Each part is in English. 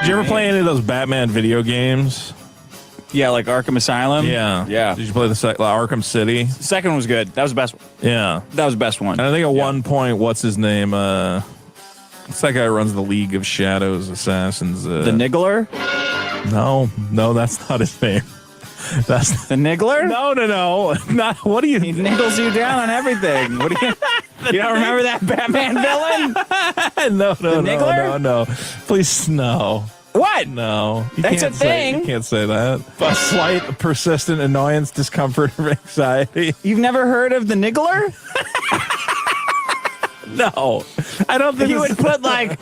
Did you ever play any of those Batman video games? Yeah, like Arkham Asylum. Yeah. Yeah. Did you play the Arkham City? The second one was good. That was the best one. Yeah. That was the best one. And I think at one point, what's his name? It's that guy who runs the League of Shadows Assassins. The Niggler? No, that's not his name. That's the Niggler? No. Not what do you? He niggles you down on everything. What do you? You don't remember that Batman villain? No. The Niggler? No. Please, no. What? No. That's a thing. You can't say that. A slight, persistent annoyance, discomfort, or anxiety. You've never heard of the Niggler? No, I don't think you would put like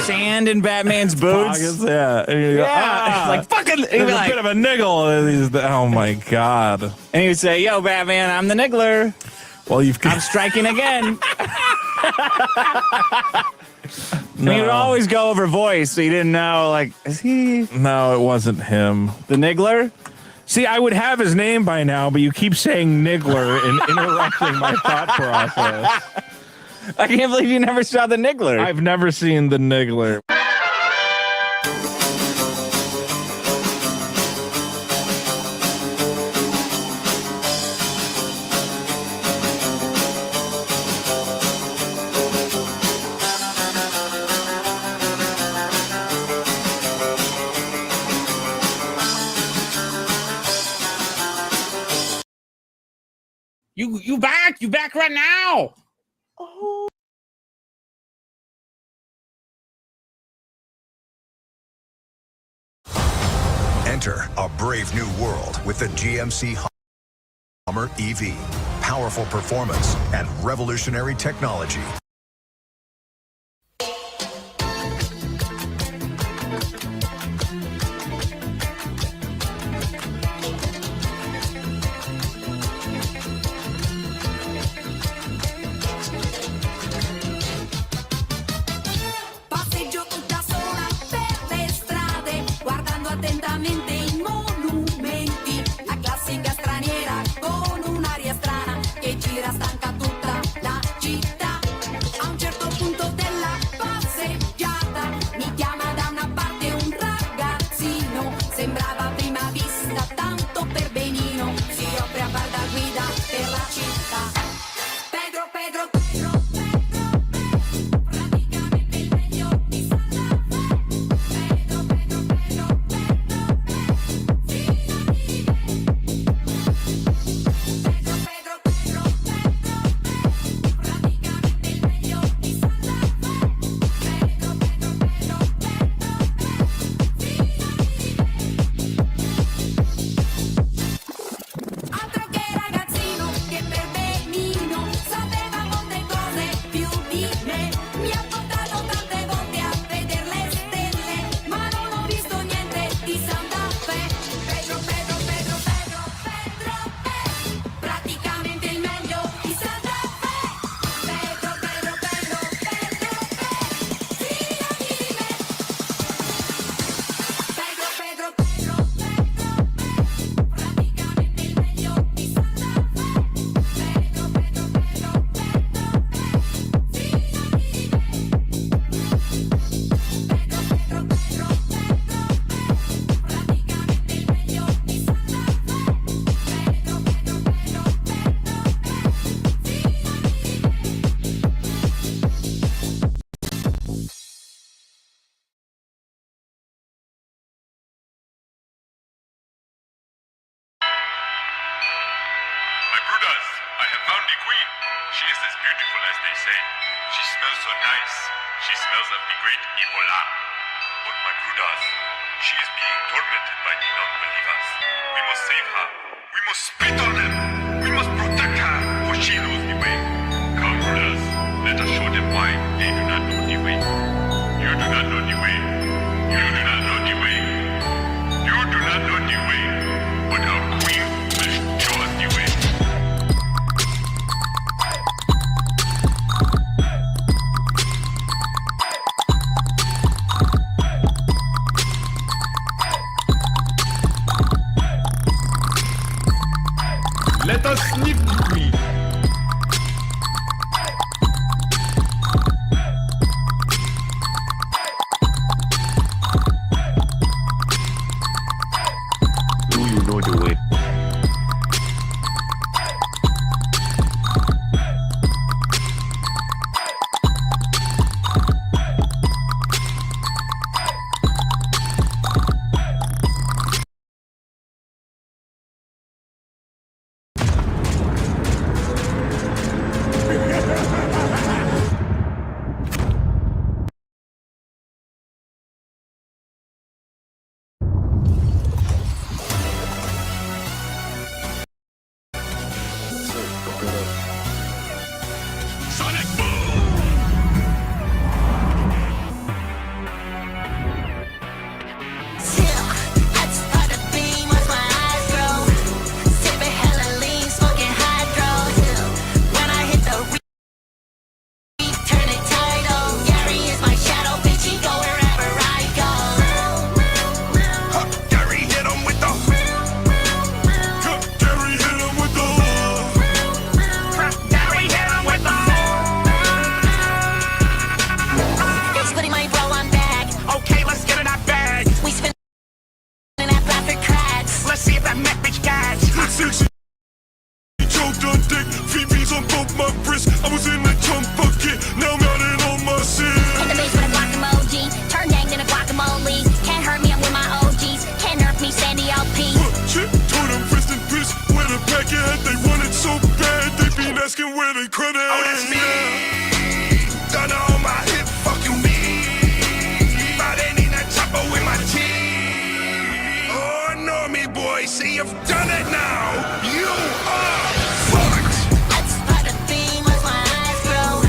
sand in Batman's boots. Pockets, yeah, and you go, like fucking. There's a bit of a niggle. Oh my god! And he would say, "Yo, Batman, I'm the Niggler. Well, I'm striking again." No. And he would always go over voice, so you didn't know. Like, is he? No, it wasn't him. The Niggler. See, I would have his name by now, but you keep saying Niggler and interrupting my thought process. I can't believe you never saw the Niggler. I've never seen the Niggler. You back? You back right now? Oh. Enter a brave new world with the GMC Hummer EV. Powerful performance and revolutionary technology. She is as beautiful as they say. She smells so nice. She smells of the great Ebola. But my brothers, she is being tormented by the non-believers. We must save her. We must spit on them. We must protect her, for she knows the way. Come, brothers, let us show them why they do not know the way. You do not know the way. You do not know the way. You do not know the way. But our queen will show us the way. Let us sniff the queen. you've done it now. You are fucked. That's part of being with my eyes grow.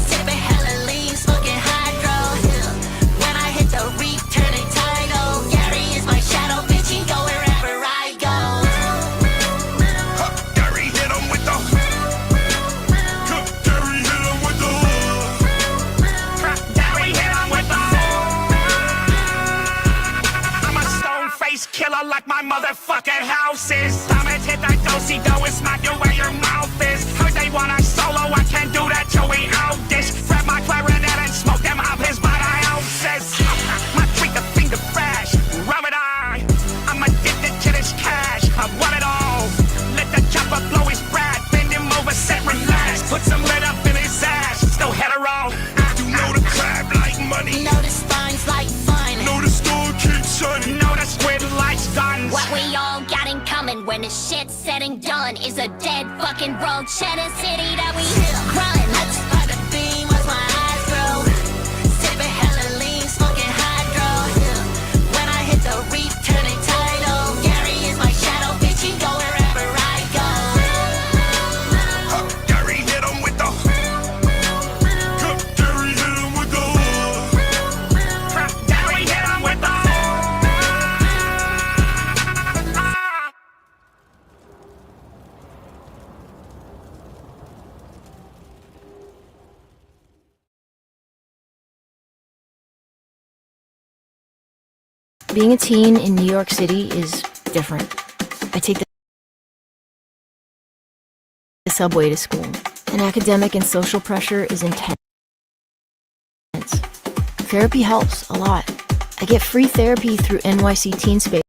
Sipping hella lean, smoking hydro. When I hit the reef, turning tidal. Gary is my shadow, bitch, he go wherever I go. Gary hit him with the. Gary hit him with the. Gary hit him with the. I'm a stone-faced killer like my motherfucking house is. Stomach hit that do-si-do and smack you where your mouth is. Heard they want I solo, I can't do that till we out this. Grab my clarinet and smoke them up his by the ounces. My tweet the finger fresh, rub it on. I'm addicted to this cash, I want it all. Let the chopper blow his brad, bend him over, set relax. Put some lead up in his ass, still hetero. You know the crab like money. Know the spine's like fun. Know the store keeps shining. Know the squid likes guns. What we all got in common when the shit's said and done is a dead fucking road cheddar city that we run. That's part of being with my eyes grow. Sipping hella lean, smoking hydro. When I hit the reef, turning tidal. Gary is my shadow, bitch, he go wherever I go. Gary hit him with the. Gary hit him with the. Gary hit him with the. Being a teen in New York City is different. I take the subway to school, and academic and social pressure is intense. Therapy helps a lot. I get free therapy through NYC Teen Space.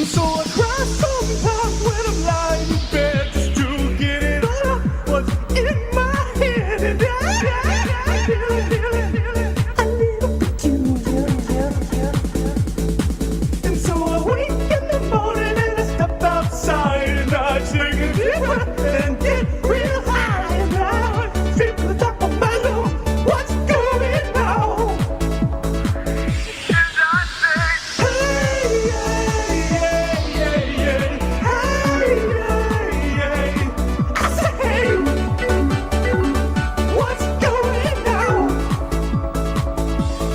So I cry sometimes when I'm lying in bed just to get it out of what's in my head. And I feel it, a little peculiar. And so I wake in the morning and I step outside and I take a deep breath and get real high. And I sit to the top of my lungs, what's going on? And I say, hey, yeah, yeah, yeah, hey, yeah, yeah. I say, hey, what's going on?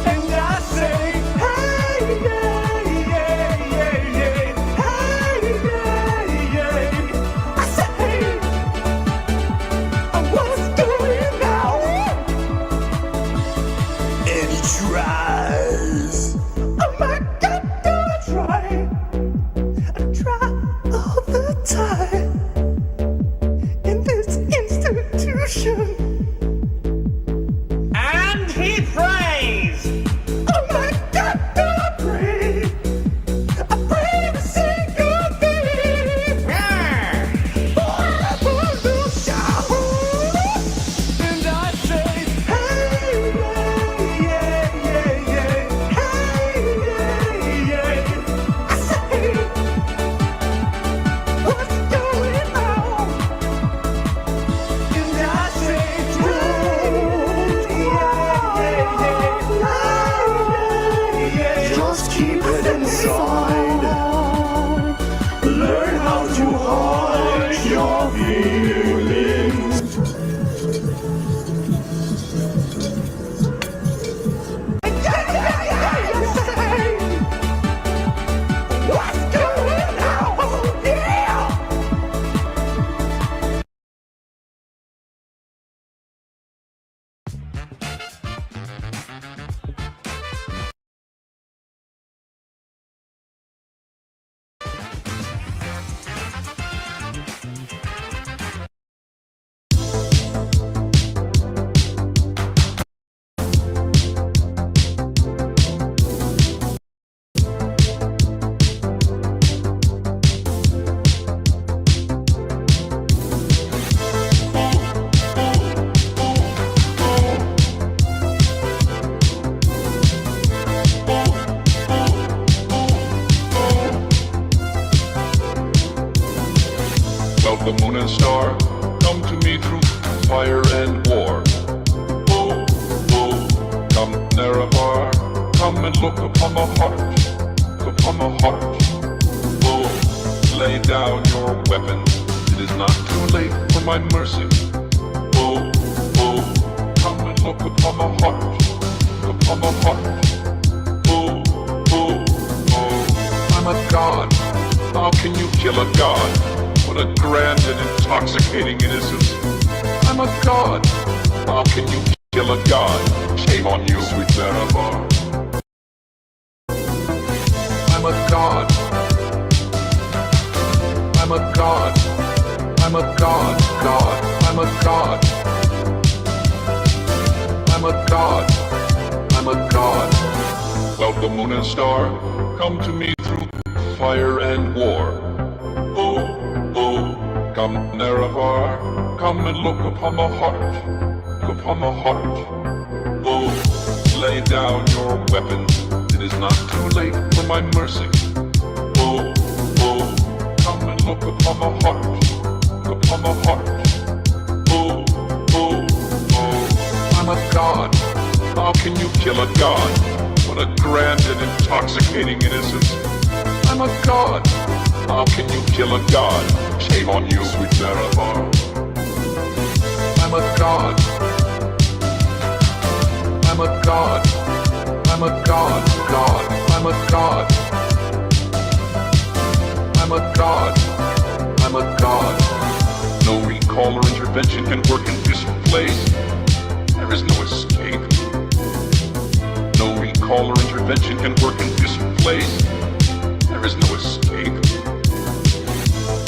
And I say, hey, yeah, yeah, yeah, yeah, hey, yeah, yeah. I say, hey, what's going on? And he tries. Oh my God, do I try? I try all the time in this institution. And he prays. Oh my God, do I pray? I pray every single day. For a little shower. And I say, hey, yeah, yeah, yeah, hey, yeah, yeah. I say, what's going on? And I say, just keep it inside. Learn how to hide your feelings. What's going on? Yeah! Well, the moon and star come to me through fire and war. Oh, oh, come nearer far, come and look upon my heart, upon my heart. Oh, lay down your weapons, it is not too late for my mercy. Oh, oh, come and look upon my heart, upon my heart. Oh, oh, oh, I'm a god, how can you kill a god? What a grand and intoxicating innocence. I'm a god. How can you kill a god? Shame on you, sweet Barabar. I'm a god. I'm a god. I'm a god, god. I'm a god. I'm a god. I'm a god. Well, the moon and star come to me through fire and war. Oh, oh, come nearer far, come and look upon my heart, upon my heart. Oh, lay down your weapons, it is not too late for my mercy. Oh, oh, come and look upon my heart, upon my heart. Oh, oh, oh, I'm a god, how can you kill a god? What a grand and intoxicating innocence. I'm a god. How can you kill a god? Shame on you, sweet Barabar. I'm a god. I'm a god. I'm a god, god. I'm a god. I'm a god. I'm a god. No recall or intervention can work in this place. There is no escape. No recall or intervention can work in this place. There is no escape.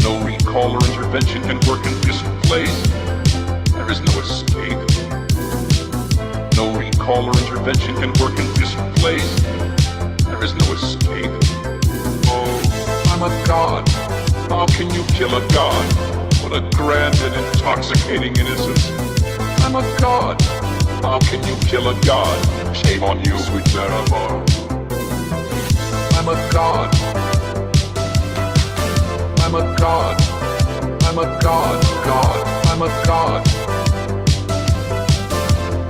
No recall or intervention can work in this place. There is no escape. No recall or intervention can work in this place. There is no escape. Oh, I'm I'm a god. How can you kill a god? What a grand and intoxicating innocence. I'm a god. How can you kill a god? Shame on you, sweet Marabar. I'm a god. I'm a god. I'm a god, god. I'm a god.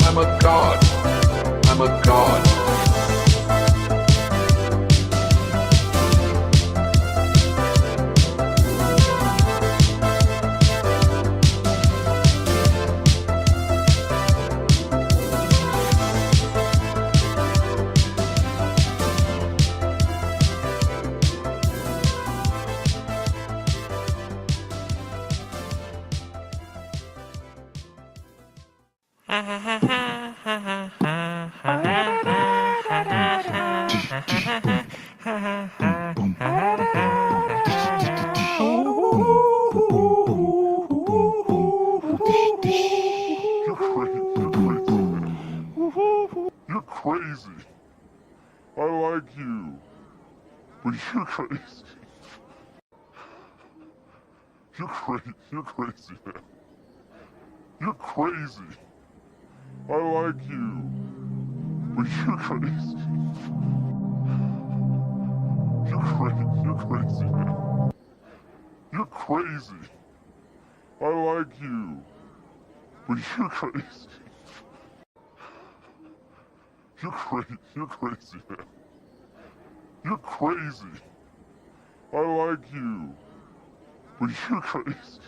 I'm a god. I'm a god. You're crazy. I like you. But you're crazy. You're crazy. You're crazy, man. You're crazy. I like you. But you're crazy. You're crazy. You're crazy, man. You're crazy. I like you. But you're crazy. You're crazy. You're crazy, man. You're crazy. I like you. But you're crazy.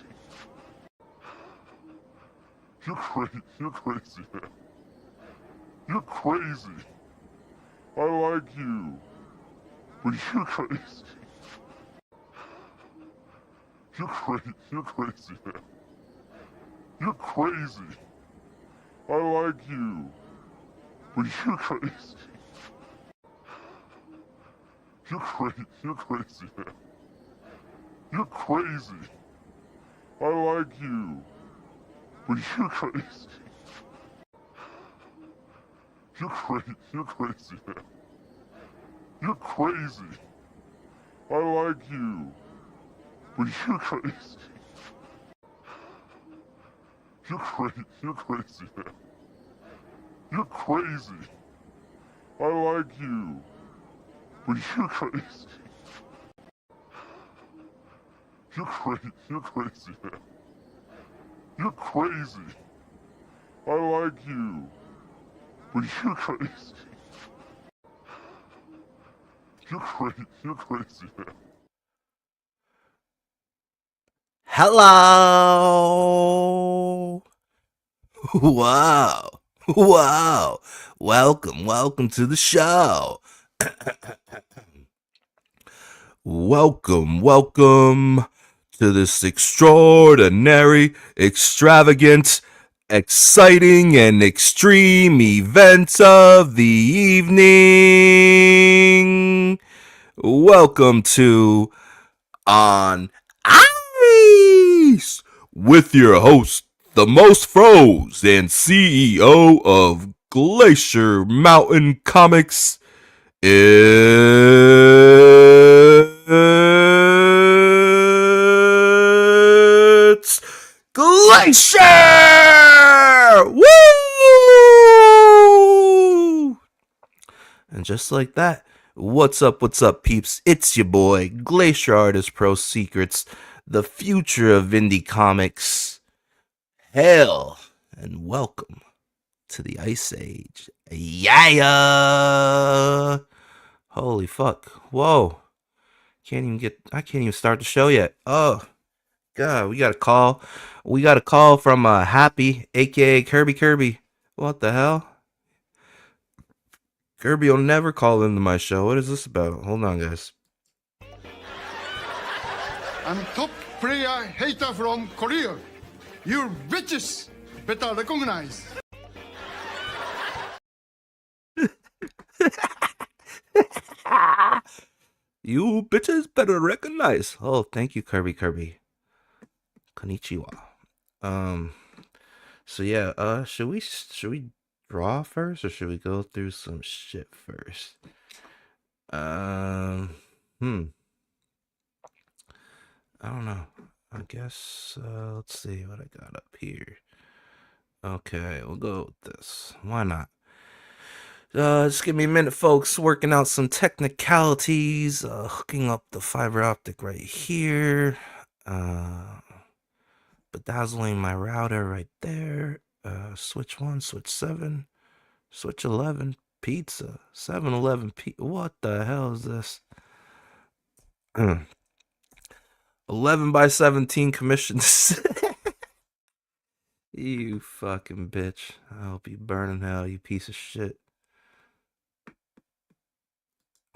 You're crazy. You're crazy, man. You're crazy. I like you. But you're crazy. You're crazy. You're crazy, man. You're crazy. I like you. But you're crazy. You're crazy. You're crazy, man. You're crazy. I like you. But you're crazy. You're crazy. You're crazy, man. You're crazy. I like you. But you're crazy. You're crazy. You're crazy, man. You're crazy. I like you. But you're crazy. You're crazy. You're crazy, man. You're crazy. I like you. But you're crazy. You're crazy. You're crazy, man. Hello. Wow. Wow. Welcome to the show. Welcome to this extraordinary, extravagant, exciting, and extreme event of the evening. Welcome to On Ice with your host, the most froze and CEO of Glacier Mountain Comics. It's Glacier! Woo! And just like that, what's up, peeps? It's your boy, Glacier Artist Pro Secrets, the future of indie comics. Hail and welcome to the Ice Age. Yeah! Holy fuck. Whoa. I can't even start the show yet. Oh, God, we got a call. We got a call from Happy, aka Kirby. What the hell? Kirby will never call into my show. What is this about? Hold on, guys. I'm top player hater from Korea. You bitches better recognize. You bitches better recognize. Oh, thank you, Kirby. Konnichiwa. So yeah, should we draw first or should we go through some shit first? I don't know. I guess, let's see what I got up here. Okay, we'll go with this. Why not? Just give me a minute, folks. Working out some technicalities. Hooking up the fiber optic right here. Bedazzling my router right there. Switch 1, switch 7, switch 11, pizza. 7-Eleven pizza. What the hell is this? 11 by 17 commissions. You fucking bitch. I hope you burn in hell, you piece of shit.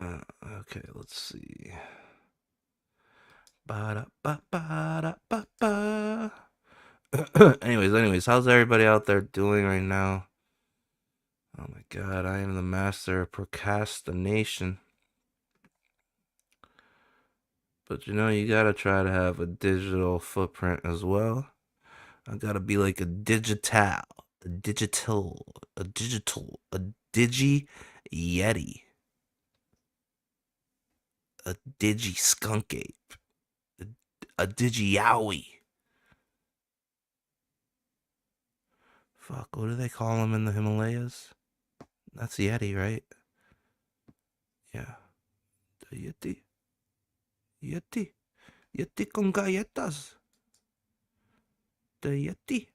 Okay, let's see. Ba-da-ba-ba-da-ba-ba. Anyways, how's everybody out there doing right now? Oh my god, I am the master of procrastination. But you know, you gotta try to have a digital footprint as well. I gotta be like a digi yeti. A digi skunk ape. A digi yowie. Fuck, what do they call them in the Himalayas? That's Yeti, right? Yeah. The Yeti. Yeti. Yeti con galletas. The Yeti.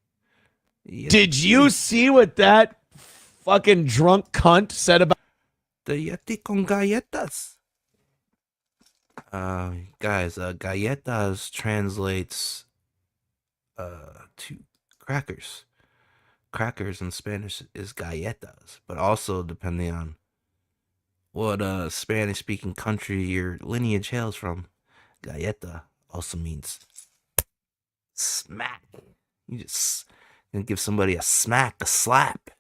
Yeti. Did you see what that fucking drunk cunt said about the Yeti con galletas? Guys, galletas translates to crackers. Crackers in Spanish is galletas, but also depending on what Spanish speaking country your lineage hails from, galleta also means smack. You just gonna give somebody a smack, a slap.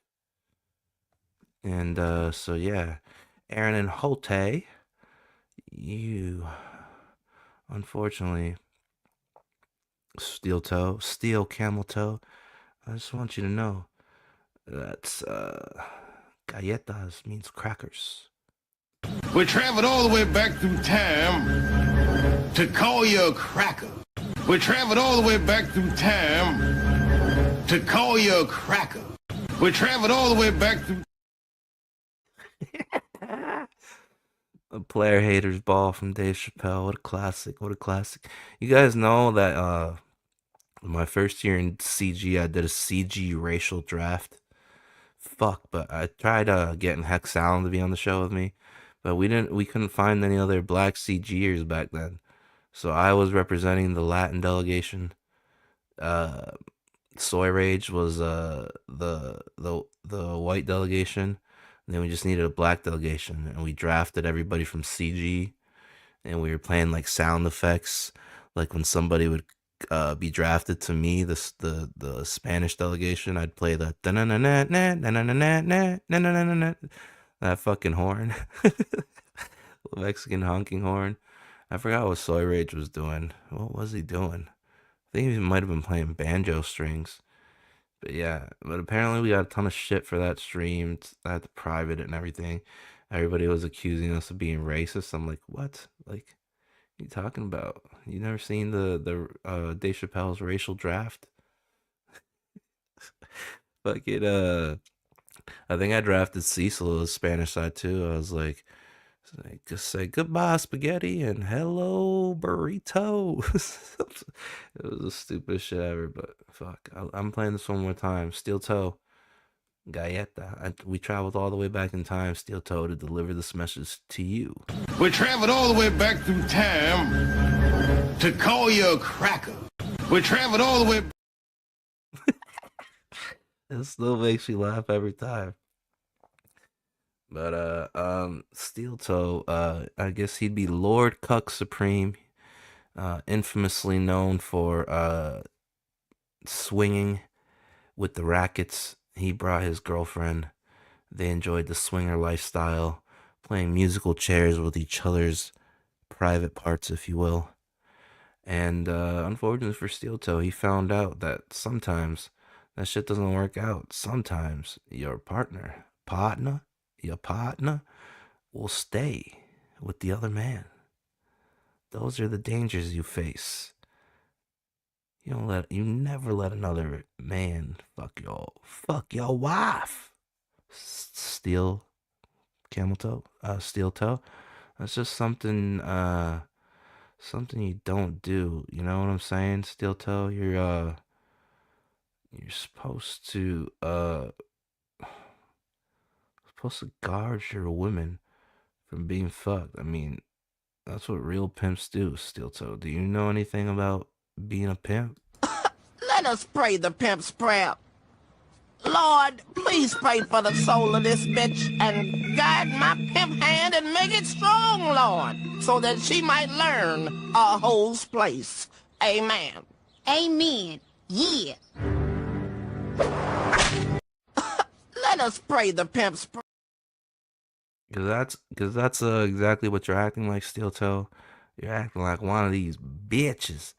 And so yeah, Aaron and Holte, you unfortunately steel camel toe. I just want you to know that galletas means crackers. We traveled all the way back through time to call you a cracker. We traveled all the way back through time to call you a cracker. We traveled all the way back through. A player haters ball from Dave Chappelle. What a classic. What a classic. You guys know that my first year in CG, I did a CG racial draft. Fuck, but I tried getting Hex Allen to be on the show with me, but we couldn't find any other black CGers back then. So I was representing the Latin delegation. Soy Rage was the white delegation. And then we just needed a black delegation, and we drafted everybody from CG, and we were playing like sound effects, like when somebody would be drafted to me, the Spanish delegation, I'd play the that fucking horn, Mexican honking horn. I forgot what Soy Rage was doing. What was he doing? I think he might have been playing banjo strings. But yeah, but apparently we got a ton of shit for that stream. I had to private it and everything. Everybody was accusing us of being racist. I'm like, what? Like, what are you talking about? You never seen the Dave Chappelle's racial draft? Fuck it. I think I drafted Cecil as Spanish side too. I was like, just say goodbye spaghetti and hello burrito. It was the stupidest shit ever, but fuck. I'm playing this one more time. Steel Toe, Galleta. We traveled all the way back in time, Steel Toe, to deliver this message to you. We traveled all the way back through time to call you a cracker. We traveled all the way. It still makes me laugh every time. But Steel Toe, I guess he'd be Lord Cuck Supreme, infamously known for swinging with the rackets. He brought his girlfriend. They enjoyed the swinger lifestyle, playing musical chairs with each other's private parts, if you will. And unfortunately for Steel Toe, he found out that sometimes that shit doesn't work out. Sometimes your partner will stay with the other man. Those are the dangers you face You never let another man fuck your wife. Steel steel toe. That's just something something you don't do. You know what I'm saying? Steel toe. You're supposed to guard your women from being fucked. I mean, that's what real pimps do, steel toe. Do you know anything about being a pimp? Let us pray the pimp's prayer. Lord, please pray for the soul of this bitch and guide my pimp hand and make it strong, Lord, so that she might learn a hoe's place. Amen. Amen. Yeah. Let us pray the pimp's prayer. Cause that's exactly what you're acting like, steel toe. You're acting like one of these bitches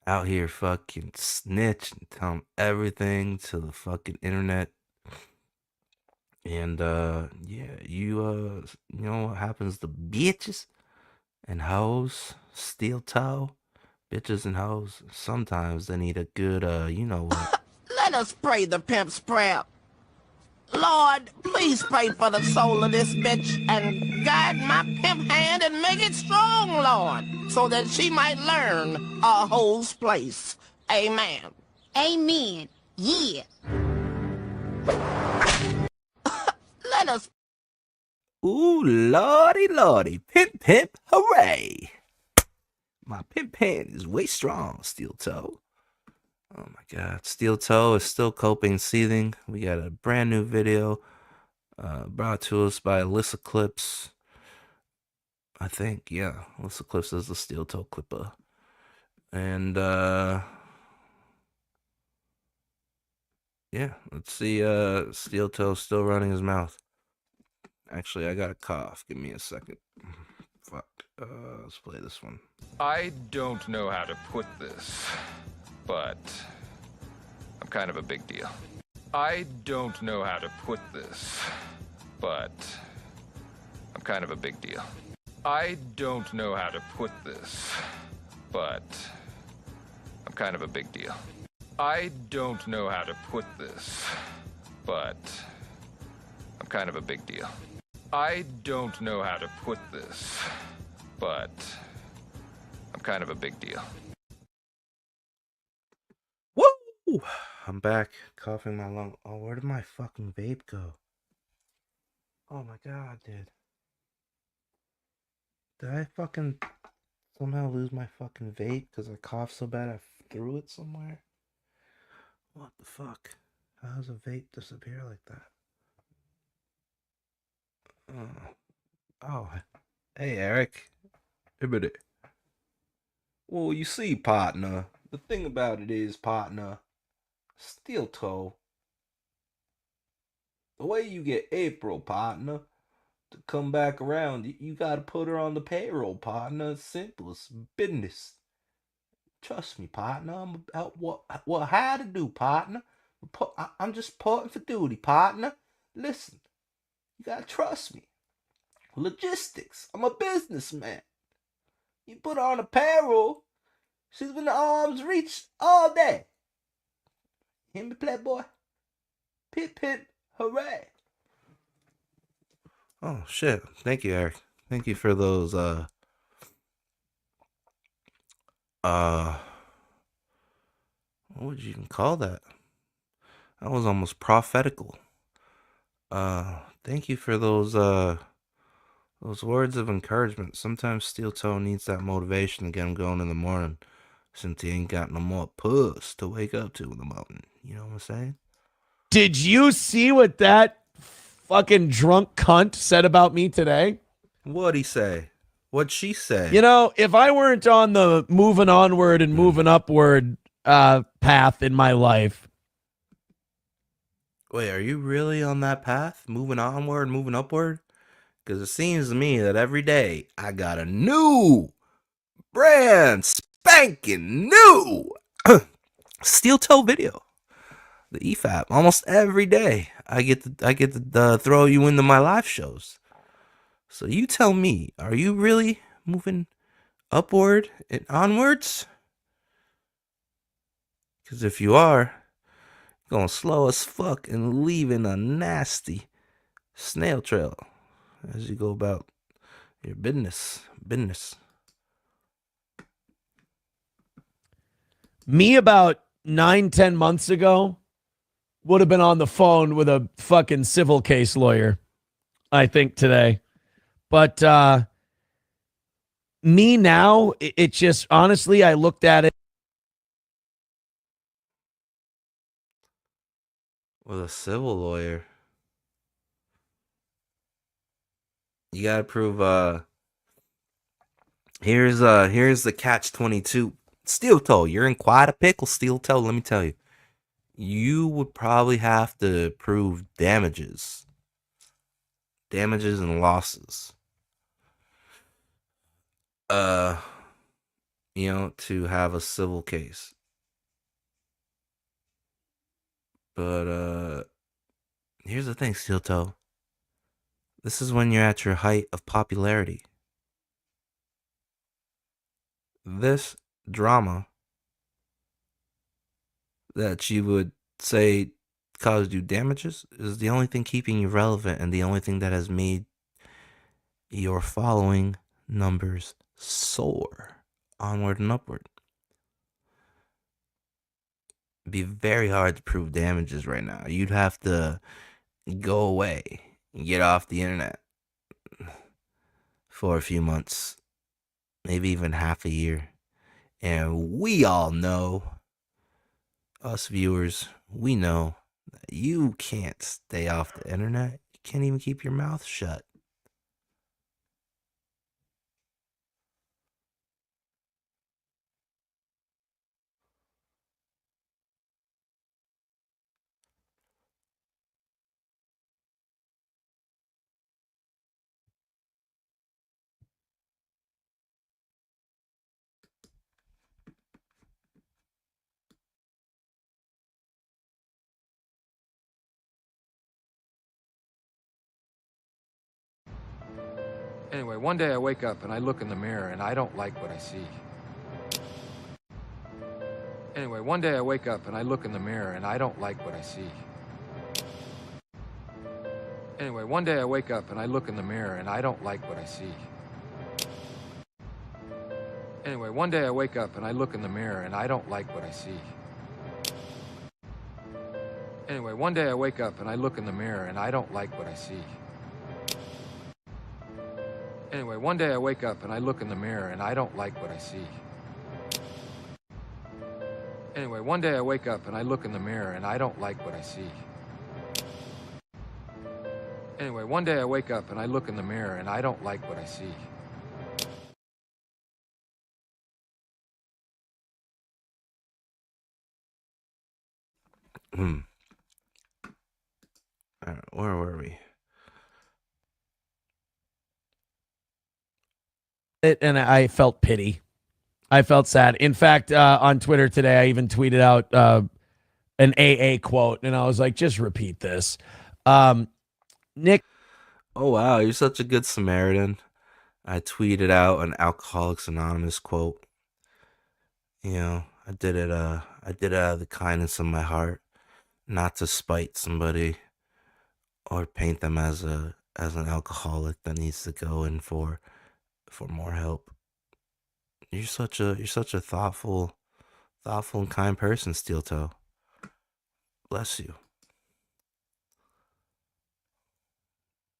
out here fucking snitching, telling everything to the fucking internet. And yeah, you know what happens to bitches and hoes, steel toe, bitches and hoes. Sometimes they need a good you know what. Let us pray the pimp's prayer. Lord, please pray for the soul of this bitch and guide my pimp hand and make it strong, Lord, so that she might learn a hoe's place. Amen. Amen. Yeah. Let us. Ooh, lordy, pimp, hooray! My pimp hand is way strong, steel toe. Oh my god, steel toe is still coping, seething. We got a brand new video brought to us by Alyssa Clips. I think, yeah, Alyssa Clips is the steel toe Clippa. And yeah, let's see. Steel toe still running his mouth. Actually, I got a cough. Give me a second. Fuck. Let's play this one. I don't know how to put this, but I'm kind of a big deal. I don't know how to put this, but I'm kind of a big deal. I don't know how to put this, but I'm kind of a big deal. I don't know how to put this, but I'm kind of a big deal. I don't know how to put this, but I'm kind of a big deal. Woo! I'm back, coughing my lung. Oh, where did my fucking vape go? Oh my god, dude. Did I fucking somehow lose my fucking vape because I coughed so bad I threw it somewhere? What the fuck? How does a vape disappear like that? Oh, hey Eric. Hey, buddy. Well, you see, partner, the thing about it is, partner, steel toe, the way you get April, partner, to come back around, you gotta put her on the payroll, partner. It's simple, it's business. Trust me, partner. I'm about what how to do, partner. I'm just reporting for duty, partner. Listen, you gotta trust me. Logistics. I'm a businessman. You put her on a payroll, she's been the arms reach all day. Hear me, playboy? Pip, hooray. Oh, shit. Thank you, Eric. Thank you for those, what would you even call that? That was almost prophetical. Thank you for those words of encouragement. Sometimes steel toe needs that motivation to get him going in the morning, since he ain't got no more puss to wake up to in the morning. You know what I'm saying? Did you see what that fucking drunk cunt said about me today? What'd he say? What'd she say? You know, if I weren't on the moving onward and moving upward path in my life. Wait, are you really on that path? Moving onward, moving upward? Because it seems to me that every day I got a new, brand spanking new steel toe video. The EFAP. Almost every day I get to throw you into my live shows. So you tell me, are you really moving upward and onwards? Because if you are, you're going to slow as fuck and leaving a nasty snail trail as you go about your business. Me about 9-10 months ago would have been on the phone with a fucking civil case lawyer, I think, today. But me now, it just, honestly, I looked at it. With a civil lawyer, you gotta prove. Here's the catch-22. Steel toe, you're in quite a pickle. Steel toe, let me tell you, you would probably have to prove damages and losses. To have a civil case. But here's the thing, Steel Toe. This is when you're at your height of popularity. This drama that you would say caused you damages is the only thing keeping you relevant and the only thing that has made your following numbers soar onward and upward. It'd be very hard to prove damages right now. You'd have to go away and get off the internet for a few months, maybe even half a year. And we all know, us viewers, we know that you can't stay off the internet. You can't even keep your mouth shut. Anyway, one day I wake up and I look in the mirror and I don't like what I see. Anyway, one day I wake up and I look in the mirror and I don't like what I see. Anyway, one day I wake up and I look in the mirror and I don't like what I see. Anyway, one day I wake up and I look in the mirror and I don't like what I see. Anyway, one day I wake up and I look in the mirror and I don't like what I see. Anyway, one day I wake up and I look in the mirror and I don't like what I see. Anyway, one day I wake up and I look in the mirror and I don't like what I see. Anyway, one day I wake up and I look in the mirror and I don't like what I see. Where were we? And I felt pity. I felt sad. In fact, on Twitter today, I even tweeted out an AA quote, and I was like, just repeat this. Nick. Oh, wow. You're such a good Samaritan. I tweeted out an Alcoholics Anonymous quote. I did it out of the kindness of my heart, not to spite somebody or paint them as an alcoholic that needs to go in for more help. You're such a thoughtful and kind person, Steel Toe. Bless you.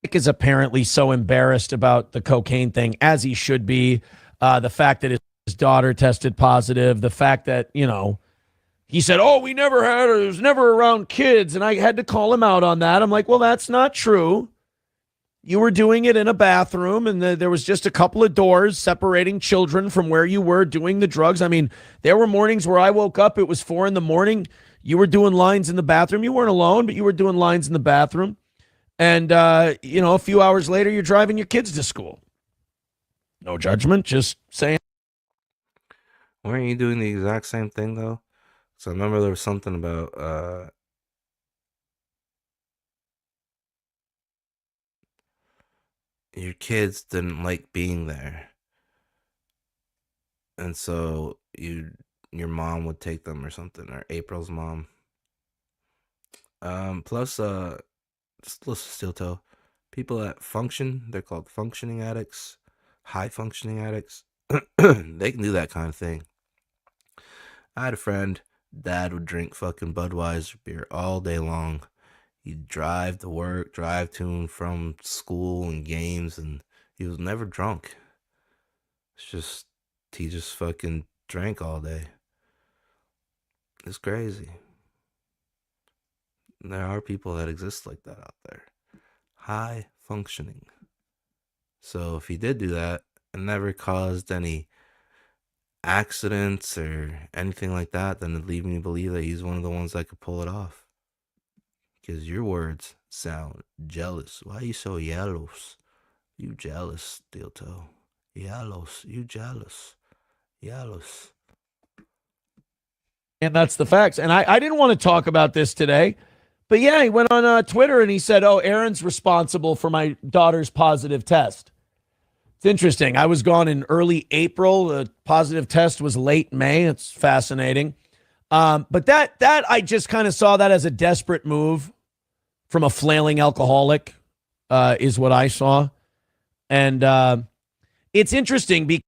Nick is apparently so embarrassed about the cocaine thing, as he should be. The fact that his daughter tested positive, the fact that, he said, oh, we never had her, it was never around kids, and I had to call him out on that. I'm like, well, that's not true. You were doing it in a bathroom, and there was just a couple of doors separating children from where you were doing the drugs. I mean, there were mornings where I woke up, it was 4 a.m. You were doing lines in the bathroom. You weren't alone, but you were doing lines in the bathroom. And, a few hours later, you're driving your kids to school. No judgment, just saying. Weren't you doing the exact same thing, though? So I remember there was something about your kids didn't like being there. And so you your mom would take them or something, or April's mom. Plus, just listen, steel toe. People that function, they're called functioning addicts, high functioning addicts. They can do that kind of thing. I had a friend, dad would drink fucking Budweiser beer all day long. He'd drive to work, drive to and from school and games, and he was never drunk. It's just, he just fucking drank all day. It's crazy. There are people that exist like that out there. High functioning. So if he did do that and never caused any accidents or anything like that, then it'd lead me to believe that he's one of the ones that could pull it off. Because your words sound jealous. Why are you so jealous? You jealous, steel toe. Jealous. You jealous. Jealous. And that's the facts. And I didn't want to talk about this today. But yeah, he went on Twitter and he said, oh, Aaron's responsible for my daughter's positive test. It's interesting. I was gone in early April. The positive test was late May. It's fascinating. But that I just kind of saw that as a desperate move from a flailing alcoholic, is what I saw. And it's interesting because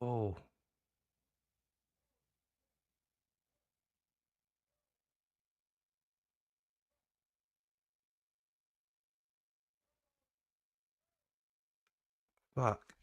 oh. Fuck.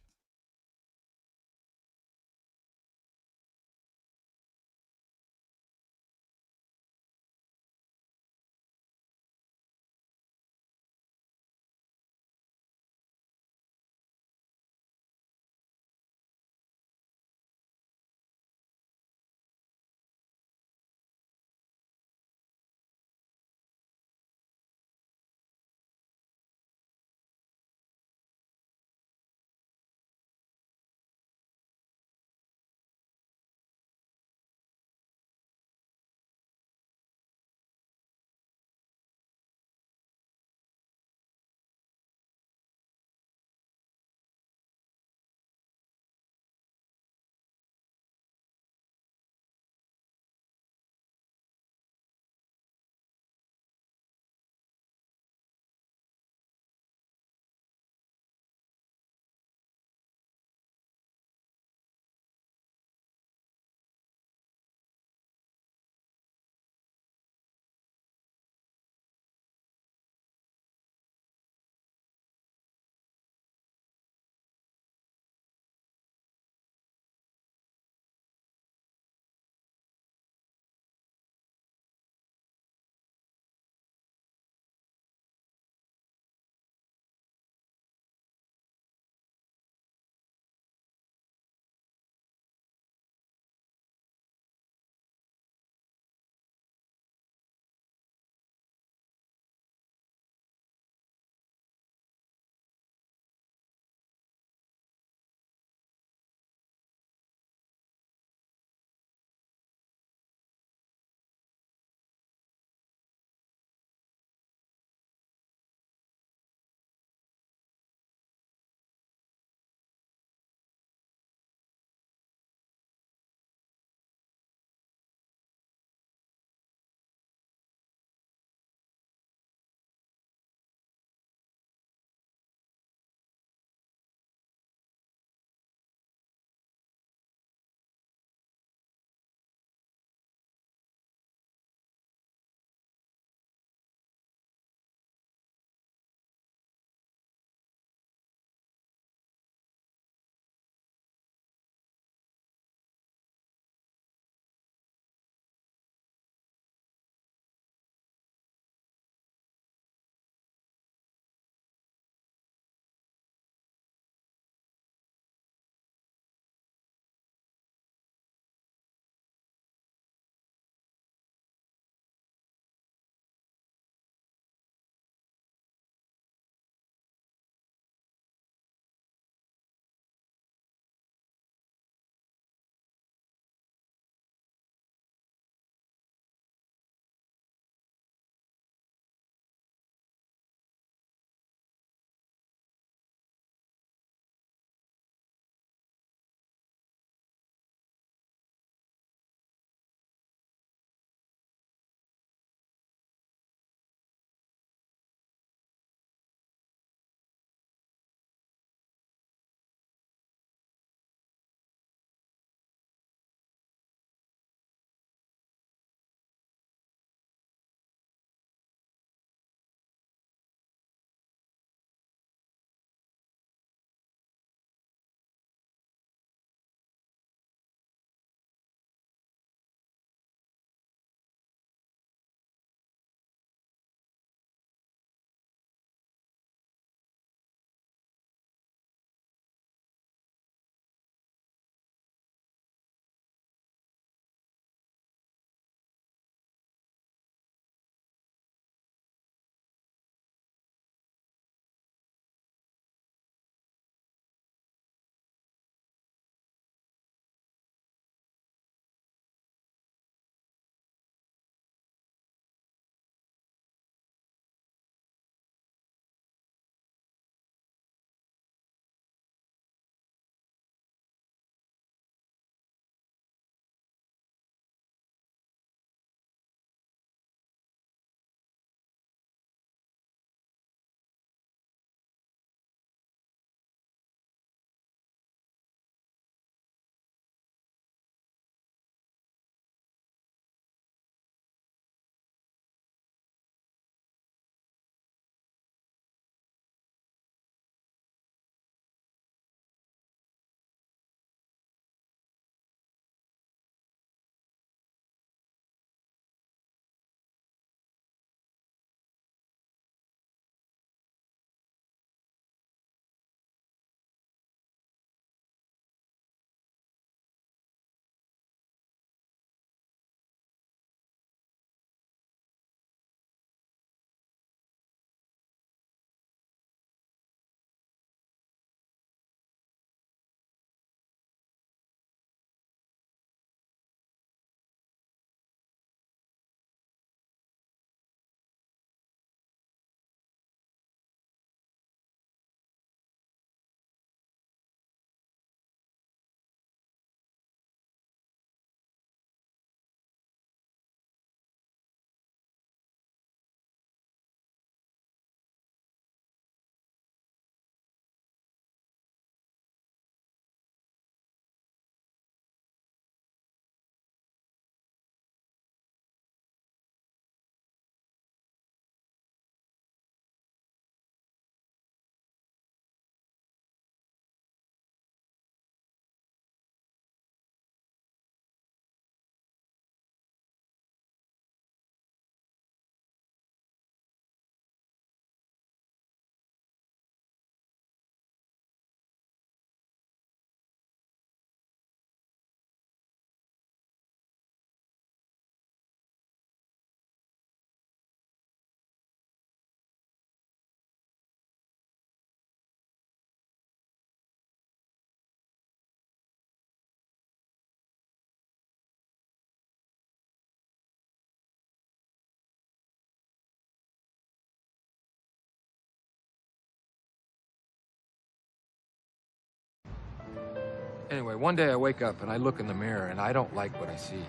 Anyway, one day I wake up and I look in the mirror and I don't like what I see.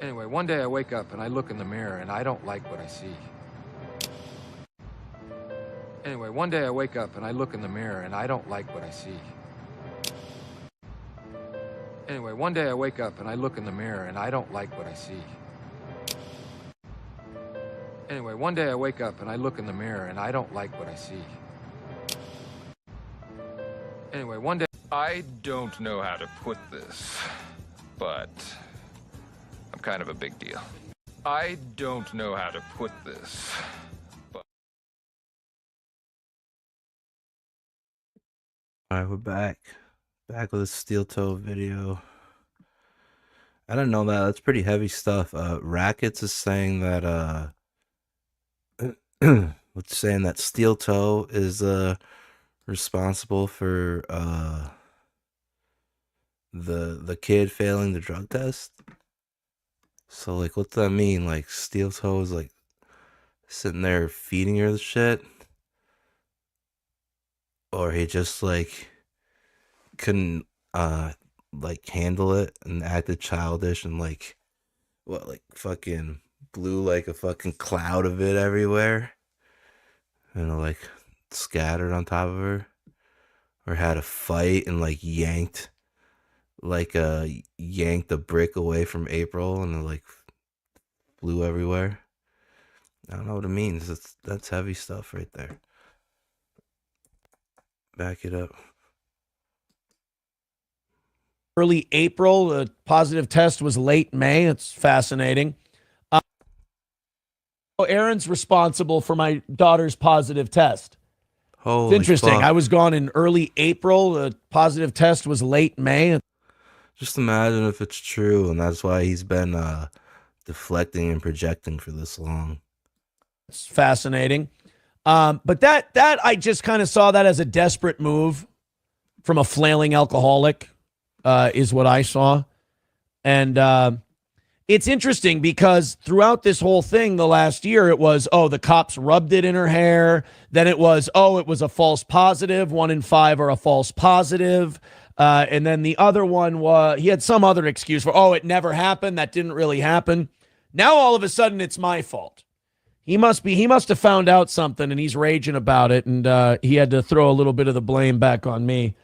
Anyway, one day I wake up and I look in the mirror and I don't like what I see. Anyway, one day I wake up and I look in the mirror and I don't like what I see. Anyway, one day I wake up and I look in the mirror and I don't like what I see. Anyway, one day I wake up and I look in the mirror and I don't like what I see. Anyway, one day... I don't know how to put this, but I'm kind of a big deal. I don't know how to put this, but... Alright, we're back. Back with a steel toe video. I didn't know that. That's pretty heavy stuff. Rackets is saying that what's saying that steel toe is responsible for the kid failing the drug test. So like what's that mean? Like steel toe is like sitting there feeding her the shit? Or he just like couldn't like handle it and acted childish and like what, like fucking blew like a fucking cloud of it everywhere and like scattered on top of her, or had a fight and like yanked a brick away from April and it like flew everywhere. I don't know what it means. That's heavy stuff right there. Back it up. Early April, the positive test was late May. It's fascinating. Aaron's responsible for my daughter's positive test. Holy it's interesting. fuck. I was gone in early April. The positive test was late May. Just imagine if it's true, and that's why he's been deflecting and projecting for this long. It's fascinating. But that I just kind of saw that as a desperate move from a flailing alcoholic, is what I saw. And it's interesting because throughout this whole thing the last year, it was, oh, the cops rubbed it in her hair. Then it was, oh, it was a false positive. 1 in 5 are a false positive. And then the other one was, he had some other excuse for, oh, it never happened. That didn't really happen. Now all of a sudden it's my fault. He must have found out something and he's raging about it. And he had to throw a little bit of the blame back on me.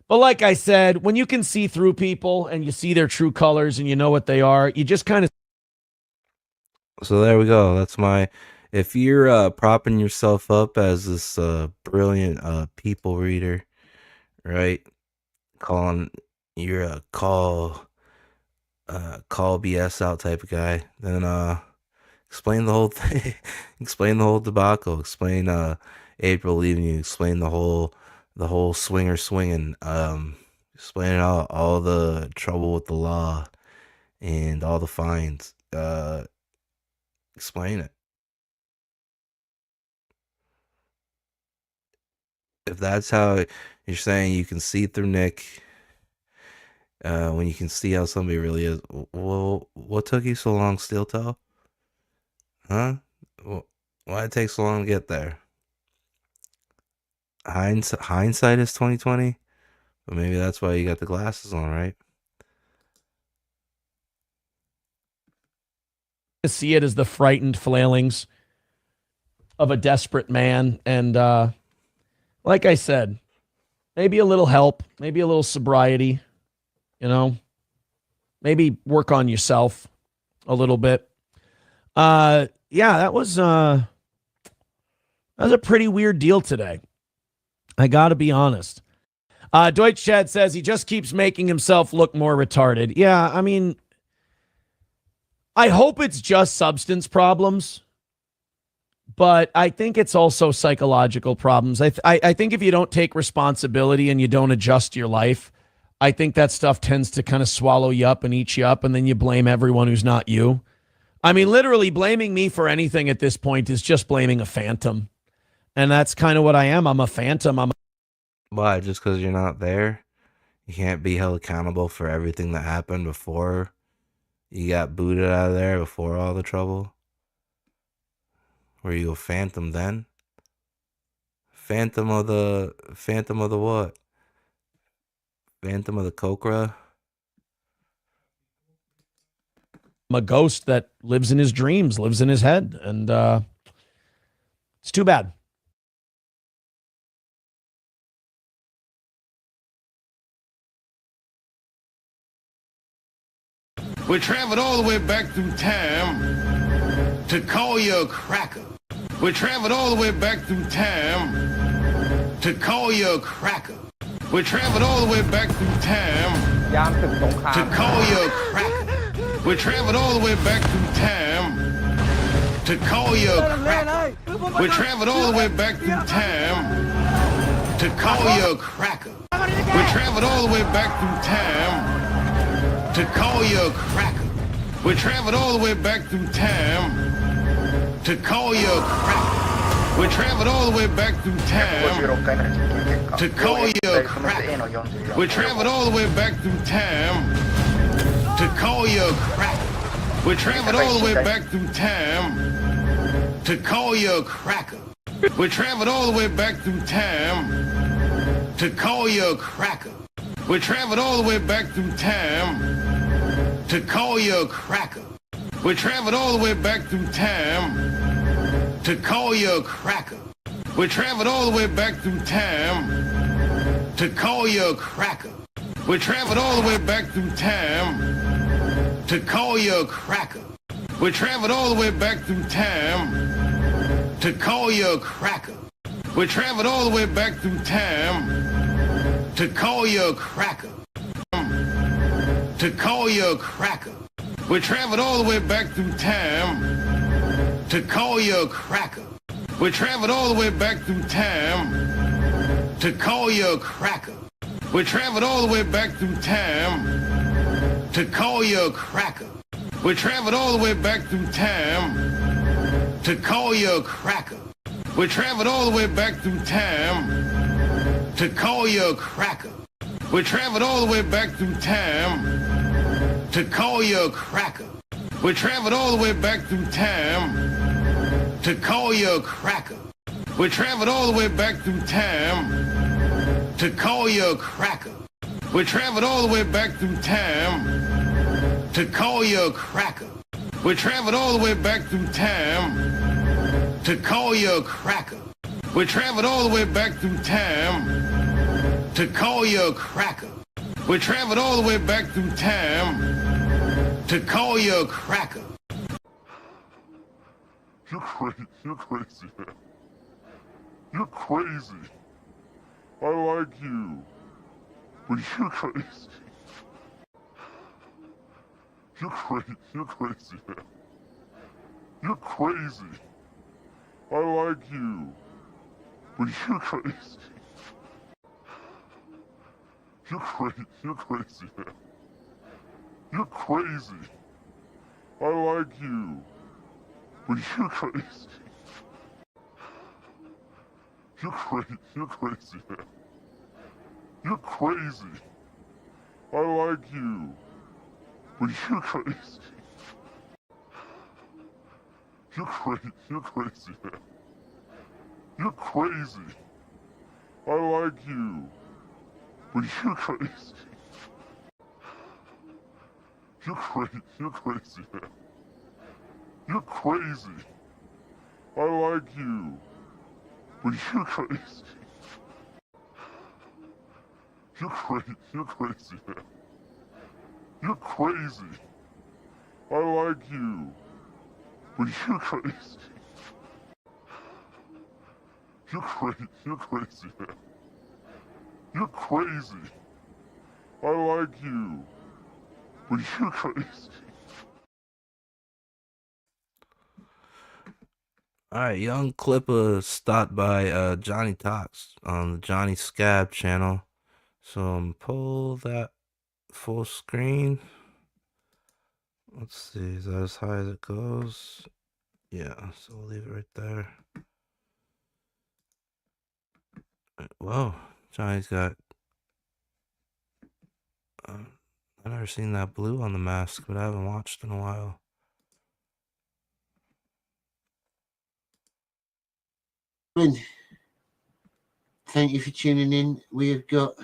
But like I said, when you can see through people and you see their true colors and you know what they are, you just kind of. So there we go. That's my. If you're propping yourself up as this brilliant people reader, right? Calling you're a call BS out type of guy, then explain the whole thing. Explain the whole debacle. Explain April leaving you. Explain the whole swinger swinging. Explain all the trouble with the law and all the fines. Explain it. If that's how you're saying you can see through Nick, when you can see how somebody really is, well, what took you so long, Steel Toe? Huh? Why did it take so long to get there? Hindsight is 2020, but maybe that's why you got the glasses on, right? See it as the frightened flailings of a desperate man. And like I said, maybe a little help, maybe a little sobriety, maybe work on yourself a little bit. Yeah, that was a pretty weird deal today. I got to be honest. Deutsch Chad says he just keeps making himself look more retarded. Yeah, I mean, I hope it's just substance problems, but I think it's also psychological problems. I think if you don't take responsibility and you don't adjust your life, I think that stuff tends to kind of swallow you up and eat you up, and then you blame everyone who's not you. I mean, literally blaming me for anything at this point is just blaming a phantom. And that's kind of what I am. I'm a phantom. Why? Just because you're not there? You can't be held accountable for everything that happened before you got booted out of there, before all the trouble? Were you a phantom then? Phantom of the what? Phantom of the Cocra. A ghost that lives in his dreams, lives in his head, and it's too bad. We traveled all the way back through time to call you a cracker. We traveled all the way back through time to call you a cracker. We traveled all the way back through time to call you a cracker. We traveled all the way back through time to call you a cracker. We traveled all the way back through time to call you a cracker. We traveled all the way back through time to call you a cracker. We traveled all the way back through time to call you a cracker. We traveled all the way back through time to call you a cracker. We traveled all the way back through time to call you a cracker. We traveled all the way back through time to call you a cracker. We traveled all the way back through time to call you a cracker. We traveled all the way back through time to call you a cracker. We traveled all the way back through time to call you a cracker. We traveled all the way back through time to call you a cracker. We traveled all the way back through time to call you a cracker. We traveled all the way back through time to call you a cracker. We traveled all the way back through time to call you a cracker. To call you a cracker. We traveled all the way back through time to call you a cracker. We traveled all the way back through time to call you a cracker. We traveled all the way back through time to call you a cracker. We traveled all the way back through time to call you a cracker. We traveled all the way back through time to call you a cracker. We traveled all the way back through time to call you a cracker. We traveled all the way back through time to call you a cracker. We traveled all the way back through time to call you a cracker. We traveled all the way back through time to call you a cracker. We traveled all the way back through time to call you a cracker. We traveled all the way back through time to call you a cracker. We traveled all the way back through time to call you a cracker. You're crazy, man. You're crazy. I like you. But you're crazy. You're crazy, man. You're crazy. I like you. But you're crazy. You're crazy, man. You're crazy. I like you. But you're crazy. You're crazy, man. You're crazy. I like you. But you're crazy. You're crazy, man. You're crazy. I like you. But you're crazy. You're crazy, man. You're crazy. I like you. But you're crazy. You're crazy, man. You're crazy. I like you. But you're crazy. You're crazy, man. You're crazy. I like you. But you're crazy. Alright, young Clippa stopped by Jonny Talks on the Jonny Scab channel. So pull that full screen. Let's see, is that as high as it goes? Yeah, so we'll leave it right there. Whoa, Johnny's got... I've never seen that blue on the mask, but I haven't watched in a while. Thank you for tuning in. We have got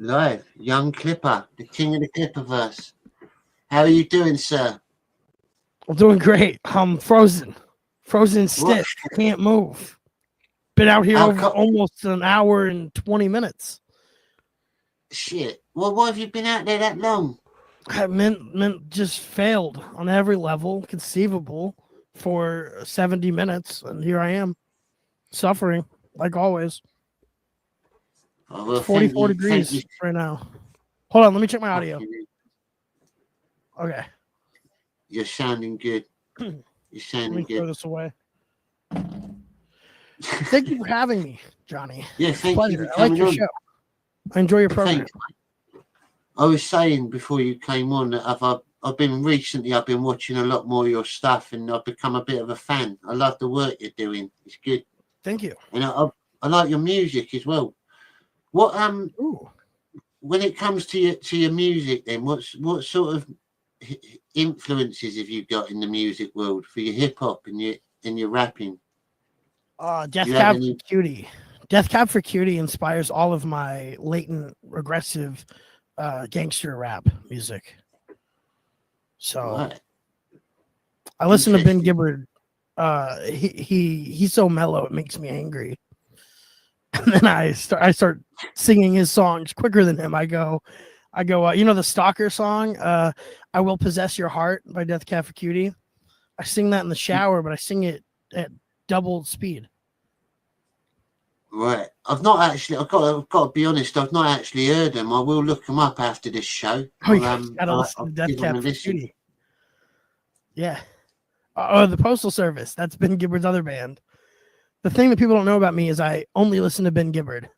Live, young Clippa, the king of the Clipperverse. How are you doing, sir? I'm doing great. I'm frozen stiff. Can't move. Been out here over almost an hour and 20 minutes. Shit. Well, why have you been out there that long? I meant just failed on every level conceivable for 70 minutes, and here I am, suffering like always. Oh, well, it's 44 degrees right now. Hold on, let me check my audio. Okay. You're sounding good. You're sounding Let me throw good. this away. Thank you for having me, Johnny. Yeah, it's a thank pleasure. you for I like coming your on. show. I enjoy your program. I was saying before you came on that I've been watching a lot more of your stuff, and I've become a bit of a fan. I love the work you're doing. It's good. Thank you. And I like your music as well. What when it comes to your music, then what sort of influences have you got in the music world for your hip hop and your rapping? Death Cab for Cutie. Death Cab for Cutie inspires all of my latent regressive gangster rap music. So I listen to Ben Gibbard. He's so mellow it makes me angry. And then I start singing his songs quicker than him. I go, you know the Stalker song, I Will Possess Your Heart by Death Cab for Cutie. I sing that in the shower, but I sing it at double speed. Right. I've got to be honest, I've not actually heard them. I will look them up after this show. Oh, you gotta listen to Death Cab for Cutie. Yeah. The Postal Service. That's Ben Gibbard's other band. The thing that people don't know about me is I only listen to Ben Gibbard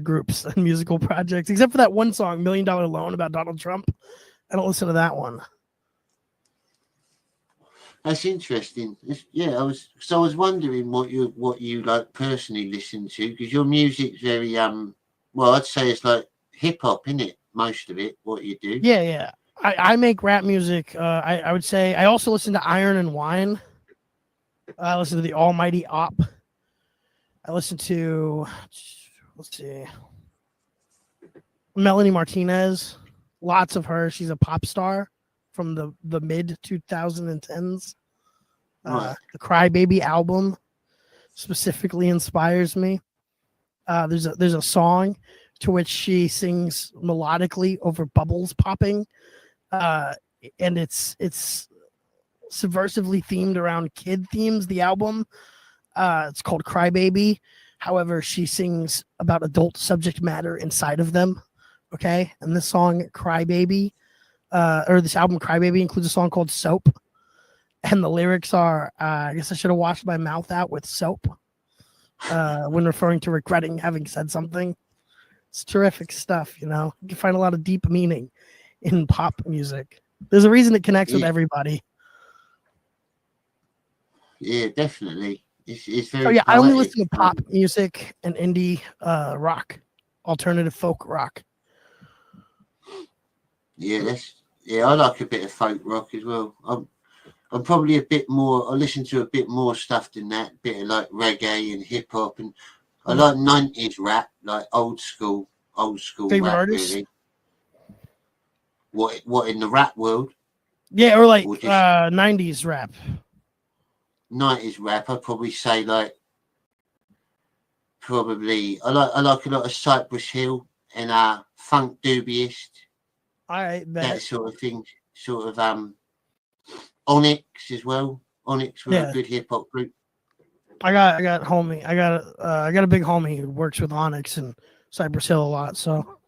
groups and musical projects, except for that one song, $1 Million Loan, about Donald Trump. I don't listen to that one. That's interesting. I was wondering what you like personally listen to, because your music's very well, I'd say it's like hip hop, isn't it? Most of it, what you do. Yeah. I make rap music. I would say I also listen to Iron and Wine. I listen to the Almighty Op. I listen to, let's see, Melanie Martinez. Lots of her. She's a pop star from the mid 2010s. The Crybaby album specifically inspires me. There's a song to which she sings melodically over bubbles popping, and it's subversively themed around kid themes. The album, it's called Crybaby. However, she sings about adult subject matter inside of them. Okay, and this song Crybaby, or this album Crybaby, includes a song called Soap, and the lyrics are, I guess I should have washed my mouth out with soap, when referring to regretting having said something. It's terrific stuff, you know. You can find a lot of deep meaning in pop music. There's a reason it connects with everybody. Yeah, definitely. It's very. I only listen to pop music and indie rock, alternative folk rock. Yeah, I like a bit of folk rock as well. I'm probably a bit more. I listen to a bit more stuff than that. A bit of like reggae and hip hop, and I like 90s rap, like old school favorite rap. artists? Really. What in the rap world? Yeah, or like 90s rap. 90s rap, I'd probably say I like a lot of Cypress Hill and Funk Dubious. That sort of thing. Sort of Onyx as well. Onyx were a good hip hop group. I got a big homie who works with Onyx and Cypress Hill a lot. So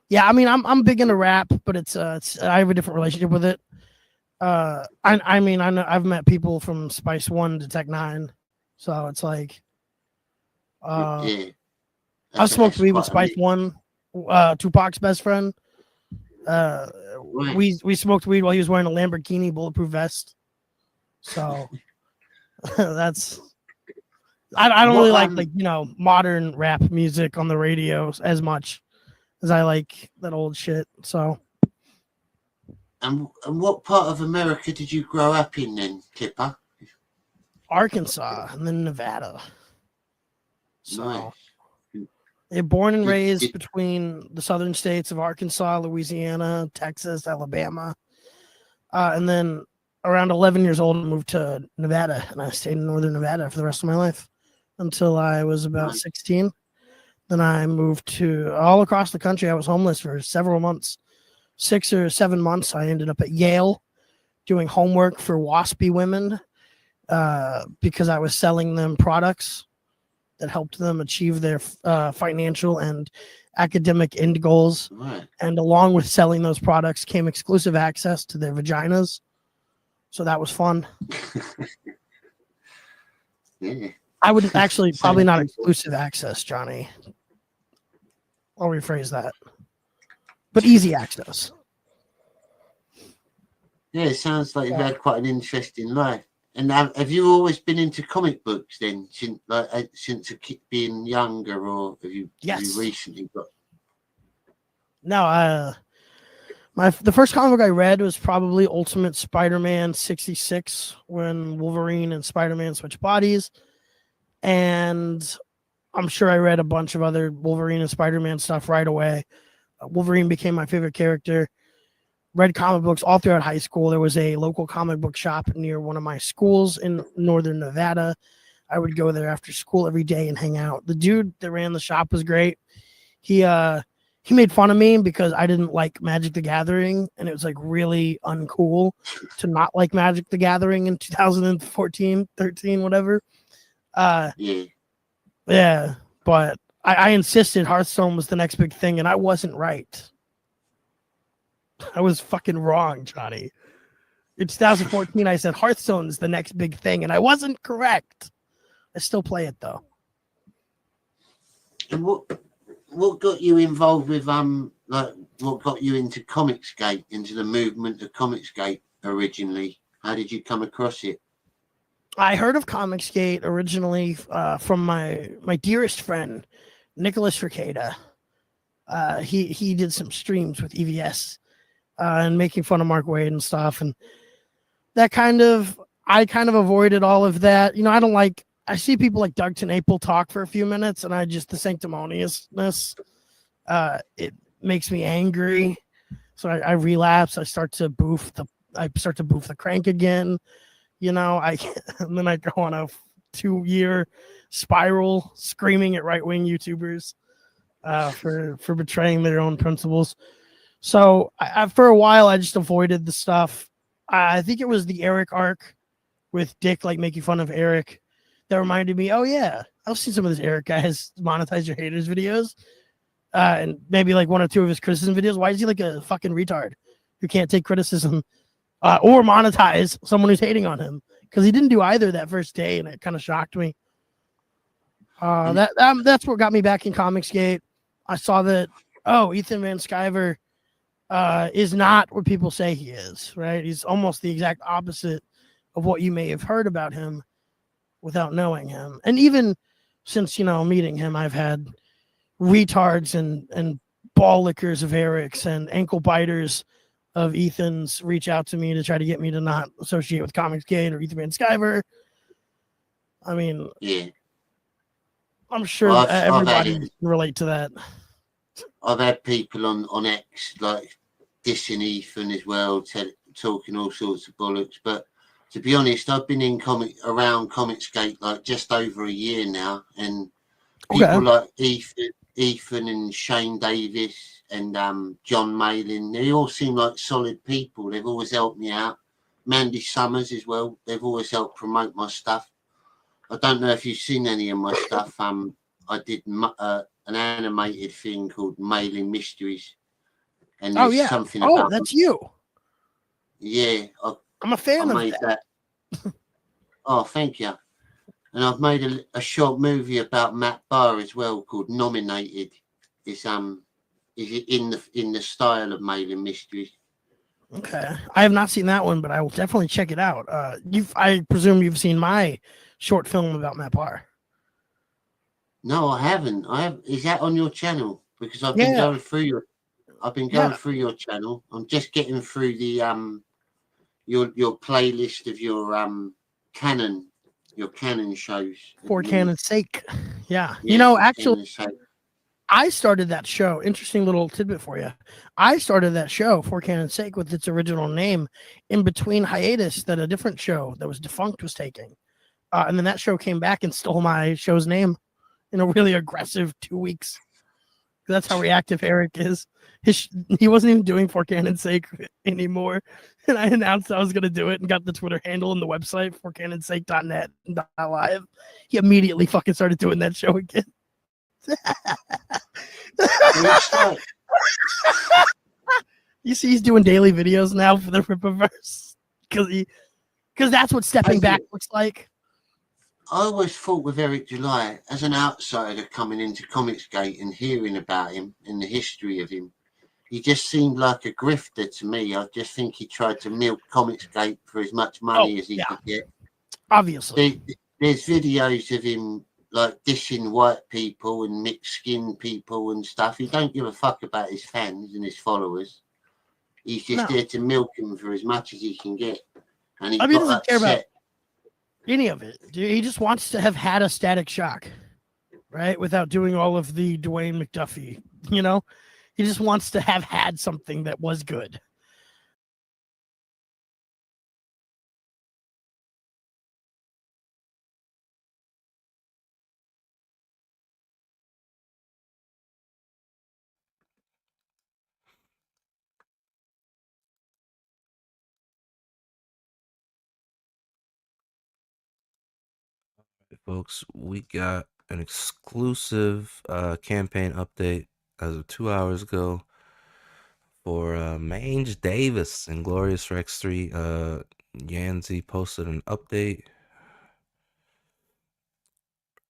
yeah, I mean I'm big into rap, but it's I have a different relationship with it. I mean I know I've met people from Spice One to Tech Nine, so it's like I smoked weed with Spice One, Tupac's best friend. We smoked weed while he was wearing a Lamborghini bulletproof vest. So that's I don't really like modern rap music on the radio as much as I like that old shit. So and what part of America did you grow up in then, Clippa? Arkansas and then Nevada. So nice. They're born and Did- raised did- between the southern states of Arkansas, Louisiana, Texas, Alabama. And then around 11 years old, I moved to Nevada, and I stayed in northern Nevada for the rest of my life until I was about 16. Then I moved to all across the country. I was homeless for several months, 6 or 7 months. I ended up at Yale doing homework for waspy women because I was selling them products that helped them achieve their financial and academic end goals. Right. And along with selling those products came exclusive access to their vaginas. So that was fun. Yeah. I would actually probably not exclusive access, Johnny. I'll rephrase that. But easy access. Yeah, it sounds like you've had quite an interesting life. And have you always been into comic books then, since being younger, or have you recently got? No, the first comic book I read was probably Ultimate Spider-Man 66, when Wolverine and Spider-Man switch bodies, and I'm sure I read a bunch of other Wolverine and Spider-Man stuff right away. Wolverine became my favorite character. Read comic books all throughout high school. There was a local comic book shop near one of my schools in northern Nevada. I would go there after school every day and hang out. The dude that ran the shop was great. He made fun of me because I didn't like Magic the Gathering, and it was like really uncool to not like Magic the Gathering in 2014, 13, whatever. Yeah, but I insisted Hearthstone was the next big thing, and I wasn't right. I was fucking wrong, Johnny. In 2014, I said Hearthstone is the next big thing, and I wasn't correct. I still play it though. And what got you involved with like what got you into Comicsgate, into the movement of Comicsgate originally? How did you come across it? I heard of Comicsgate originally from my dearest friend, Nicholas Ricada. He did some streams with EVS and making fun of Mark Waid and stuff, and I kind of avoided all of that. You know, I see people like Doug TenNapel talk for a few minutes, and the sanctimoniousness, it makes me angry. So I relapse. I start to boof the crank again. You know, and then I go on a 2-year spiral screaming at right-wing YouTubers for betraying their own principles. So for a while, I just avoided the stuff. I think it was the Eric arc with Dick like making fun of Eric that reminded me, oh yeah, I've seen some of those Eric guys monetize your haters videos, and maybe like 1 or 2 of his criticism videos. Why is he like a fucking retard who can't take criticism or monetize someone who's hating on him? Because he didn't do either that first day, and it kind of shocked me. That's what got me back in Comicsgate. I saw that, Ethan Van Sciver is not what people say he is, right? He's almost the exact opposite of what you may have heard about him without knowing him. And even since, meeting him, I've had retards and ball lickers of Eric's and ankle biters of Ethan's reach out to me to try to get me to not associate with Comicsgate or Ethan Van Sciver. I mean, yeah, I'm sure everybody can relate to that. I've had people on X like dissing Ethan as well, talking all sorts of bollocks. But to be honest, I've been around Comicsgate like just over a year now, and people like Ethan and Shane Davis and John Malin, they all seem like solid people. They've always helped me out. Mandy Summers as well. They've always helped promote my stuff. I don't know if you've seen any of my stuff. I did an animated thing called Mailing Mysteries. And something about that's you. Yeah. I'm a fan of that. Oh, thank you. And I've made a short movie about Matt Barr as well called Nominated. It's in the style of Mailing Mysteries. Okay. I have not seen that one, but I will definitely check it out. I presume you've seen my short film about Matt Barr. No, I haven't. Is that on your channel? Because I've been going through your channel. I'm just getting through the your playlist of your canon shows. For canon's sake. Yeah. Yeah, Actually, I started that show. Interesting little tidbit for you. I started that show, For Canon's Sake, with its original name in between hiatus that a different show that was defunct was taking. And then that show came back and stole my show's name in a really aggressive 2 weeks. That's how reactive Eric is. He wasn't even doing For Canon's Sake anymore. And I announced I was going to do it and got the Twitter handle and the website, forcanonsake.net and .live. He immediately fucking started doing that show again. You see, he's doing daily videos now for the Rippaverse because that's what stepping back looks like. I always thought with Eric July, as an outsider coming into Comicsgate and hearing about him and the history of him, he just seemed like a grifter to me. I just think he tried to milk Comicsgate for as much money as he could get. Obviously. There's videos of him like dissing white people and mixed skin people and stuff. He don't give a fuck about his fans and his followers. He's just there to milk them for as much as he can get. And he doesn't care about any of it. He just wants to have had a Static Shock, right? Without doing all of the Dwayne McDuffie, you know? He just wants to have had something that was good. Folks, we got an exclusive campaign update as of 2 hours ago for Mange Davis and Glorious Rex 3. Yanzi posted an update.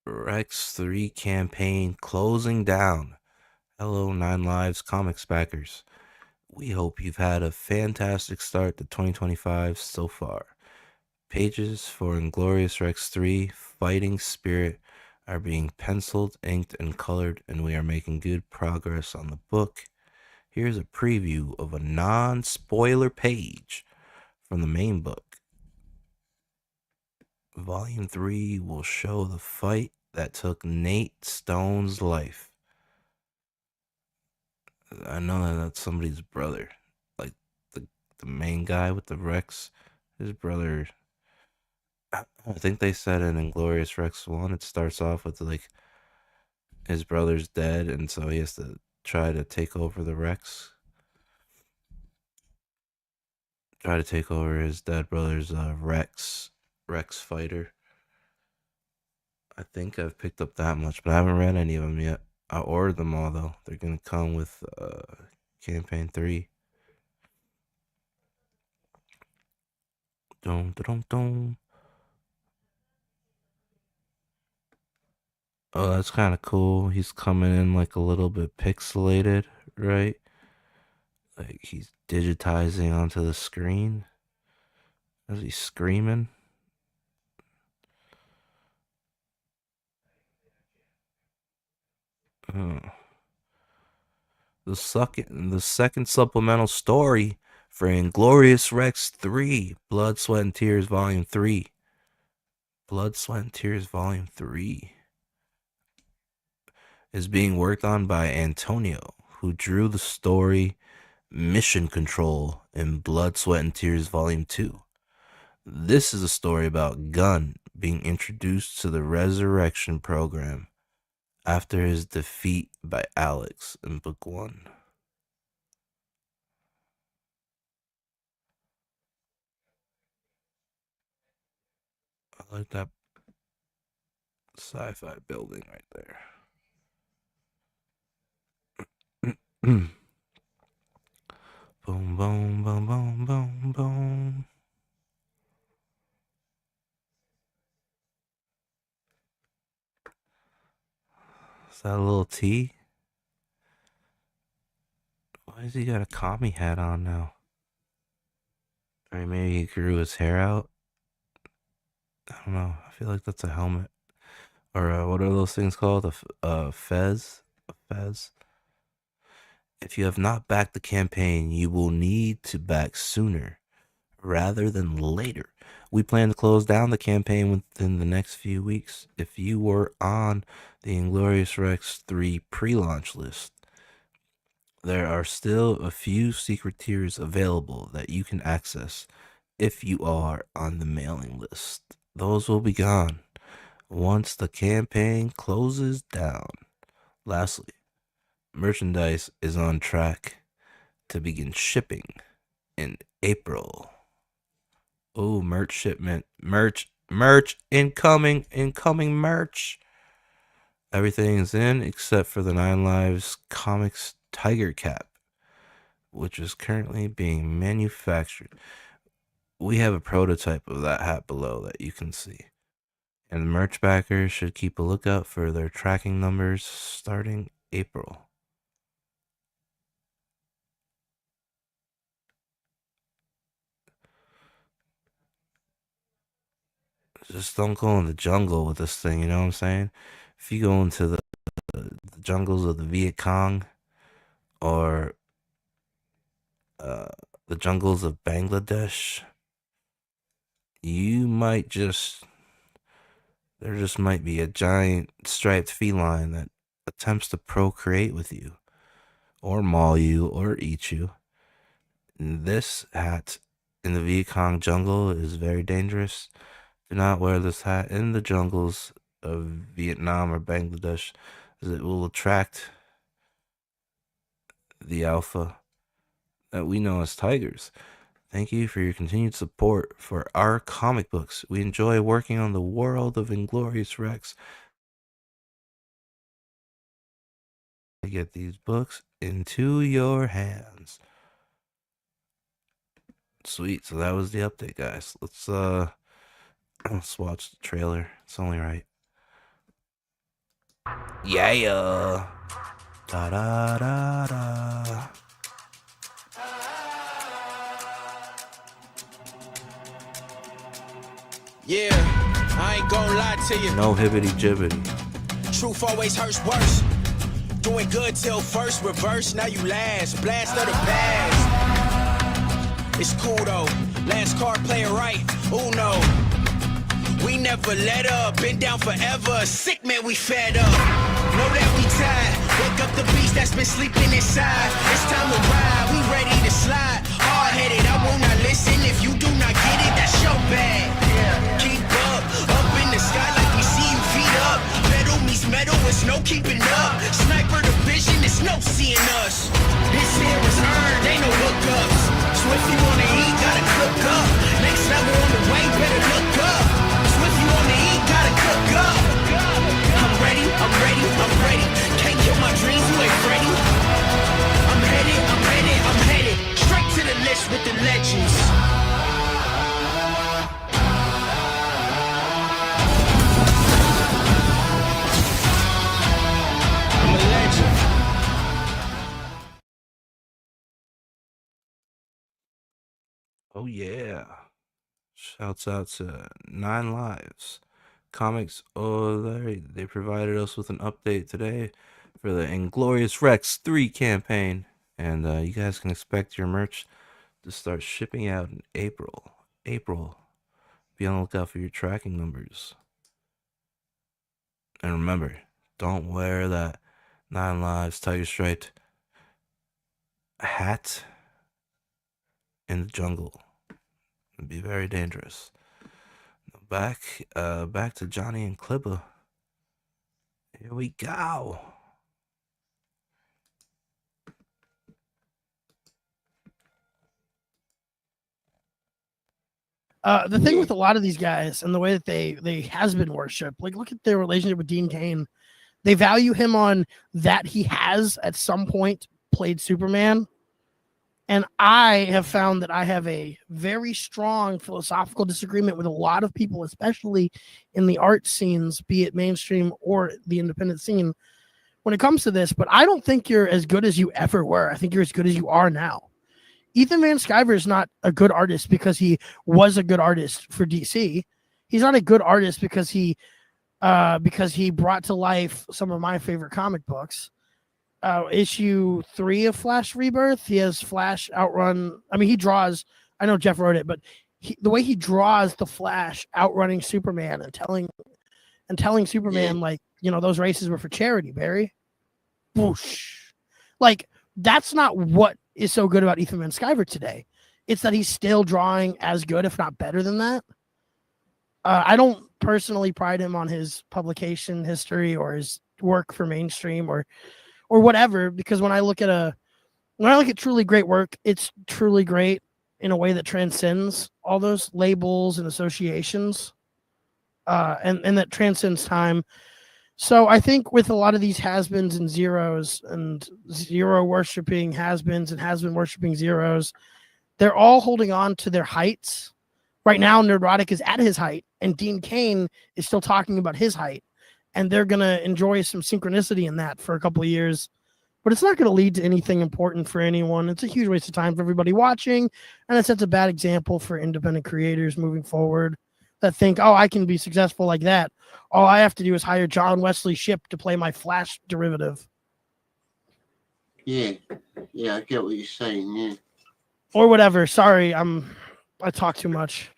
Rex 3 campaign closing down. Hello, 9 Lives comics backers. We hope you've had a fantastic start to 2025 so far. Pages for Inglorious Rex 3 Fighting Spirit are being penciled, inked, and colored, and we are making good progress on the book. Here's a preview of a non-spoiler page from the main book. Volume 3 will show the fight that took Nate Stone's life. I know that that's somebody's brother. Like the main guy with the Rex, his brother. I think they said in Inglorious Rex 1, it starts off with like his brother's dead, and so he has to try to take over the Rex. Try to take over his dead brother's Rex fighter. I think I've picked up that much, but I haven't read any of them yet. I ordered them all though. They're gonna come with campaign 3. Dum dum dum. Oh, that's kind of cool. He's coming in like a little bit pixelated, right? Like he's digitizing onto the screen as he's screaming. The second supplemental story for Inglorious Rex 3, Blood, Sweat, and Tears Volume 3. Blood, Sweat, and Tears Volume 3 is being worked on by Antonio, who drew the story Mission Control in Blood, Sweat, and Tears Volume 2. This is a story about Gunn being introduced to the Resurrection program after his defeat by Alex in Book 1. I like that sci-fi building right there. Boom, boom, boom, boom, boom, boom. Is that a little T? Why has he got a commie hat on now? Or maybe he grew his hair out? I don't know. I feel like that's a helmet. Or what are those things called? A fez? A fez? If you have not backed the campaign, you will need to back sooner. rather than later. We plan to close down the campaign within the next few weeks. If you were on the Inglorious Rex 3 pre-launch list, there are still a few secret tiers available that you can access if you are on the mailing list. Those will be gone once the campaign closes down. Lastly, merchandise is on track to begin shipping in April. Oh, merch shipment. Merch, incoming merch. Everything is in except for the 9 Lives Comics Tiger Cap, which is currently being manufactured. We have a prototype of that hat below that you can see. And the merch backers should keep a lookout for their tracking numbers starting April. Just don't go in the jungle with this thing, you know what I'm saying? If you go into the jungles of the Viet Cong or the jungles of Bangladesh, there just might be a giant striped feline that attempts to procreate with you, or maul you, or eat you. This hat in the Viet Cong jungle is very dangerous. Do not wear this hat in the jungles of Vietnam or Bangladesh, as it will attract the alpha that we know as tigers. Thank you for your continued support for our comic books. We enjoy working on the world of Inglorious Rex. To get these books into your hands. Sweet, so that was the update, guys. Let's watch the trailer. It's only right. Yeah. Da da da da. Yeah, I ain't gonna lie to you. No hibbity jibbity. Truth always hurts worse. Doing good till first, reverse, now you last. Blast of the past. It's cool though. Last card player right. Uno. We never let up. Been down forever. Sick man, we fed up. Know that we tired. Wake up the beast that's been sleeping inside. It's time to ride. We ready to slide. Hard headed. I will not listen. If you do not get it, that's your bad. Keep up in the sky like we see you feet up. Metal meets metal, it's no keeping up. Sniper division, it's no seeing us. This here is earned, ain't no hookups. So if you wanna eat, gotta cook up. Next level on the way, better look up. So if you wanna eat, gotta cook up. I'm ready, I'm ready, I'm ready. Can't kill my dreams, you ain't ready. I'm headed, I'm headed, I'm headed. Straight to the list with the legends. Oh yeah. Shouts out to 9 Lives Comics. Oh, they provided us with an update today for the Inglorious Rex 3 campaign. And you guys can expect your merch to start shipping out in April. Be on the lookout for your tracking numbers. And remember, don't wear that 9 Lives Tiger Striped hat in the jungle. It'd be very dangerous. Back to Jonny and Clippa. Here we go. The thing with a lot of these guys and the way that they has been worshipped, like look at their relationship with Dean Cain. They value him on that he has at some point played Superman. And I have found that I have a very strong philosophical disagreement with a lot of people, especially in the art scenes, be it mainstream or the independent scene, when it comes to this. But I don't think you're as good as you ever were. I think you're as good as you are now. Ethan Van Sciver is not a good artist because he was a good artist for DC. He's not a good artist because he brought to life some of my favorite comic books. Issue 3 of Flash Rebirth, he has Flash outrun. I mean, he draws I know Jeff wrote it, but the way he draws the Flash outrunning Superman and telling Superman like, you know, those races were for charity, Barry. Whoosh. Like, that's not what is so good about Ethan Van Sciver today. It's that he's still drawing as good, if not better than that. I don't personally pride him on his publication history or his work for mainstream or whatever, because when I look at truly great work, it's truly great in a way that transcends all those labels and associations, and that transcends time. So I think with a lot of these has-beens and zeros, and zero worshiping has-beens and has-been worshiping zeros, they're all holding on to their heights. Right now, Nerdrotic is at his height, and Dean Cain is still talking about his height, and they're going to enjoy some synchronicity in that for a couple of years. But it's not going to lead to anything important for anyone. It's a huge waste of time for everybody watching, and it sets a bad example for independent creators moving forward that think, oh, I can be successful like that. All I have to do is hire John Wesley Shipp to play my Flash derivative. Yeah, I get what you're saying, yeah. Or whatever. Sorry, I talk too much.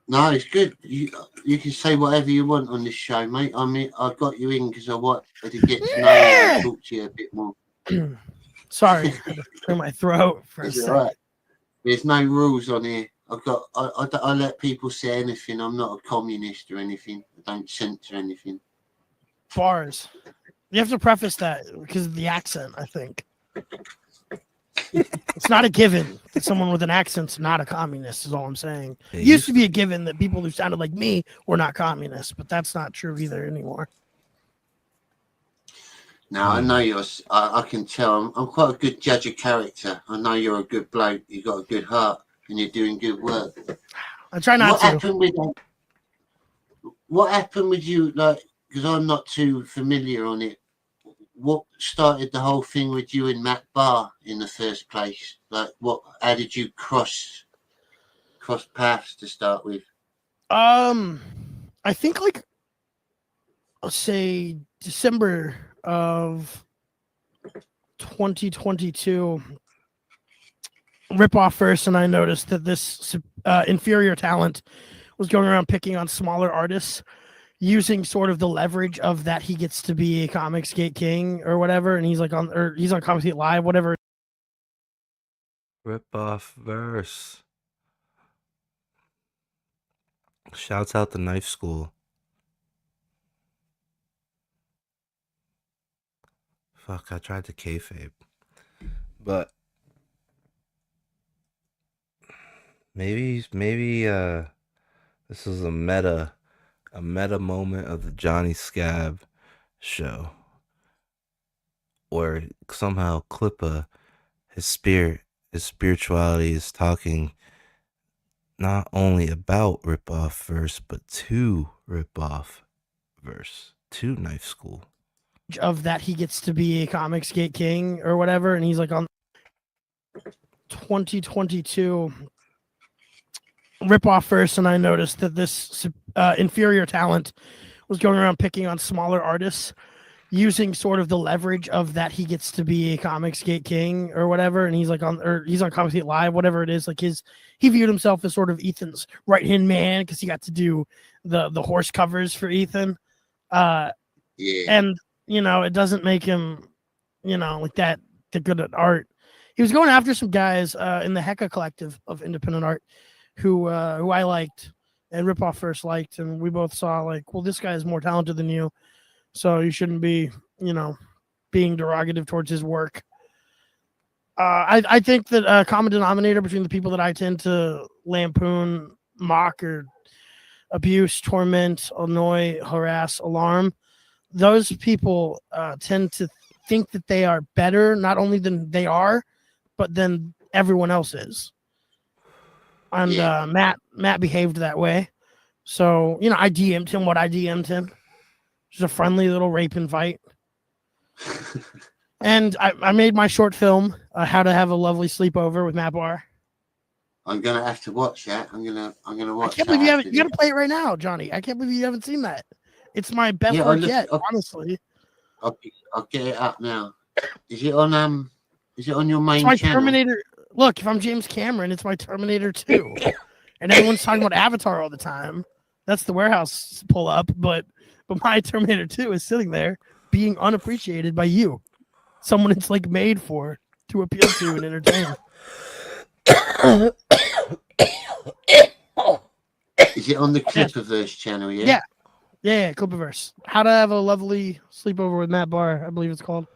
No, it's good. You can say whatever you want on this show, mate. I mean, I got you in because I wanted to get to know you and talk to you a bit more. Sorry, I had to clear my throat for a second. Right. There's no rules on here. I let people say anything. I'm not a communist or anything. I don't censor anything. Bars. You have to preface that because of the accent, I think. It's not a given that someone with an accent's not a communist, is all I'm saying. It used to be a given that people who sounded like me were not communists, but that's not true either anymore. Now, I know I can tell. I'm quite a good judge of character. I know you're a good bloke. You've got a good heart, and you're doing good work. I try not to. What happened with you, like, because I'm not too familiar on it. What started the whole thing with you and Matt Barr in the first place? Like, how did you cross paths to start with? I think like, let's say December of 2022, Ripoff first, and I noticed that this inferior talent was going around picking on smaller artists, using sort of the leverage of that he gets to be a Comicsgate king or whatever, and he's on Comicsgate Live, whatever. Ripoff verse. Shouts out the Knife School. Fuck, I tried to kayfabe. But maybe this is a meta moment of the Jonny Scab show, where somehow Clippa, his spirit, his spirituality is talking not only about Ripoff verse, but to Ripoff verse, to Knife School. Of that he gets to be a Comicsgate king or whatever, and he's like on 2022 Ripoff first, and I noticed that this inferior talent was going around picking on smaller artists, using sort of the leverage of that he gets to be a Comicsgate king or whatever, and he's on Comicsgate Live, whatever it is. Like he viewed himself as sort of Ethan's right hand man because he got to do the horse covers for Ethan. And it doesn't make him, like that good at art. He was going after some guys in the Hecka collective of independent art who I liked and Ripoff first liked, and we both saw like, well, this guy is more talented than you, so you shouldn't be, being derogative towards his work. I think that a common denominator between the people that I tend to lampoon, mock, or abuse, torment, annoy, harass, alarm, those people tend to think that they are better, not only than they are, but than everyone else is. And Matt behaved that way. So, I DM'd him what I DM'd him. Just a friendly little rape invite. And I made my short film, How to Have a Lovely Sleepover with Matt Barr. I'm gonna have to watch that. I'm gonna watch. I can't believe you haven't. You gotta play it right now, Johnny. I can't believe you haven't seen that. It's my best work yet, honestly. I'll get it up now. Is it on your main my channel? Terminator. look, if I'm James Cameron, it's my Terminator 2. And everyone's talking about Avatar all the time. That's the warehouse pull up, but my Terminator 2 is sitting there being unappreciated by you. Someone it's like made for to appeal to and entertain. Is it on the Clippaverse channel, yeah? Yeah, Clippaverse. How to have a lovely sleepover with Matt Barr, I believe it's called.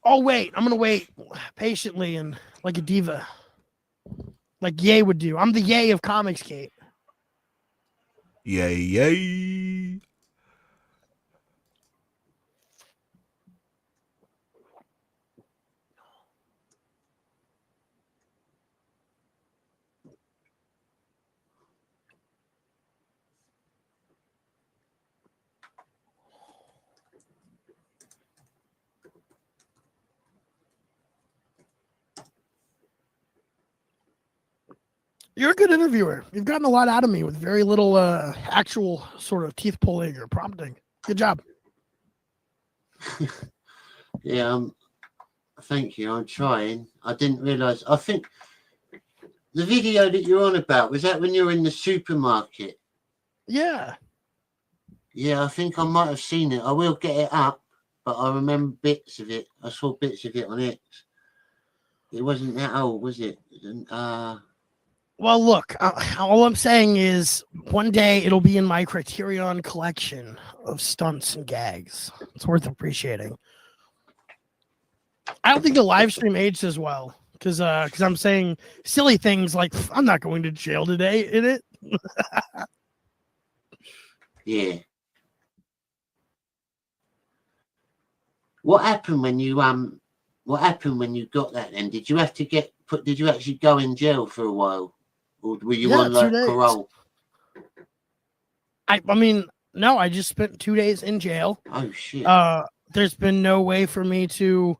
Oh, wait. I'm going to wait patiently and like a diva. Like Ye would do. I'm the Ye of comics, Kate. Yay, yay. You're a good interviewer. You've gotten a lot out of me with very little actual sort of teeth pulling or prompting. Good job. Yeah, thank you. I'm trying. I didn't realize. I think the video that you're on about, was that when you were in the supermarket? Yeah. Yeah, I think I might have seen it. I will get it up, but I remember bits of it. I saw bits of it on X. It wasn't that old, was it? Well, look, all I'm saying is one day it'll be in my Criterion collection of stunts and gags. It's worth appreciating. I don't think the live stream aged as well because I'm saying silly things like, I'm not going to jail today in it. Yeah. What happened when you got that then? Did you have to did you actually go in jail for a while? Or were you on like parole? I mean, no, I just spent 2 days in jail. Oh shit. There's been no way for me to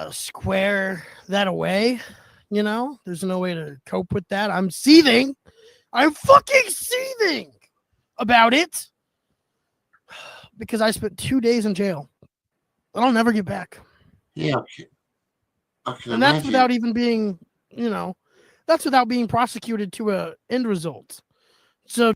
square that away, you know? There's no way to cope with that. I'm seething. I'm fucking seething about it because I spent 2 days in jail. And I'll never get back. Yeah, I can and that's imagine. without even being, that's without being prosecuted to a end result. So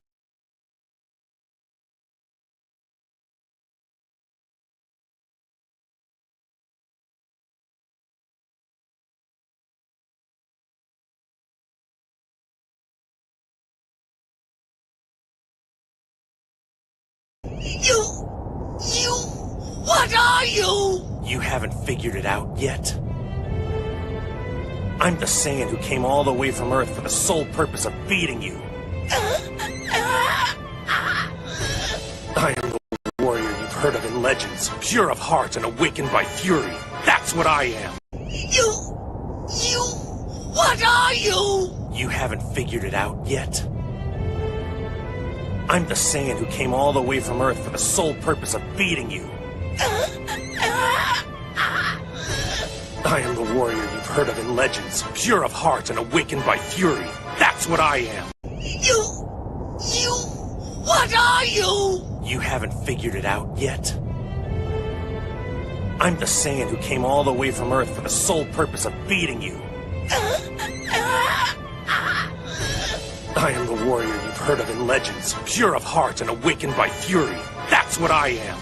What are you? You haven't figured it out yet. I'm the Saiyan who came all the way from Earth for the sole purpose of feeding you. I am the warrior you've heard of in legends, pure of heart and awakened by fury. That's what I am. What are you? You haven't figured it out yet. I'm the Saiyan who came all the way from Earth for the sole purpose of feeding you. I am the warrior you've heard of in legends, pure of heart and awakened by fury. That's what I am. What are you? You haven't figured it out yet. I'm the Saiyan who came all the way from Earth for the sole purpose of feeding you. I am the warrior you've heard of in legends, pure of heart and awakened by fury. That's what I am.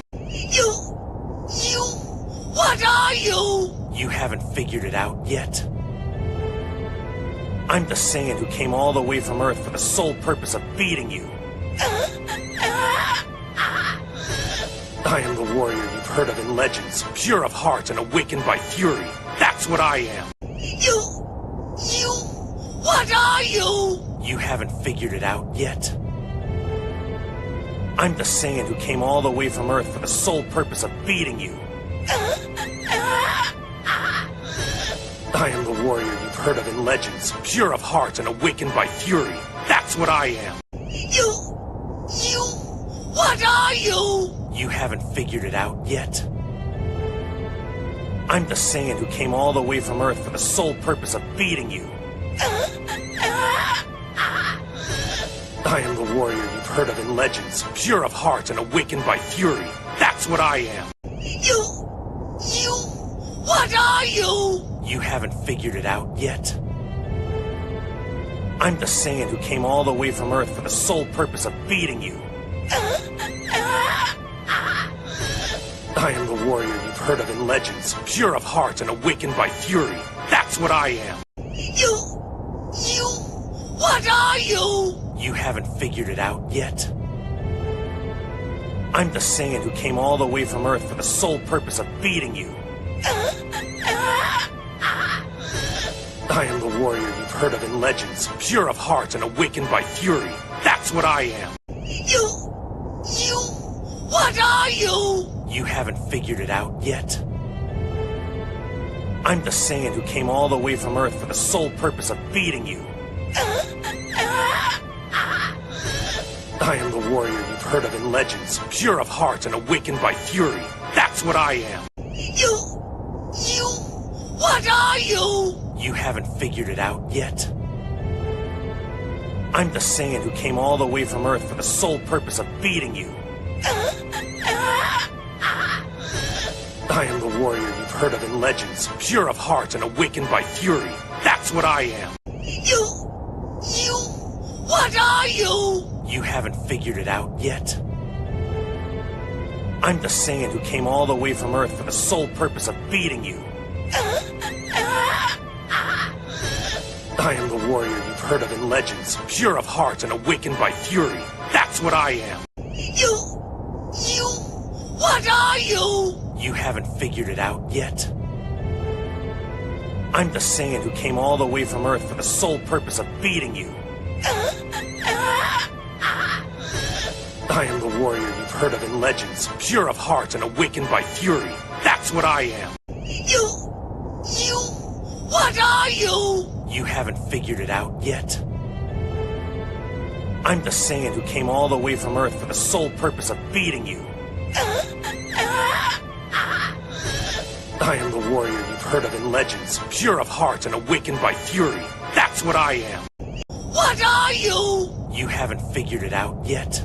What are you? You haven't figured it out yet. I'm the Saiyan who came all the way from Earth for the sole purpose of feeding you. I am the warrior you've heard of in legends, pure of heart and awakened by fury. That's what I am. What are you? You haven't figured it out yet. I'm the Saiyan who came all the way from Earth for the sole purpose of feeding you. I am the warrior you've heard of in legends, pure of heart and awakened by fury. That's what I am. What are you? You haven't figured it out yet. I'm the Saiyan who came all the way from Earth for the sole purpose of feeding you. I am the warrior you've heard of in legends, pure of heart and awakened by fury. That's what I am. What are you? You haven't figured it out yet. I'm the Saiyan who came all the way from Earth for the sole purpose of beating you. I am the warrior you've heard of in legends, pure of heart and awakened by fury. That's what I am. What are you? You haven't figured it out yet. I'm the Saiyan who came all the way from Earth for the sole purpose of beating you. I am the warrior you've heard of in legends, pure of heart and awakened by fury. That's what I am. What are you? You haven't figured it out yet. I'm the Saiyan who came all the way from Earth for the sole purpose of beating you. I am the warrior you've heard of in legends, pure of heart and awakened by fury. That's what I am. What are you? You haven't figured it out yet. I'm the Saiyan who came all the way from Earth for the sole purpose of beating you. I am the warrior you've heard of in legends, pure of heart and awakened by fury. That's what I am. What are you? You haven't figured it out yet. I'm the Saiyan who came all the way from Earth for the sole purpose of beating you. I am the warrior you've heard of in legends, pure of heart and awakened by fury. That's what I am. What are you? You haven't figured it out yet. I'm the Saiyan who came all the way from Earth for the sole purpose of beating you. I am the warrior you've heard of in legends, pure of heart and awakened by fury. That's what I am. What are you? You haven't figured it out yet. I'm the Saiyan who came all the way from Earth for the sole purpose of beating you. I am the warrior you've heard of in legends, pure of heart and awakened by fury. That's what I am. What are you? You haven't figured it out yet.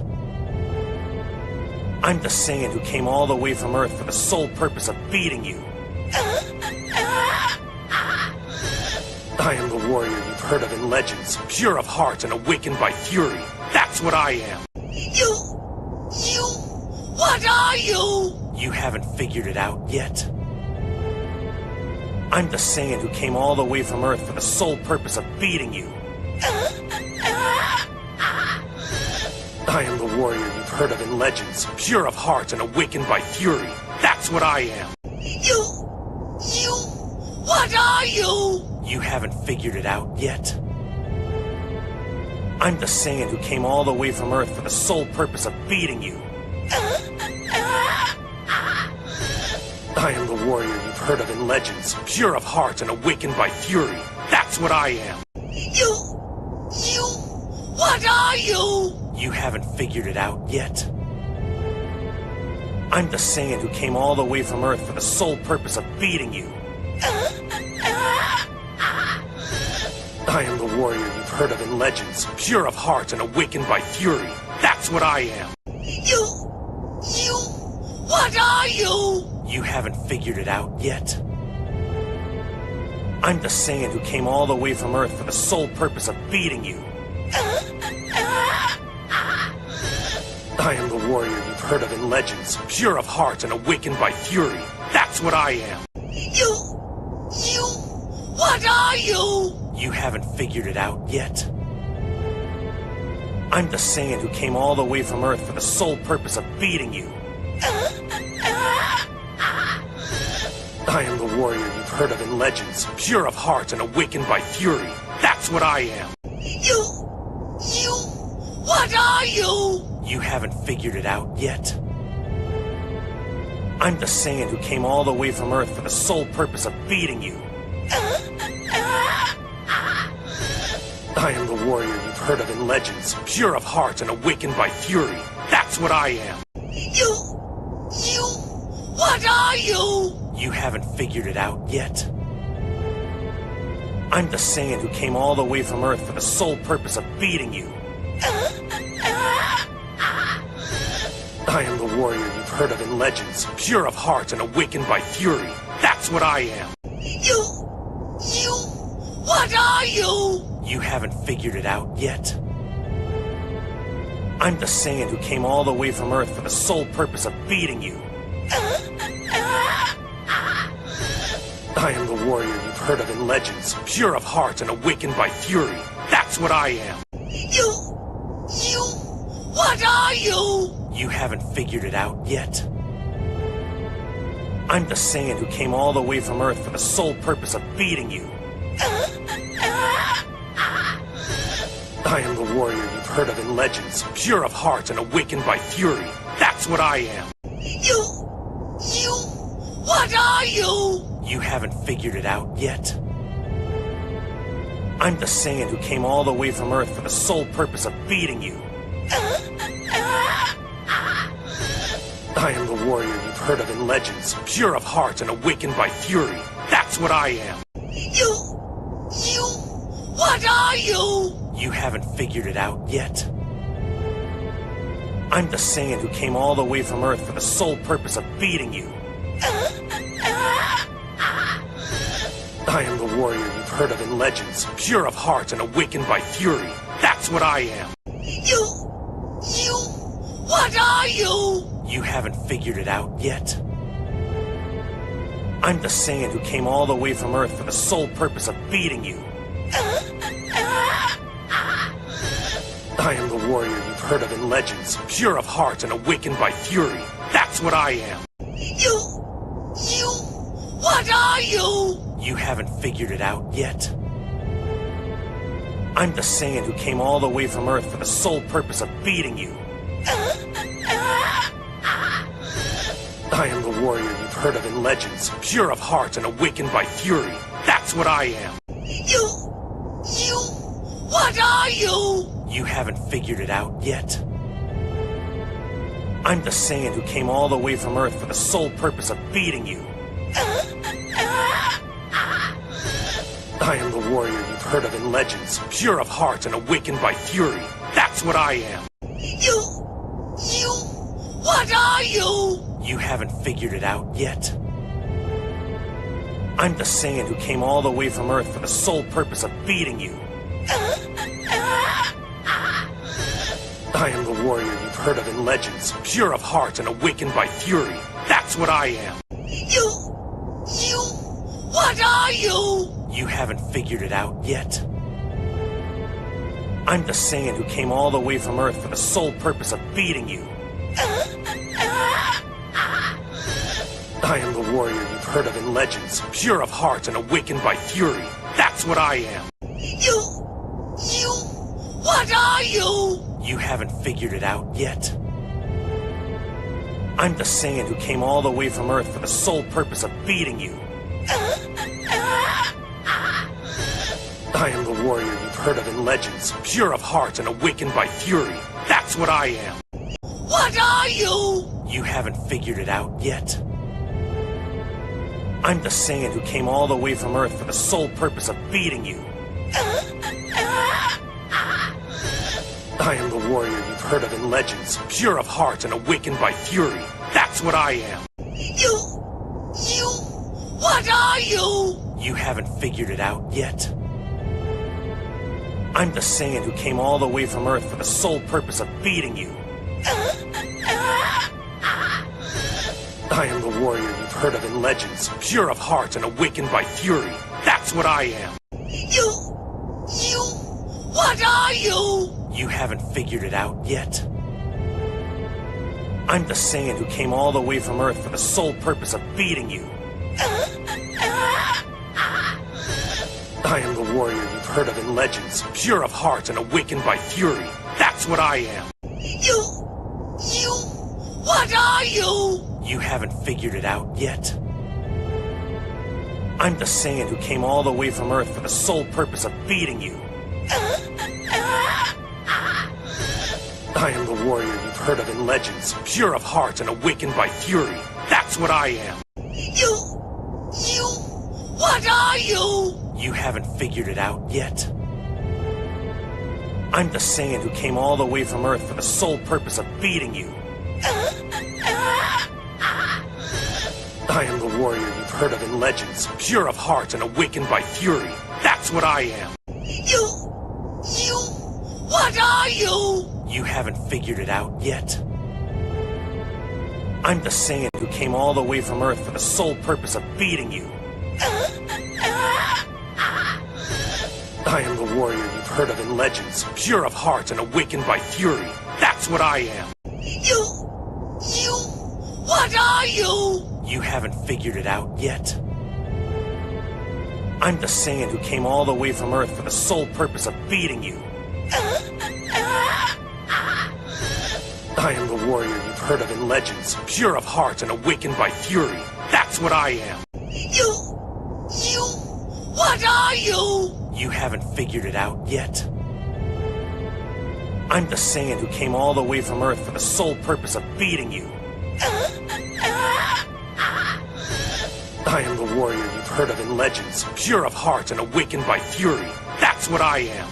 I'm the Saiyan who came all the way from Earth for the sole purpose of beating you. I am the warrior you've heard of in legends, pure of heart and awakened by fury. That's what I am. What are you? You haven't figured it out yet. I'm the Saiyan who came all the way from Earth for the sole purpose of beating you. I am the warrior you've heard of in legends, pure of heart and awakened by fury. That's what I am. What are you? You haven't figured it out yet. I'm the Saiyan who came all the way from Earth for the sole purpose of beating you. I am the warrior you've heard of in legends, pure of heart and awakened by fury. That's what I am. What are you? You haven't figured it out yet. I'm the Saiyan who came all the way from Earth for the sole purpose of beating you. I am the warrior you've heard of in legends, pure of heart and awakened by fury. That's what I am. What are you? You haven't figured it out yet. I'm the Saiyan who came all the way from Earth for the sole purpose of beating you. I am the warrior you've heard of in legends, pure of heart and awakened by fury. That's what I am. What are you? You haven't figured it out yet. I'm the Saiyan who came all the way from Earth for the sole purpose of beating you. I am the warrior you've heard of in legends, pure of heart and awakened by fury. That's what I am. What are you? You haven't figured it out yet. I'm the Saiyan who came all the way from Earth for the sole purpose of beating you. I am the warrior you've heard of in legends, pure of heart and awakened by fury. That's what I am. What are you? You haven't figured it out yet. I'm the Saiyan who came all the way from Earth for the sole purpose of beating you. I am the warrior you've heard of in legends, pure of heart and awakened by fury. That's That's what I am. What are you? You haven't figured it out yet. I'm the Saiyan who came all the way from Earth for the sole purpose of beating you. I am the warrior you've heard of in legends, pure of heart and awakened by fury. That's what I am. What are you? You haven't figured it out yet. I'm the Saiyan who came all the way from Earth for the sole purpose of beating you. I am the warrior you've heard of in legends, pure of heart and awakened by fury. That's what I am. What are you? You haven't figured it out yet. I'm the Saiyan who came all the way from Earth for the sole purpose of beating you. I am the warrior you've heard of in legends, pure of heart and awakened by fury. That's what I am. What are you? You haven't figured it out yet. I'm the Saiyan who came all the way from Earth for the sole purpose of beating you. I am the warrior you've heard of in legends, pure of heart and awakened by fury. That's what I am. What are you? You haven't figured it out yet. I'm the Saiyan who came all the way from Earth for the sole purpose of beating you. I am the warrior you've heard of in legends, pure of heart and awakened by fury. That's what I am. What are you? You haven't figured it out yet. I'm the Saiyan who came all the way from Earth for the sole purpose of beating you. I am the warrior you've heard of in legends, pure of heart and awakened by fury. That's what I am. What are you? You haven't figured it out yet. I'm the Saiyan who came all the way from Earth for the sole purpose of beating you. I am the warrior you've heard of in legends, pure of heart and awakened by fury. That's what I am. What are you? You haven't figured it out yet. I'm the Saiyan who came all the way from Earth for the sole purpose of beating you. I am the warrior you've heard of in legends, pure of heart and awakened by fury. That's what I am. What are you? You haven't figured it out yet. I'm the Saiyan who came all the way from Earth for the sole purpose of beating you. I am the warrior you've heard of in legends, pure of heart and awakened by fury. That's what I am. What are you? You haven't figured it out yet. I'm the Saiyan who came all the way from Earth for the sole purpose of beating you. I am the warrior you've heard of in legends, pure of heart and awakened by fury. That's what I am. What are you? You haven't figured it out yet. I'm the Saiyan who came all the way from Earth for the sole purpose of beating you. I am the warrior you've heard of in legends, pure of heart and awakened by fury. That's what I am. What are you? You haven't figured it out yet. I'm the Saiyan who came all the way from Earth for the sole purpose of beating you. I am the warrior you've heard of in legends, pure of heart and awakened by fury. That's what I am. What are you? You haven't figured it out yet. I'm the Saiyan who came all the way from Earth for the sole purpose of beating you. I am the warrior you've heard of in legends, pure of heart and awakened by fury. That's what I am. What are you? You haven't figured it out yet. I'm the Saiyan who came all the way from Earth for the sole purpose of beating you. I am the warrior you've heard of in legends, pure of heart and awakened by fury. That's what I am. What are you? You haven't figured it out yet. I'm the Saiyan who came all the way from Earth for the sole purpose of beating you. I am the warrior you've heard of in legends, pure of heart and awakened by fury. That's what I am. What are you? You haven't figured it out yet. I'm the Saiyan who came all the way from Earth for the sole purpose of beating you. I am the warrior you've heard of in legends, pure of heart and awakened by fury. That's what I am. What are you? You haven't figured it out yet. I'm the Saiyan who came all the way from Earth for the sole purpose of beating you. I am the warrior you've heard of in legends, pure of heart and awakened by fury. That's what I am. What are you? You haven't figured it out yet. I'm the Saiyan who came all the way from Earth for the sole purpose of beating you. I am the warrior you've heard of in legends, pure of heart and awakened by fury. That's what I am.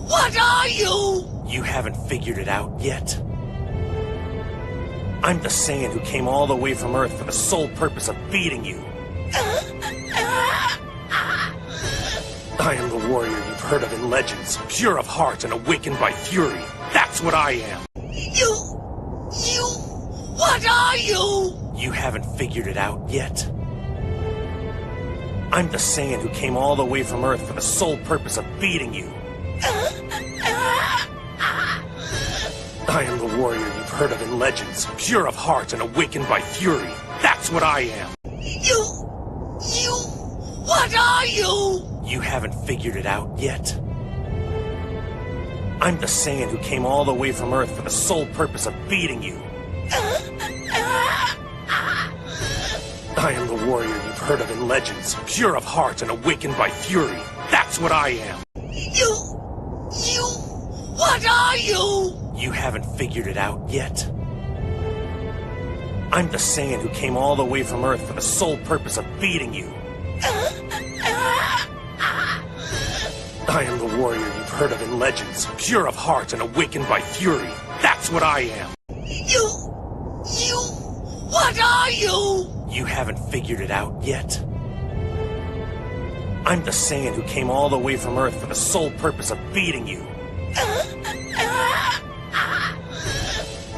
What are you? You haven't figured it out yet. I'm the Saiyan who came all the way from Earth for the sole purpose of beating you. I am the warrior you've heard of in legends, pure of heart and awakened by fury. That's what I am. What are you? You haven't figured it out yet. I'm the Saiyan who came all the way from Earth for the sole purpose of beating you. I am the warrior you've heard of in legends, pure of heart and awakened by fury. That's what I am. What are you? You haven't figured it out yet. I'm the Saiyan who came all the way from Earth for the sole purpose of beating you. I am the warrior you've heard of in legends, pure of heart and awakened by fury. That's what I am. What are you? You haven't figured it out yet. I'm the Saiyan who came all the way from Earth for the sole purpose of beating you. I am the warrior you've heard of in legends, pure of heart and awakened by fury. That's what I am. What are you? You haven't figured it out yet. I'm the Saiyan who came all the way from Earth for the sole purpose of beating you.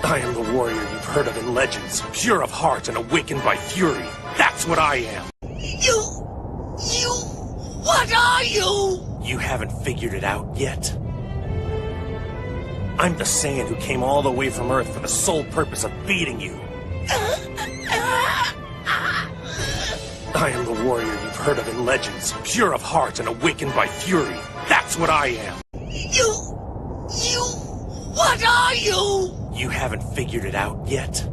I am the warrior you've heard of in legends, pure of heart and awakened by fury. That's what I am. What are you? You haven't figured it out yet. I'm the Saiyan who came all the way from Earth for the sole purpose of beating you. I am the warrior you've heard of in legends, pure of heart and awakened by fury. That's what I am. What are you? You haven't figured it out yet.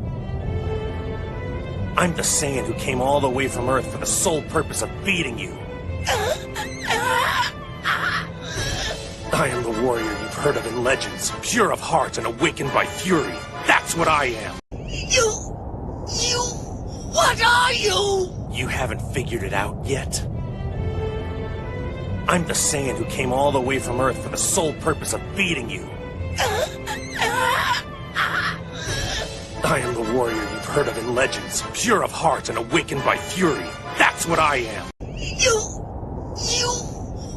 I'm the Saiyan who came all the way from Earth for the sole purpose of beating you. I am the warrior you've heard of in legends, pure of heart and awakened by fury. That's what I am. What are you? You haven't figured it out yet. I'm the Saiyan who came all the way from Earth for the sole purpose of beating you. I am the warrior you've heard of in legends, pure of heart and awakened by fury. That's what I am.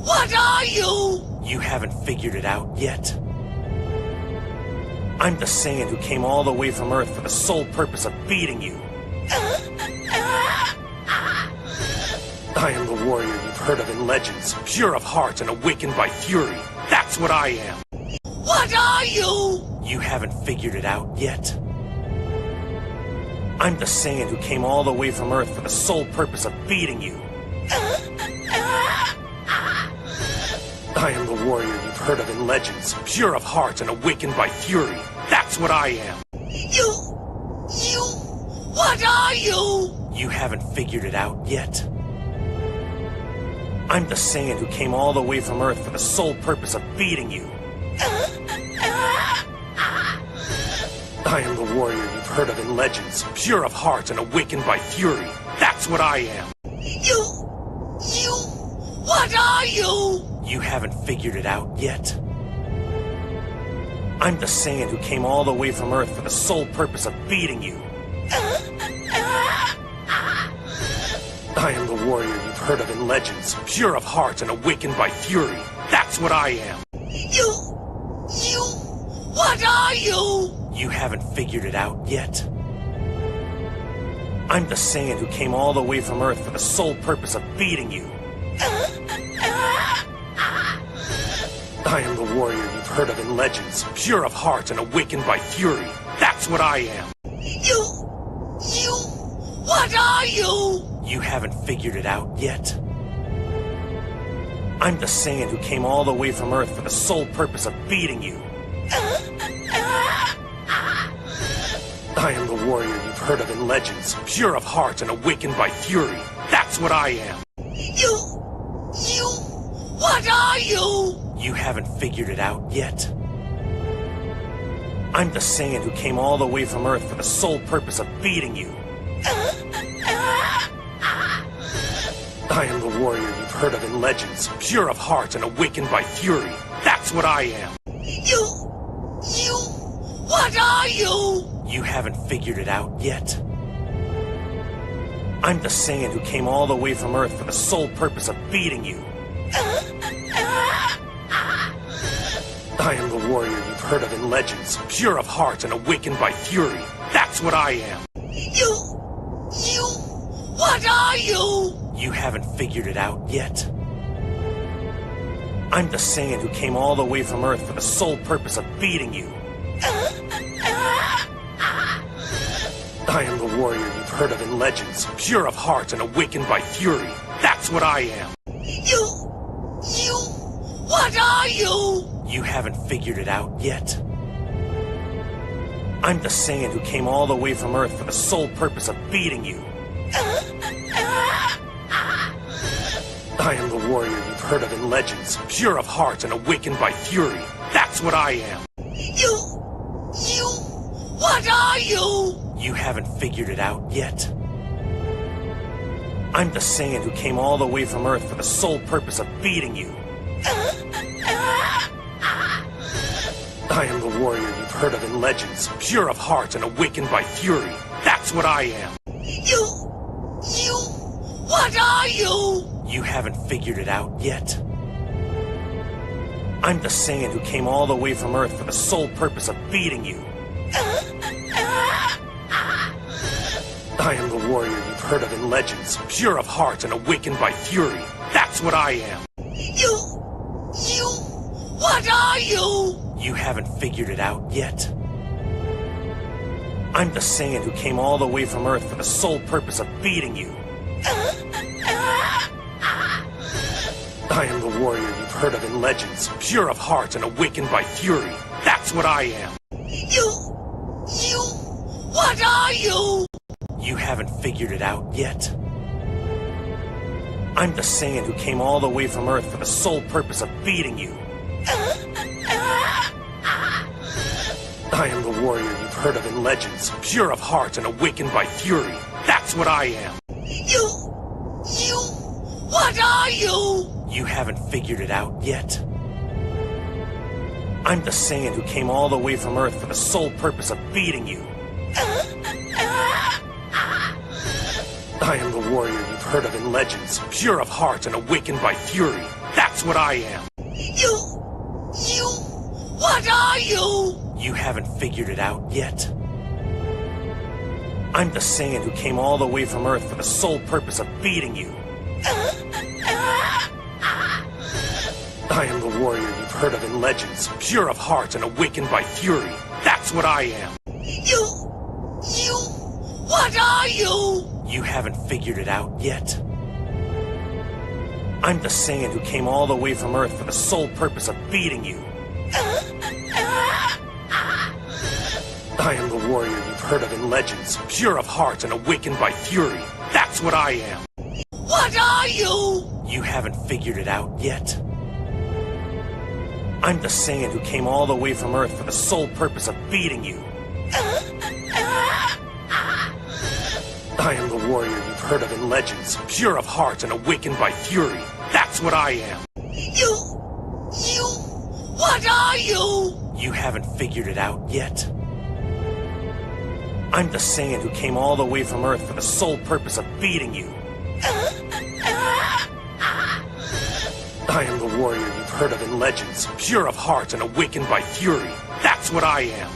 What are you? You haven't figured it out yet. I'm the Saiyan who came all the way from Earth for the sole purpose of beating you. I am the warrior you've heard of in legends, pure of heart and awakened by fury. That's what I am. What are you? You haven't figured it out yet. I'm the Saiyan who came all the way from Earth for the sole purpose of beating you. I am the warrior you've heard of in legends, pure of heart and awakened by fury. That's what I am. What are you? You haven't figured it out yet. I'm the Saiyan who came all the way from Earth for the sole purpose of beating you. I am the warrior you've heard of in legends, pure of heart and awakened by fury. That's what I am. What are you? You haven't figured it out yet. I'm the Saiyan who came all the way from Earth for the sole purpose of beating you. I am the warrior you've heard of in legends, pure of heart and awakened by fury. That's what I am. What are you? You haven't figured it out yet. I'm the Saiyan who came all the way from Earth for the sole purpose of beating you. I am the warrior you've heard of in legends, pure of heart and awakened by fury. That's what I am. What are you? You haven't figured it out yet. I'm the Saiyan who came all the way from Earth for the sole purpose of beating you. I am the warrior you've heard of in legends, pure of heart and awakened by fury. That's what I am. What are you? You haven't figured it out yet. I'm the Saiyan who came all the way from Earth for the sole purpose of beating you. I am the warrior you've heard of in legends, pure of heart and awakened by fury. That's what I am. What are you? You haven't figured it out yet. I'm the Saiyan who came all the way from Earth for the sole purpose of beating you. I am the warrior you've heard of in legends, pure of heart and awakened by fury. That's what I am. What are you? You haven't figured it out yet. I'm the Saiyan who came all the way from Earth for the sole purpose of beating you. I am the warrior you've heard of in legends, pure of heart and awakened by fury. That's what I am. What are you? You haven't figured it out yet. I'm the Saiyan who came all the way from Earth for the sole purpose of beating you. I am the warrior you've heard of in legends, pure of heart and awakened by fury. That's what I am. What are you? You haven't figured it out yet. I'm the Saiyan who came all the way from Earth for the sole purpose of beating you. I am the warrior you've heard of in legends, pure of heart and awakened by fury. That's what I am. What are you? You haven't figured it out yet. I'm the Saiyan who came all the way from Earth for the sole purpose of beating you. I am the warrior you've heard of in legends, pure of heart and awakened by fury. That's what I am. What are you? You haven't figured it out yet. I'm the Saiyan who came all the way from Earth for the sole purpose of beating you. I am the warrior you've heard of in legends, pure of heart and awakened by fury. That's what I am. What are you? You haven't figured it out yet. I'm the Saiyan who came all the way from Earth for the sole purpose of beating you. I am the warrior you've heard of in legends, pure of heart and awakened by fury. That's what I am. What are you? You haven't figured it out yet. I'm the Saiyan who came all the way from Earth for the sole purpose of beating you. I am the warrior you've heard of in legends, pure of heart and awakened by fury. That's what I am. What are you? You haven't figured it out yet. I'm the Saiyan who came all the way from Earth for the sole purpose of beating you. I am the warrior you've heard of in legends, pure of heart and awakened by fury. That's what I am. What are you? You haven't figured it out yet. I'm the Saiyan who came all the way from Earth for the sole purpose of beating you. I am the warrior you've heard of in legends, pure of heart and awakened by fury. That's what I am. What are you? You haven't figured it out yet. I'm the Saiyan who came all the way from Earth for the sole purpose of beating you. I am the warrior you've heard of in legends, pure of heart and awakened by fury. That's what I am. What are you? You haven't figured it out yet. I'm the Saiyan who came all the way from Earth for the sole purpose of beating you. I am the warrior you've heard of in legends, pure of heart and awakened by fury. That's what I am.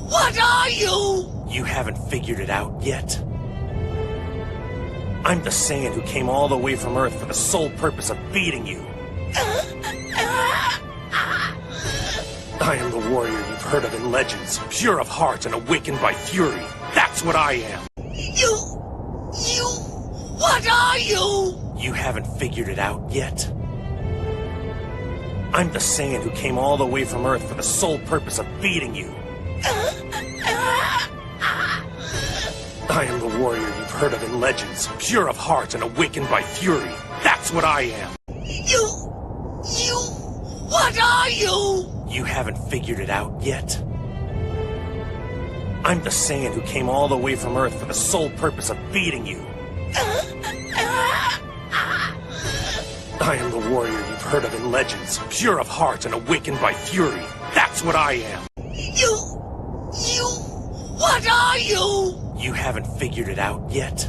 What are you? You haven't figured it out yet. I'm the Saiyan who came all the way from Earth for the sole purpose of beating you. I am the warrior you've heard of in legends, pure of heart and awakened by fury. That's what I am. What are you? You haven't figured it out yet. I'm the Saiyan who came all the way from Earth for the sole purpose of beating you. I am the warrior you've heard of in legends, pure of heart and awakened by fury. That's what I am. What are you? You haven't figured it out yet. I'm the Saiyan who came all the way from Earth for the sole purpose of beating you. I am the warrior you've heard of in legends, pure of heart and awakened by fury. That's what I am. What are you? You haven't figured it out yet.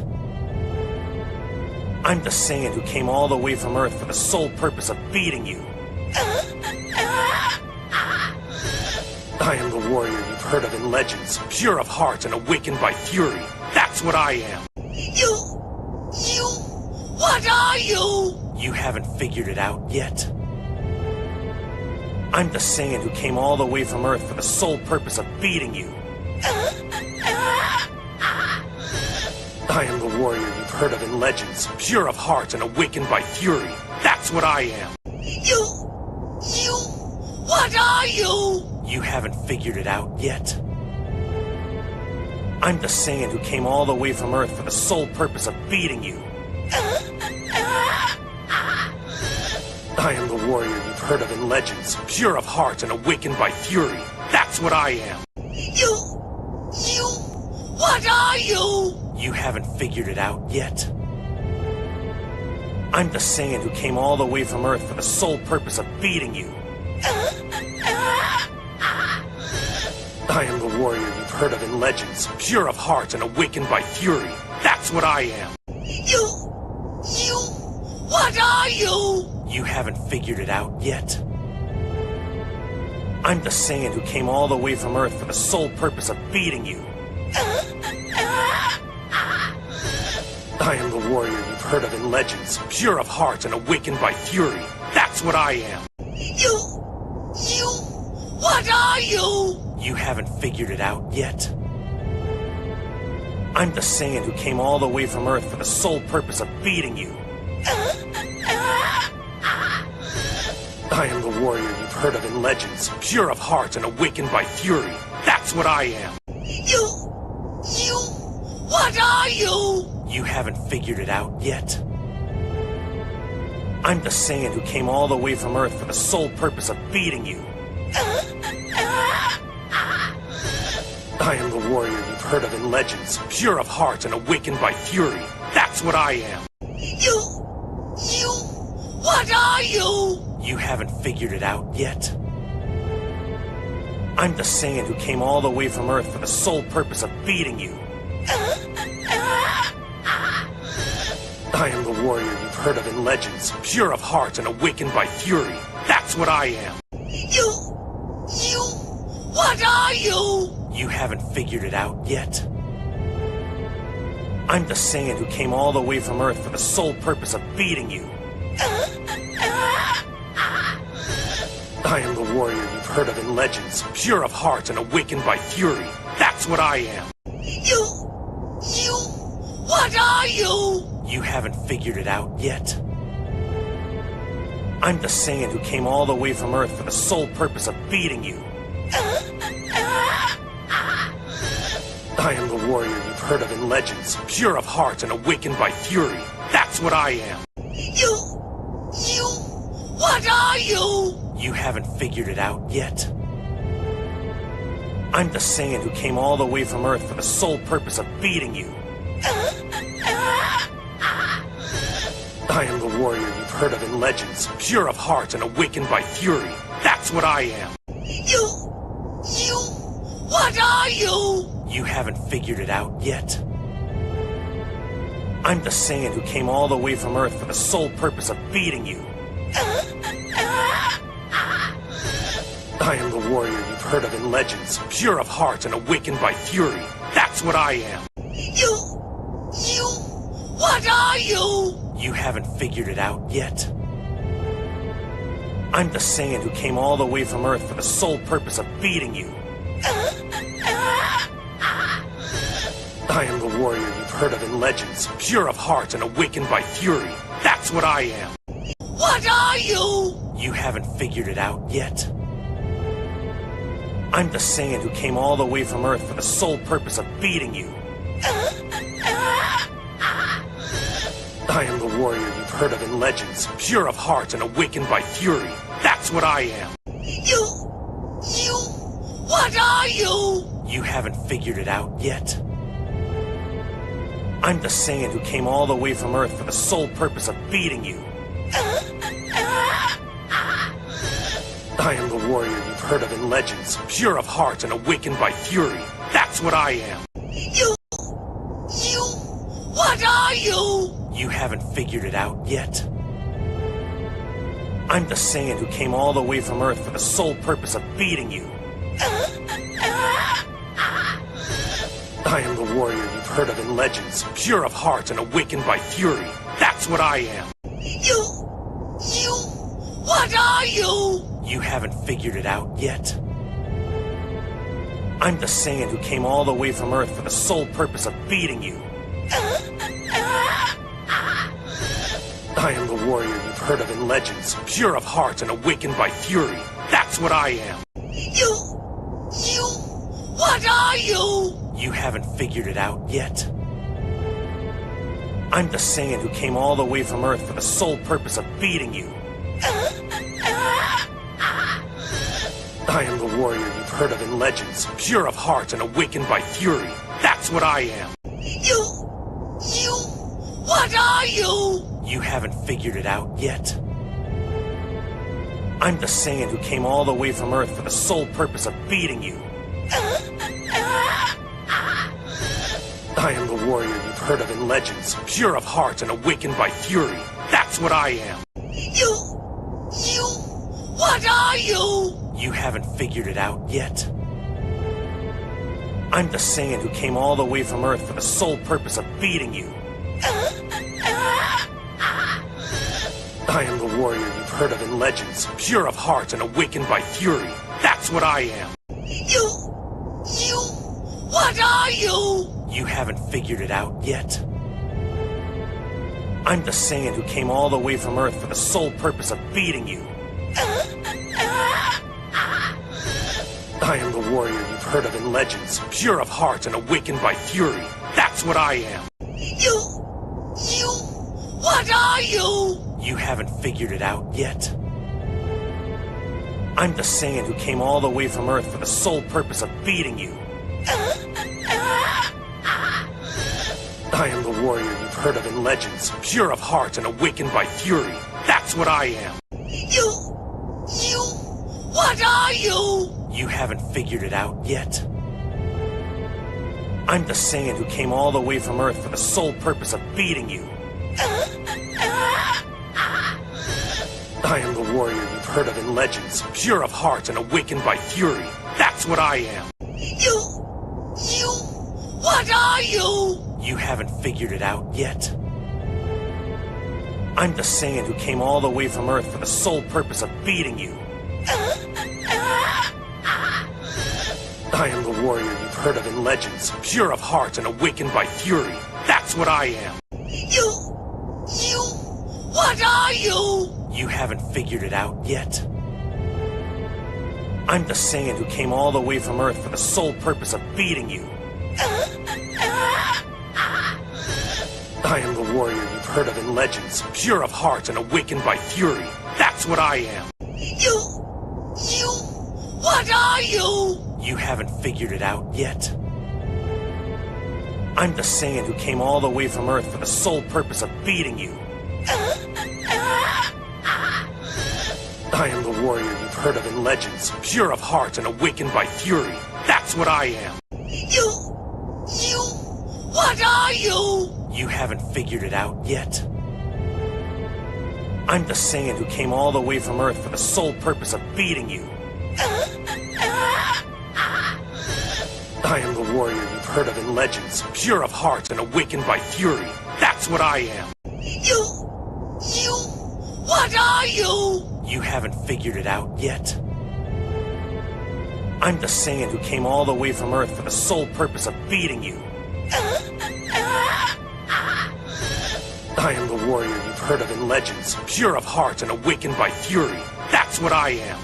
I'm the Saiyan who came all the way from Earth for the sole purpose of beating you. I am the warrior you've heard of in legends, pure of heart and awakened by fury. That's what I am. What are you? You haven't figured it out yet. I'm the Saiyan who came all the way from Earth for the sole purpose of beating you. I am the warrior you've heard of in legends, pure of heart and awakened by fury. That's what I am. What are you? You haven't figured it out yet. I'm the Saiyan who came all the way from Earth for the sole purpose of beating you. I am the warrior you've heard of in legends, pure of heart and awakened by fury. That's what I am. What are you? You haven't figured it out yet. I'm the Saiyan who came all the way from Earth for the sole purpose of beating you. I am the warrior you've heard of in legends, pure of heart and awakened by fury. That's what I am. What are you? You haven't figured it out yet. I'm the Saiyan who came all the way from Earth for the sole purpose of beating you. I am the warrior you've heard of in legends, pure of heart and awakened by fury. That's what I am. What are you? You haven't figured it out yet. I'm the Saiyan who came all the way from Earth for the sole purpose of beating you. I am the warrior you've heard of in legends, pure of heart and awakened by fury. That's what I am. What are you? You haven't figured it out yet. I'm the Saiyan who came all the way from Earth for the sole purpose of beating you. I am the warrior you've heard of in legends, pure of heart and awakened by fury. That's what I am. What are you? You haven't figured it out yet. I'm the Saiyan who came all the way from Earth for the sole purpose of beating you. I am the warrior you've heard of in legends, pure of heart and awakened by fury. That's what I am. What are you? You haven't figured it out yet. I'm the Saiyan who came all the way from Earth for the sole purpose of beating you. I am the warrior you've heard of in legends, pure of heart and awakened by fury. That's what I am. What are you? You haven't figured it out yet. I'm the Saiyan who came all the way from Earth for the sole purpose of beating you. I am the warrior you've heard of in legends, pure of heart and awakened by fury. That's what I am. What are you? You haven't figured it out yet. I'm the Saiyan who came all the way from Earth for the sole purpose of beating you. I am the warrior you've heard of in legends, pure of heart and awakened by fury. That's what I am. What are you? You haven't figured it out yet. I'm the Saiyan who came all the way from Earth for the sole purpose of beating you. I am the warrior you've heard of in legends, pure of heart and awakened by fury. That's what I am. What are you? You haven't figured it out yet. I'm the Saiyan who came all the way from Earth for the sole purpose of beating you. I am the warrior you've heard of in legends, pure of heart and awakened by fury. That's what I am. What are you? You haven't figured it out yet. I'm the Saiyan who came all the way from Earth for the sole purpose of beating you. I am the warrior you've heard of in legends, pure of heart and awakened by fury. That's what I am. What are you? You haven't figured it out yet. I'm the Saiyan who came all the way from Earth for the sole purpose of beating you. I am the warrior you've heard of in legends, pure of heart and awakened by fury. That's what I am. What are you? You haven't figured it out yet. I'm the Saiyan who came all the way from Earth for the sole purpose of beating you. I am the warrior you've heard of in legends, pure of heart and awakened by fury. That's what I am. What are you? You haven't figured it out yet. I'm the Saiyan who came all the way from Earth for the sole purpose of beating you. I am the warrior you've heard of in legends, pure of heart and awakened by fury. That's what I am. What are you? You haven't figured it out yet. I'm the Saiyan who came all the way from Earth for the sole purpose of beating you. I am the warrior you've heard of in legends, pure of heart and awakened by fury. That's what I am. What are you? You haven't figured it out yet. I'm the Saiyan who came all the way from Earth for the sole purpose of beating you. I am the warrior you've heard of in legends, pure of heart and awakened by fury. That's what I am. What are you? You haven't figured it out yet. I'm the Saiyan who came all the way from Earth for the sole purpose of beating you. I am the warrior you've heard of in legends, pure of heart and awakened by fury. That's what I am. What are you? You haven't figured it out yet. I'm the Saiyan who came all the way from Earth for the sole purpose of beating you. I am the warrior you've heard of in legends, pure of heart and awakened by fury. That's what I am. What are you? You haven't figured it out yet. I'm the Saiyan who came all the way from Earth for the sole purpose of beating you. I am the warrior you've heard of in legends, pure of heart and awakened by fury. That's what I am. What are you? You haven't figured it out yet. I'm the Saiyan who came all the way from Earth for the sole purpose of beating you. I am the warrior you've heard of in legends, pure of heart and awakened by fury. That's what I am. What are you? You haven't figured it out yet. I'm the Saiyan who came all the way from Earth for the sole purpose of beating you. I am the warrior you've heard of in legends, pure of heart and awakened by fury. That's what I am. What are you? You haven't figured it out yet. I'm the Saiyan who came all the way from Earth for the sole purpose of beating you. I am the warrior you've heard of in legends, pure of heart and awakened by fury. That's what I am. What are you? You haven't figured it out yet. I'm the Saiyan who came all the way from Earth for the sole purpose of beating you. I am the warrior you've heard of in legends, pure of heart and awakened by fury. That's what I am. What are you? You haven't figured it out yet. I'm the Saiyan who came all the way from Earth for the sole purpose of beating you. I am the warrior you've heard of in legends, pure of heart and awakened by fury. That's what I am. What are you? You haven't figured it out yet. I'm the Saiyan who came all the way from Earth for the sole purpose of beating you. I am the warrior you've heard of in legends, pure of heart and awakened by fury. That's what I am.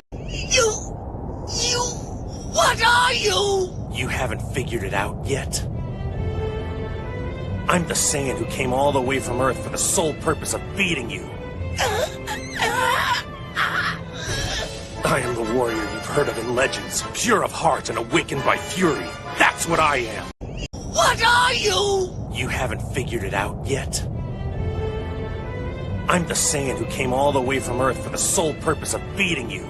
What are you? You haven't figured it out yet. I'm the Saiyan who came all the way from Earth for the sole purpose of beating you. I am the warrior you've heard of in legends, pure of heart and awakened by fury. That's what I am. What are you? You haven't figured it out yet. I'm the Saiyan who came all the way from Earth for the sole purpose of beating you.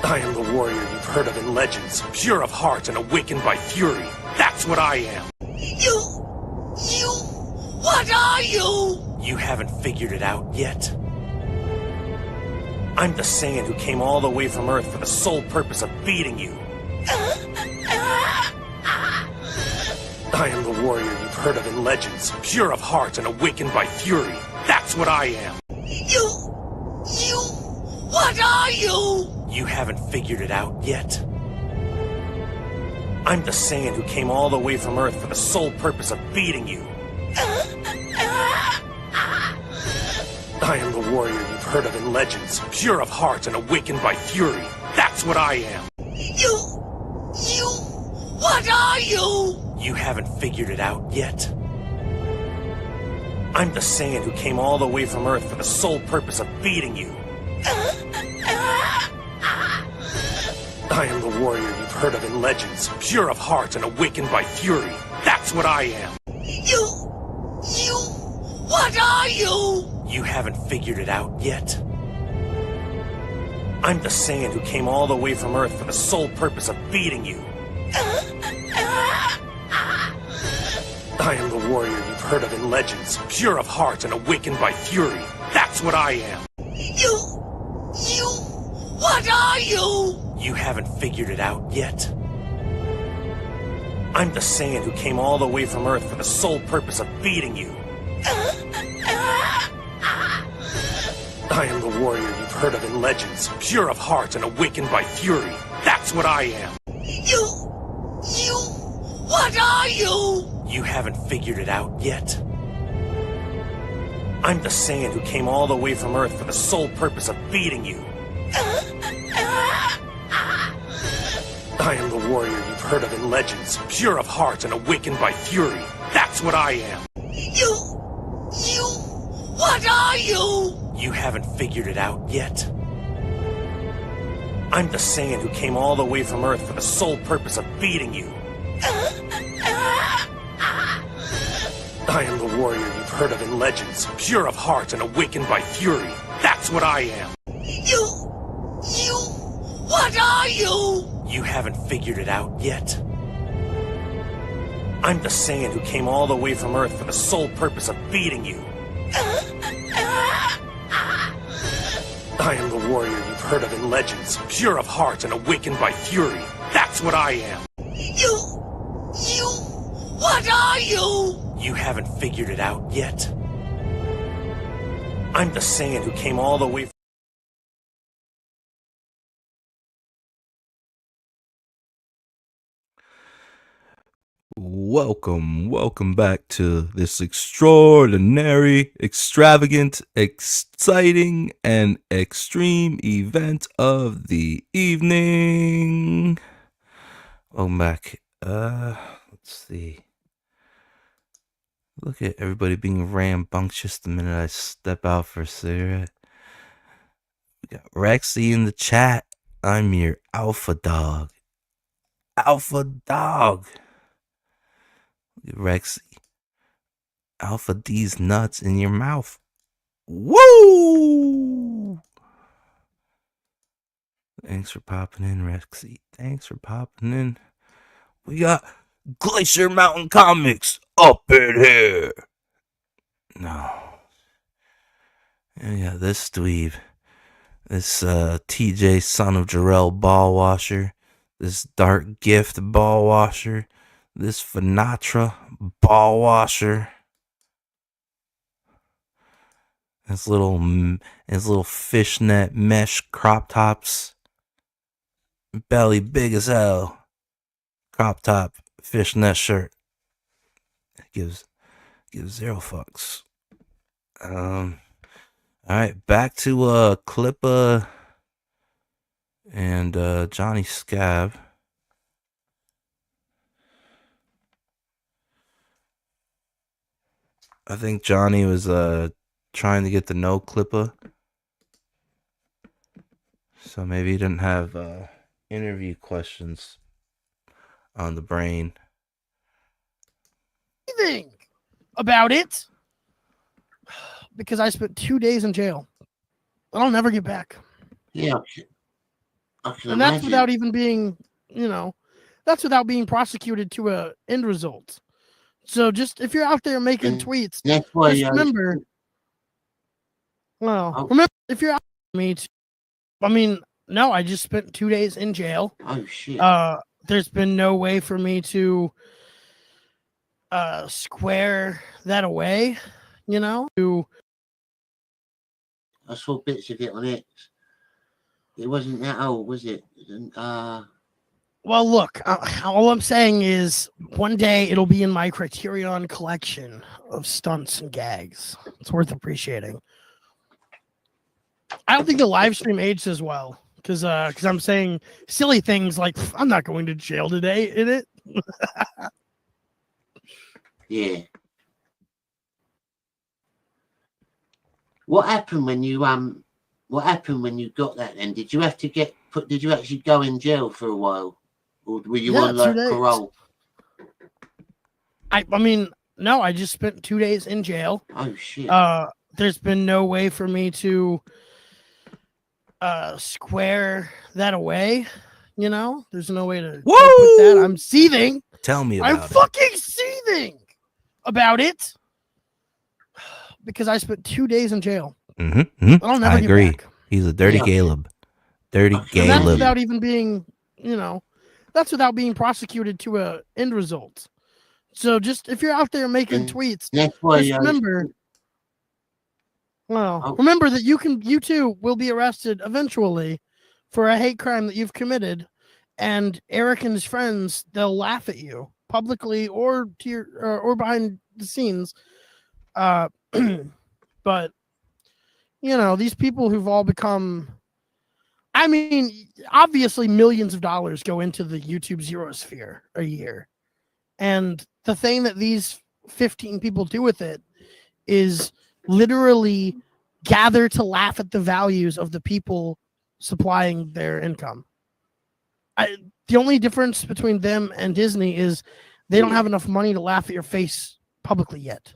I am the warrior you've heard of in legends, pure of heart and awakened by fury. That's what I am. What are you? You haven't figured it out yet. I'm the Saiyan who came all the way from Earth for the sole purpose of beating you. I am the warrior you've heard of in legends, pure of heart and awakened by fury. That's what I am. What are you? You haven't figured it out yet. I'm the Saiyan who came all the way from Earth for the sole purpose of beating you. I am the warrior you've heard of in legends, pure of heart and awakened by fury. That's what I am. What are you? You haven't figured it out yet. I'm the Saiyan who came all the way from Earth for the sole purpose of beating you. I am the warrior you've heard of in legends, pure of heart and awakened by fury. That's what I am. What are you? You haven't figured it out yet. I'm the Saiyan who came all the way from Earth for the sole purpose of beating you. I am the warrior you've heard of in legends, pure of heart and awakened by fury. That's what I am. What are you? You haven't figured it out yet. I'm the Saiyan who came all the way from Earth for the sole purpose of beating you. I am the warrior you've heard of in legends, pure of heart and awakened by fury. That's what I am. What are you? You haven't figured it out yet. I'm the Saiyan who came all the way from Earth for the sole purpose of beating you. I am the warrior you've heard of in legends, pure of heart and awakened by fury. That's what I am. What are you? You haven't figured it out yet. I'm the Saiyan who came all the way from Earth for the sole purpose of beating you. I am the warrior you've heard of in legends, pure of heart and awakened by fury. That's what I am. What are you? You haven't figured it out yet. I'm the Saiyan who came all the way from Earth for the sole purpose of beating you. I am the warrior you've heard of in legends, pure of heart and awakened by fury. That's what I am. What are you? You haven't figured it out yet. I'm the Saiyan who came all the way from Welcome back to this extraordinary, extravagant, exciting, and extreme event of the evening. Welcome back. Let's see. Look at everybody being rambunctious the minute I step out for a cigarette. We got Rexy in the chat. I'm your alpha dog. Alpha dog. Rexy. Alpha D's nuts in your mouth. Woo! Thanks for popping in, Rexy. Thanks for popping in. We got Glacier Mountain Comics up in here. No. Yeah, this dweeb. This TJ son of Jarrell ball washer. This Dark Gift ball washer. This Finatra ball washer. His little fishnet mesh crop tops. Belly big as hell. Crop top fishnet shirt. Gives zero fucks. All right, back to Clippa and Jonny Scab. I think Jonny was trying to get to know Clippa, so maybe he didn't have interview questions on the brain. Anything about it? Because I spent 2 days in jail. I'll never get back. Yeah, I can And that's imagine. without even being, that's without being prosecuted to a end result. So just if you're out there making tweets, That's why just remember. Well, Oh. remember if you're out me. No, I just spent 2 days in jail. Oh shit. There's been no way for me to square that away. To I saw bits of it on X. It wasn't that old, was it? Well, look, all I'm saying is one day it'll be in my Criterion collection of stunts and gags. It's worth appreciating. I don't think the live stream aged as well because I'm saying silly things like I'm not going to jail today in it. Yeah. What happened when you got that then? Did you have to did you actually go in jail for a while? Or were you on 2 days. parole? No, I just spent 2 days in jail. Oh shit. There's been no way for me to square that away. There's no way to cope with that. I'm seething. Tell me about I'm it. fucking seething about it because I spent 2 days in jail. I'll never I get agree. back. He's a dirty Caleb. Dirty And that's Caleb. without even being, that's without being prosecuted to a end result. So just if you're out there making tweets, That's why just remember. Well, remember that you too will be arrested eventually for a hate crime that you've committed, and Eric and his friends, they'll laugh at you publicly or to your or behind the scenes. But these people who've all become, obviously millions of dollars go into the YouTube Zero Sphere a year. And the thing that these 15 people do with it is literally gather to laugh at the values of the people supplying their income. The only difference between them and Disney is they don't have enough money to laugh at your face publicly yet.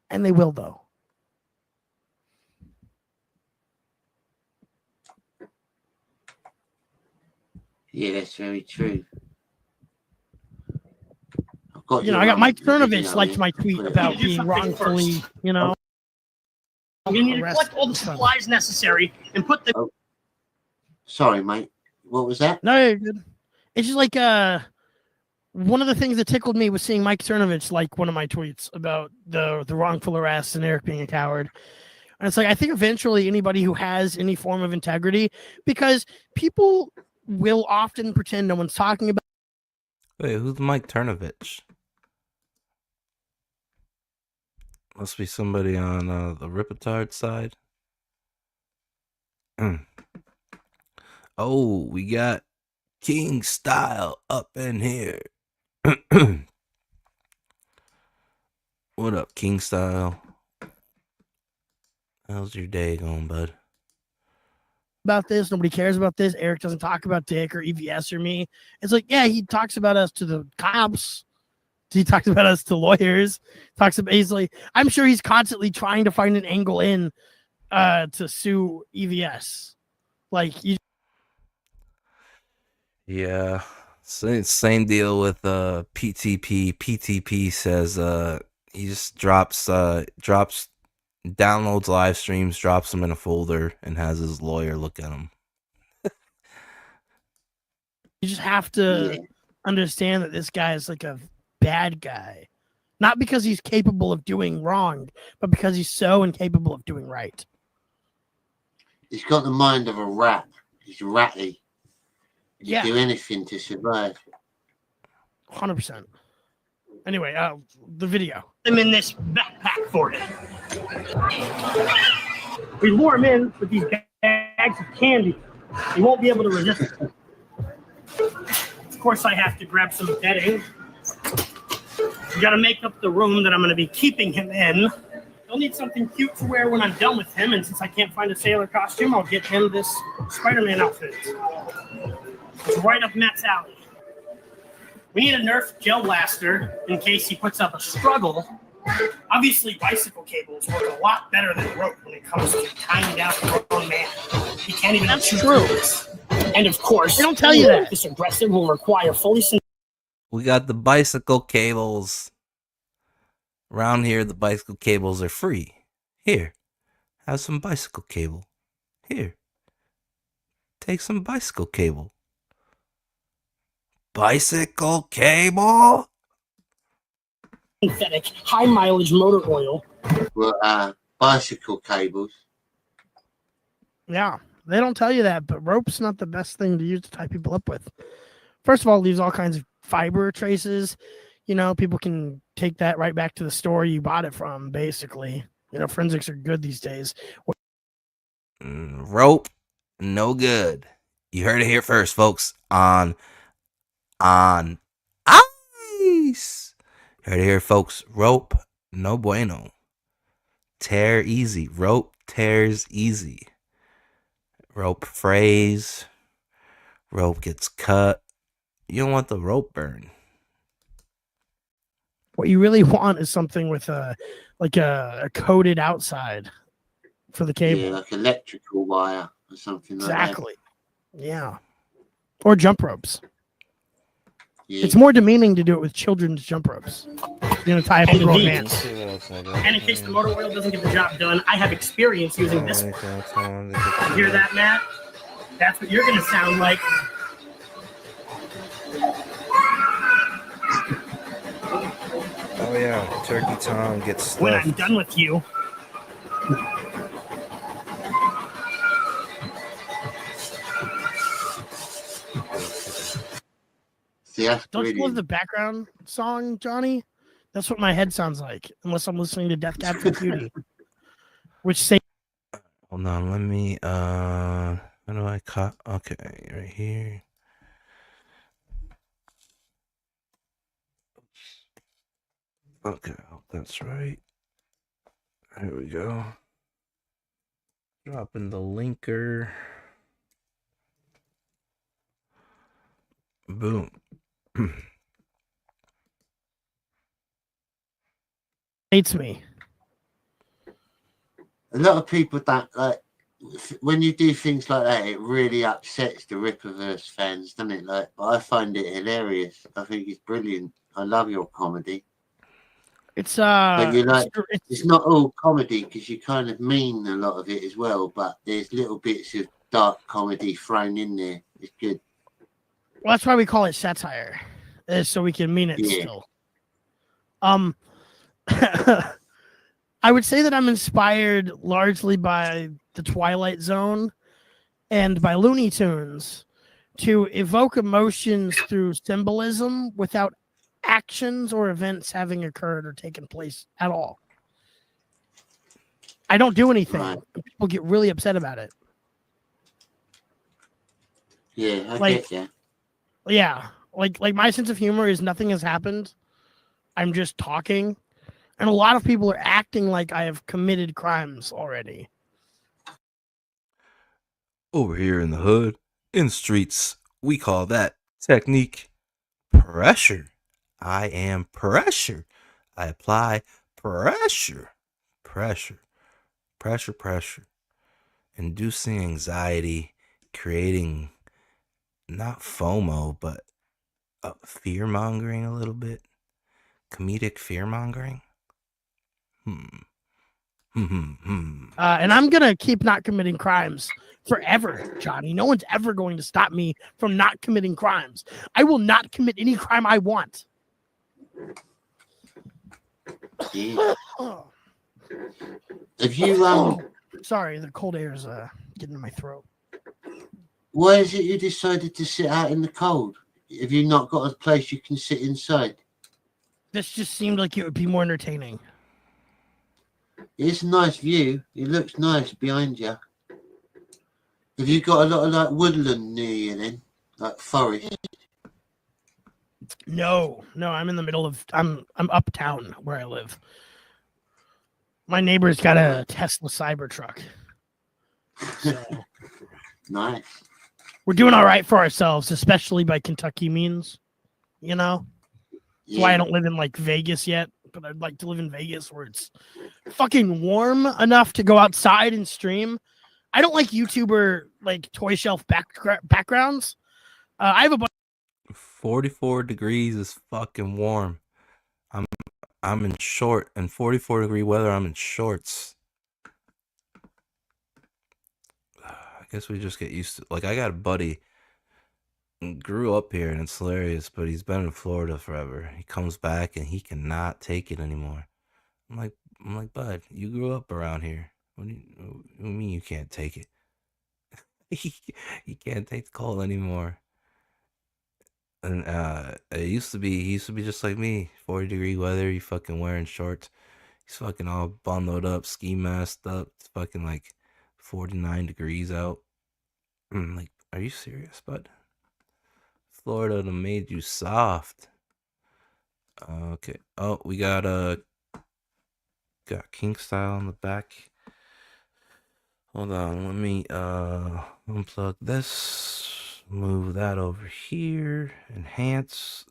And they will, though. Yeah, that's very true. I got Mike Cernovich liked my tweet about being wrongfully, You need to collect all the supplies necessary and put them. Sorry, mate. What was that? No, you're good. It's just like one of the things that tickled me was seeing Mike Cernovich like one of my tweets about the wrongful arrest and Eric being a coward. And it's like, I think eventually anybody who has any form of integrity, because people will often pretend no one's talking about. Wait, who's Mike Cernovich? Must be somebody on the Ripetard side. Oh, we got King Style up in here. What up, King Style? How's your day going, bud? About this, nobody cares about this. Eric doesn't talk about Dick or EVS or me. It's like, yeah, he talks about us to the cops. He talks about us to lawyers. He's like, I'm sure he's constantly trying to find an angle in to sue EVS. Like, Yeah, Same deal with PTP. PTP says he just downloads live streams, drops them in a folder, and has his lawyer look at them. You just have to understand that this guy is like a bad guy. Not because he's capable of doing wrong, but because he's so incapable of doing right. He's got the mind of a rat. He's ratty. Yeah. Do anything to survive. 100%. Anyway, the video. I'm in this backpack for it. We lure him in with these bags of candy. He won't be able to resist it. Of course, I have to grab some bedding. We got to make up the room that I'm going to be keeping him in. He'll need something cute to wear when I'm done with him, and since I can't find a sailor costume, I'll get him this Spider-Man outfit. It's right up Matt's alley. We need a Nerf gel blaster in case he puts up a struggle. Obviously, bicycle cables work a lot better than rope when it comes to tying down a grown man. He can't even shoot this. And of course, they don't tell you that. This aggressive will require fully. We got the bicycle cables. Around here, the bicycle cables are free. Here, have some bicycle cable. Here, take some bicycle cable. Bicycle cable? Synthetic, high mileage motor oil. Well, bicycle cables. Yeah, they don't tell you that, but rope's not the best thing to use to tie people up with. First of all, it leaves all kinds of fiber traces. You know, people can take that right back to the store you bought it from, basically. You know, forensics are good these days. Rope, no good. You heard it here first, folks. On ice. Heard it here, folks. Rope, no bueno. Tear easy. Rope tears easy. Rope frays. Rope gets cut. You don't want the rope burn. What you really want is something with a coated outside for the cable. Yeah, like electrical wire or something like that. Exactly. Yeah. Or jump ropes. Yeah. It's more demeaning to do it with children's jump ropes. You're going to tie up a grown man. And in case the motor oil doesn't get the job done, I have experience using this one. You hear that, Matt? That's what you're going to sound like. Oh yeah, Turkey Tom gets stuffed. When I'm done with you. Yeah, Don't you love the background song, Johnny? That's what my head sounds like, unless I'm listening to Death Cab for Cutie. Which say Hold on, let me how do I cut? Okay, right here. Okay, that's right. Here we go. Dropping the linker. Boom. hates me. A lot of people don't like when you do things like that. It really upsets the Rippaverse fans, doesn't it? Like, I find it hilarious. I think it's brilliant. I love your comedy. It's but you're like, it's not all comedy because you kind of mean a lot of it as well. But there's little bits of dark comedy thrown in there. It's good. Well, that's why we call it satire, so we can mean it still. I would say that I'm inspired largely by the Twilight Zone and by Looney Tunes to evoke emotions through symbolism without actions or events having occurred or taken place at all. I don't do anything. Right. People get really upset about it. Yeah, I get you. Yeah, like my sense of humor is nothing has happened. I'm just talking. And a lot of people are acting like I have committed crimes already. Over here in the hood, in streets, we call that technique pressure. I am pressure. I apply pressure. Pressure. Pressure, pressure. Inducing anxiety, creating not FOMO, but fear mongering a little bit, comedic fear mongering. And I'm gonna keep not committing crimes forever, Johnny. No one's ever going to stop me from not committing crimes. I will not commit any crime I want. Have you Sorry, the cold air is getting in my throat. Why is it you decided to sit out in the cold? Have you not got a place you can sit inside? This just seemed like it would be more entertaining. It's a nice view. It looks nice behind you. Have you got a lot of like woodland near you then? Like forest? No, I'm in the middle of I'm uptown where I live. My neighbor's got a Tesla Cybertruck. So nice. We're doing all right for ourselves, especially by Kentucky means. You know? That's why I don't live in like Vegas yet, but I'd like to live in Vegas where it's fucking warm enough to go outside and stream. I don't like YouTuber like toy shelf backgrounds. I have a bunch. 44 degrees is fucking warm. I'm in short, and 44-degree weather, I'm in shorts. I guess we just get used to. Like, I got a buddy, grew up here, and it's hilarious, but he's been in Florida forever. He comes back and he cannot take it anymore. I'm like, bud, you grew up around here. What do you mean you can't take it? He can't take the cold anymore. And he used to be just like me, 40-degree weather, he fucking wearing shorts. He's fucking all bundled up, ski masked up. It's fucking like 49 degrees out. I'm like, are you serious, bud? Florida done made you soft. Okay. Oh, we got King Style on the back. Hold on, let me unplug this. Move that over here. Enhance.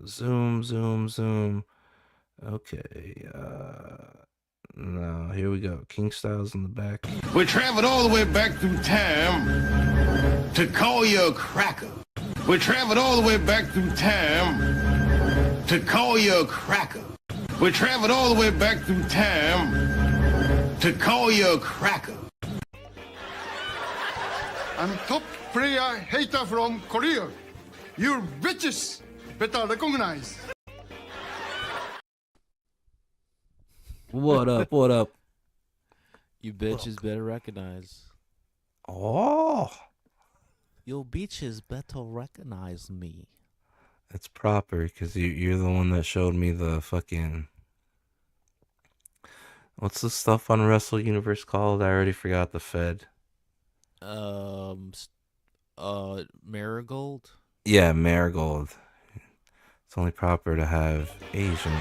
Zoom. Okay. No, here we go. King Style's in the back. We traveled all the way back through time to call you a cracker. We traveled all the way back through time to call you a cracker. We traveled all the way back through time to call you a cracker. I'm top player hater from Korea. You bitches better recognize. What up? What up? You bitches better recognize. Oh. You bitches better recognize me. It's proper because you're the one that showed me the fucking. What's the stuff on Wrestle Universe called? I already forgot the Fed. Marigold? Yeah, Marigold. It's only proper to have Asian.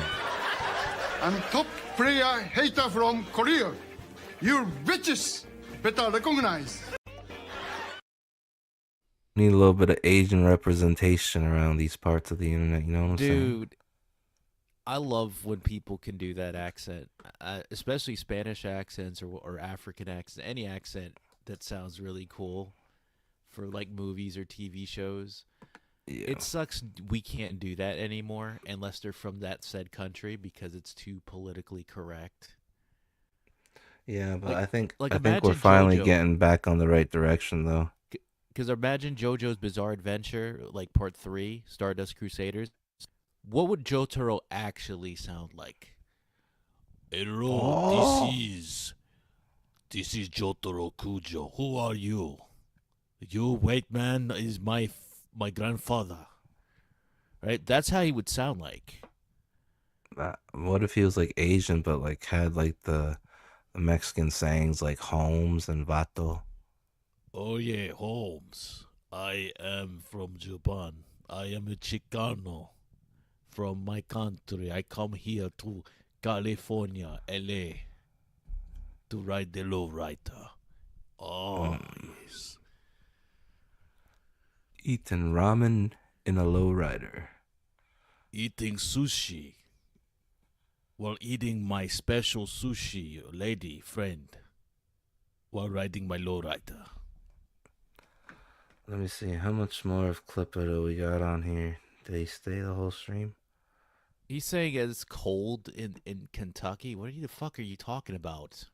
I'm top player hater from Korea. You bitches better recognize. Need a little bit of Asian representation around these parts of the internet, you know what I'm saying? Dude, I love when people can do that accent, especially Spanish accents or African accents, any accent that sounds really cool for like movies or TV shows. Yeah. It sucks we can't do that anymore unless they're from that said country because it's too politically correct. Yeah, but Like- I think like I think we're imagine finally JoJo. getting back on the right direction though. Because imagine JoJo's Bizarre Adventure, like Part 3, Stardust Crusaders. What would Jotaro actually sound like? Hello, this is Jotaro Kujo. Who are you? You white man is my grandfather. Right? That's how he would sound like. What if he was like Asian but like had like the Mexican sayings like Holmes and Vato? Oh yeah, Holmes. I am from Japan. I am a Chicano from my country. I come here to California, LA, to ride the lowrider. Oh, yes. Eating ramen in a lowrider. Eating sushi. While eating my special sushi, lady friend, while riding my lowrider. Let me see how much more of Clippa do we got on here. Did he stay the whole stream? He's saying it's cold in Kentucky. What the fuck are you talking about?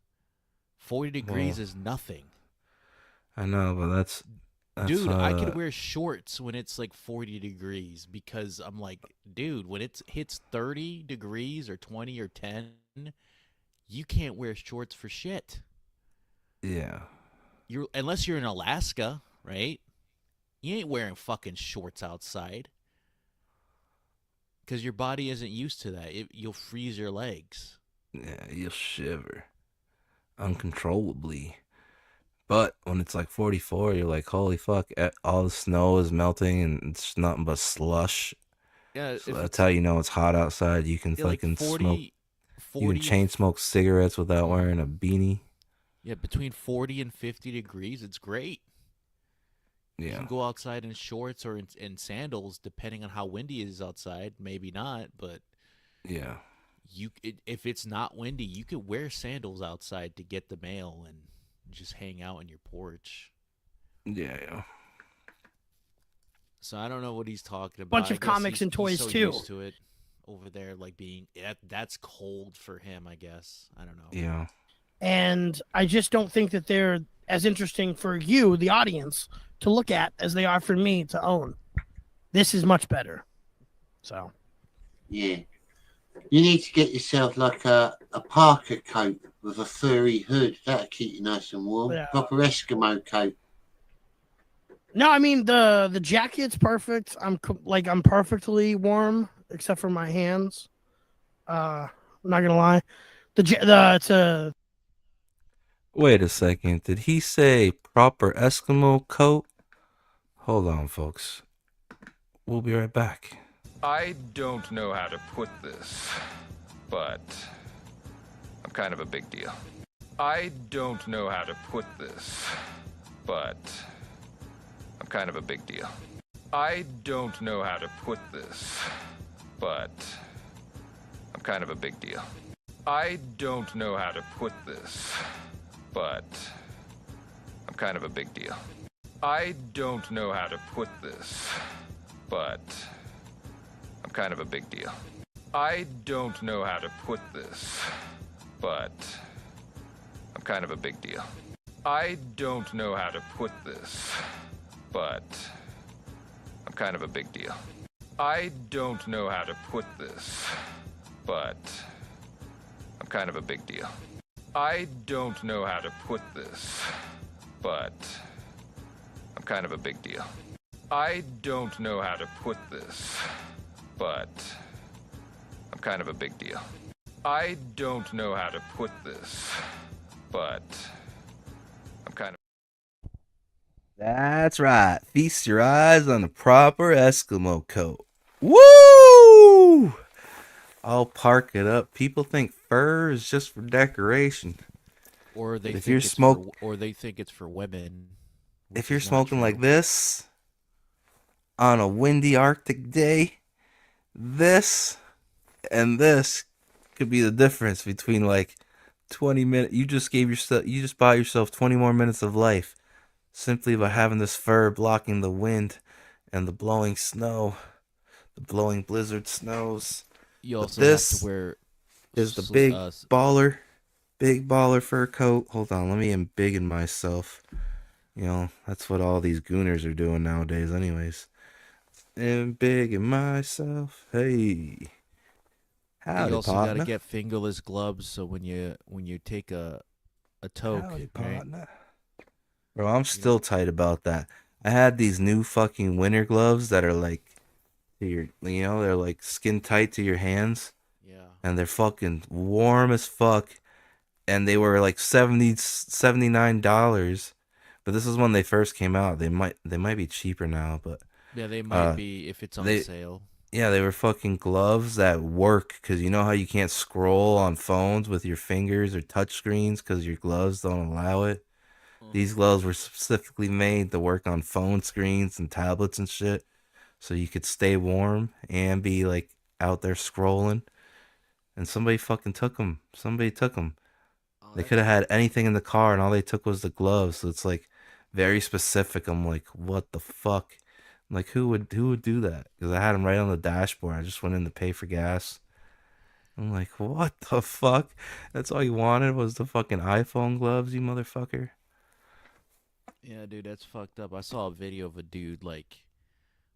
40 degrees is nothing. I know, but that's dude, I could wear shorts when it's like 40 degrees because I'm like, dude, when it hits 30 degrees or 20 or 10, you can't wear shorts for shit. Yeah. Unless you're in Alaska, right? You ain't wearing fucking shorts outside. Because your body isn't used to that. You'll freeze your legs. Yeah, you'll shiver uncontrollably. But when it's like 44, you're like, holy fuck, all the snow is melting and it's nothing but slush. Yeah, so that's how you know it's hot outside. You can fucking like 40, smoke. 40, you can chain smoke cigarettes without wearing a beanie. Yeah, between 40 and 50 degrees, it's great. Yeah. You can go outside in shorts or in sandals, depending on how windy it is outside. Maybe not, but yeah, if it's not windy, you could wear sandals outside to get the mail and just hang out on your porch. Yeah. So I don't know what he's talking about. Bunch of comics and toys he's so too. Used to it over there, like being that's cold for him. I guess I don't know. Yeah. And I just don't think that they're as interesting for you, the audience, to look at as they are for me to own. This is much better. So. Yeah. You need to get yourself like a parka coat with a furry hood. That'll keep you nice and warm. Yeah. Proper Eskimo coat. No, I mean the jacket's perfect. I'm perfectly warm except for my hands. I'm not gonna lie. It's a. Wait a second. Did he say proper Eskimo coat? Hold on, folks. We'll be right back. I don't know how to put this, but I'm kind of a big deal. I don't know how to put this, but I'm kind of a big deal. I don't know how to put this, but I'm kind of a big deal. I don't know how to put this, but I'm kind of a big deal. I don't know how to put this, but I'm kind of a big deal. I don't know how to put this, but I'm kind of a big deal. I don't know how to put this, but I'm kind of a big deal. I don't know how to put this, but I'm kind of a big deal. I don't know how to put this, but I'm kind of a big deal. I don't know how to put this, but I'm kind of a big deal. I don't know how to put this, but I'm kind of... That's right. Feast your eyes on the proper Eskimo coat. Woo! I'll park it up. People think fur is just for decoration. Or they If think you're it's or they think it's for women. If you're smoking like this on a windy Arctic day, this and this could be the difference between like 20 minutes. You just bought yourself 20 more minutes of life simply by having this fur blocking the wind and the blowing snow, the blowing blizzard snows. You also this have to wear is the big baller fur coat. Hold on, let me embiggen myself. You know, that's what all these gooners are doing nowadays anyways. Embiggen myself. Hey. Howdy, you also partner. got to get fingerless gloves so when you take a toke, Howdy, right? partner. Bro, I'm still tight about that. I had these new fucking winter gloves that are like they're like skin tight to your hands. Yeah. And they're fucking warm as fuck. And they were like $79. But this is when they first came out. They might be cheaper now, but Yeah, they might be if it's on sale. Yeah, they were fucking gloves that work because you know how you can't scroll on phones with your fingers or touch screens because your gloves don't allow it. These gloves were specifically made to work on phone screens and tablets and shit, so you could stay warm and be like out there scrolling. And somebody fucking took them. Somebody took them. They could have had anything in the car, and all they took was the gloves. So it's like very specific. I'm like, what the fuck? Like, who would do that? Because I had him right on the dashboard. I just went in to pay for gas. I'm like, what the fuck? That's all you wanted was the fucking iPhone gloves, you motherfucker. Yeah, dude, that's fucked up. I saw a video of a dude like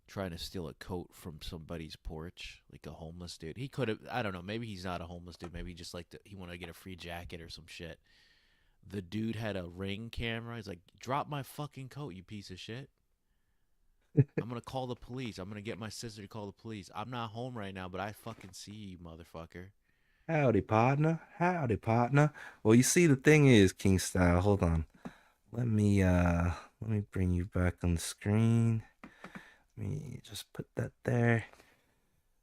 trying to steal a coat from somebody's porch, like a homeless dude. He could have, I don't know, maybe he's not a homeless dude. Maybe just like he wanted to get a free jacket or some shit. The dude had a Ring camera. He's like, drop my fucking coat, you piece of shit. I'm going to call the police. I'm going to get my sister to call the police. I'm not home right now, but I fucking see you, motherfucker. Howdy, partner. Howdy, partner. Well, you see, the thing is, King Style, hold on. Let me bring you back on the screen. Let me just put that there.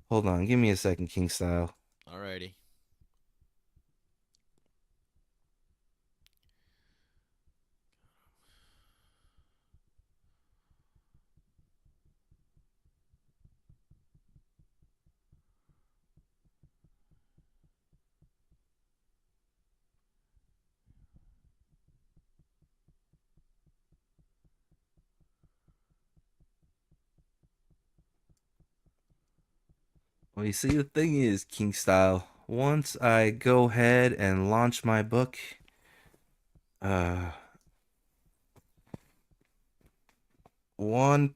Hold on, give me a second, King Style. Alrighty. Well, you see, the thing is, King Style, once I go ahead and launch my book, one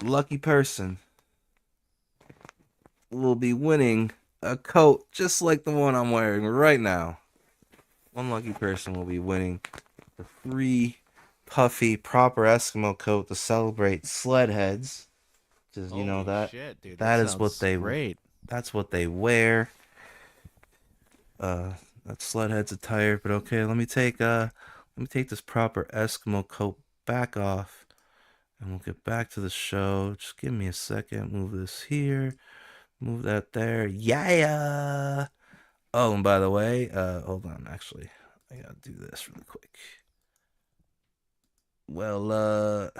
lucky person will be winning a coat just like the one I'm wearing right now. One lucky person will be winning the free, puffy, proper Eskimo coat to celebrate sled heads. Because, you know, that shit, dude, that that is what sounds they great. That's what they wear. That's sled heads attire. But okay, let me take this proper Eskimo coat back off, and we'll get back to the show. Just give me a second. Move this here. Move that there. Yeah. Oh, and by the way, hold on. Actually, I gotta do this really quick. Well,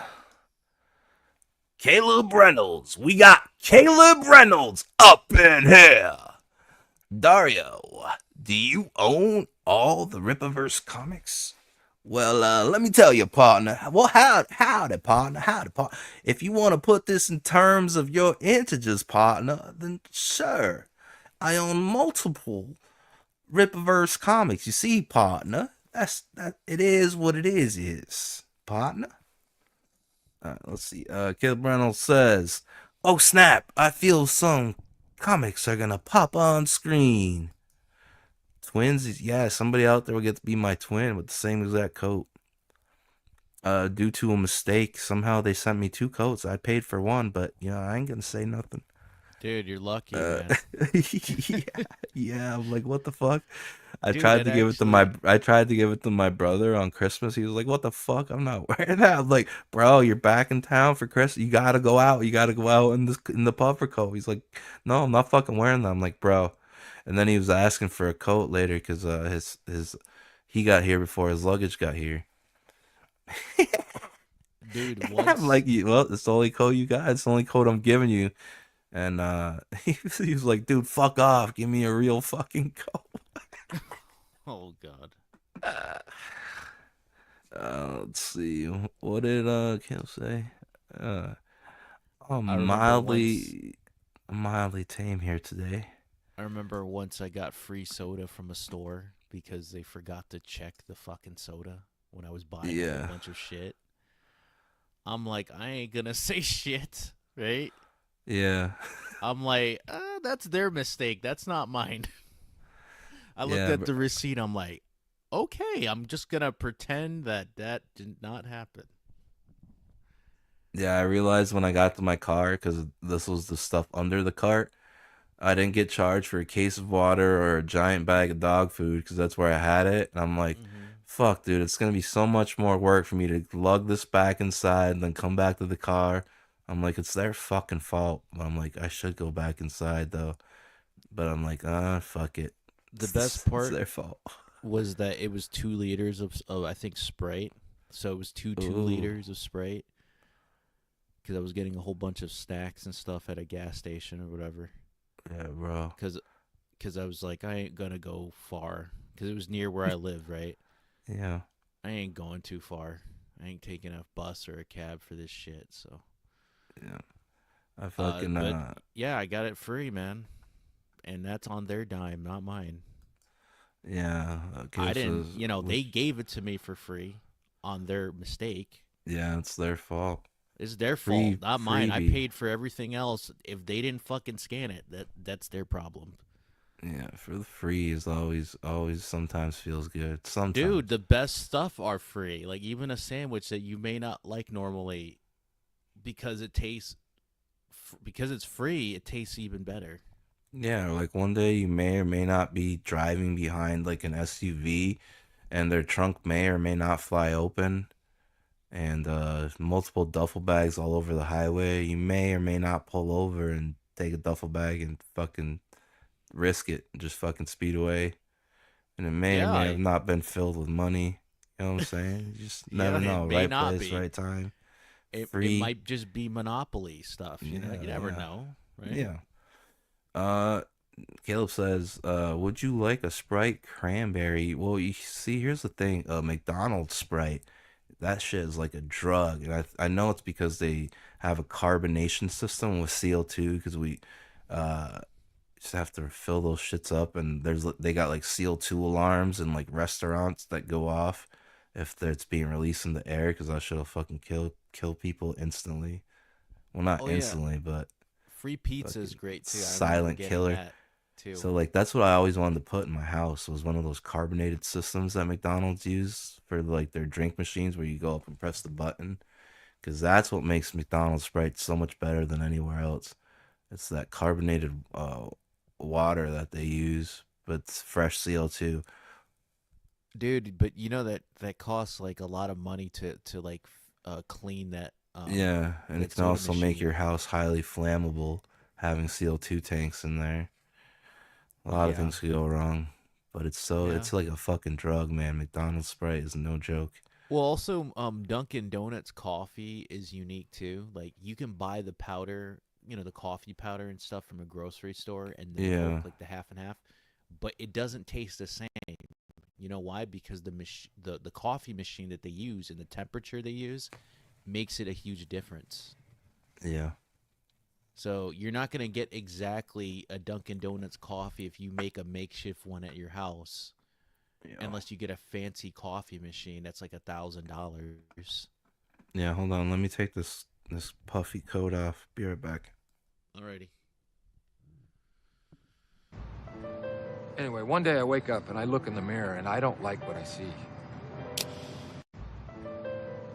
Caleb Reynolds. We got Caleb Reynolds up in here. Dario, do you own all the Rippaverse comics? Well, let me tell you, partner. Well, howdy, partner. Howdy, partner. If you want to put this in terms of your integers, partner, then sure. I own multiple Rippaverse comics. You see, partner, it is what it is, partner. Let's see. Caleb Reynolds says, "Oh snap! I feel some comics are gonna pop on screen." Twins, yeah, somebody out there will get to be my twin with the same exact coat. Due to a mistake, somehow they sent me 2 coats. I paid for one, but you know, I ain't gonna say nothing. Dude, you're lucky, man. yeah, I'm like, what the fuck? I Dude, tried it to give it to my brother on Christmas. He was like, "What the fuck? I'm not wearing that." I'm like, "Bro, you're back in town for Christmas. You gotta go out. You gotta go out in the puffer coat." He's like, "No, I'm not fucking wearing that." I'm like, "Bro." And then he was asking for a coat later because he got here before his luggage got here. Dude, I'm like, "Well, it's the only coat you got. It's the only coat I'm giving you." And he was like, "Dude, fuck off. Give me a real fucking coat." Oh god. Let's see. What did Kale say? I'm I remember mildly tame here today. I remember once I got free soda from a store because they forgot to check the fucking soda when I was buying a whole bunch of shit. I'm like, I ain't gonna say shit, right? Yeah. I'm like, that's their mistake. That's not mine. I looked at the receipt. I'm like, okay, I'm just gonna pretend that did not happen. Yeah, I realized when I got to my car, because this was the stuff under the cart, I didn't get charged for a case of water or a giant bag of dog food because that's where I had it. And I'm like, fuck, dude, it's going to be so much more work for me to lug this back inside and then come back to the car. I'm like, it's their fucking fault. I'm like, I should go back inside, though. But I'm like, fuck it. The best part it's their fault. was that it was 2 liters of I think, Sprite. So it was 2 liters of Sprite. Because I was getting a whole bunch of snacks and stuff at a gas station or whatever. Yeah, bro. Because I was like, I ain't gonna go far. Because it was near where I live, right? Yeah. I ain't going too far. I ain't taking a bus or a cab for this shit, so. Yeah. I fucking But yeah, I got it free, man, and that's on their dime, not mine. yeah. I Caleb didn't, says, you know, they gave it to me for free on their mistake. yeah, it's their fault. It's their Free fault, not mine. I freebie. paid for everything else. If they didn't fucking scan it, that's their problem. Yeah, for the free is always sometimes feels good. Sometimes. Dude, the best stuff are free. Like even a sandwich that you may not like normally, because it tastes, because it's free, it tastes even better. Yeah, like one day you may or may not be driving behind like an SUV and their trunk may or may not fly open and multiple duffel bags all over the highway. You may or may not pull over and take a duffel bag and fucking risk it and just fucking speed away. And it may or may have not been filled with money. You know what I'm saying? You just never know. It may Right not place, be. right time. It Free. might just be Monopoly stuff. You know, you never know, right? Yeah. Caleb says, would you like a Sprite cranberry? Well, you see, here's the thing. McDonald's Sprite, that shit is like a drug. And I know it's because they have a carbonation system with CO2 because we just have to fill those shits up. And they got like CO2 alarms and like restaurants that go off if it's being released in the air because that shit'll fucking kill people instantly. Well, not instantly, but free pizza is great too. Silent killer. That too. So like that's what I always wanted to put in my house was one of those carbonated systems that McDonald's use for like their drink machines where you go up and press the button, because that's what makes McDonald's Sprite so much better than anywhere else. It's that carbonated water that they use, but it's fresh CO2. Dude, but you know that costs like a lot of money to like clean that. Yeah, and it that can soda also make machine. your house highly flammable having CO2 tanks in there. A lot of things could go wrong, but it's like a fucking drug, man. McDonald's Sprite is no joke. Well, also, Dunkin' Donuts coffee is unique too. Like you can buy the powder, you know, the coffee powder and stuff from a grocery store, and the milk, like the half and half, but it doesn't taste the same. You know why? Because the coffee machine that they use and the temperature they use makes it a huge difference. Yeah. So you're not going to get exactly a Dunkin' Donuts coffee if you make a makeshift one at your house, unless you get a fancy coffee machine that's like $1,000. Yeah, hold on. Let me take this puffy coat off. Be right back. Alrighty. Anyway, one day I wake up and I look in the mirror and I don't like what I see.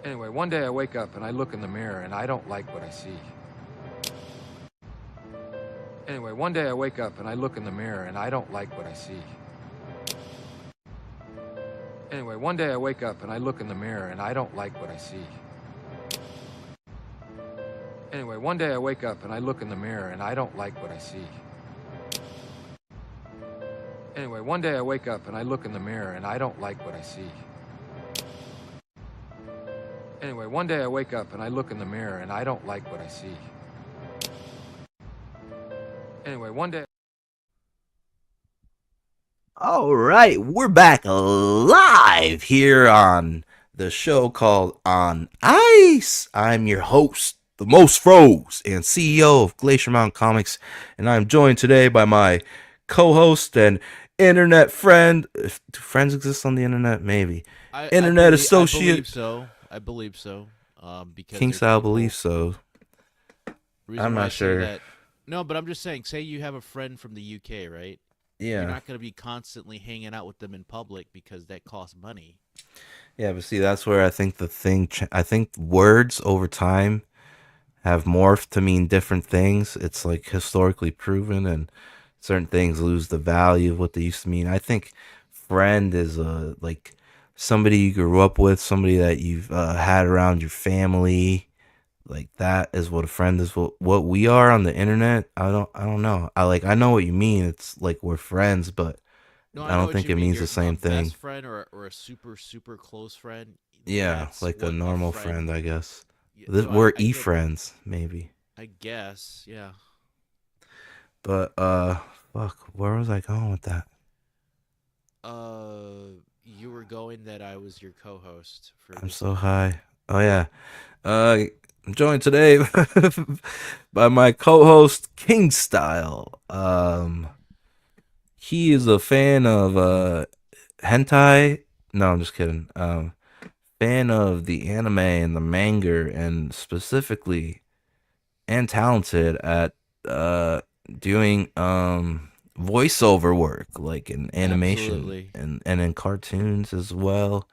Anyway, one day I wake up and I look in the mirror and I don't like what I see. Anyway, one day I wake up and I look in the mirror and I don't like what I see. Anyway, one day I wake up and I look in the mirror and I don't like what I see. Anyway, one day I wake up and I look in the mirror and I don't like what I see. Anyway, one day I wake up and I look in the mirror and I don't like what I see. Anyway, one day I wake up and I look in the mirror and I don't like what I see. Anyway, one day. All right, we're back live here on the show called On Ice. I'm your host, the most froze, and CEO of Glacier Mountain Comics, and I'm joined today by my co-host and internet friend. Do friends exist on the internet? Maybe. Internet associate. I believe so. Because King Sal believes so. I'm not sure. No, but I'm just saying, say you have a friend from the UK, right? Yeah. You're not going to be constantly hanging out with them in public because that costs money. Yeah, but see, that's where I think I think words over time have morphed to mean different things. It's like historically proven, and certain things lose the value of what they used to mean. I think friend is like somebody you grew up with, somebody that you've had around your family. Like that is what a friend is. What we are on the internet, I don't know. I know what you mean. It's like we're friends, but No, I don't think it means the same thing. Best friend or a super close friend. Yeah, like a normal friend, I guess. We're friends, maybe. I guess, yeah. But fuck, where was I going with that? You were going that I was your co-host for. I'm so high. Oh yeah. I'm joined today by my co-host King Style. He is a fan of hentai. No, I'm just kidding. Fan of the anime and the manga, and specifically, and talented at doing voiceover work, like in animation Absolutely. and in cartoons as well.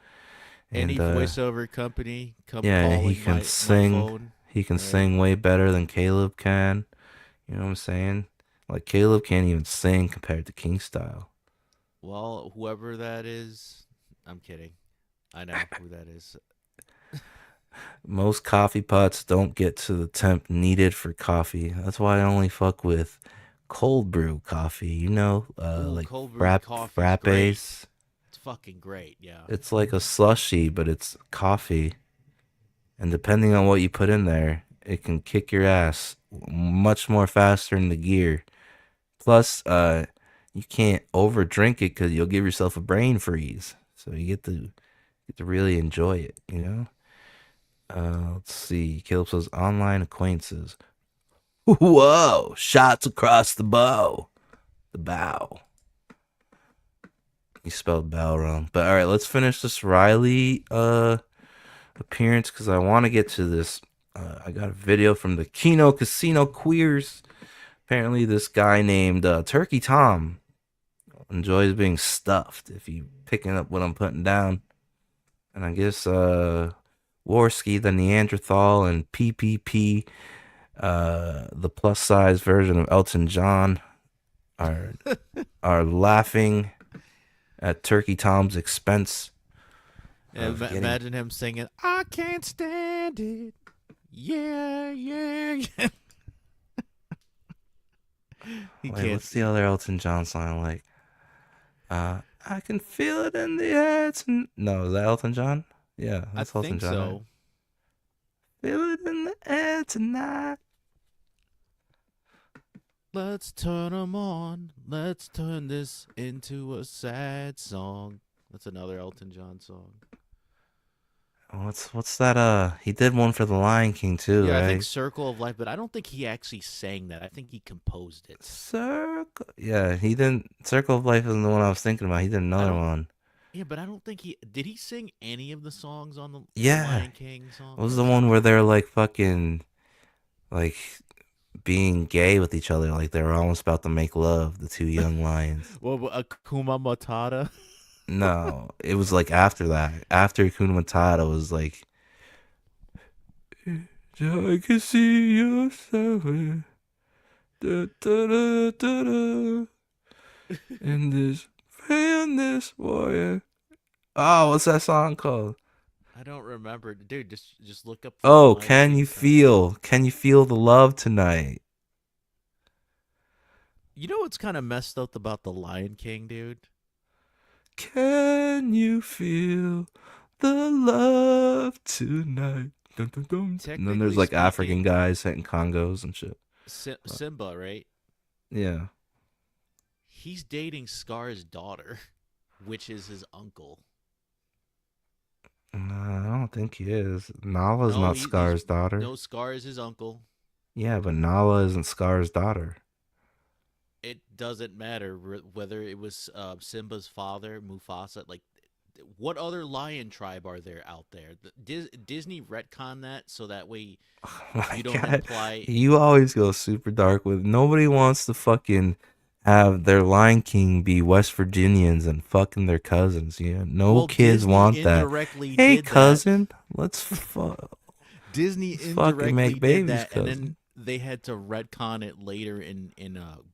Any And voiceover company come yeah, he calling can my sing. phone. He can Right. sing way better than Caleb can. You know what I'm saying? Like Caleb can't even sing compared to King Style. Well, whoever that is, I'm kidding. I know who that is. Most coffee pots don't get to the temp needed for coffee. That's why I only fuck with cold brew coffee. You know, Ooh, like cold brewed coffee's frappes. great. It's fucking great, yeah. It's like a slushy, but it's coffee. And depending on what you put in there, it can kick your ass much more faster in the gear. Plus, you can't over drink it because you'll give yourself a brain freeze. So you get to really enjoy it, you know? Let's see. Caleb says online acquaintances. Whoa! Shots across the bow. The bow. You spelled bow wrong. But all right, let's finish this Riley appearance because I want to get to this. I got a video from the Kino Casino Queers. Apparently, this guy named Turkey Tom enjoys being stuffed. If you picking up what I'm putting down, and I guess Warski, the Neanderthal, and PPP, the plus size version of Elton John, are laughing at Turkey Tom's expense. Yeah, imagine him singing, I can't stand it. Yeah, yeah, yeah. Wait, what's the other Elton John song like? I can feel it in the air. No, is that Elton John? Yeah, that's I Elton think John. so. Right? Feel it in the air tonight. Let's turn 'em on. Let's turn this into a sad song. That's another Elton John song. What's that? He did one for The Lion King too, Yeah, right? I think Circle of Life, but I don't think he actually sang that. I think he composed it. Circle. Yeah, he didn't. Circle of Life isn't the one I was thinking about. He did another one. Yeah, but I don't think did he sing any of the songs on the Yeah, Lion King song? what was the one where they're like fucking, like, being gay with each other, like they were almost about to make love, the two young lions. Well, Akuma Matata. No, it was like after that. After Hakuna Matata was like, I can see yourself in this warrior. Oh, what's that song called? I don't remember, dude. Just look up. Oh, can you feel the love tonight? You know what's kind of messed up about the Lion King, dude? Can you feel the love tonight? Dun, dun, dun. And then there's like African guys hitting congos and shit. Simba, right? Yeah. He's dating Scar's daughter, which is his uncle. I don't think he is. Nala's No, not Scar's daughter. No, Scar is his uncle. Yeah, but Nala isn't Scar's daughter. It doesn't matter whether it was Simba's father, Mufasa. Like, what other lion tribe are there out there? Disney retcon that so that way you don't imply. You always go super dark with. Nobody wants to fucking have their Lion King be West Virginians and fucking their cousins. Yeah, no kids Disney want that. indirectly Hey, did cousin, let's fuck. Disney fucking indirectly make did babies, that, and cousin. then they had to retcon it later in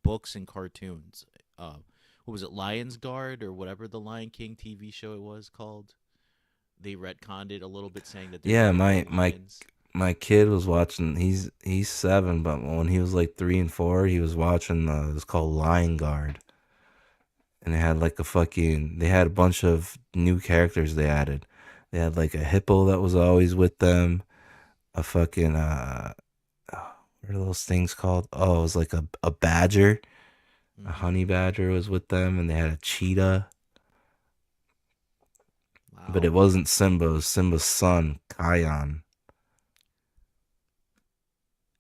books and cartoons. What was it, Lion's Guard or whatever the Lion King TV show it was called? They retconned it a little bit, saying that Yeah, my kid was watching. He's 7, but when he was like 3 and 4, he was watching. It was called Lion Guard, and they had like they had a bunch of new characters they added. They had like a hippo that was always with them, a fucking what are those things called? Oh, it was like a badger, a honey badger was with them, and they had a cheetah. But it wasn't Simba. It was Simba's son, Kion.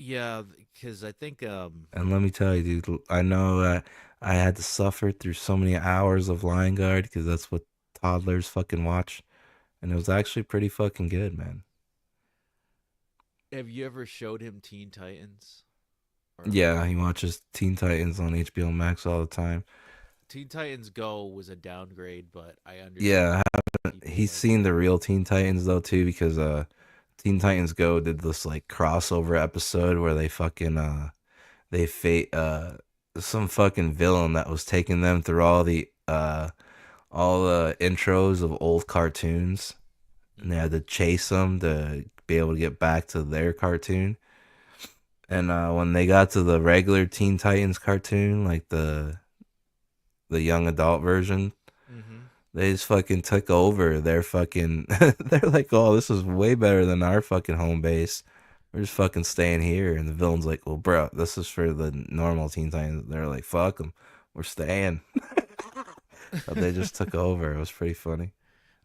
Yeah, because I think And let me tell you, dude, I know I had to suffer through so many hours of Lion Guard because that's what toddlers fucking watch, and it was actually pretty fucking good, man. have you ever showed him Teen Titans? Yeah, he watches Teen Titans on HBO Max all the time. Teen Titans Go was a downgrade, but I understand. Yeah, he's seen the real Teen Titans though too because Teen Titans Go did this like crossover episode where they fucking they some fucking villain that was taking them through all the intros of old cartoons, and they had to chase them to be able to get back to their cartoon. And when they got to the regular Teen Titans cartoon, like the young adult version, they just fucking took over their fucking. They're like, "Oh, this is way better than our fucking home base. We're just fucking staying here." And the villain's like, "Well, bro, this is for the normal Teen Titans." They're like, "Fuck them, we're staying." But they just took over. It was pretty funny.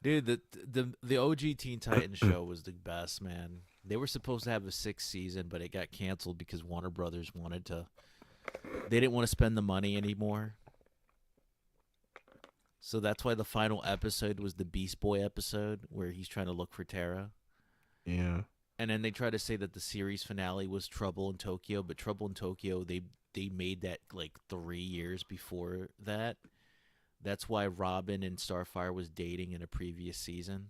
Dude, the OG Teen Titans show was the best, man. They were supposed to have a 6th season, but it got canceled because Warner Brothers wanted to. They didn't want to spend the money anymore. So that's why the final episode was the Beast Boy episode where he's trying to look for Terra. Yeah. And then they try to say that the series finale was Trouble in Tokyo, but Trouble in Tokyo, they made that like 3 years before that. That's why Robin and Starfire was dating in a previous season.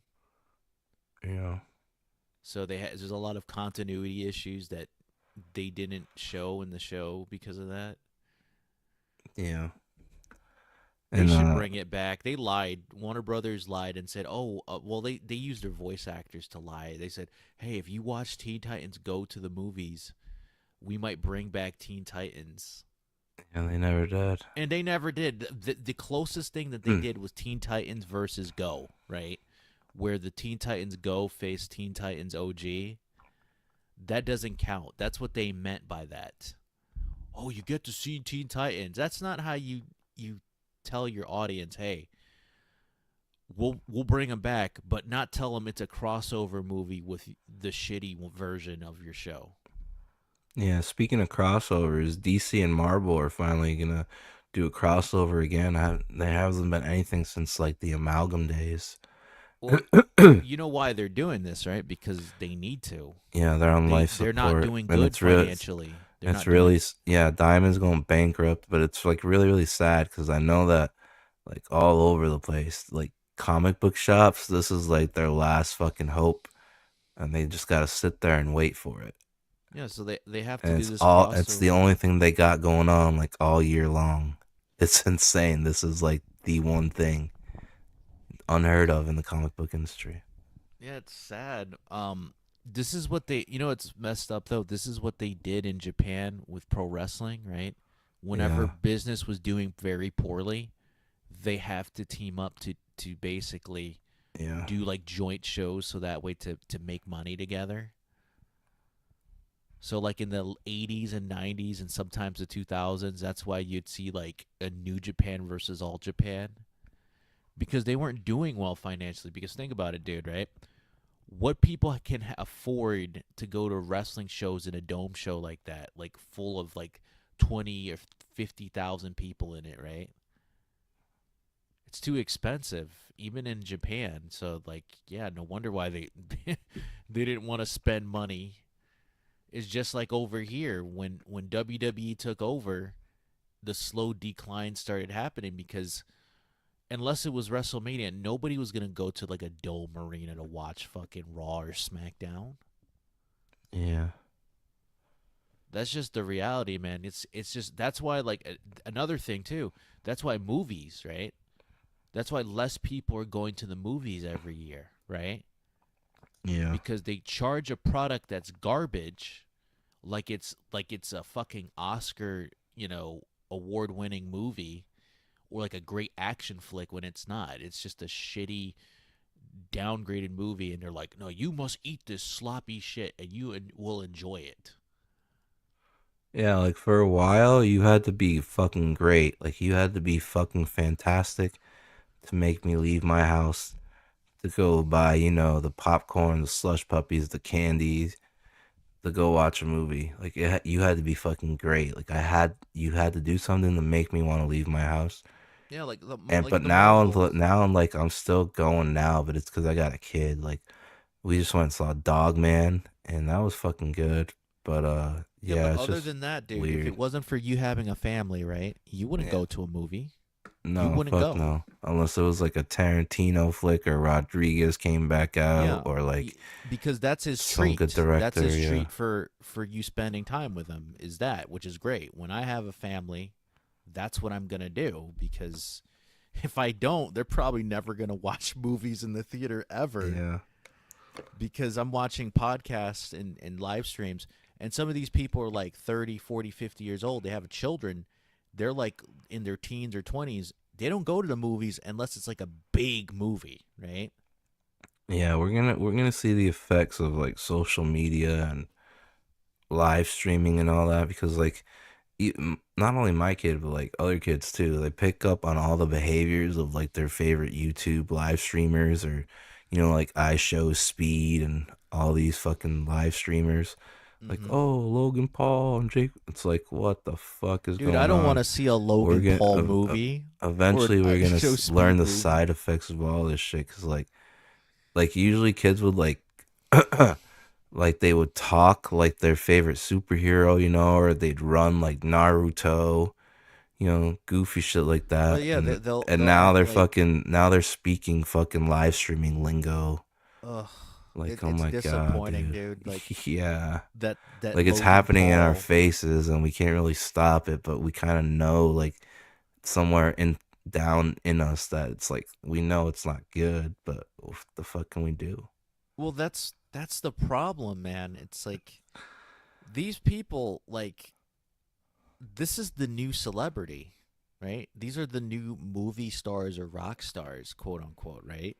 Yeah. So there's a lot of continuity issues that they didn't show in the show because of that. Yeah. They And should bring it back. They lied. Warner Brothers lied and said, well, they used their voice actors to lie. They said, hey, if you watch Teen Titans Go to the movies, we might bring back Teen Titans. And they never did. And they never did. The closest thing that they did was Teen Titans versus Go, right? Where the Teen Titans Go faced Teen Titans OG. That doesn't count. That's what they meant by that. Oh, you get to see Teen Titans. That's not how you tell your audience, hey, we'll bring them back, but not tell them it's a crossover movie with the shitty version of your show. Yeah, speaking of crossovers, DC and Marvel are finally gonna do a crossover again. There hasn't been anything since like the Amalgam days. Well, you know why they're doing this, right? Because they need to. Yeah, they're on life support. They're not doing and good it's really, financially. It's really yeah, Diamond's going bankrupt, but it's like really really sad because I know that like all over the place, like comic book shops, this is like their last fucking hope, and they just gotta sit there and wait for it. Yeah, so they have to And do it's this. it's the only thing they got going on like all year long. It's insane. This is like the one thing unheard of in the comic book industry. Yeah, it's sad. This is what they, it's messed up though. This is what they did in Japan with pro wrestling, right? Whenever Yeah. business was doing very poorly, they have to team up to basically Yeah. do like joint shows so that way to make money together. So like in the 80s and 90s and sometimes the 2000s, that's why you'd see like a New Japan versus All Japan. Because they weren't doing well financially. Because think about it, dude, right? What people can afford to go to wrestling shows in a dome show like that, like full of like 20 or 50,000 people in it, right? It's too expensive, even in Japan. So like, yeah, no wonder why they they didn't want to spend money. It's just like over here when WWE took over, the slow decline started happening because unless it was WrestleMania, nobody was going to go to like a dome arena to watch fucking Raw or SmackDown. Yeah. That's just the reality, man. It's just that's why like another thing too. That's why movies, right? That's why less people are going to the movies every year, right? Yeah. Because they charge a product that's garbage, like it's a fucking Oscar, award-winning movie, or like a great action flick when it's not. It's just a shitty, downgraded movie, and they're like, no, you must eat this sloppy shit, and you will enjoy it. Yeah, like for a while, you had to be fucking great. Like you had to be fucking fantastic to make me leave my house to go buy, the popcorn, the slush puppies, the candies, to go watch a movie. Like you had to be fucking great. Like you had to do something to make me want to leave my house. Yeah, like But the now Marvels. now I'm like I'm still going now, but it's because I got a kid. Like we just went and saw Dog Man, and that was fucking good. But Yeah, yeah, but it's other just than that, dude, if weird. it wasn't for you having a family, right, you wouldn't Yeah. go to a movie. You No, wouldn't fuck go. no. Unless it was like a Tarantino flick or Rodriguez came back out Yeah, or like because that's his some good treat. That's director. his Yeah. treat for you spending time with him. Is that, which is great. When I have a family, that's what I'm gonna do, because if I don't, they're probably never gonna watch movies in the theater ever. Yeah. Because I'm watching podcasts and live streams, and some of these people are like 30, 40, 50 years old. They have children. They're like in their teens or 20s. They don't go to the movies unless it's like a big movie, right? Yeah, we're gonna see the effects of like social media and live streaming and all that because like not only my kid but like other kids too, they pick up on all the behaviors of like their favorite YouTube live streamers or like I Show Speed and all these fucking live streamers. Like, oh, Logan Paul and Jake. It's like, what the fuck is Dude, going on? I don't want to see a Logan Paul movie. Eventually, or we're a gonna Show Speed learn the movie. side effects of all this shit. Cause like usually kids would like, like they would talk like their favorite superhero, or they'd run like Naruto, goofy shit like that. But yeah, and, they'll now act they're like- fucking now they're speaking fucking live streaming lingo. Ugh, Like, it's my disappointing, god, dude. Like, yeah, that like it's Logan happening in our Paul- faces, and we can't really stop it, but we kind of know, like, somewhere down in us that it's like we know it's not good, but what the fuck can we do? Well, that's the problem, man. It's like these people, like, this is the new celebrity, right? These are the new movie stars or rock stars, quote unquote, right?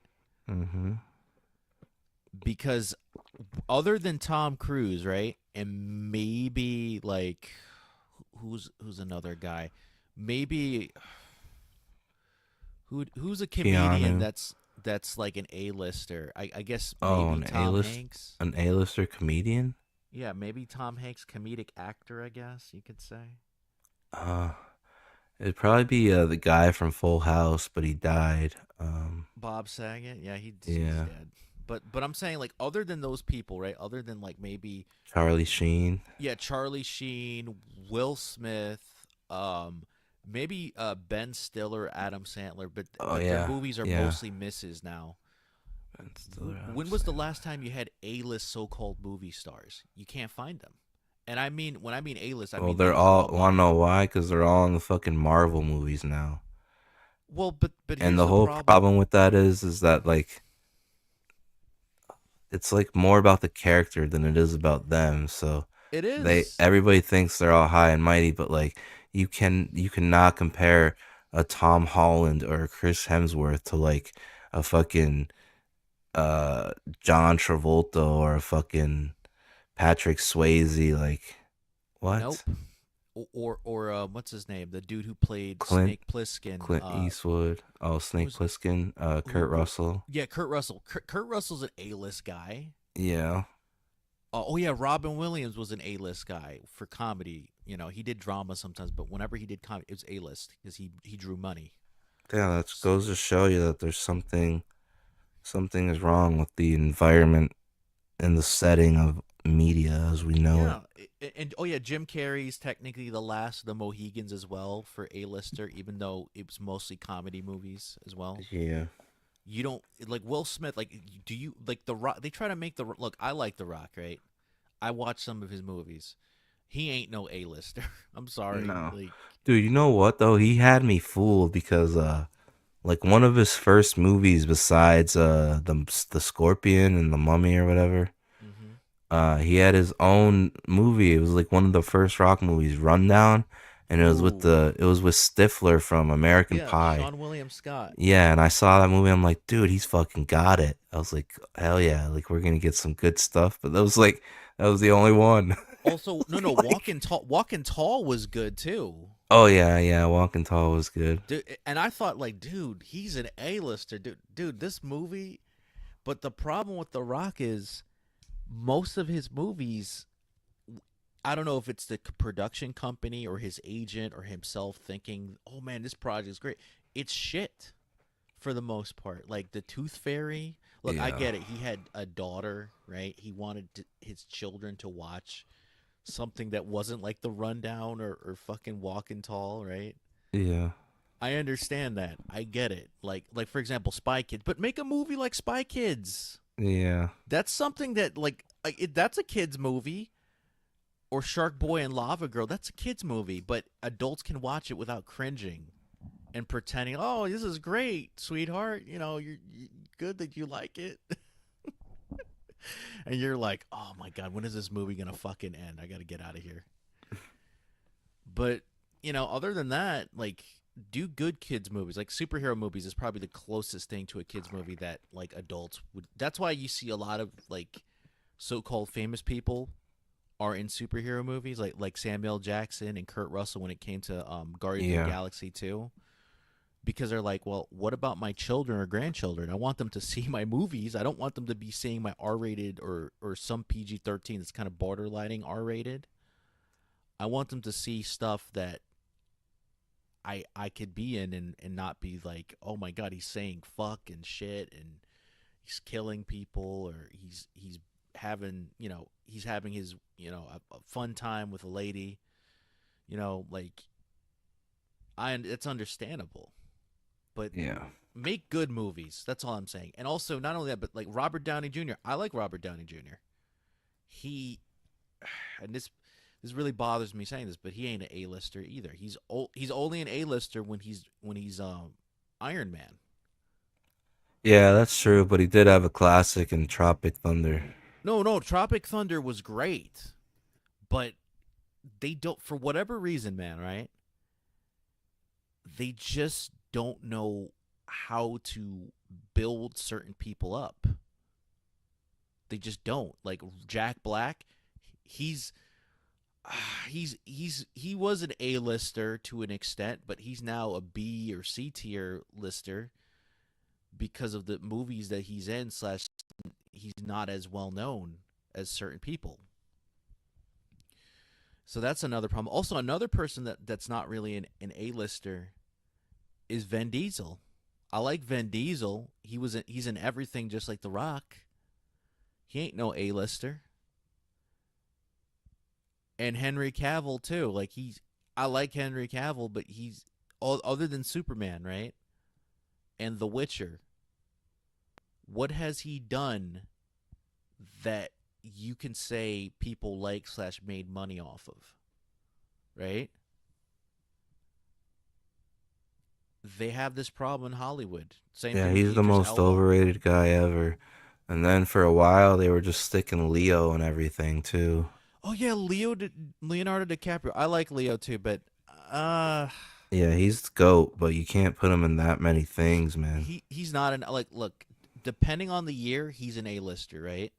Mm-hmm. Because other than Tom Cruise, right, and maybe like who's another guy, maybe who's a comedian Keanu. that's like an A-lister. I guess Oh, maybe Tom Hanks. an A-lister comedian. Yeah, maybe Tom Hanks, comedic actor, I guess you could say. It'd probably be the guy from Full House, but he died. Bob Saget, yeah, he's Yeah. dead. But I'm saying, like, other than those people, right? Other than like maybe Charlie Sheen. yeah, Charlie Sheen, Will Smith, maybe Ben Stiller, Adam Sandler, but Oh, like, yeah, their movies are yeah. mostly misses now. Ben Stiller, Adam When was the last time you had A-list so-called movie stars? You can't find them. And I mean, when I mean A-list, I Well, mean they're like, all. Want to know why? Because they're all in the fucking Marvel movies now. well, but here's And the whole problem. problem with that is that like it's like more about the character than it is about them. So It is. everybody thinks they're all high and mighty, but like you cannot compare a Tom Holland or a Chris Hemsworth to like a fucking John Travolta or a fucking Patrick Swayze. Like what? Nope. Or what's his name? The dude who played Clint- Snake Plissken. Clint Eastwood. Oh, Snake Plissken. Kurt Russell. Yeah, Kurt Russell. Kurt Russell's an A-list guy. Yeah. Oh yeah, Robin Williams was an A-list guy for comedy. You know, he did drama sometimes, but whenever he did comedy, it was A-list because he drew money. Yeah, that goes to show you that there's something is wrong with the environment and the setting of media as we know it. And oh yeah, Jim Carrey's technically the last of the Mohegans as well for A-lister, even though it was mostly comedy movies as well. Yeah. You don't like Will Smith. Like, do you like The Rock? They try to make look. I like The Rock, right? I watched some of his movies. He ain't no A-lister. I'm sorry. No. Like, Dude, you know what though? He had me fooled because like one of his first movies besides the Scorpion and the Mummy or whatever, he had his own movie. It was like one of the first Rock movies, Rundown, and it was with Stifler from American yeah, Pie. Sean William Scott. Yeah, and I saw that movie. I'm like, dude, he's fucking got it. I was like, hell yeah, like we're gonna get some good stuff. But that was the only one. Also, no, Walking Tall was good too. Oh yeah, Walking Tall was good. Dude, and I thought, like, dude, he's an A-lister, dude. This movie, but the problem with The Rock is most of his movies I don't know if it's the production company or his agent or himself thinking, "Oh man, this project is great." It's shit for the most part. Like the Tooth Fairy. Look, I Yeah. get it. He had a daughter, right? He wanted his children to watch something that wasn't like The Rundown or fucking Walking Tall, right? Yeah. I understand that. I get it. Like for example, Spy Kids, but make a movie like Spy Kids. Yeah. That's something that that's a kids movie. Or Shark Boy and Lava Girl, that's a kids movie, but adults can watch it without cringing and pretending, "Oh, this is great, sweetheart. You're good that you like it." And you're like, "Oh my god, when is this movie gonna fucking end? I gotta get out of here." But other than that, like, do good kids movies. Like superhero movies is probably the closest thing to a kids movie that like adults would. That's why you see a lot of like so-called famous people are in superhero movies, like Samuel Jackson and Kurt Russell when it came to Guardians of the Galaxy 2. Because they're like, well, what about my children or grandchildren? I want them to see my movies. I don't want them to be seeing my R-rated or some PG-13 that's kind of borderlining R-rated. I want them to see stuff that I could be in and not be like, oh my god, he's saying fuck and shit and he's killing people or he's having his a fun time with a lady, like it's understandable, but make good movies. That's all I'm saying. And also not only that, but like Robert Downey Jr. I like Robert Downey Jr. And this really bothers me saying this, but he ain't an A-lister either. He's only an A-lister when he's Iron Man. Yeah, that's true, but he did have a classic in Tropic Thunder. No, Tropic Thunder was great, but they don't, for whatever reason, man, right? They just don't know how to build certain people up. They just don't. Like Jack Black, he was an A-lister to an extent, but he's now a B or C tier lister because of the movies that he's in / he's not as well known as certain people. So that's another problem. Also, another person that's not really an A-lister is Vin Diesel. I like Vin Diesel. He's in everything just like The Rock. He ain't no A-lister. And Henry Cavill too. Like I like Henry Cavill, but he's other than Superman, right? And The Witcher. What has he done that you can say people like / made money off of, right? They have this problem in Hollywood. Same thing with He's the Idris most Elba. overrated guy ever. And then for a while, they were just sticking Leo and everything too. Oh yeah, Leonardo DiCaprio. I like Leo too, but yeah, he's the GOAT, but you can't put him in that many things, man. he's not an look, depending on the year, he's an A-lister, right?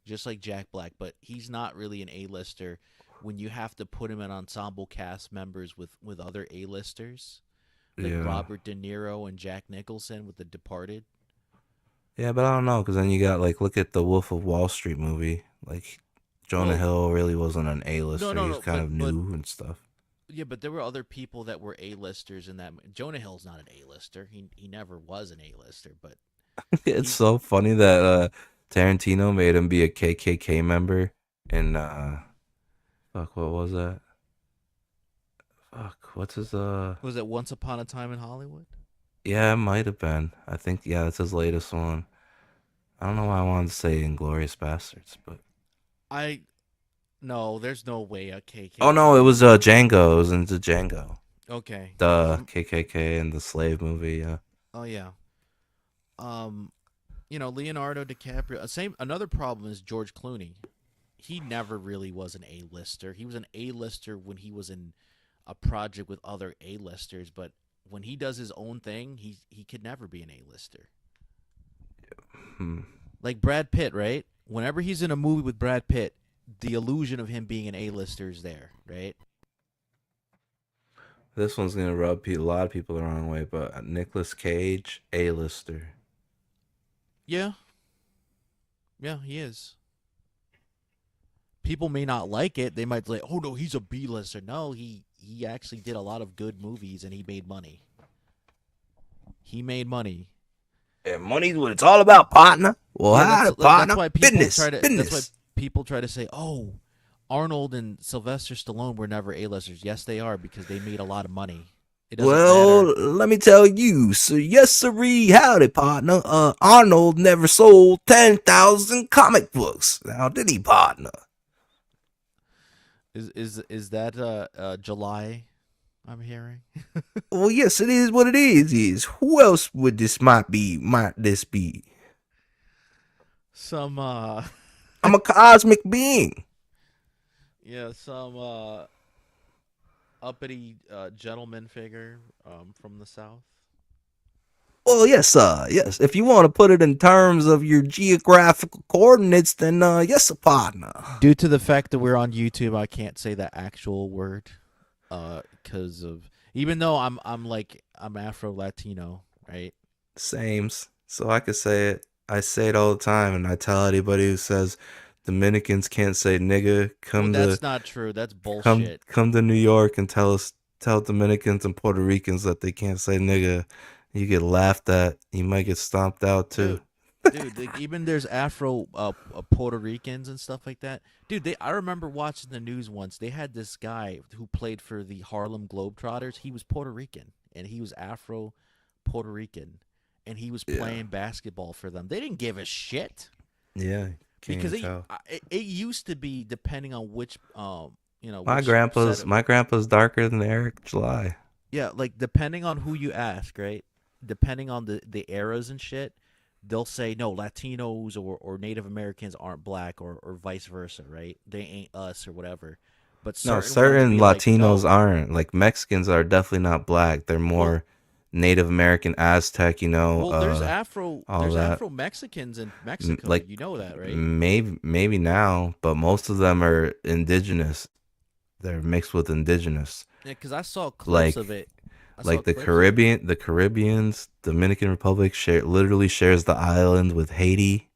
Just like Jack Black, but he's not really an A-lister when you have to put him in ensemble cast members with other A-listers, like Robert De Niro and Jack Nicholson with The Departed. Yeah, but I don't know, because then you got, like, look at the Wolf of Wall Street movie. Like, Jonah Hill really wasn't an A-lister. No, he was kind of new and stuff. Yeah, but there were other people that were A-listers in that. Jonah Hill's not an A-lister. He never was an A-lister, but It's so funny that Tarantino made him be a KKK member in fuck, what was that? Fuck, what's his was it Once Upon a Time in Hollywood? Yeah, it might have been. I think that's his latest one. I don't know why I wanted to say Inglourious Bastards, but no, there's no way a KKK. oh no, it was Django. It was into Django. Okay. The KKK and the slave movie, yeah. Oh yeah. Leonardo DiCaprio. Another problem is George Clooney. He never really was an A-lister. He was an A-lister when he was in a project with other A-listers, but when he does his own thing, he could never be an A-lister. Like Brad Pitt, right? Whenever he's in a movie with Brad Pitt, the illusion of him being an A-lister is there, right? This one's gonna rub a lot of people the wrong way, but Nicolas Cage, A-lister. Yeah, he is. people may not like it. They might say, "Oh no, he's a B-lister." No, he actually did a lot of good movies and he made money. He made money. And money's what it's all about, partner. Well, Yeah, partner. that's why people business. That's why people try to say, "Oh, Arnold and Sylvester Stallone were never A-listers." Yes, they are because they made a lot of money. It doesn't Well, matter. let me tell you, so yes, sirree, howdy, partner. Arnold never sold 10,000 comic books. Now, did he, partner? Is that July? I'm hearing. Well, yes, it is what it is. Who else would this might this be? Some I'm a cosmic being. yeah, some uppity gentleman figure from the South. Well, yes, yes. If you want to put it in terms of your geographical coordinates, then yes, partner. Due to the fact that we're on YouTube, I can't say the actual word, because of even though I'm Afro Latino, right? Sames. So I could say it. I say it all the time, and I tell anybody who says Dominicans can't say nigga, That's not true. That's bullshit. Come to New York and tell Dominicans and Puerto Ricans that they can't say nigga. You get laughed at. You might get stomped out too. Dude, even there's Afro Puerto Ricans and stuff like that. Dude, I remember watching the news once. They had this guy who played for the Harlem Globetrotters. He was Puerto Rican, and he was Afro Puerto Rican, and he was playing basketball for them. They didn't give a shit. Yeah, because it used to be depending on which my grandpa's darker than Eric July. Yeah, like depending on who you ask, right? Depending on the eras and shit, they'll say no, Latinos or Native Americans aren't black or vice versa, right? They ain't us or whatever. But certain Latinos aren't. Like Mexicans are definitely not black. They're more Native American, Aztec. Well, there's Afro Mexicans in Mexico. Like, you know that, right? Maybe now, but most of them are indigenous. They're mixed with indigenous. Yeah, because I saw clips of it. Like the Caribbeans, Dominican Republic literally shares the island with Haiti,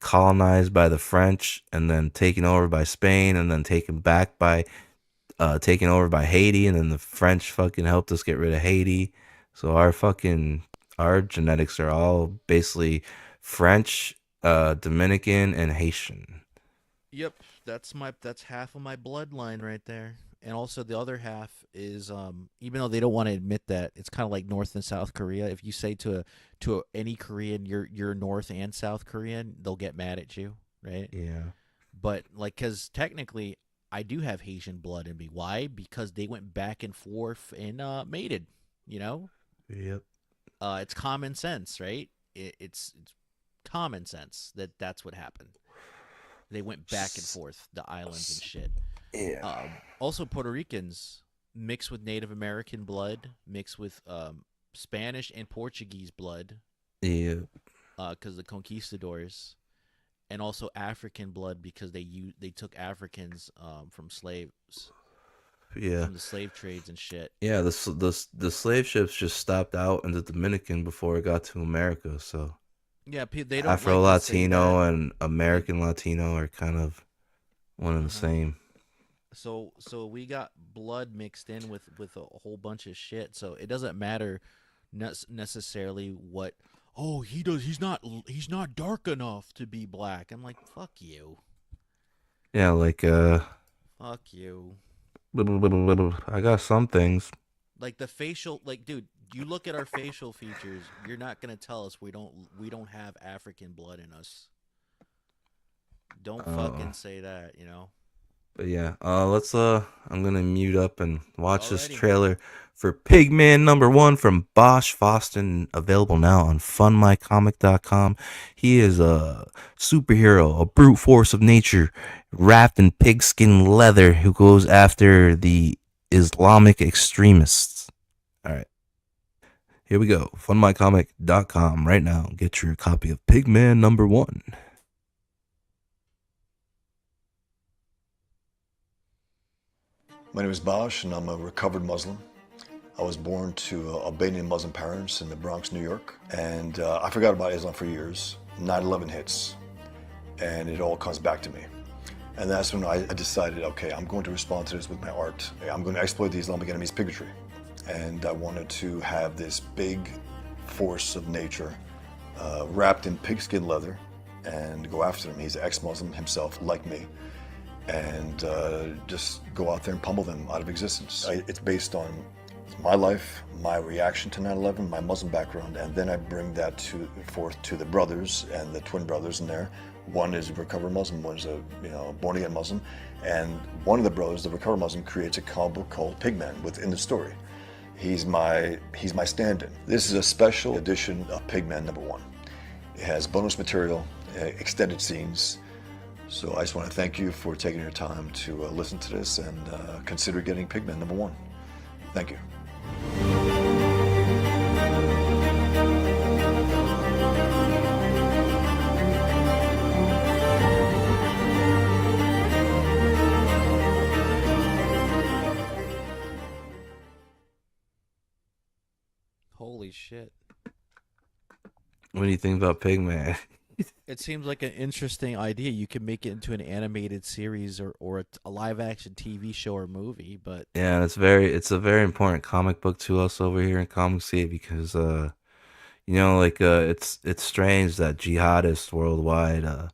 colonized by the French and then taken over by Spain and then taken over by Haiti, and then the French fucking helped us get rid of Haiti. So our genetics are all basically French, Dominican, and Haitian. Yep, that's half of my bloodline right there. And also the other half is, even though they don't want to admit that, it's kind of like North and South Korea. If you say to any Korean you're North and South Korean, they'll get mad at you, right? Yeah. But because technically I do have Haitian blood in me. Why? Because they went back and forth and mated. Yep. It's common sense, right? It's common sense that's what happened. They went back and forth, the islands and shit. Yeah. Also, Puerto Ricans mixed with Native American blood, mixed with Spanish and Portuguese blood. Yeah. Because the conquistadors, and also African blood because they took Africans from slaves. Yeah. From the slave trades and shit. Yeah. The slave ships just stopped out in the Dominican before it got to America. So. Yeah, they don't Afro Latino and American Latino are kind of one and the same. So we got blood mixed in with a whole bunch of shit. So it doesn't matter necessarily what. Oh, he's not dark enough to be black. I'm like, fuck you. Yeah, like Fuck you. I got some things. Like the facial, dude, you look at our facial features. You're not gonna tell us we don't have African blood in us. Don't fucking say that, you know. But yeah, I'm gonna mute up and watch this trailer for Pigman #1 from Bosch Foston, available now on funmycomic.com. He is a superhero, a brute force of nature, wrapped in pigskin leather, who goes after the Islamic extremists. All right, here we go. Funmycomic.com right now. Get your copy of Pigman #1. My name is Bosch, and I'm a recovered Muslim. I was born to Albanian Muslim parents in the Bronx, New York, and I forgot about Islam for years. 9/11 hits, and it all comes back to me. And that's when I decided, okay, I'm going to respond to this with my art. I'm going to exploit the Islamic enemy's bigotry. And I wanted to have this big force of nature wrapped in pigskin leather and go after him. He's ex-Muslim himself, like me. And just go out there and pummel them out of existence. It's based on my life, my reaction to 9/11, my Muslim background, and then I bring that forth to the brothers and the twin brothers in there. One is a recovered Muslim, one is a born-again Muslim, and one of the brothers, the recovered Muslim, creates a comic book called Pigman within the story. He's my stand-in. This is a special edition of Pigman #1. It has bonus material, extended scenes. So I just want to thank you for taking your time to listen to this and consider getting Pigman #1. Thank you. Holy shit. What do you think about Pigman? It seems like an interesting idea. You can make it into an animated series or a live action TV show or movie, but Yeah, it's a very important comic book to us over here in Comic City because it's strange that jihadists worldwide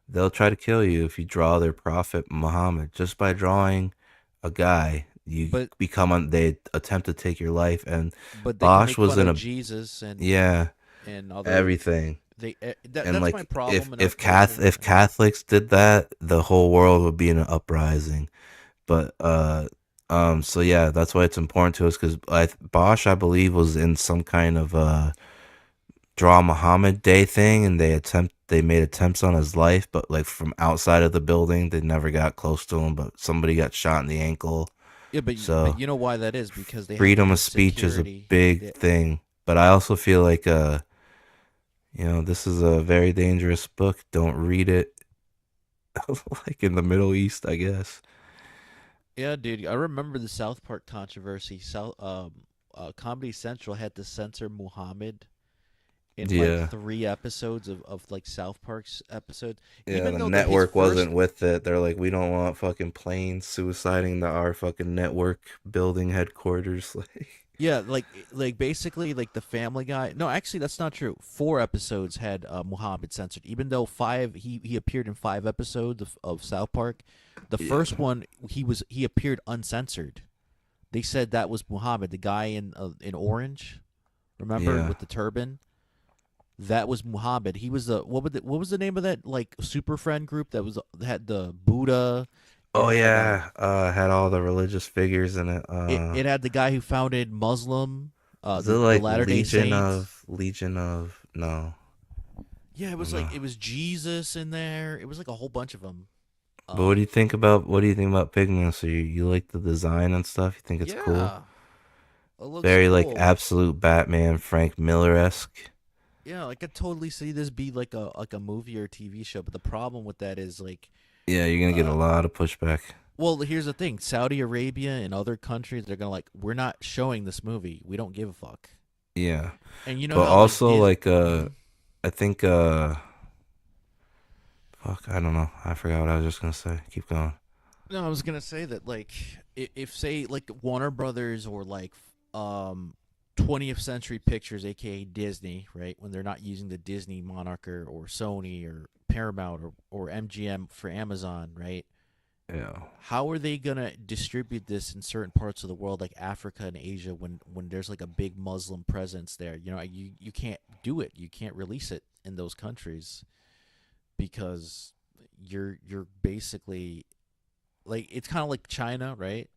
they'll try to kill you if you draw their prophet Muhammad. Just by drawing a guy, they attempt to take your life. And but Bosch they can make was fun in of a Jesus and other, everything. That's my problem. If Catholics did that, the whole world would be in an uprising. But so yeah, that's why it's important to us because Bosch, I believe, was in some kind of Draw Muhammad Day thing, and they made attempts on his life, but like from outside of the building, they never got close to him. But somebody got shot in the ankle. Yeah, but you know why that is? Because they freedom have of speech is a security. big thing. But I also feel like this is a very dangerous book. Don't read it like in the Middle East, I guess. Yeah, dude, I remember the South Park controversy. Comedy Central had to censor Muhammad in like 3 episodes of like South Park's episodes. Yeah, Even the though network wasn't with it. They're like, we don't want fucking planes suiciding our fucking network building headquarters. Yeah, like basically like the Family Guy. No, actually that's not true. 4 episodes had Muhammad censored. Even though he appeared in 5 episodes of South Park. The first one he appeared uncensored. They said that was Muhammad, the guy in orange. Remember with the turban? That was Muhammad. He was what was the name of that like super friend group that had the Buddha? Oh yeah, had all the religious figures in it. It had the guy who founded Muslim. Was it like Latter-day Saints. Legion of no? Yeah, it was like it was Jesus in there. It was like a whole bunch of them. But what do you think about Pigman? So you like the design and stuff? You think it's cool? It looks Very cool. like absolute Batman, Frank Miller-esque. Yeah, I could totally see this be like a movie or a TV show. But the problem with that is like. Yeah, you're gonna get a lot of pushback. Well, here's the thing: Saudi Arabia and other countries, they're gonna we're not showing this movie. We don't give a fuck. Yeah, and you know, but how, also I think fuck, I don't know. I forgot what I was just gonna say. Keep going. No, I was gonna say that like if say like Warner Brothers or like 20th Century Pictures, aka Disney, right? When they're not using the Disney moniker or Sony or Paramount or MGM for Amazon, right? Yeah. How are they gonna distribute this in certain parts of the world, like Africa and Asia, when there's like a big Muslim presence there? You know, you can't do it. You can't release it in those countries because you're basically like it's kind of like China, right?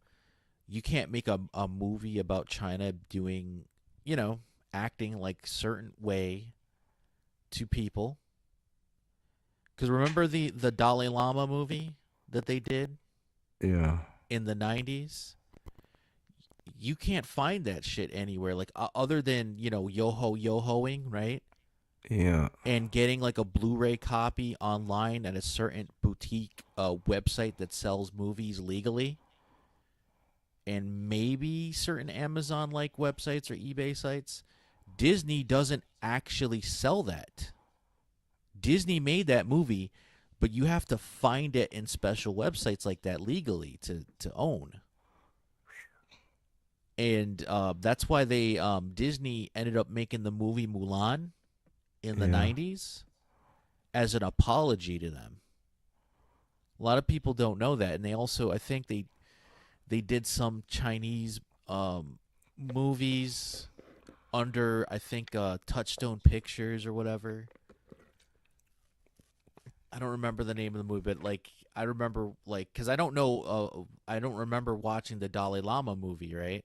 You can't make a movie about China doing, acting like certain way to people. Because remember the Dalai Lama movie that they did? Yeah. In the 90s? You can't find that shit anywhere, like other than, yo-hoing, right? Yeah. And getting like a Blu-ray copy online at a certain boutique website that sells movies legally. And maybe certain Amazon-like websites or eBay sites. Disney doesn't actually sell that. Disney made that movie but you have to find it in special websites like that legally to own. And that's why they Disney ended up making the movie Mulan in the 90s as an apology to them. A lot of people don't know that, and they also, I think they did some Chinese movies under, I think, Touchstone Pictures or whatever. I don't remember the name of the movie, but like I remember, like, because I don't remember watching the Dalai Lama movie, right?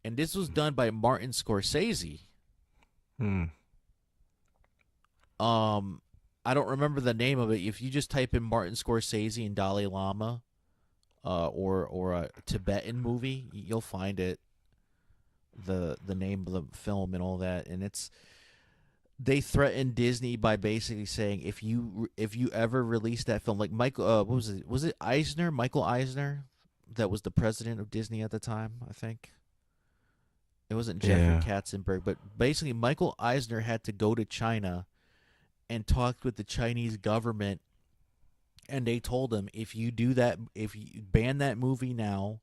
And this was done by Martin Scorsese. I don't remember the name of it. If you just type in Martin Scorsese and Dalai Lama, or a Tibetan movie, you'll find it. The name of the film and all that, and they threatened Disney by basically saying if you ever release that film, like Michael, what was it? Was it Eisner? Michael Eisner, that was the president of Disney at the time, I think. It wasn't Jeffrey Katzenberg, but basically Michael Eisner had to go to China and talk with the Chinese government, and they told him, if you do that, if you ban that movie now,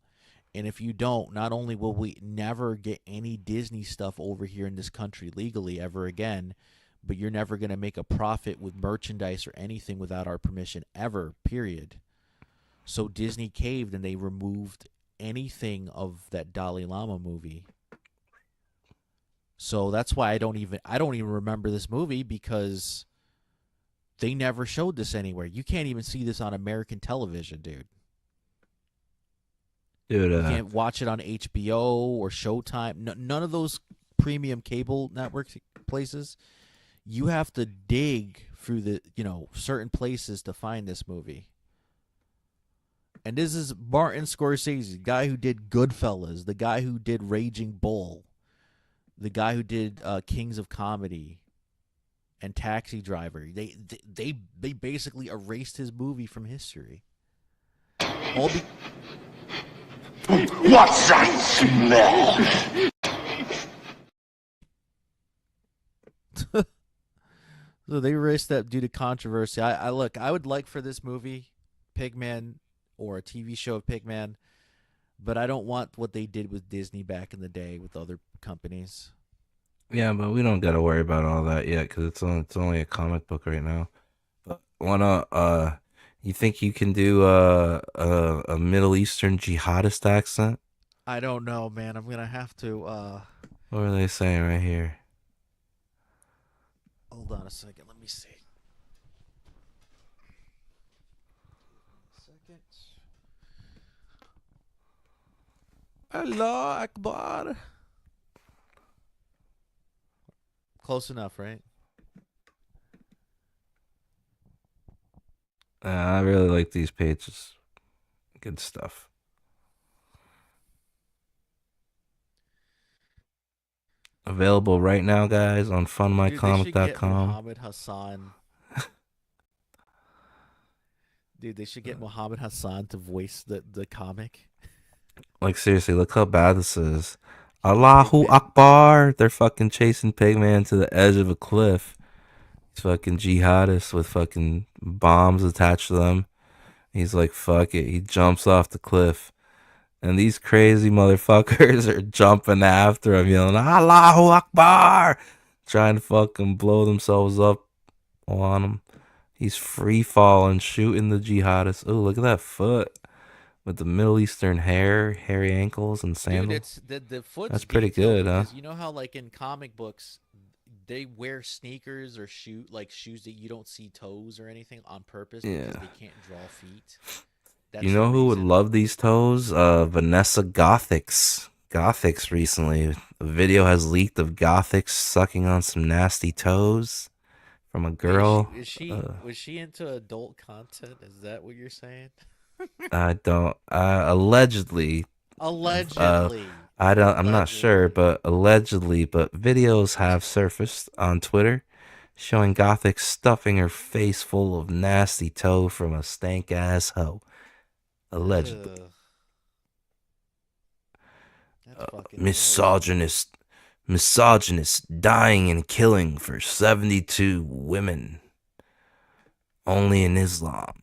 and if you don't, not only will we never get any Disney stuff over here in this country legally ever again, but you're never going to make a profit with merchandise or anything without our permission ever, period. So Disney caved, and they removed anything of that Dalai Lama movie. So that's why I don't even remember this movie, because they never showed this anywhere. You can't even see this on American television, dude. Dude, you can't watch it on HBO or Showtime. None of those premium cable network places. You have to dig through the certain places to find this movie. And this is Martin Scorsese, the guy who did Goodfellas, the guy who did Raging Bull, the guy who did Kings of Comedy and Taxi Driver. They basically erased his movie from history. What's that smell? So they erased that due to controversy. I would like for this movie, Pigman, or a TV show of Pigman, but I don't want what they did with Disney back in the day with other companies. Yeah, but we don't got to worry about all that yet, because it's only a comic book right now. But you think you can do a Middle Eastern jihadist accent? I don't know, man. I'm gonna have to. What are they saying right here? Hold on a second. Let me see. Allah Akbar. Close enough, right? I really like these pages. Good stuff. Available right now, guys, on funmycomic.com. Muhammad Hassan. Dude, they should get Muhammad Hassan to voice the comic. Like, seriously, look how bad this is. Allahu Akbar. They're fucking chasing Pigman to the edge of a cliff. These fucking jihadists with fucking bombs attached to them. He's like, fuck it. He jumps off the cliff. And these crazy motherfuckers are jumping after him, yelling, Allahu Akbar! Trying to fucking blow themselves up on him. He's free falling, shooting the jihadists. Oh, look at that foot. With the Middle Eastern hair, hairy ankles, and sandals. Dude, it's the foot's That's pretty detailed good, huh? because you know how, like, in comic books, they wear sneakers or shoes that you don't see toes or anything on purpose because they can't draw feet. That's you know who would love these toes? Vanessa Gothix. Gothix recently. A video has leaked of Gothix sucking on some nasty toes from a girl. Was she into adult content? Is that what you're saying? I don't. Allegedly. Allegedly. I'm not sure, but allegedly. But videos have surfaced on Twitter showing Gothic stuffing her face full of nasty toe from a stank ass hoe. Allegedly. Misogynist, dying and killing for 72 women. only in Islam.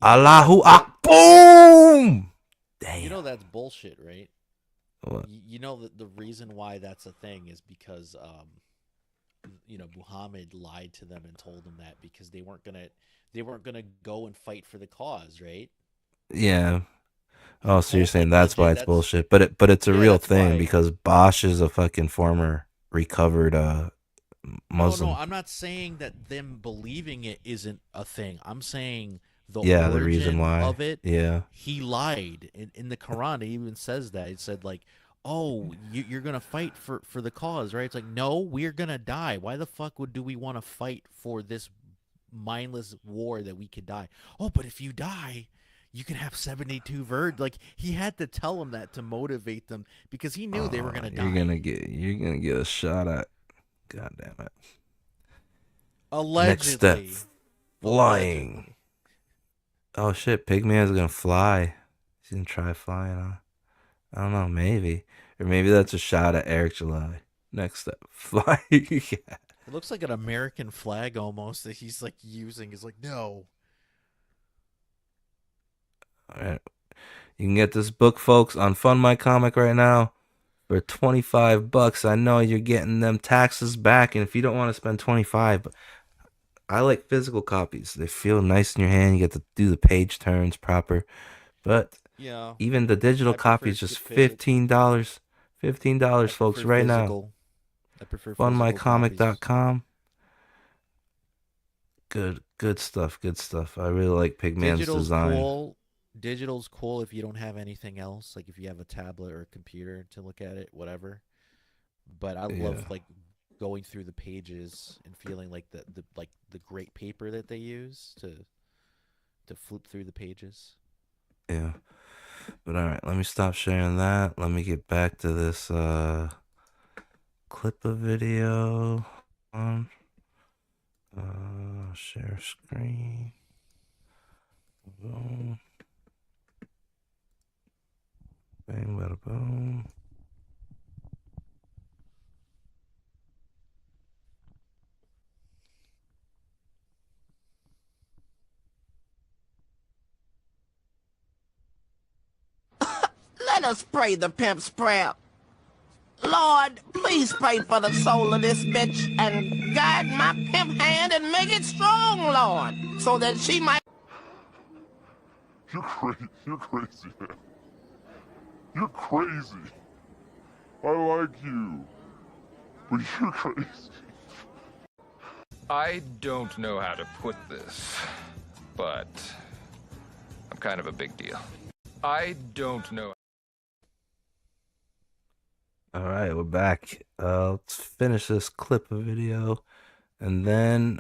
Allahu Akbar. Boom. Damn. You know that's bullshit, right? What? You know that the reason why that's a thing is because Muhammad lied to them and told them that because they weren't gonna go and fight for the cause, right? Yeah. Oh, so you're saying like, that's why legit, it's that's- bullshit, but it's a Yeah, real that's thing why. because Bosch is a fucking former recovered Muslim. No, I'm not saying that them believing it isn't a thing. I'm saying the Yeah, the origin reason why. of it. Yeah. He lied in the Quran. It even says that. It said like, "Oh, you're gonna fight for the cause, right?" It's like, no, we're gonna die. Why the fuck do we want to fight for this mindless war that we could die? Oh, but if you die, you can have 72 virgins. Like he had to tell them that to motivate them because he knew they were gonna die. You're gonna get a shot at. God damn it. Allegedly. Next step, flying. Oh shit, Pigman's gonna fly. He's gonna try flying, huh? I don't know, maybe. Or maybe that's a shot at Eric July. Next step, fly. Yeah. It looks like an American flag almost that he's like using. He's like, no. Alright. You can get this book, folks, on Fund My Comic right now for $25. I know you're getting them taxes back, and if you don't want to spend $25, but I like physical copies. They feel nice in your hand. You get to do the page turns proper. But Yeah, even the digital I prefer copy is just physical. $15. $15, folks, prefer right physical. I prefer physical FundMyComic.com. Good stuff. Good stuff. I really like Pigman's design. Cool. Digital's cool if you don't have anything else, like if you have a tablet or a computer to look at it, whatever. But I love like going through the pages and feeling like the great paper that they use to flip through the pages. Yeah. But all right, let me stop sharing that. Let me get back to this Clippa video. Share screen. Boom. Bang, bada boom. Let us pray the pimp's prayer. Lord, please pray for the soul of this bitch and guide my pimp hand and make it strong, Lord, so that she might. You're crazy. You're crazy, man. You're crazy. I like you. But you're crazy. I don't know how to put this, but I'm kind of a big deal. I don't know. All right, we're back. Let's finish this clip of video, and then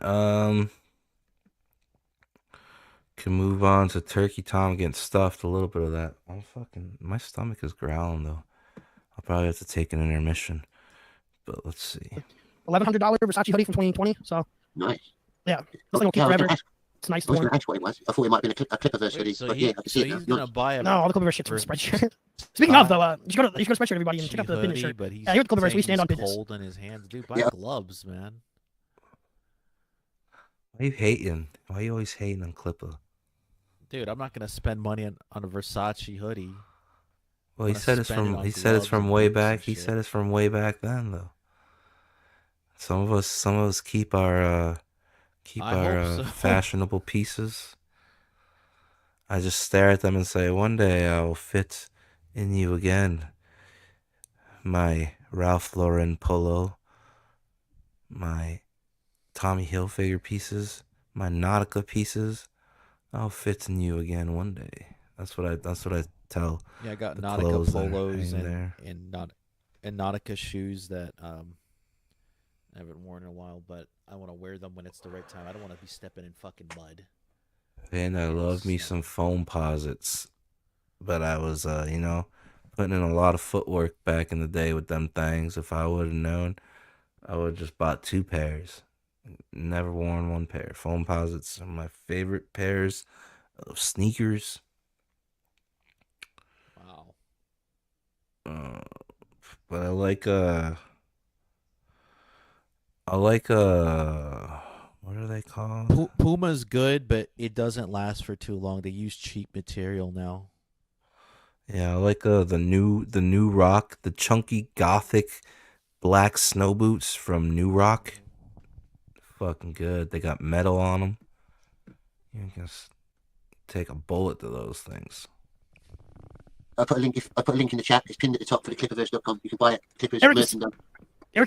can move on to Turkey Tom getting stuffed. A little bit of that. My stomach is growling though. I'll probably have to take an intermission, but let's see. $1,100 Versace hoodie from 2020. So nice. Yeah, this thing will keep forever. It's nice. I was going to ask what it was. I thought it might have been a Clippa hoodie, so but he- yeah, I can so see it he's now. gonna buy a- No, all the Clippa shit's from Spreadshirt. Speaking of though, you should go to Spreadshirt, everybody, and check out the business Hoodie, shirt. but he's Yeah, here at the Clippa saying we stand he's on business. cold in his hands. Dude, buy Yeah. gloves, man. Why you hating? Why you always hating on Clippa? Dude, I'm not gonna spend money on a Versace hoodie. Well, I'm he gonna said it's spend it from on he said it's gloves from and way boots and back. He shit. said it's from way back then though. Some of us keep our I hope so. fashionable pieces. I just stare at them and say, one day I will fit in you again. My Ralph Lauren polo, my Tommy Hilfiger pieces, my Nautica pieces. I'll fit in you again one day. That's what I tell. Yeah, I got the Nautica clothes that are polos hanging there. and Nautica shoes that I haven't worn in a while, but I want to wear them when it's the right time. I don't want to be stepping in fucking mud. And I love me some foam posits. But I was, putting in a lot of footwork back in the day with them things. If I would have known, I would have just bought 2 pairs. Never worn 1 pair. Foam posits are my favorite pairs of sneakers. Wow. But I like what are they called? Puma's good, but it doesn't last for too long. They use cheap material now. Yeah, I like the new Rock, the chunky gothic black snow boots from New Rock. Fucking good. They got metal on them. You can just take a bullet to those things. I put a link in the chat. It's pinned at the top for the clippaverse.com. You can buy it. Clippers Eric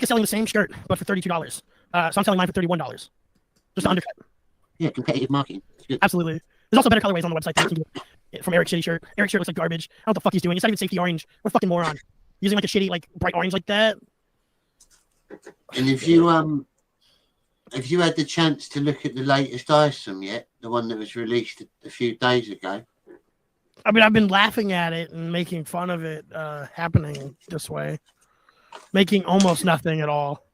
is selling the same shirt, but for $32. So I'm selling mine for $31. Just to undercut. Yeah, competitive marketing. It's good. Absolutely. There's also better colorways on the website that you can get from Eric's shitty shirt. Eric's shirt looks like garbage. I don't know what the fuck he's doing. It's not even safety orange. What a fucking moron. Using like a shitty, like bright orange like that. And if you had the chance to look at the latest item yet, the one that was released a few days ago? I mean, I've been laughing at it and making fun of it happening this way. Making almost nothing at all.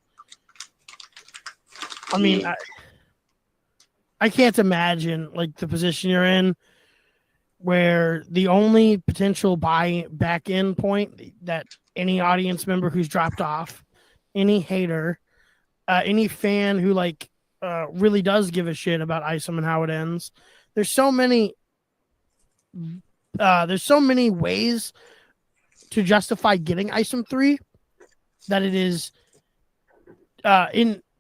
I mean, I can't imagine like the position you're in where the only potential back in point that any audience member who's dropped off, any hater, any fan who like really does give a shit about ISOM and how it ends. There's so many ways to justify getting ISOM 3 that it is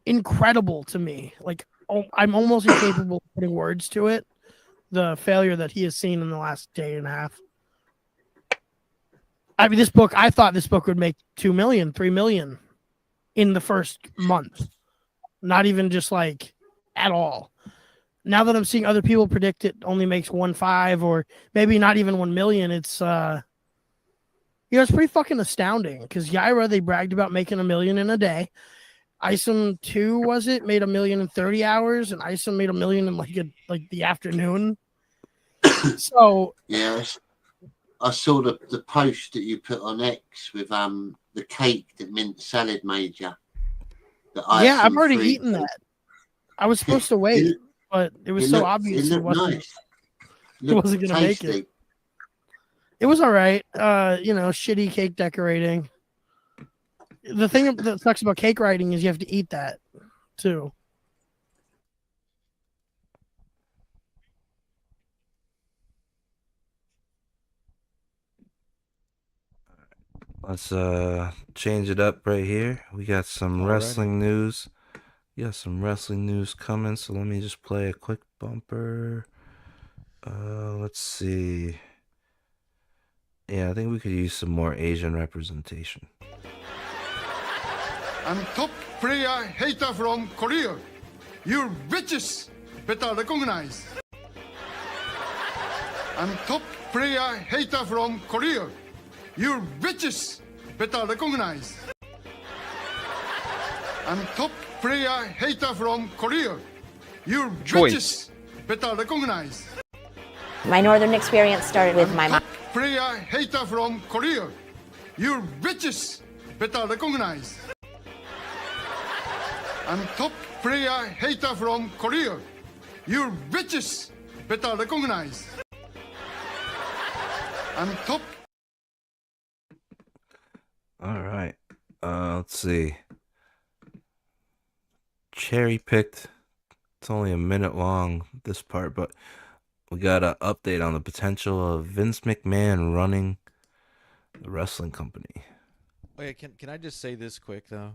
incredible to me. Like, I'm almost incapable of putting words to it. The failure that he has seen in the last day and a half. I mean, I thought this book would make 2 million, 3 million in the first month. Not even just like at all. Now that I'm seeing other people predict it only makes 1.5 or maybe not even 1 million, it's it's pretty fucking astounding because Yaira, they bragged about making 1 million in a day. ISOM 2 made 1 million in 30 hours, and ISOM made 1 million in like the afternoon. So yeah, I saw the post that you put on X with the cake that Mint Salad made you. Yeah, I've already eaten that. I was supposed to wait, but it was so obvious it wasn't. Nice. It wasn't gonna make it. It was all right. Shitty cake decorating. The thing that sucks about cake writing is you have to eat that too. Let's change it up right here. We got some wrestling news. We got some wrestling news coming, so let me just play a quick bumper. Let's see. Yeah, I think we could use some more Asian representation. I'm top player hater from Korea. You bitches better recognize. I'm top player hater from Korea. You bitches better recognize. I'm top player hater from Korea. You bitches better recognize. My northern experience started with my mom. Player hater from Korea. You bitches better recognize. I'm top player hater from Korea. You bitches better recognize. I'm top. All right. Let's see. Cherry picked. It's only a minute long, this part, but we got an update on the potential of Vince McMahon running the wrestling company. Okay, can I just say this quick though?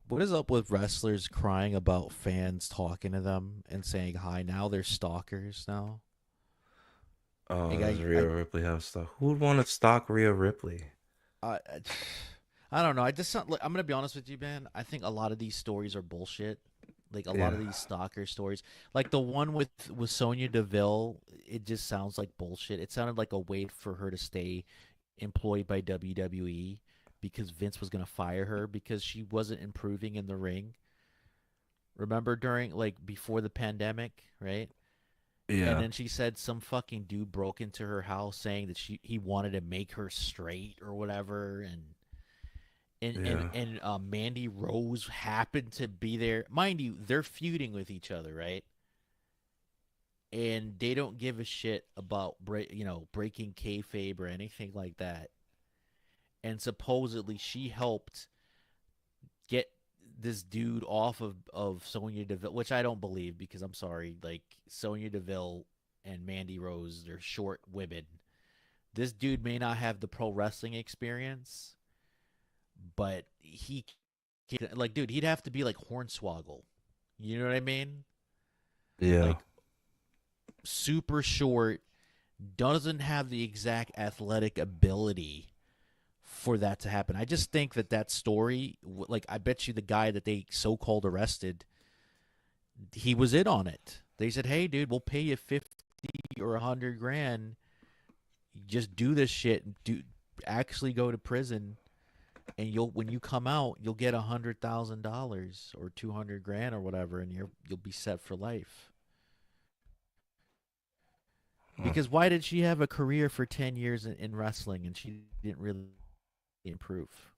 What is up with wrestlers crying about fans talking to them and saying hi? Now they're stalkers now. Oh, does Rhea Ripley have stock? Who would want to stalk Rhea Ripley? I don't know. I'm gonna be honest with you, man. I think a lot of these stories are bullshit. Like a lot of these stalker stories, like the one with Sonya Deville, it just sounds like bullshit. It sounded like a way for her to stay employed by WWE because Vince was gonna fire her because she wasn't improving in the ring. Remember before the pandemic, right? Yeah. And then she said some fucking dude broke into her house saying that he wanted to make her straight or whatever, and Mandy Rose happened to be there. Mind you, they're feuding with each other, right? And they don't give a shit about breaking kayfabe or anything like that. And supposedly she helped get this dude off of Sonya Deville, which I don't believe because I'm sorry, like Sonya Deville and Mandy Rose, they're short women. This dude may not have the pro wrestling experience, but he, like, dude, he'd have to be like Hornswoggle. You know what I mean? Yeah. Like, super short, doesn't have the exact athletic ability for that to happen. I just think that story, like, I bet you the guy that they so-called arrested, he was in on it. They said, hey, dude, we'll pay you 50 or 100 grand. Just do this shit. Actually go to prison, and when you come out, you'll get $100,000 or 200 grand or whatever, and you'll be set for life. Because why did she have a career for 10 years in wrestling and she didn't really improve?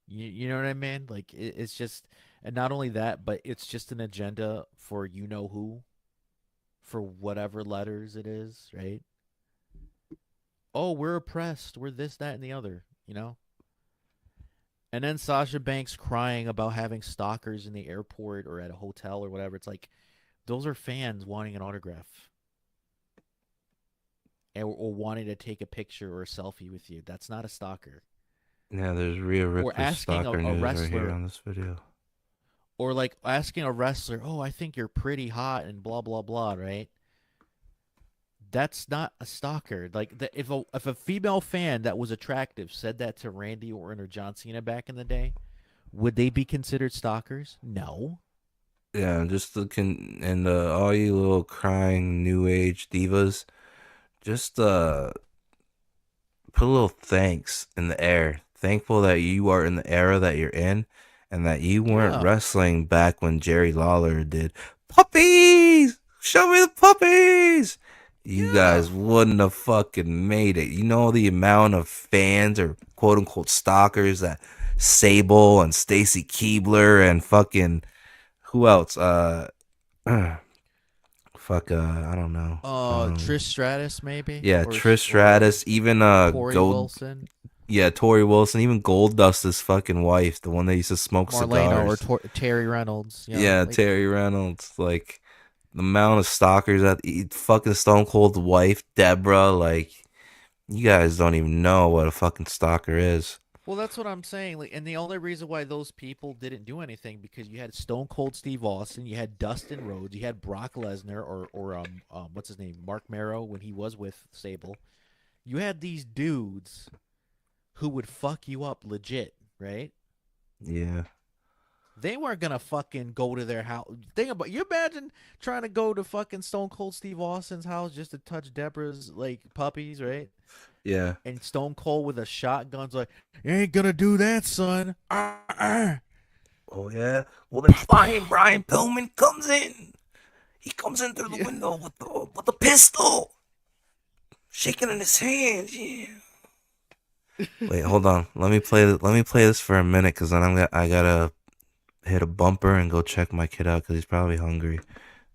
You know what I mean? Like, it's just, and not only that, but it's just an agenda for you know who, for whatever letters it is, right? Oh, we're oppressed. We're this, that, and the other, you know? And then Sasha Banks crying about having stalkers in the airport or at a hotel or whatever. It's like, those are fans wanting an autograph. Or wanting to take a picture or a selfie with you. That's not a stalker. Yeah, there's Rhea Ripley's stalker news right here on this video. Or like asking a wrestler, oh, I think you're pretty hot and blah, blah, blah, right? That's not a stalker. Like, if a female fan that was attractive said that to Randy Orton or John Cena back in the day, would they be considered stalkers? No. Yeah, just looking, and all you little crying new age divas, just put a little thanks in the air. Thankful that you are in the era that you're in, and that you weren't wrestling back when Jerry Lawler did puppies. Show me the puppies. You guys wouldn't have fucking made it. You know the amount of fans or quote unquote stalkers that Sable and Stacy Keibler and fucking who else? I don't know. Trish Stratus, maybe? Yeah, Trish Stratus, even Tori Wilson. Yeah, Tori Wilson, even Goldust's fucking wife, the one that used to smoke Marlena cigars. or Terry Reynolds. You know, Yeah, like, Terry Reynolds. Like, the amount of stalkers that fucking Stone Cold's wife, Deborah, like, you guys don't even know what a fucking stalker is. Well, that's what I'm saying. Like, and the only reason why those people didn't do anything because you had Stone Cold Steve Austin, you had Dustin Rhodes, you had Brock Lesnar, or what's his name, Mark Merrow when he was with Sable. You had these dudes who would fuck you up legit, right? Yeah. They weren't gonna fucking go to their house. Think about, you imagine trying to go to fucking Stone Cold Steve Austin's house just to touch Deborah's like puppies, right? Yeah. And Stone Cold with a shotgun's like, you ain't gonna do that, son. Oh yeah. Well then fine, Brian Pillman comes in. He comes in through the window with the pistol, shaking in his hands. Yeah. Wait, hold on. Let me play this for a minute, because then I gotta hit a bumper and go check my kid out because he's probably hungry.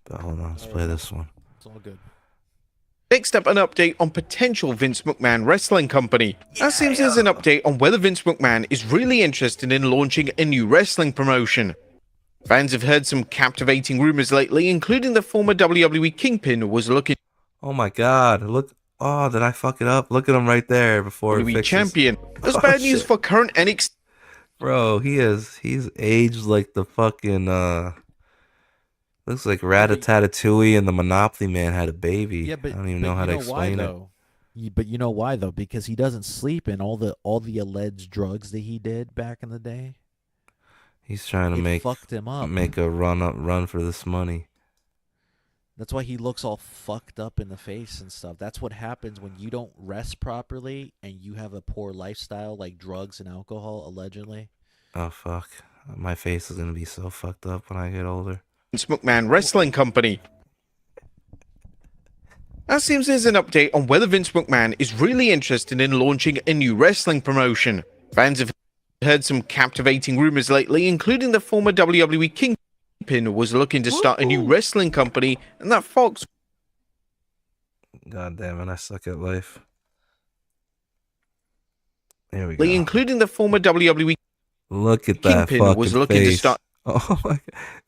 But hold on, let's play this one. It's all good. Next up, an update on potential Vince McMahon wrestling company. That seems there's an update on whether Vince McMahon is really interested in launching a new wrestling promotion. Fans have heard some captivating rumors lately, including the former WWE Kingpin was looking. Oh my God! Look. Oh, did I fuck it up? Look at him right there before he WWE champion. There's bad news for current NXT. Bro, he's aged like the fucking looks like Ratatouille and the Monopoly Man had a baby. Yeah, but I don't even know how to explain it. But you know why though? Because he doesn't sleep in all the alleged drugs that he did back in the day. He's trying to fucked him up. make a run for this money. That's why he looks all fucked up in the face and stuff. That's what happens when you don't rest properly and you have a poor lifestyle like drugs and alcohol, allegedly. Oh, fuck. My face is going to be so fucked up when I get older. Vince McMahon Wrestling Company. That seems there's an update on whether Vince McMahon is really interested in launching a new wrestling promotion. Fans have heard some captivating rumors lately, including the former WWE Kingpin was looking to start a new wrestling company, and that Fox. God damn it, I suck at life. Here we go. Including the former WWE. Look at that Kingpin fucking was looking to face. start. Oh my God.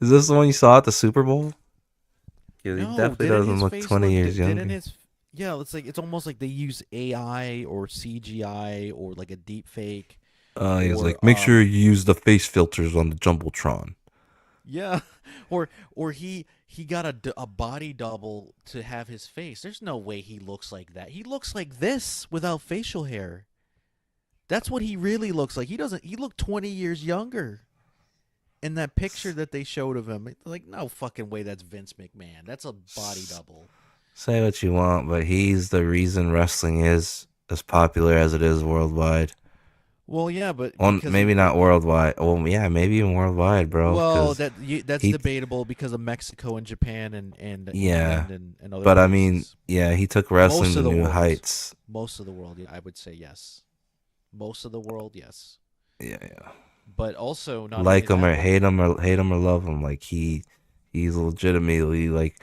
Is this the one you saw at the Super Bowl? Yeah, he No, definitely didn't doesn't his look face 20 years didn't younger. Yeah, it's almost like they use AI or CGI or like a deep fake. He was or, like, make sure you use the face filters on the Jumbotron. Yeah, or he got a body double to have his face. There's no way he looks like that. He looks like this without facial hair. That's what he really looks like. He doesn't. He looked 20 years younger in that picture that they showed of him. Like, no fucking way. That's Vince McMahon. That's a body double. Say what you want, but he's the reason wrestling is as popular as it is worldwide. Well, yeah, but Maybe not worldwide. Well, yeah, maybe even worldwide, bro. Well, 'cause that's he- debatable because of Mexico and Japan and Yeah, England and other but I places. mean, yeah, he took wrestling Most to of the new world. heights. Most of the world, yeah, I would say yes. Most of the world, yes. Yeah. But also, not Like only him or that, hate him or love him, like he's legitimately like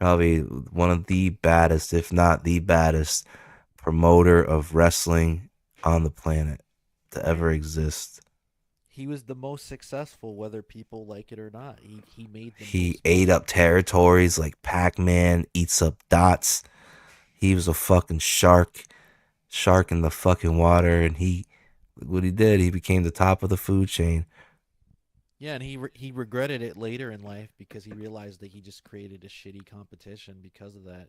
probably one of the baddest, if not the baddest, promoter of wrestling on the planet to ever exist. he was the most successful, whether people like it or not. He made the He ate up territories like Pac-Man eats up dots. He was a fucking shark in the fucking water, and what he did, he became the top of the food chain. Yeah, and he regretted it later in life because he realized that he just created a shitty competition because of that.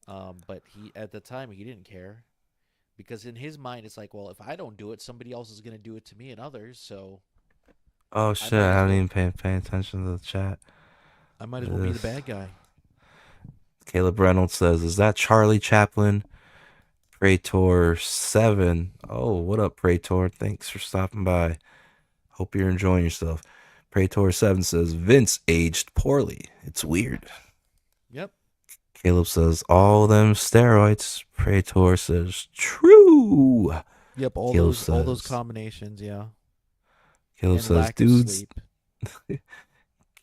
But at the time he didn't care, because in his mind it's like, well, if I don't do it, somebody else is gonna do it to me and others. So Oh shit! I haven't even paying attention to the chat. I might as well be the bad guy. Caleb Reynolds says, "Is that Charlie Chaplin?" Praetor 7. Oh, what up, Praetor? Thanks for stopping by. Hope you're enjoying yourself. Praetor 7 says, Vince aged poorly. It's weird. Yep. Caleb says, all them steroids. Praetor says, true. Yep, all Caleb those says- combinations, yeah. Caleb And says, lack of dudes. sleep.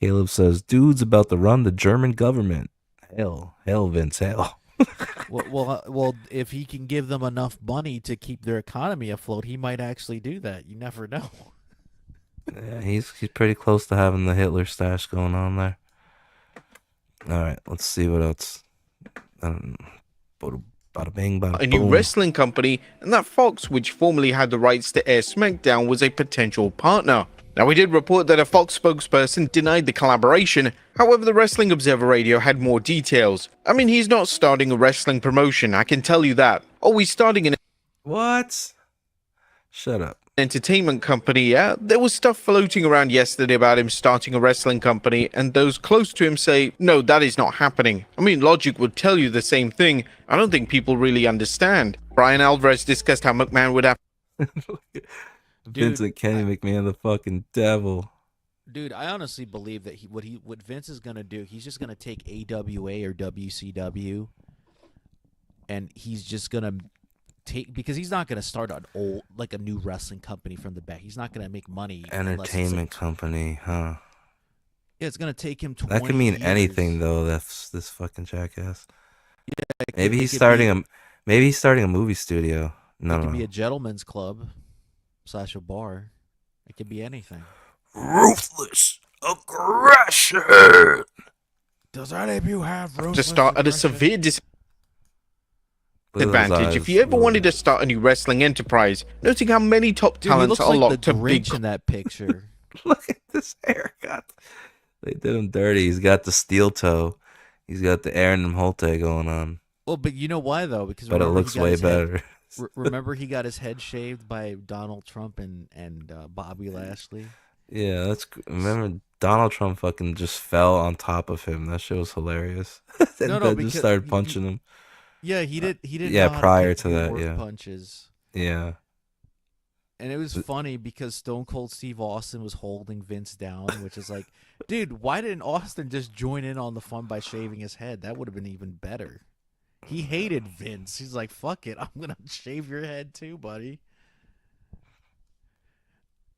Caleb says, dude's about to run the German government. Hell, Vince, hell. Well, if he can give them enough money to keep their economy afloat, he might actually do that. You never know. Yeah, he's pretty close to having the Hitler stash going on there. All right, let's see what else. Bada bing, bada A new boom. wrestling company, and that Fox, which formerly had the rights to air SmackDown, was a potential partner. Now, we did report that a Fox spokesperson denied the collaboration. However, the Wrestling Observer Radio had more details. I mean, he's not starting a wrestling promotion, I can tell you that. Oh, he's starting an What? Shut up. entertainment company, yeah? There was stuff floating around yesterday about him starting a wrestling company, and those close to him say, no, that is not happening. I mean, logic would tell you the same thing. I don't think people really understand. Brian Alvarez discussed how McMahon would have Vincent Kenny McMahon, the fucking devil. Dude, I honestly believe that what Vince is gonna do, he's just gonna take AWA or WCW, and he's just gonna because he's not gonna start a new wrestling company from the back. He's not gonna make money. Entertainment company, huh? Yeah, it's gonna take him 20 That could mean years. anything, though. That's this fucking jackass. Yeah, Maybe he's starting a movie studio. No, It could no. be a gentleman's club / a bar. It could be anything. Ruthless aggression. Does any of you have to start at a severe disadvantage if you ever wanted to start a new wrestling enterprise, noting how many top Dude, he talents looks are like locked the to big Grinch in that picture. Look at this haircut. They did him dirty. He's got the steel toe. He's got the Aaron Holte going on. Well, but you know why though? Because But it remember, he looks got way his head- better. remember, he got his head shaved by Donald Trump and Bobby Lashley. Yeah, remember Donald Trump fucking just fell on top of him. That shit was hilarious. And No, then because just started punching him. Yeah, he did. He didn't. Yeah, know how prior to to that, work yeah. punches. Yeah. And it was funny because Stone Cold Steve Austin was holding Vince down, which is like, dude, why didn't Austin just join in on the fun by shaving his head? That would have been even better. He hated Vince. He's like, fuck it, I'm gonna shave your head too, buddy.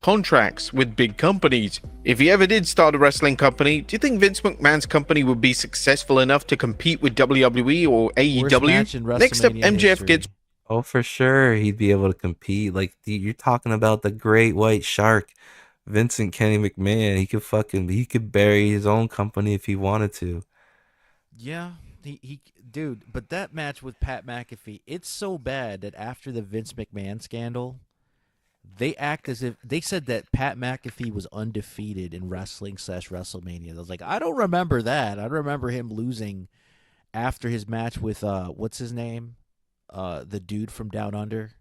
contracts with big companies. If he ever did start a wrestling company, do you think Vince McMahon's company would be successful enough to compete with WWE or Worst match in AEW? Next up, WrestleMania MJF history. gets Oh, for sure, he'd be able to compete. Like you're talking about the great white shark, Vincent Kenny McMahon. He could bury his own company if he wanted to. Yeah, dude, but that match with Pat McAfee, it's so bad that after the Vince McMahon scandal, they act as if they said that Pat McAfee was undefeated in wrestling / WrestleMania. I was like, I don't remember that. I remember him losing after his match with what's his name? The dude from Down Under.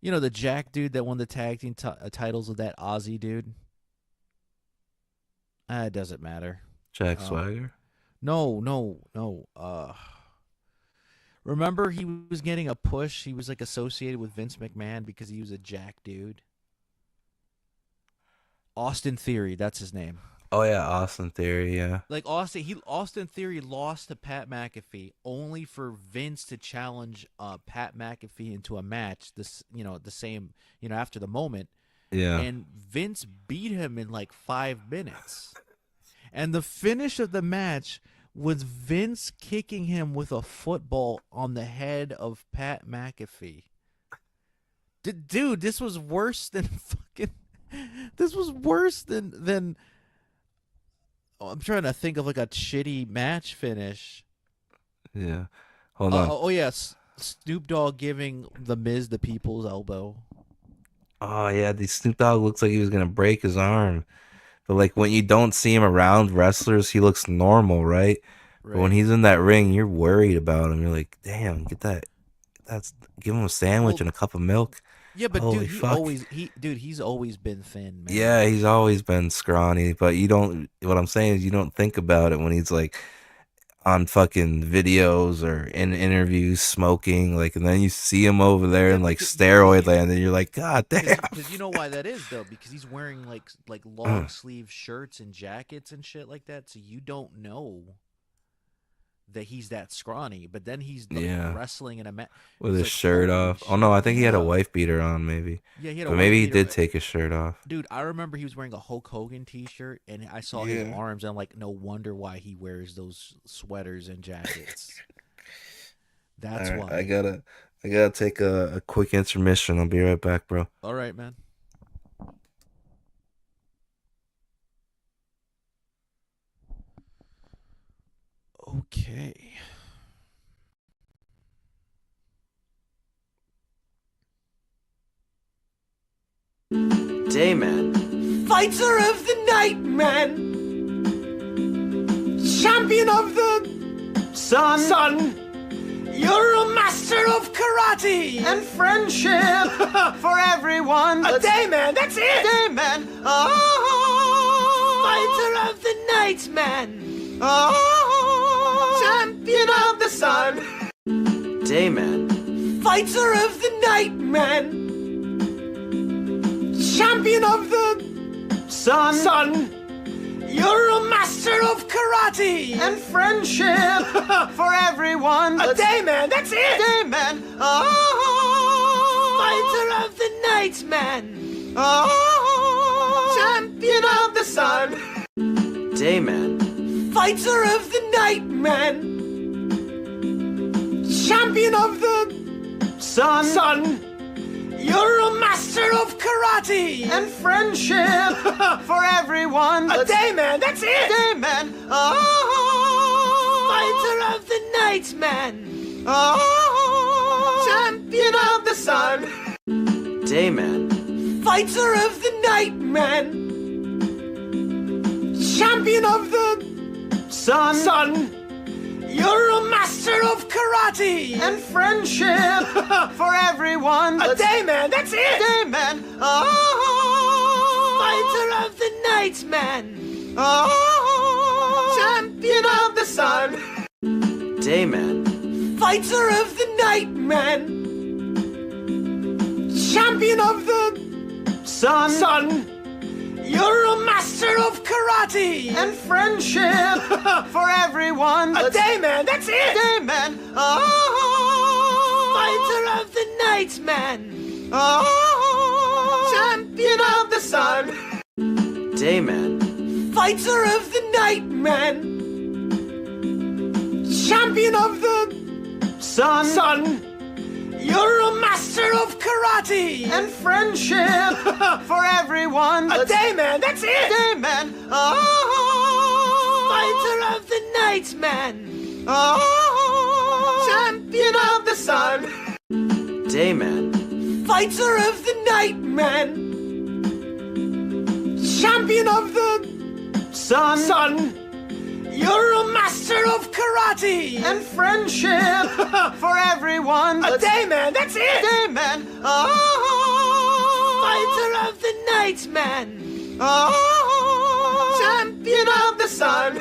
You know, the Jack dude that won the tag team titles with that Aussie dude. It doesn't matter. Jack Swagger? No. Remember he was getting a push. He was like associated with Vince McMahon because he was a Jack dude. Austin Theory, that's his name. Oh yeah, Austin Theory, yeah. Like Austin Theory lost to Pat McAfee only for Vince to challenge Pat McAfee into a match. After the moment. Yeah. And Vince beat him in like 5 minutes. And the finish of the match was Vince kicking him with a football on the head of Pat McAfee. Dude, this was worse than fucking. This was worse than. Oh, I'm trying to think of like a shitty match finish. Yeah. Hold on. Oh yes, Snoop Dogg giving the Miz the people's elbow. Oh yeah, the Snoop Dogg looks like he was gonna break his arm. But like when you don't see him around wrestlers, he looks normal, right? But when he's in that ring, you're worried about him. You're like, damn, give him a sandwich and a cup of milk. Yeah, but Holy dude, fuck. he's always been thin, man. Yeah, he's always been scrawny, but what I'm saying is you don't think about it when he's like on fucking videos or in interviews smoking, like, and then you see him over there in like steroid land and you're like, God damn. Because you know why that is though? Because he's wearing like long sleeve shirts and jackets and shit like that, so you don't know that he's that scrawny. But then he's wrestling in a match with his shirt off. Oh no, I think he had a wife beater on, maybe. Yeah, he had a but wife maybe he beater, did take his shirt off. Dude, I remember he was wearing a Hulk Hogan t-shirt, and I saw his arms, and I'm like, no wonder why he wears those sweaters and jackets. That's All right, why. I gotta take a quick intermission. I'll be right back, bro. All right, man. Okay. Dayman. Fighter of the night, man. Champion of the sun. You're a master of karate and friendship for everyone. A Dayman, that's it. Dayman. Oh. Fighter of the night, man. Oh. Champion of the sun. Dayman. Fighter of the night, man. Champion of the sun. You're a master of karate and friendship for everyone. A Dayman, that's it. Dayman. Oh. Fighter of the night, man. Oh. Champion of the sun. Dayman. Fighter of the night, man. Champion of the sun. You're a master of karate and friendship for everyone. A Dayman, that's it. Dayman. Oh. Fighter of the night, man. Oh. Champion of the sun. Dayman. Fighter of the night, man. Champion of the sun. You're a master of karate and friendship for everyone. A Dayman, that's it. Dayman. Oh. Fighter of the night, man. Oh. Champion of the sun. Dayman. Fighter of the night, man. Champion of the sun. You're a master of karate and friendship for everyone. A Dayman, that's it. Dayman. Oh. Fighter of the night, man. Oh. Champion of the sun. Dayman. Fighter of the night, man. Champion of the sun. You're a master of karate and friendship for everyone. A day man, that's it. Day man. Fighter of the night man. Champion of the sun. Day man. Fighter of the night man. Champion of the sun. You're a master of karate and friendship for everyone. A day man, that's it. Day man. Fighter of the night man. Champion of the sun.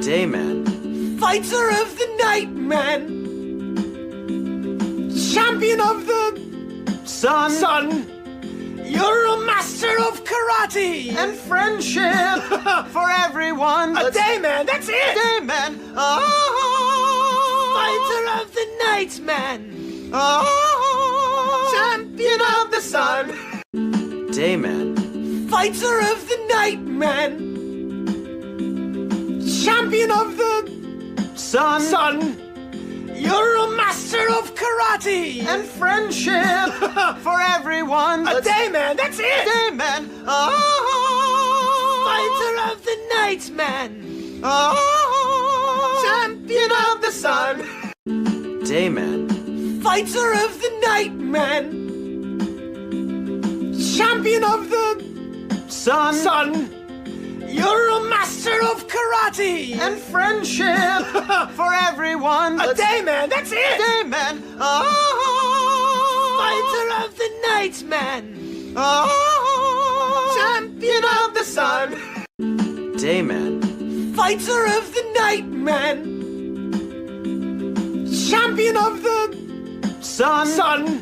Day man. Fighter of the night man. Champion of the sun. You're a master of karate and friendship for everyone. A day man, that's it. Day man. Fighter of the night man. Champion of the sun. Day man. Fighter of the night man. Champion of the sun. You're a master of karate and friendship for everyone. A day man, that's it. Day man. Fighter of the night man. Champion of the sun. Day man. Fighter of the night man. Champion of the sun. You're a master of karate and friendship for everyone. A day man, that's it. Day man. Fighter of the night man. Champion of the sun. Day man. Fighter of the night man. Champion of the sun.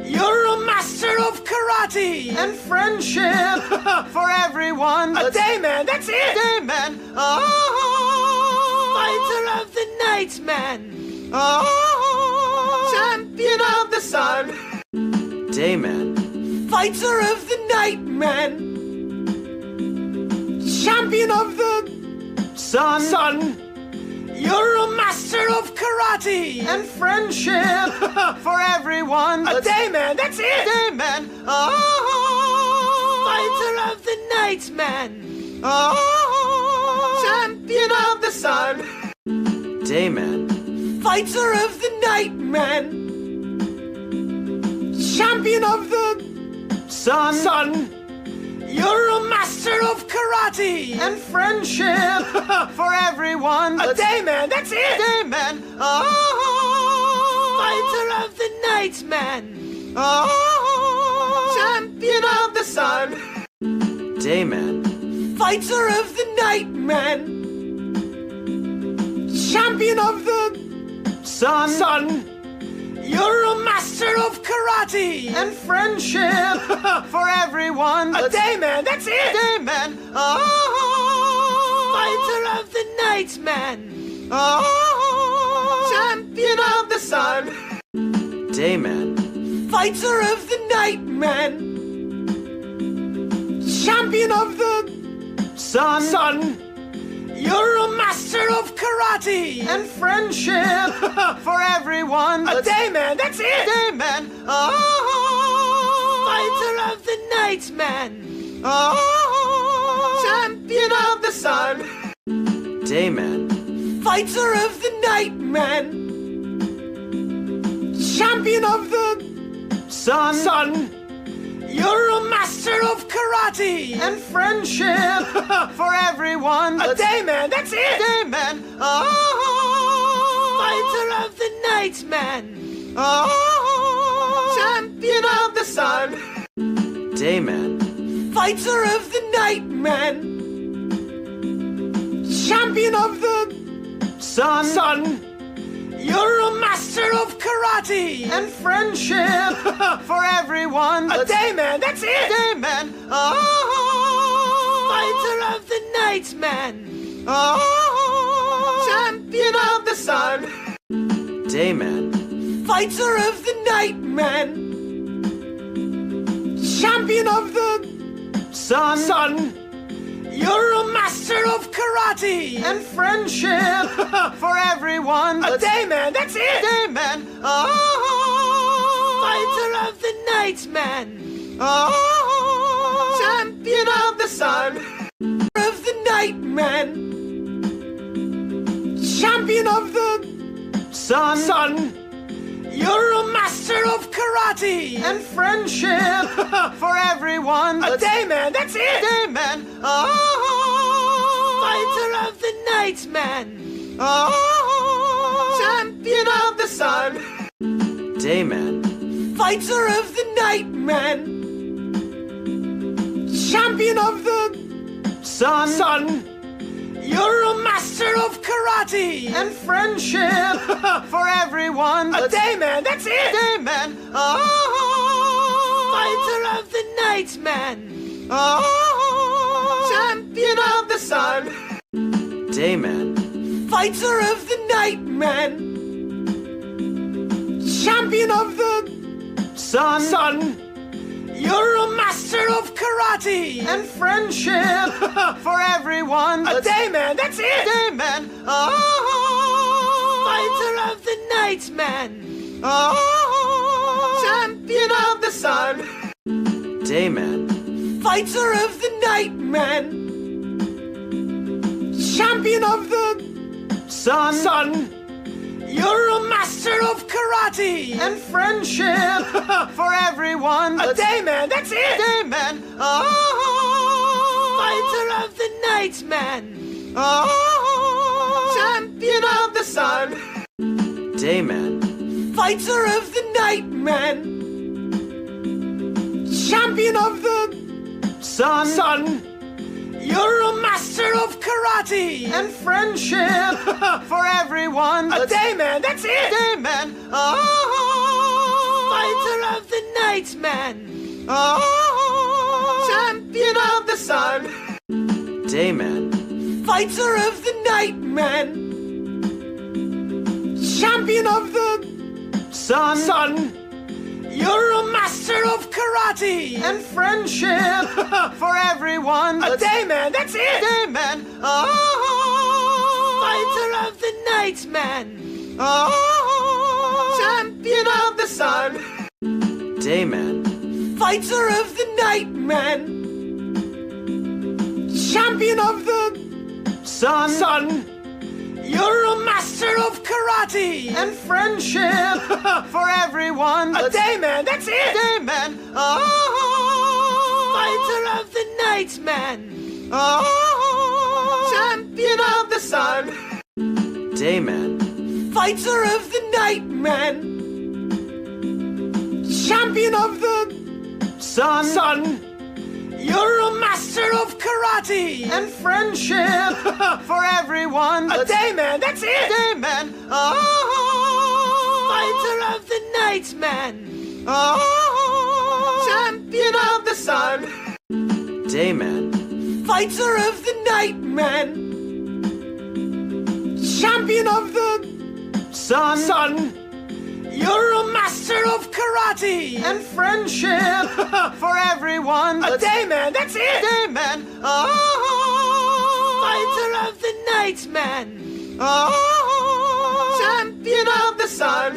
You're a master of karate and friendship for everyone. A day man, that's it. Day man. Fighter of the night man. Champion of the sun. Day man. Fighter of the night man. Champion of the sun. You're a master of karate and friendship for everyone. A day man, that's it. Day man. Fighter of the night man. Champion of the sun. Day man. Fighter of the night man. Champion of the sun. You're a master of karate and friendship for everyone. A day man, that's it. Day man. Fighter of the night man. Champion of the sun. Day man. Fighter of the night man. Champion of the sun. You're a master of karate and friendship for everyone. A day man, that's it. Day man. Fighter of the night man. Champion of the sun. Day man. Fighter of the night man. Champion of the sun. You're a master of karate and friendship for everyone. A day man, that's it. Day man. Fighter of the night man. Champion of the sun. Day man. Fighter of the night man. Champion of the sun. You're a master of karate and friendship for everyone. A day man, that's it. Day man. Fighter of the night man. Champion of the sun. Day man. Fighter of the night man. Champion of the sun. You're a master of karate and friendship for everyone. A day man, that's it. Day man. Fighter of the night man. Champion of the sun. Day man. Fighter of the night man. Champion of the sun. You're a master of karate and friendship for everyone. A day man, that's it. Day man. Fighter of the night, man. Champion of the sun. Of the night, man. Champion of the sun. You're a master of karate and friendship for everyone. A day man, that's it. Day man. Fighter of the night, man. Champion of the sun. Day man. Fighter of the night, man. Champion of the sun. You're a master of karate and friendship for everyone. A day man, that's it. Day man. Fighter of the night, man. Champion of the sun. Day man. Fighter of the night, man. Champion of the sun. You're a master of karate and friendship for everyone. A day man, that's it. Day man. Fighter of the night, man. Champion of the sun. Day man. Fighter of the night, man. Champion of the sun. You're a master of karate and friendship for everyone. A day man, that's it. Day man. Fighter of the night, man. Champion of the sun. Day man. Fighter of the night, man. Champion of the sun. You're a master of karate and friendship for everyone. A day man, that's it. Day man. Fighter of the night, man. Champion of the sun. Day man. Fighter of the night, man. Champion of the sun. You're a master of karate and friendship for everyone. A day man, that's it. Day man. Fighter of the night, man. Champion of the sun. Day man. Fighter of the night, man. Champion of the sun. You're a master of karate and friendship for everyone. A day man, that's it. Day man. Fighter of the night, man. Champion of the sun. Day man. Fighter of the night, man. Champion of the sun. You're a master of karate and friendship for everyone. A day man, that's it. Day man. Fighter of the night, man. Champion of the sun. Day man. Fighter of the night, man. Champion of the sun. You're a master of karate and friendship for everyone. A day man, that's it. Day man. Fighter of the night, man. Champion of the sun.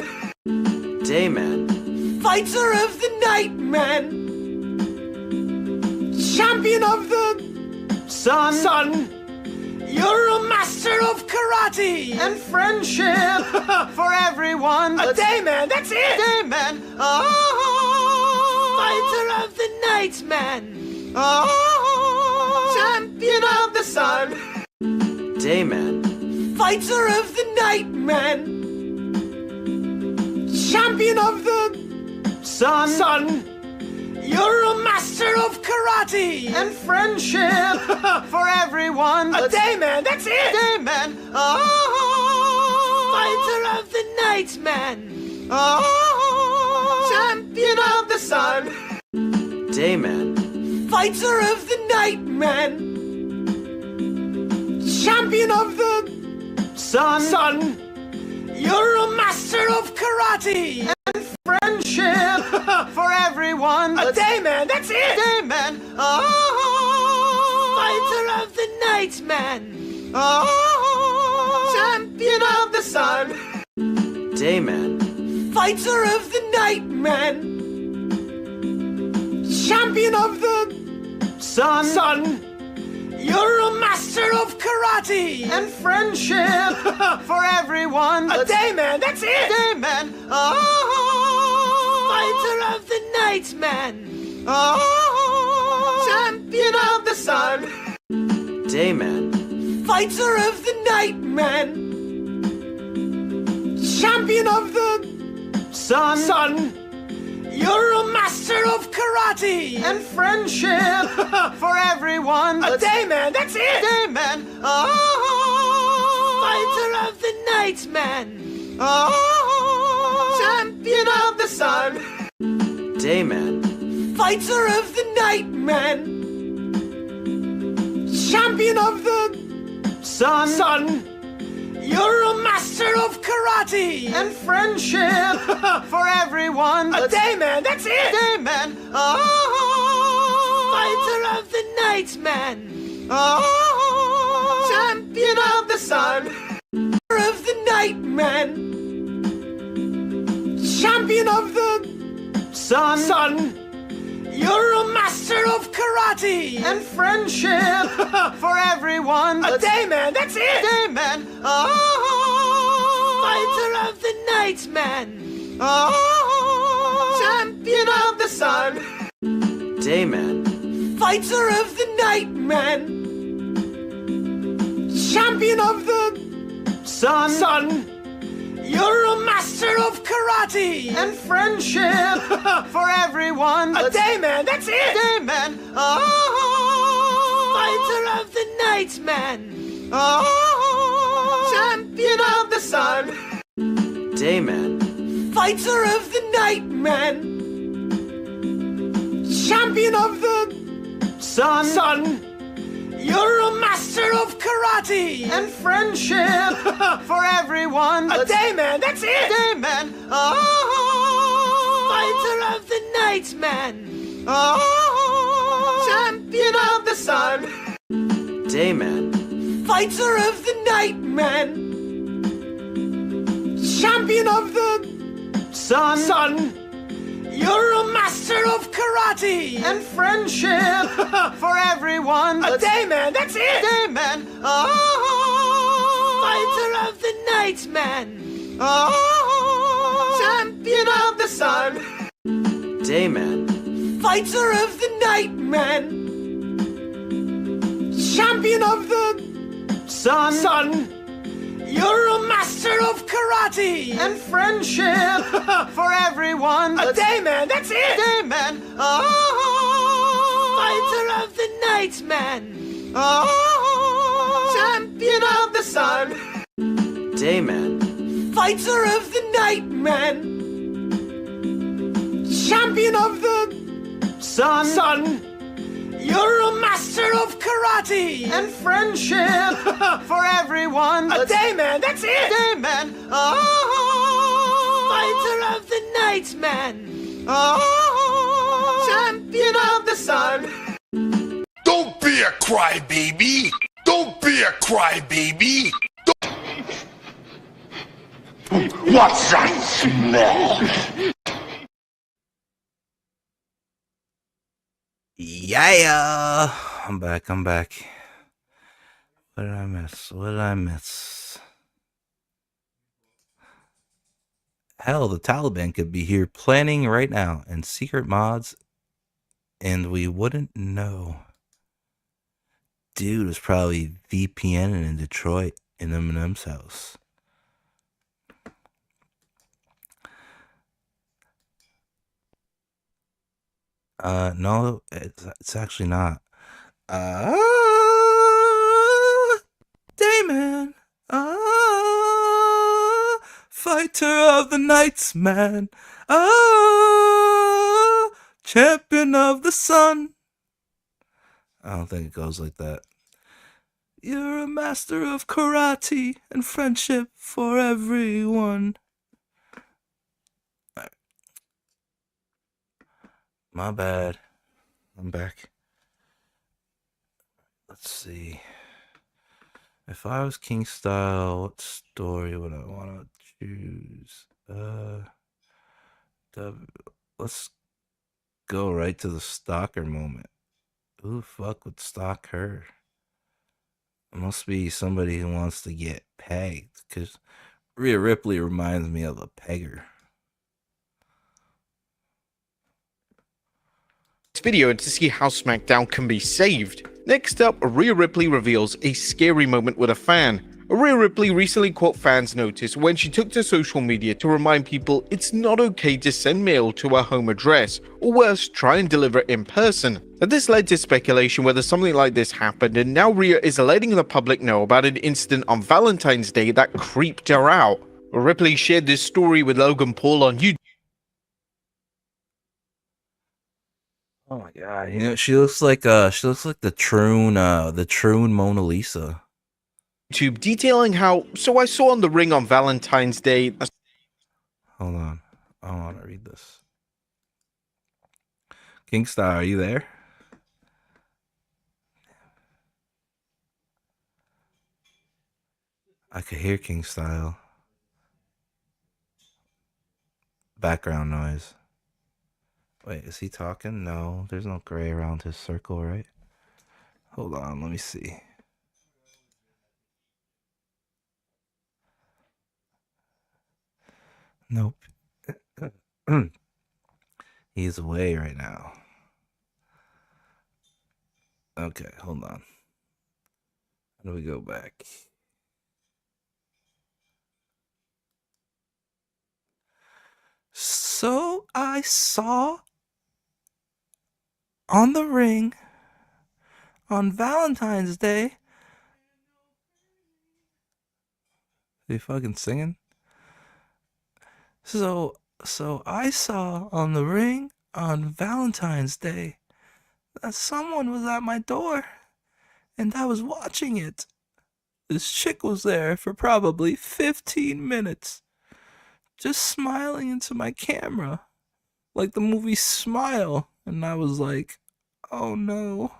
Day man. Fighter of the night, man. Champion of the sun. You're a master of karate and friendship for everyone. A day man, that's it. Day man. Fighter of the night, man. Champion of the sun. Day man. Fighter of the night, man. Champion of the sun. You're a master of karate and friendship for everyone. A day man, that's it. Day man. Fighter of the night, man. Champion of the sun. Day man. Fighter of the night, man. Champion of the sun. You're a master of karate and friendship for everyone. A day man, that's it. Day man. Fighter of the night, man. Champion of the sun. Day man. Fighter of the night, man. Champion of the sun. You're a master of karate and friendship for everyone. A day man, that's it. Day man. Fighter of the night, man. Champion of the sun. Dayman. Fighter of the night, man. Champion of the sun. You're a master of karate and friendship for everyone. A day man, that's it. Day man. Fighter of the night, man. Champion of the sun. Dayman. Fighter of the night, man. Champion of the sun. You're a master of karate and friendship for everyone. A day man, that's it. Day man. Fighter of the night, man. Champion of the sun. Of the night, man. Champion of the sun. You're a master of karate and friendship for everyone. A day man, that's it. Day man. Fighter of the night, man. Champion of the sun. Dayman. Fighter of the night, man. Champion of the sun. You're a master of karate and friendship for everyone. A day man, that's it. Day man. Fighter of the night, man. Champion of the sun. Dayman. Fighter of the night, man. Champion of the sun. You're a master of karate and friendship for everyone. A day man, that's it. Day man. Fighter of the night, man. Champion of the sun. Dayman. Fighter of the night, man. Champion of the sun. You're a master of karate and friendship for everyone. A day man, that's it. Day man. Fighter of the night, man. Champion of the sun. Dayman. Fighter of the night, man. Champion of the sun. You're a master of karate and friendship for everyone. A day man, that's it. Day man. Fighter of the night, man. Champion of the sun. Dayman. Fighter of the night, man. Champion of the sun. You're a master of karate and friendship for everyone. A day man, that's it. Day man. Fighter of the night, man. Champion of the sun. Don't be a crybaby. Don't be a crybaby. What's that smell? Yeah, I'm back. What did I miss? Hell, the Taliban could be here planning right now and secret mods, and we wouldn't know. Dude was probably VPNing in Detroit in Eminem's house. No, it's actually not. Dayman. Fighter of the nights, man. Champion of the sun. I don't think it goes like that. You're a master of karate and friendship for everyone. My bad. I'm back. Let's see. If I was King Style, what story would I want to choose? Let's go right to the stalker moment. Who the fuck would stalk her? It must be somebody who wants to get pegged, because Rhea Ripley reminds me of a pegger. This video to see how SmackDown can be saved. Next up, Rhea Ripley reveals a scary moment with a fan. Rhea Ripley recently caught fans' notice when she took to social media to remind people it's not okay to send mail to her home address, or worse, try and deliver it in person. Now, this led to speculation whether something like this happened, and now Rhea is letting the public know about an incident on Valentine's Day that creeped her out. Ripley shared this story with Logan Paul on YouTube. Oh my god, you know, she looks like the troon Mona Lisa. Detailing how, so I saw on the ring on Valentine's Day. Hold on, I want to read this. Kingstar, are you there? I could hear King Style. Background noise. Wait, is he talking? No, there's no gray around his circle, right? Hold on, let me see. Nope. He's away right now. Okay, hold on. How do we go back? So I saw on the ring on Valentine's Day. Are you fucking singing? So I saw on the ring on Valentine's Day that someone was at my door and I was watching it. This chick was there for probably 15 minutes, just smiling into my camera like the movie Smile, and I was like, oh no.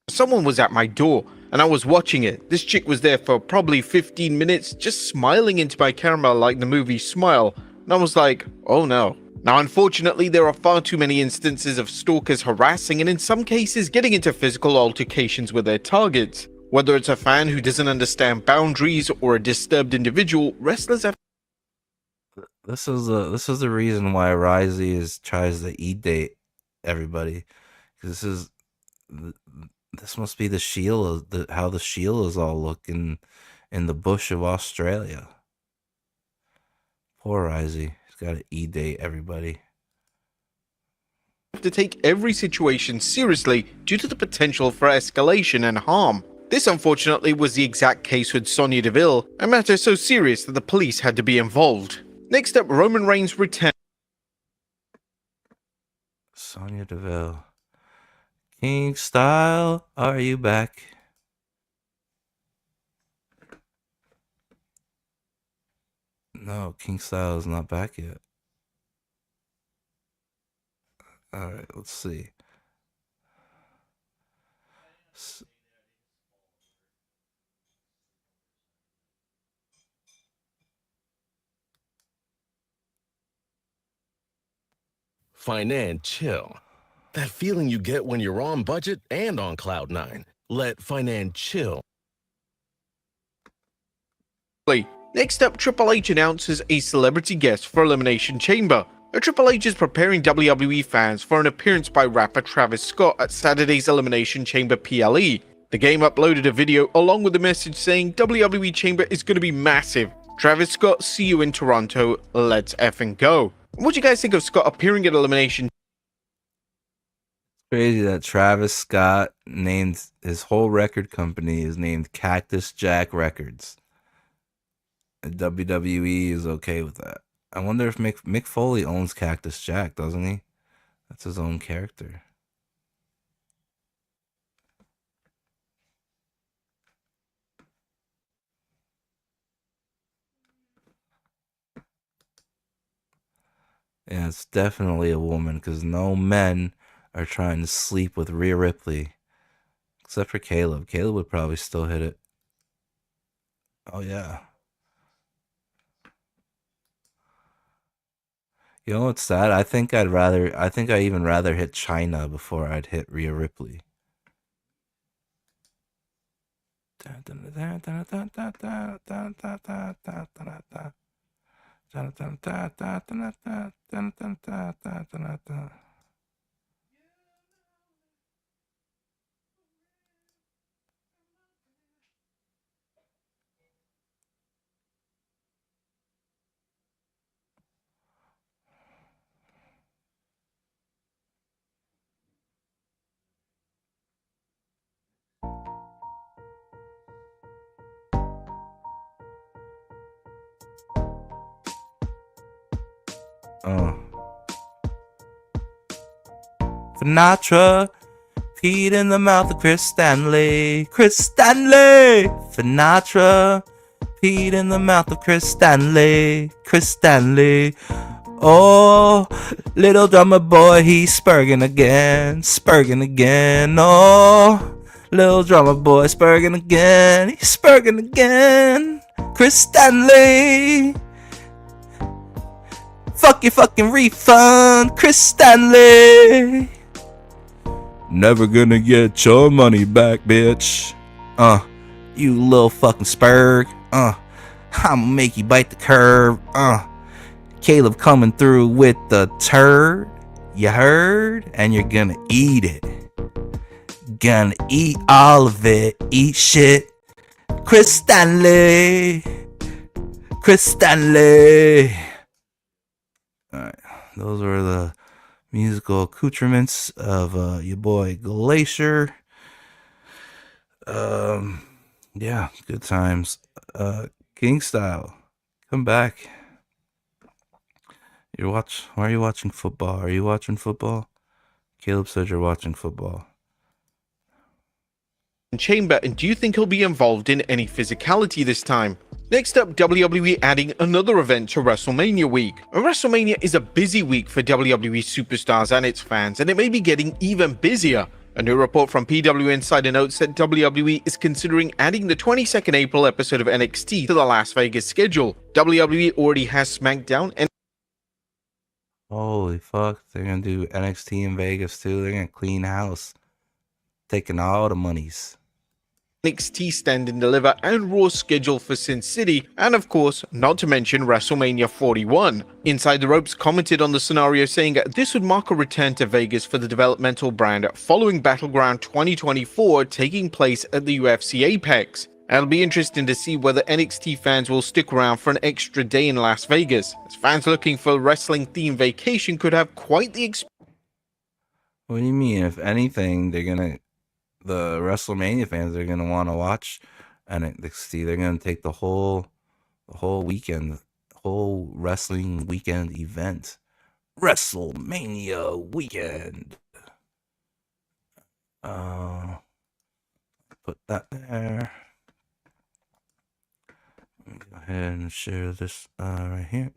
Someone was at my door and I was watching it. This chick was there for probably 15 minutes, just smiling into my camera like the movie Smile. And I was like, oh no. Now, unfortunately, there are far too many instances of stalkers harassing and in some cases getting into physical altercations with their targets. Whether it's a fan who doesn't understand boundaries or a disturbed individual, wrestlers have. This is the reason why ROSSI tries to date everybody, because this must be the Shield, how the Sheilas all look in the bush of Australia. Poor ROSSI, he's got to date everybody. To take every situation seriously due to the potential for escalation and harm. This unfortunately was the exact case with Sonya Deville, a matter so serious that the police had to be involved. Next up, Roman Reigns returned. Sonya Deville. King Style, are you back? No, King Style is not back yet. Alright, let's see. Financial. That feeling you get when you're on budget and on Cloud 9. Let Financial. Next up, Triple H announces a celebrity guest for Elimination Chamber. Triple H is preparing WWE fans for an appearance by rapper Travis Scott at Saturday's Elimination Chamber PLE. The game uploaded a video along with a message saying WWE Chamber is going to be massive. Travis Scott, see you in Toronto, let's effing go. What do you guys think of Scott appearing at Elimination? Crazy that Travis Scott named his whole record company is named Cactus Jack Records. And WWE is okay with that. I wonder if Mick Foley owns Cactus Jack, doesn't he? That's his own character. Yeah, it's definitely a woman, because no men are trying to sleep with Rhea Ripley. Except for Caleb. Caleb would probably still hit it. Oh, yeah. You know what's sad? I think I'd even rather hit China before I'd hit Rhea Ripley. Sinatra, peed in the mouth of Chris Stanley. Chris Stanley! Sinatra, peed in the mouth of Chris Stanley. Chris Stanley. Oh, little drummer boy, he's spurging again. Spurging again. Oh, little drummer boy, spurging again. He's spurging again. Chris Stanley. Fuck your fucking refund, Chris Stanley. Never gonna get your money back, bitch. You little fucking spurg. I'ma make you bite the curb. Caleb coming through with the turd. You heard? And you're gonna eat it. Gonna eat all of it. Eat shit. Chris Stanley. Chris Stanley. Alright, those were the musical accoutrements of your boy Glacier. Yeah, good times. King Style, come back. Why are you watching football? Are you watching football? Caleb said you're watching football. Chamber, and do you think he'll be involved in any physicality this time? Next up, WWE adding another event to WrestleMania week. And WrestleMania is a busy week for WWE superstars and its fans, and it may be getting even busier. A new report from PW Insider notes that WWE is considering adding the 22nd April episode of NXT to the Las Vegas schedule. WWE already has SmackDown and Holy fuck, they're gonna do NXT in Vegas too. They're gonna clean house. Taking all the monies. NXT Stand and Deliver and Raw schedule for Sin City, and of course, not to mention WrestleMania 41. Inside the Ropes commented on the scenario saying this would mark a return to Vegas for the developmental brand following Battleground 2024 taking place at the UFC Apex. It'll be interesting to see whether NXT fans will stick around for an extra day in Las Vegas, as fans looking for a wrestling-themed vacation could have quite the experience. What do you mean? If anything, the WrestleMania fans are gonna want to watch NXT. They're gonna take the whole weekend, whole wrestling weekend event, WrestleMania weekend. Put that there. Let me go ahead and share this right here.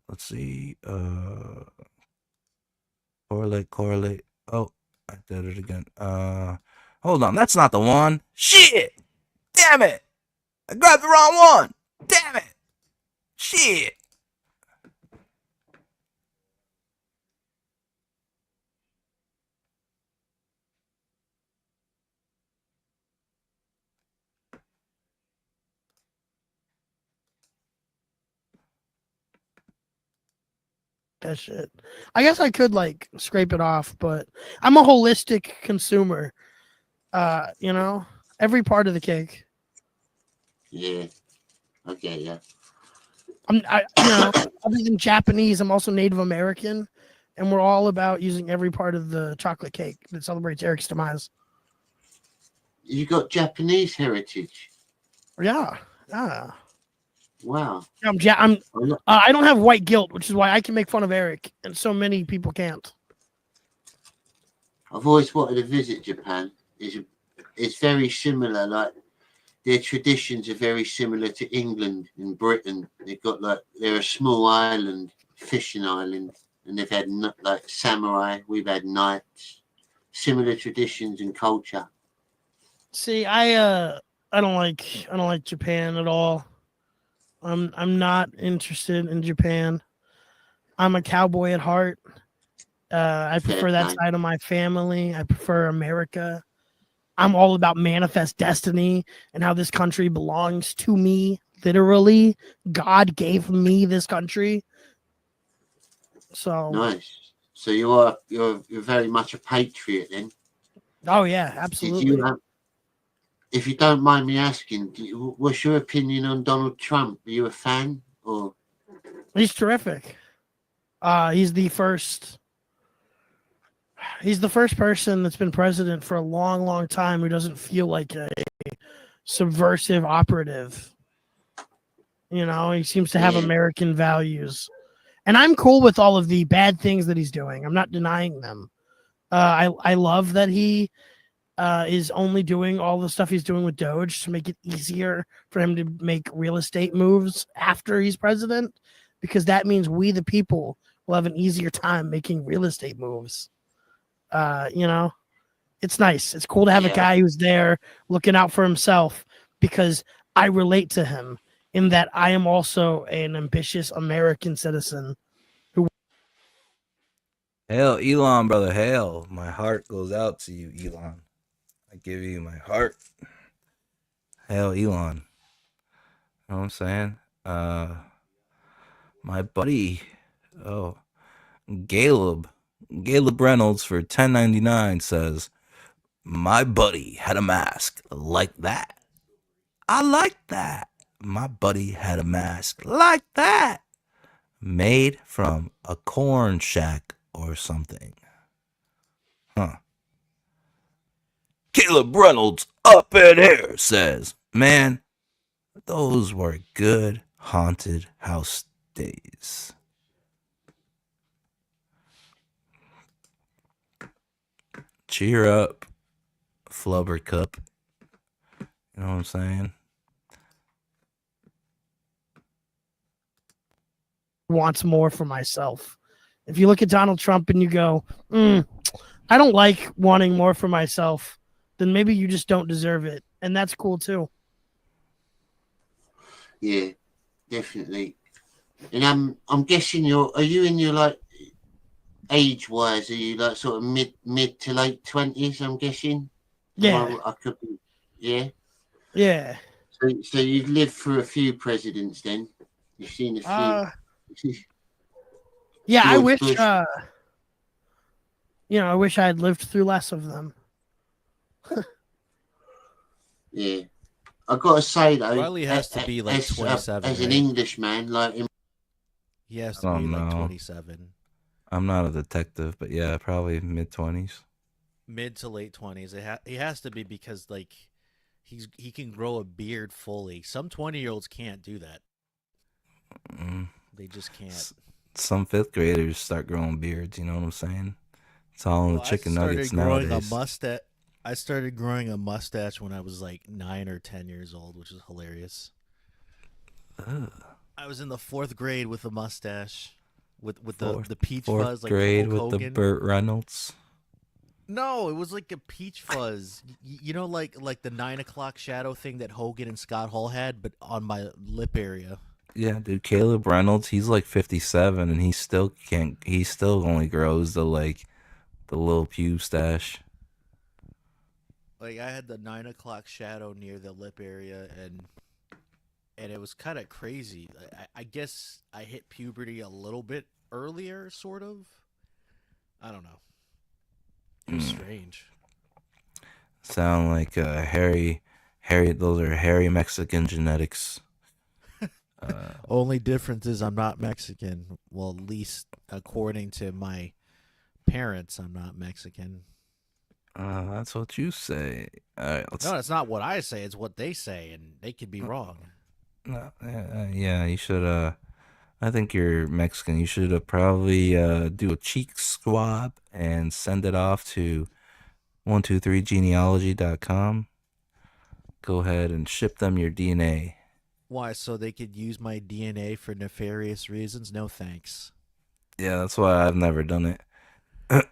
Let's see. Correlate. Oh, I did it again. Hold on, that's not the one. Shit! Damn it! I grabbed the wrong one! Damn it! Shit! That shit. I guess I could like scrape it off, but I'm a holistic consumer. Every part of the cake. Yeah. Okay, yeah. Other than Japanese, I'm also Native American, and we're all about using every part of the chocolate cake that celebrates Eric's demise. You got Japanese heritage. Yeah. Wow. I don't have white guilt, which is why I can make fun of Eric, and so many people can't. I've always wanted to visit Japan. It's very similar. Like their traditions are very similar to England and Britain. They're a small island, fishing island, and they've had like samurai. We've had knights. similar traditions and culture? See, I don't like Japan at all. I'm not interested in Japan. I'm a cowboy at heart. I prefer that side of my family. I prefer America. I'm all about manifest destiny and how this country belongs to me. Literally, God gave me this country. So Nice. So you're very much a patriot then. Oh yeah, absolutely. Did you, if you don't mind me asking, what's your opinion on Donald Trump? Are you a fan or? He's terrific. He's the first person that's been president for a long, long time who doesn't feel like a subversive operative. You know, he seems to have American values. And I'm cool with all of the bad things that he's doing. I'm not denying them. I love that he is only doing all the stuff he's doing with Doge to make it easier for him to make real estate moves after he's president, because that means we, the people, will have an easier time making real estate moves. You know, it's nice. It's cool to have a guy who's there looking out for himself, because I relate to him in that I am also an ambitious American citizen who. Hail, Elon, brother. Hail. My heart goes out to you, Elon. I give you my heart. Hail, Elon. You know what I'm saying? My buddy, Caleb Reynolds for $10.99 says, my buddy had a mask like that. I like that. My buddy had a mask like that. Made from a corn shack or something. Huh. Caleb Reynolds up in here says, man, those were good haunted house days. Cheer up, Flubber Cup. You know what I'm saying? Wants more for myself. If you look at Donald Trump and you go, I don't like wanting more for myself, then maybe you just don't deserve it. And that's cool too. Yeah, definitely. And I'm guessing are you in your like age wise, are you like sort of mid to late 20s, I'm guessing? Yeah. I could be, yeah. Yeah. So you've lived through a few presidents then. You've seen a few. Yeah, I George wish Bush. I wish I had lived through less of them. Yeah. I gotta say though, Riley has to be like 27. As an right? Englishman, like He has I to be don't like know. 27. I'm not a detective, but yeah, probably mid-20s. Mid to late 20s. He has to be, because like he can grow a beard fully. Some 20-year-olds can't do that. They just can't. Some fifth graders start growing beards, you know what I'm saying? It's all in the chicken nuggets nowadays. I started growing a mustache when I was like 9 or 10 years old, which is hilarious. Ugh. I was in the 4th grade with a mustache, with the peach Fourth fuzz, like grade Hulk with the Hogan. Burt Reynolds. No, it was like a peach fuzz. You know, like the 9 o'clock shadow thing that Hogan and Scott Hall had, but on my lip area. Yeah, dude, Caleb Reynolds, he's like 57 and he still only grows the little pew stash. Like I had the 9 o'clock shadow near the lip area, and it was kind of crazy. I guess I hit puberty a little bit earlier, sort of. I don't know. It was strange. Sound like hairy. Those are hairy Mexican genetics. Only difference is I'm not Mexican. Well, at least according to my parents, I'm not Mexican. That's what you say. All right, No, it's not what I say. It's what they say, and they could be wrong. No, yeah, you should. I think you're Mexican. You should probably do a cheek swab and send it off to 123genealogy.com. Go ahead and ship them your DNA. Why? So they could use my DNA for nefarious reasons? No thanks. Yeah, that's why I've never done it.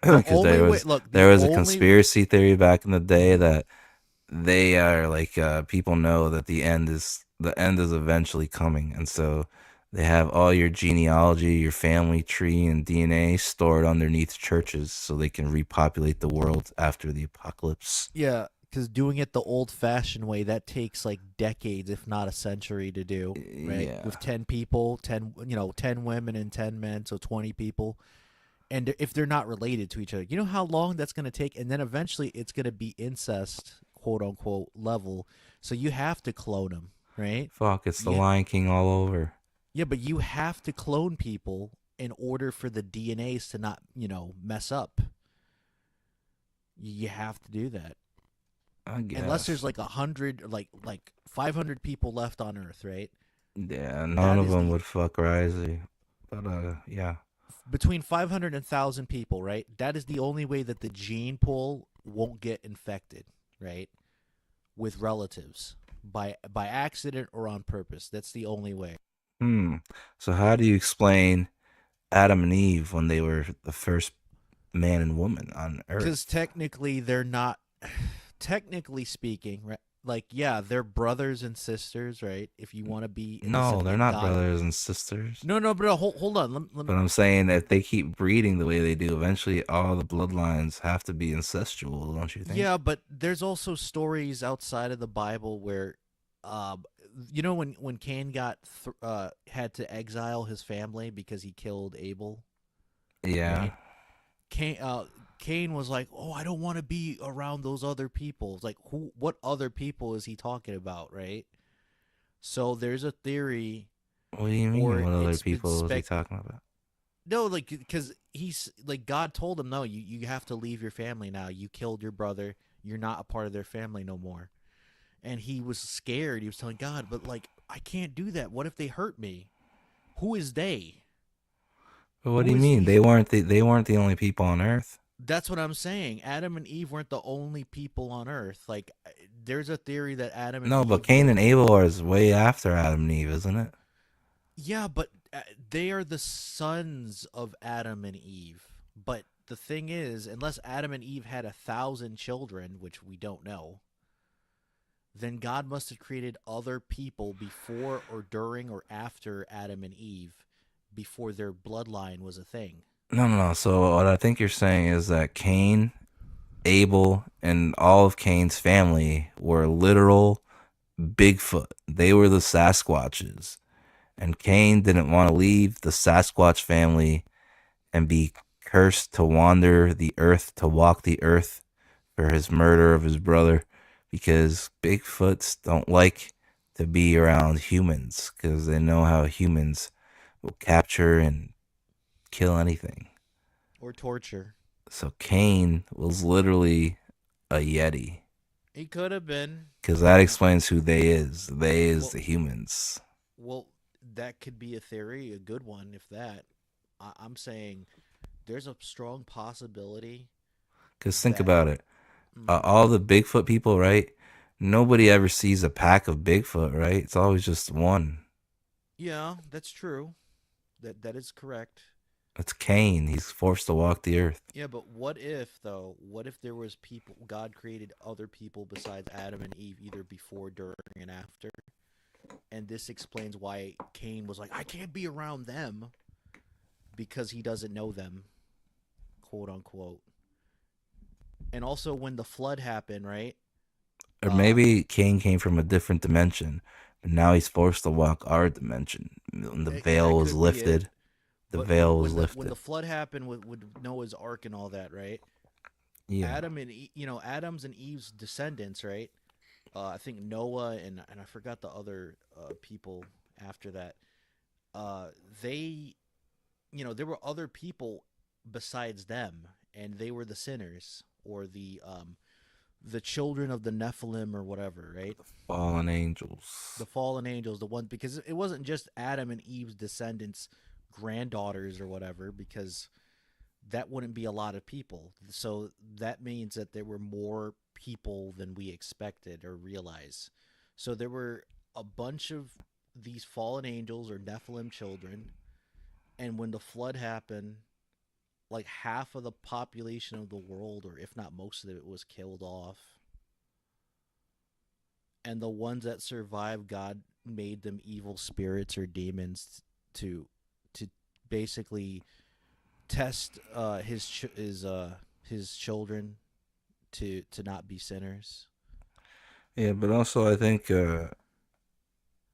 Because only there way- was look, the there was a only- conspiracy theory back in the day that they are like people know that the end is eventually coming, and so they have all your genealogy, your family tree, and DNA stored underneath churches so they can repopulate the world after the apocalypse. Yeah, because doing it the old-fashioned way, that takes like decades, if not a century, to do. Right? Yeah. With 10 people, 10 women and 10 men, so 20 people, and if they're not related to each other, you know how long that's going to take, and then eventually it's going to be incest, quote unquote, level. So you have to clone them, right? Fuck, it's the Yeah. Lion King all over. Yeah, but you have to clone people in order for the DNAs to not, mess up. You have to do that. I guess. Unless there's like 100, like 500 people left on Earth, right? Yeah, That none of is them the- would fuck Risey. But yeah. Between 500 and 1,000 people, right? That is the only way that the gene pool won't get infected, right? With relatives by accident or on purpose. That's the only way. So how do you explain Adam and Eve when they were the first man and woman on Earth? Because technically they're not. Technically speaking, right? Like, yeah, they're brothers and sisters, right? If you want to be in the No, sense they're of not God. brothers and sisters. No, but hold on. Let But me, I'm saying that if they keep breeding the way they do, eventually all the bloodlines have to be incestual, don't you think? yeah, but there's also stories outside of the Bible where, when Cain had to exile his family because he killed Abel. Yeah. Right? Cain was like, "Oh, I don't want to be around those other people." It's like, what other people is he talking about, right? So there's a theory. What do you mean? or What other it's been people is he spec- talking about? No, like, because he's like, God told him, no, you have to leave your family now. You killed your brother. You're not a part of their family no more. And he was scared. He was telling God, but like, I can't do that. What if they hurt me? Who is they? But what Who do you is mean? Eve? They weren't the only people on Earth. That's what I'm saying. Adam and Eve weren't the only people on Earth. Like, there's a theory that Adam and No, Eve but Cain and Abel are way after Adam and Eve, isn't it? Yeah, but they are the sons of Adam and Eve. But the thing is, unless Adam and Eve had 1,000 children, which we don't know, then God must have created other people before or during or after Adam and Eve, before their bloodline was a thing. No. So what I think you're saying is that Cain, Abel, and all of Cain's family were literal Bigfoot. They were the Sasquatches. And Cain didn't want to leave the Sasquatch family and be cursed to wander the earth, to walk the earth for his murder of his brother, because Bigfoots don't like to be around humans because they know how humans will capture and kill anything. Or torture. So Cain was literally a Yeti. He could have been. Because that explains who they is. They is the humans. Well, that could be a theory, a good one, if that. I'm saying there's a strong possibility. Because think about it. All the Bigfoot people, right? Nobody ever sees a pack of Bigfoot, right? It's always just one. Yeah, that's true. That is correct. It's Cain. He's forced to walk the earth. Yeah, but what if, though? What if there was people, God created other people besides Adam and Eve, either before, during, and after? And this explains why Cain was like, I can't be around them, because he doesn't know them, quote unquote. And also when the flood happened, right? Or maybe Cain came from a different dimension, but now he's forced to walk our dimension. When the veil was lifted. The veil was lifted. When the flood happened with Noah's Ark and all that, right? Yeah. Adam's and Eve's descendants, right? I think Noah and I forgot the other people after that. There were other people besides them, and they were the sinners, or the children of the Nephilim or whatever, right? Fallen angels. The fallen angels, the ones, because it wasn't just Adam and Eve's descendants, granddaughters or whatever, because that wouldn't be a lot of people. So that means that there were more people than we expected or realized. So there were a bunch of these fallen angels or Nephilim children, and when the flood happened, like half of the population of the world, or if not most of it, was killed off. And the ones that survived, God made them evil spirits or demons to basically test his children to not be sinners. Yeah, but also I think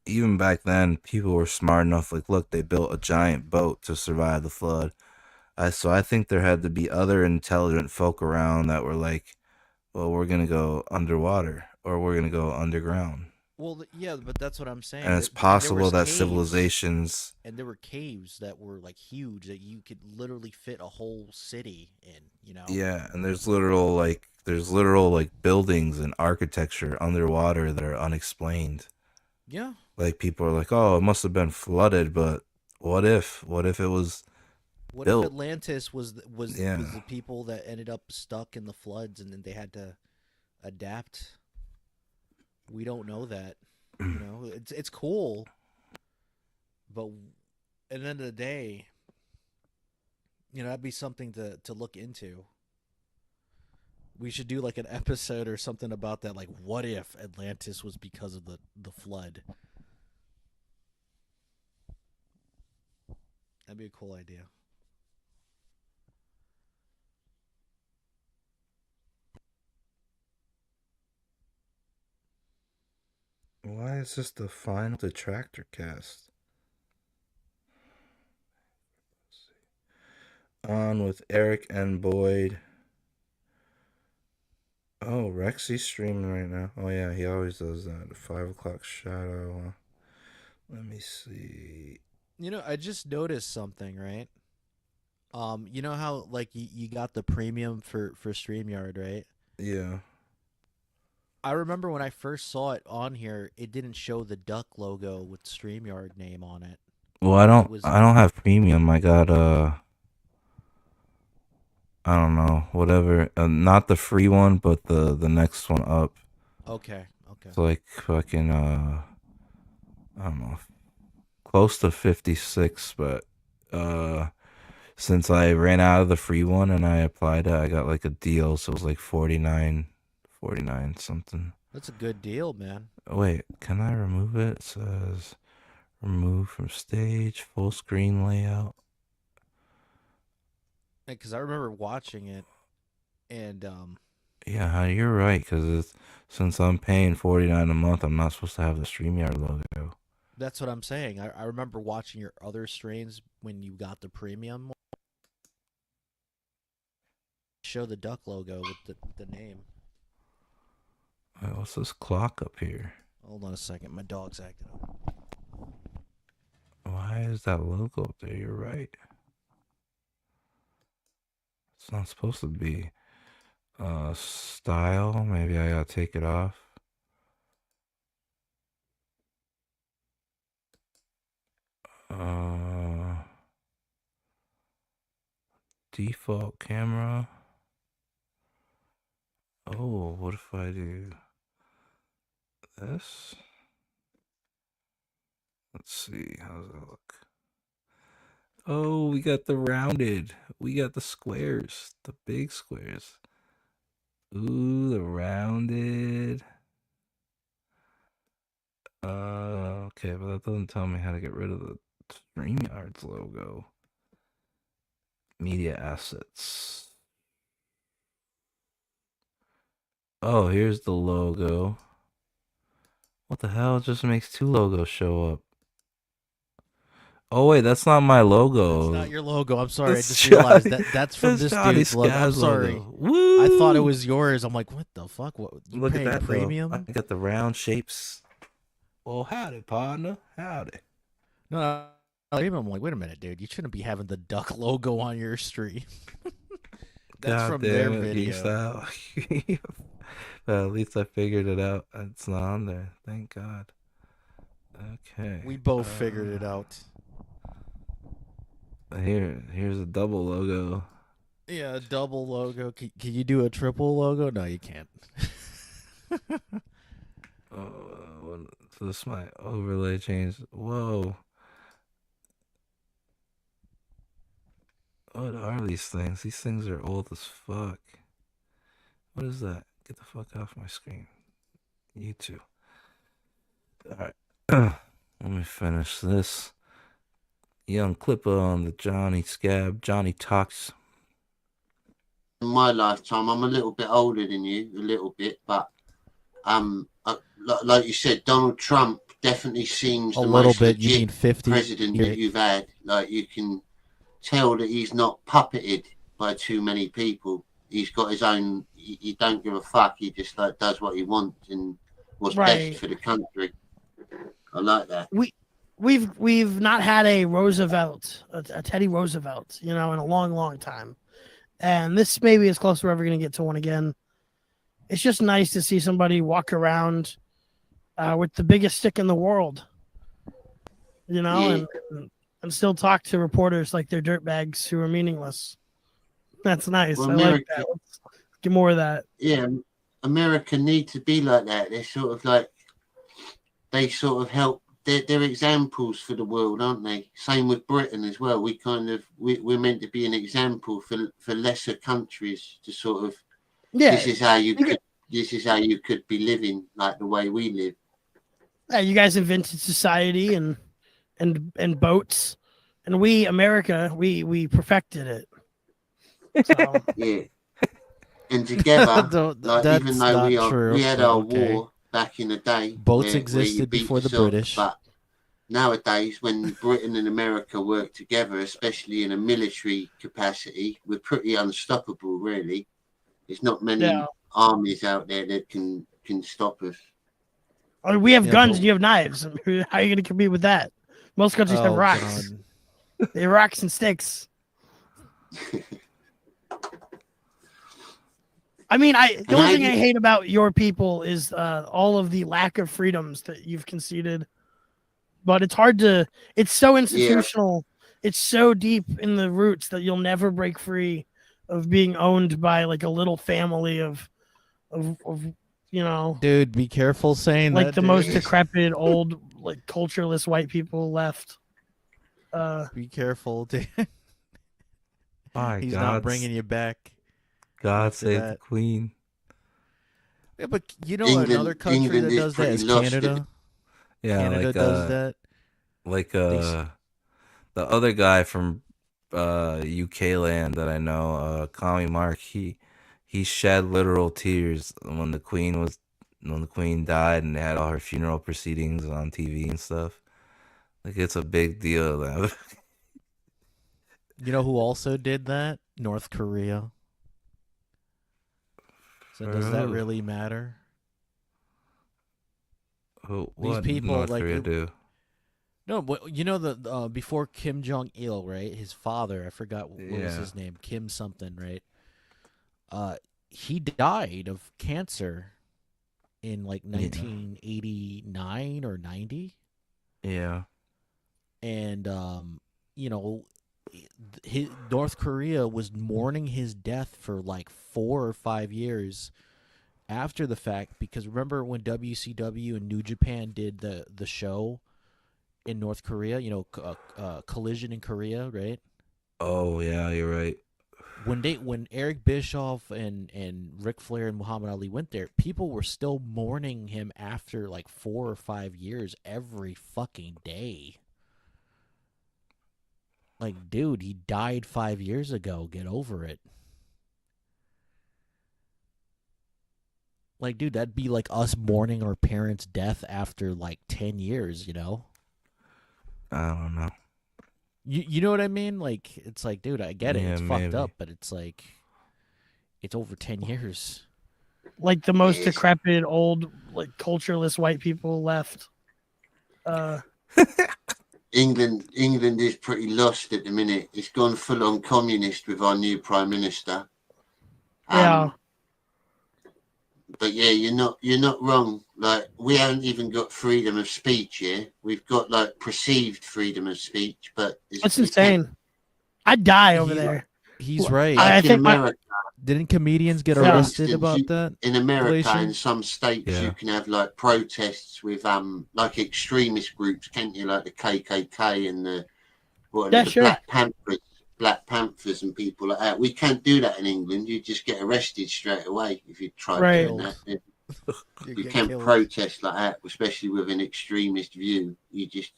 even back then, people were smart enough. Like, look, they built a giant boat to survive the flood. So I think there had to be other intelligent folk around that were like, well, we're gonna go underwater or we're gonna go underground. Well, yeah, but that's what I'm saying. And it's There possible was that caves, civilizations. and there were caves that were like huge that you could literally fit a whole city in. You know. Yeah, and there's literal like buildings and architecture underwater that are unexplained. Yeah. Like people are like, oh, it must have been flooded, but what if? What if it was What built? if Atlantis was Yeah. the people that ended up stuck in the floods and then they had to adapt? We don't know that. You know, it's cool, but at the end of the day, you know, that'd be something to look into. We should do like an episode or something about that. Like, what if Atlantis was because of the flood? That'd be a cool idea. Why is this the final detractor cast? On with Eric and Boyd. Oh, Rexy's streaming right now. Oh yeah, he always does that. The 5 o'clock shadow. Let me see. You know, I just noticed something, right? You know how like you got the premium for StreamYard, right? Yeah. I remember when I first saw it on here, it didn't show the duck logo with StreamYard name on it. Well, I don't have premium. I got I don't know, whatever. Not the free one, but the next one up. Okay. It's like fucking I don't know, close to 56, but since I ran out of the free one and I applied it, I got like a deal, so it was like 49 something. That's a good deal, man. Wait, can I remove it? It says remove from stage, full screen layout. Because I remember watching it, and Yeah, you're right, because since I'm paying $49 a month, I'm not supposed to have the StreamYard logo. that's what I'm saying. I remember watching your other streams when you got the premium. Show the duck logo with the name. Wait, what's this clock up here? Hold on a second, my dog's acting up. Why is that logo up there? You're right. It's not supposed to be style. Maybe I gotta take it off. Default camera. Oh, what if I do this? Let's see, how does that look? Oh, we got the rounded. We got the squares, the big squares. Ooh, the rounded. Okay, but that doesn't tell me how to get rid of the StreamYard's logo. Media assets. Oh, here's the logo. What the hell? It just makes two logos show up. Oh wait, that's not my logo. That's not your logo. I'm sorry. That's I just realized Johnny- that's from that's this Johnny dude's logo. I'm Scab's sorry. logo. Woo! I thought it was yours. I'm like, what the fuck? What? You Look at paying that premium? though. I got the round shapes. Well, howdy, partner. Howdy. No, I'm like, wait a minute, dude. You shouldn't be having the duck logo on your stream. That's God from their damn it, video. Style. Well, at least I figured it out. It's not on there. Thank God. Okay. We both figured it out. Here's a double logo. Yeah, a double logo. Can you do a triple logo? No, you can't. So this is my overlay change. Whoa. What are these things? These things are old as fuck. What is that? Get the fuck off my screen. YouTube. Alright. Let me finish this. Young Clippa on the Jonny Scab. Jonny talks. In my lifetime, I'm a little bit older than you, a little bit, but like you said, Donald Trump definitely seems A the little most bit, you legit mean 50? president that you've had. Like, you can tell that he's not puppeted by too many people. He's got his own. He don't give a fuck. He just like does what he wants and what's Right. best for the country. I like that. We've not had a Roosevelt, a Teddy Roosevelt, in a long time, and this may be as close as we're ever going to get to one again. It's just nice to see somebody walk around with the biggest stick in the world, and still talk to reporters like they're dirtbags who are meaningless. That's nice. Well, I like that. Let's get more of that. Yeah, America need to be like that. They're sort of like, they sort of help. They're examples for the world, aren't they? Same with Britain as well. We're meant to be an example for lesser countries to sort of. Yeah, This is how you could be living like the way we live. Yeah, you guys invented society and boats, and we America we perfected it. So. Yeah, and together, like, that's even though not true, we had but our okay. war back in the day, Boats where you existed beat before the yourself, British. But nowadays, when Britain and America work together, especially in a military capacity, we're pretty unstoppable. Really, there's not many armies out there that can stop us. I mean, we have guns and you have knives. How are you going to compete with that? Most countries have rocks. They have rocks and sticks. I mean, the only thing I hate about your people is all of the lack of freedoms that you've conceded. But it's hard to. It's so institutional. Yeah. It's so deep in the roots that you'll never break free of being owned by like a little family of Dude, be careful saying like that. the dude. most decrepit old like cultureless white people left. Be careful, dude. My He's God. not bringing you back. God after save that. the Queen. Yeah, but another country that does that is Canada. Yeah, Canada does that. Like the other guy from UK land that I know, Commie Mark, he shed literal tears when the Queen died and they had all her funeral proceedings on TV and stuff. Like, it's a big deal. You know who also did that? North Korea. So does that really matter? What These people North like Korea do? No, but the before Kim Jong-il, right? His father, I forgot what was his name, Kim something, right? He died of cancer in like 1989 or 90. Yeah. And North Korea was mourning his death for like 4 or 5 years after the fact, because remember when WCW and New Japan did the show in North Korea, Collision in Korea, right? Oh yeah, you're right. When Eric Bischoff and Ric Flair and Muhammad Ali went there, people were still mourning him after like 4 or 5 years every fucking day. Like, dude, he died 5 years ago. Get over it. Like, dude, that'd be like us mourning our parents' death after like 10 years, I don't know. You know what I mean? Like, it's like, dude, I get it. Yeah, It's maybe. fucked up, but it's like, it's over 10 years. Like the most decrepit old like cultureless white people left. England is pretty lost at the minute. It's gone full on communist with our new prime minister. Yeah. But yeah, you're not wrong. Like, we haven't even got freedom of speech here. We've got like perceived freedom of speech, but That's insane. I'd die over there. He's right. I in think America, Didn't comedians get for arrested instance, about that? in America, Relation? in some states, Yeah. you can have like protests with like extremist groups, can't you? Like the KKK and the Yeah, the sure. Black Panthers. Black Panthers and people like that. We can't do that in England. You just get arrested straight away if you try doing that. You can't protest like that, especially with an extremist view. You just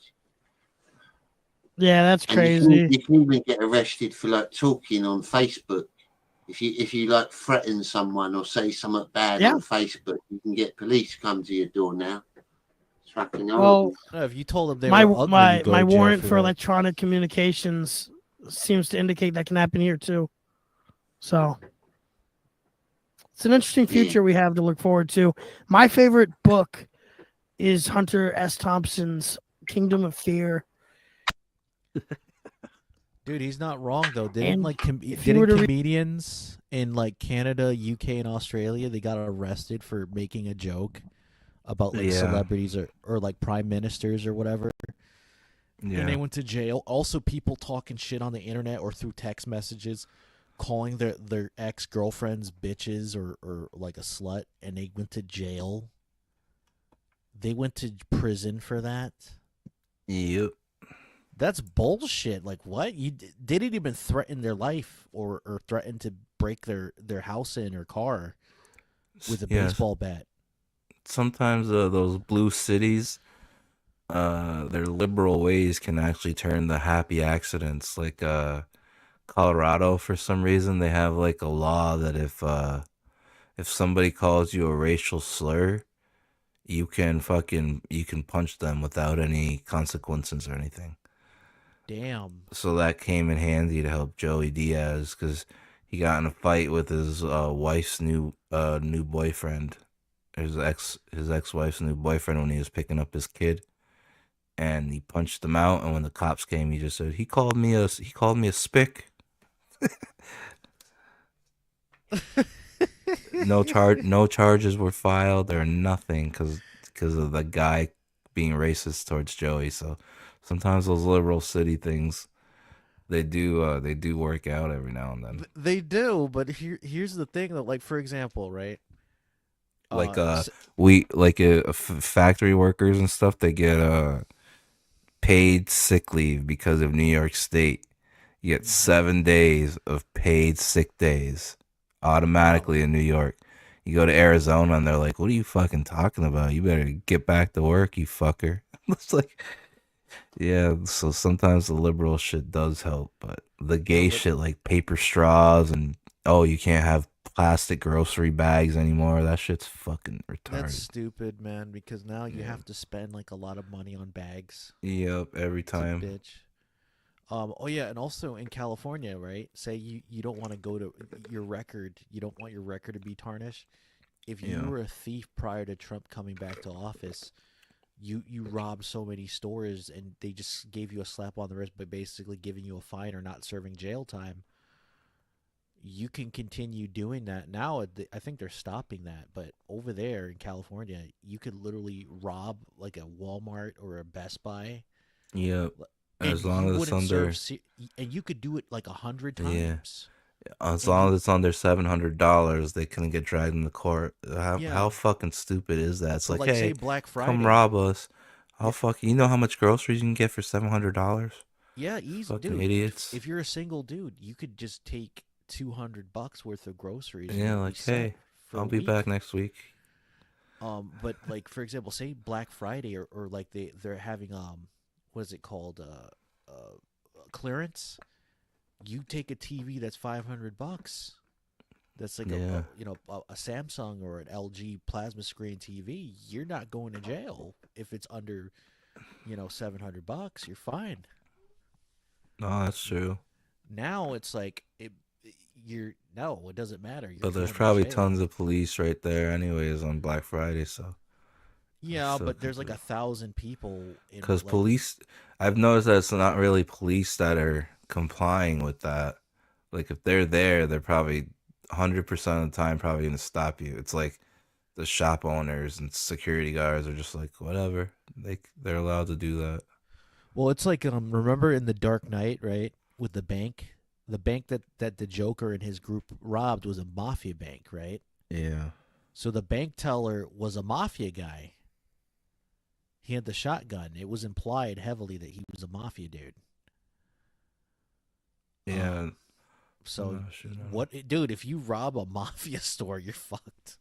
that's and crazy. You can even get arrested for like talking on Facebook. If you like threaten someone or say something bad on Facebook, you can get police come to your door now. It's fucking horrible. No, if you told them they my were ugly, my you go my to jail warrant for for that. electronic communications seems to indicate that can happen here too. So it's an interesting future we have to look forward to. My favorite book is Hunter S. Thompson's Kingdom of Fear. Dude, he's not wrong though. Didn't And like if you were didn't to comedians in like Canada, UK, and Australia they got arrested for making a joke about like Yeah. celebrities or like prime ministers or whatever. Yeah. And they went to jail. Also, people talking shit on the internet or through text messages, calling their ex girlfriends bitches or like a slut, and they went to jail. They went to prison for that. Yep. That's bullshit. Like, what? They didn't even threaten their life or threaten to break their house in or car with a Yes. baseball bat. Sometimes those blue cities, their liberal ways can actually turn the happy accidents. Like Colorado, for some reason, they have like a law that if somebody calls you a racial slur, you can punch them without any consequences or anything. Damn. So that came in handy to help Joey Diaz because he got in a fight with his wife's new boyfriend, his ex-wife's new boyfriend when he was picking up his kid, and he punched him out. And when the cops came, he just said he called me a spick. No charges were filed or nothing because of the guy being racist towards Joey. So sometimes those liberal city things, they do work out every now and then. They do, but here's the thing though. Like, for example, right? Factory workers and stuff, they get paid sick leave because of New York State. You get 7 days of paid sick days automatically in New York. You go to Arizona and they're like, "What are you fucking talking about? You better get back to work, you fucker." It's like, yeah. So sometimes the liberal shit does help, but the gay shit like paper straws and you can't have plastic grocery bags anymore. That shit's fucking retarded. That's stupid, man. Because now you have to spend like a lot of money on bags. Yep, every It's a time. bitch. Oh yeah, and also in California, right? Say you don't want to go to your record. You don't want your record to be tarnished. If you were a thief prior to Trump coming back to office, you robbed so many stores and they just gave you a slap on the wrist by basically giving you a fine or not serving jail time. You can continue doing that. Now I think they're stopping that, but over there in California, you could literally rob like a Walmart or a Best Buy. Yep. And As long you as it's wouldn't under, and you could do it like 100 times. as long as it's under $700, they couldn't get dragged in the court. How fucking stupid is that? It's So, like, like, say hey, Black come Friday. rob us. How fucking, you know how much groceries you can get for $700? Yeah, easy, Fucking dude. idiots. If you're a single dude, you could just take $200 worth of groceries. and Yeah, you'll be like, set hey, for I'll a be week. back next week. But like for example, say Black Friday or like they're having what is it called clearance. You take a TV that's $500. That's like Yeah. a Samsung or an LG plasma screen TV. You're not going to jail if it's under $700. You're fine. No, that's true. Now it's like it doesn't matter. You're But there's going to probably jail. tons of police right there anyways on Black Friday, so. Yeah, So but there's like 1,000 people. Because like, police, I've noticed that it's not really police that are complying with that. Like if they're there, they're probably 100% of the time probably going to stop you. It's like the shop owners and security guards are just like, whatever. They're allowed to do that. Well, it's like remember in the Dark Knight, right? With the bank that the Joker and his group robbed was a mafia bank, right? Yeah. So the bank teller was a mafia guy. He had the shotgun. It was implied heavily that he was a mafia dude. Yeah. So No, sure, no. what, dude? If you rob a mafia store, you're fucked.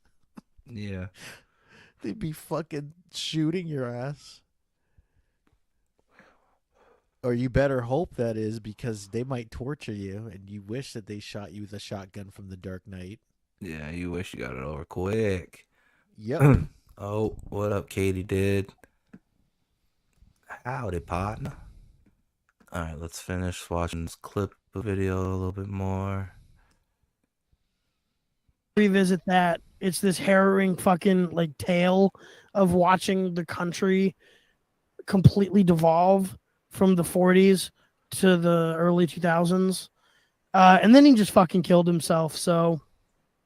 Yeah. They'd be fucking shooting your ass. Or you better hope that is, because they might torture you, and you wish that they shot you with a shotgun from the Dark Knight. Yeah, you wish you got it over quick. Yep. Oh, what up, Katie? Did howdy, partner. All right, let's finish watching this clip video a little bit more. Revisit that. It's this harrowing fucking like tale of watching the country completely devolve from the 40s to the early 2000s. And then he just fucking killed himself. So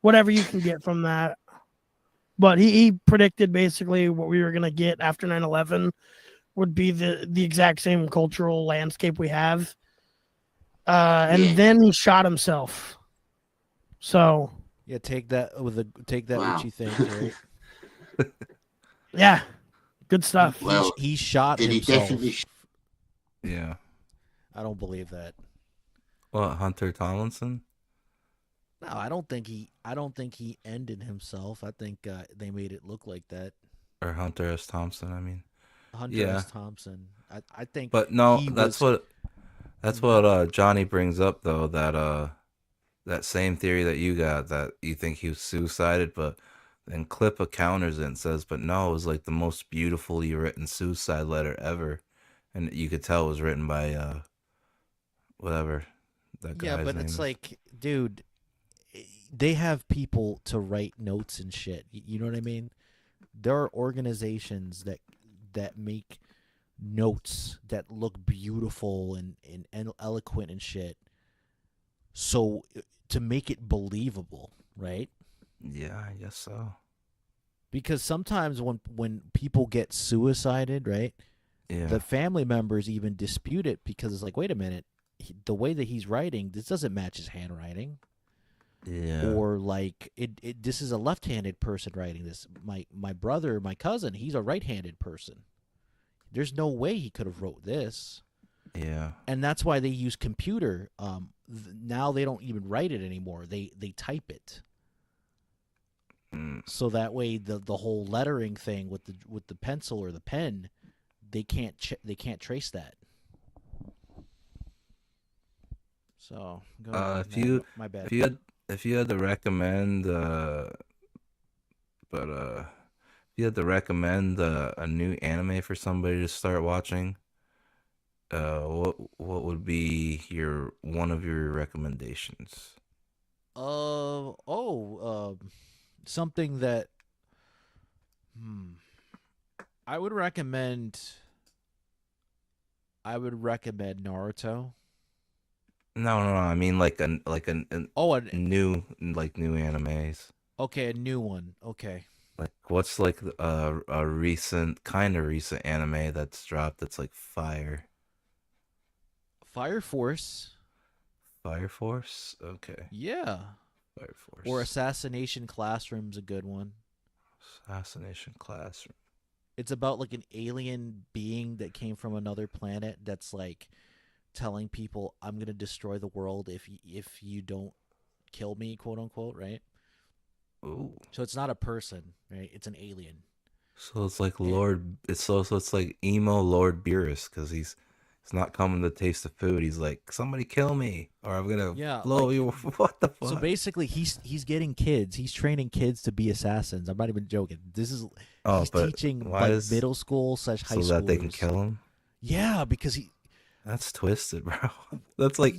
whatever you can get from that. But he predicted basically what we were going to get after 9/11 would be the exact same cultural landscape we have. And then he shot himself. So Yeah, take that with what you think, right? yeah, good stuff. He shot did he himself. definitely Yeah. I don't believe that. What, Hunter Tomlinson? No, I don't think he ended himself. I think they made it look like that. Or Hunter S. Thompson, I mean. Hunter S. Thompson. I think. But no, he that's was... what Johnny brings up though, that same theory that you got, that you think he was suicided, but then Clippa counters it and says, but no, it was like the most beautifully written suicide letter ever. And you could tell it was written by whatever that guy's Yeah, but name it's is. like, dude, they have people to write notes and shit. You know what I mean? There are organizations that make notes that look beautiful and eloquent and shit. So to make it believable, right? Yeah, I guess so. Because sometimes when people get suicided, right? Yeah. The family members even dispute it because it's like, wait a minute, the way that he's writing, this doesn't match his handwriting. Yeah. Or like this is a left-handed person writing this. My brother, my cousin, he's a right-handed person. There's no way he could have wrote this. Yeah. And that's why they use computer. Now they don't even write it anymore. They type it. So that way the whole lettering thing with the pencil or the pen, they can't trace that. So go ahead, my bad. If you had to recommend a new anime for somebody to start watching, what would be one of your recommendations? Something that I would recommend Naruto. No, I mean like new animes. Okay, a new one. Okay. Like what's like a recent anime that's dropped that's like fire? Fire Force. Fire Force? Okay. Yeah. Fire Force. Or Assassination Classroom's a good one. Assassination Classroom. It's about like an alien being that came from another planet that's like telling people, I'm going to destroy the world if you don't kill me, quote unquote, right? Ooh. So it's not a person, right? It's an alien. So it's like it's like emo Lord Beerus, because he's not coming to taste the food. He's like, somebody kill me, or I'm gonna blow you. What the fuck? So basically, he's getting kids. He's training kids to be assassins. I'm not even joking. He's teaching like middle school / high school so that they can kill him. Yeah, because that's twisted, bro. That's like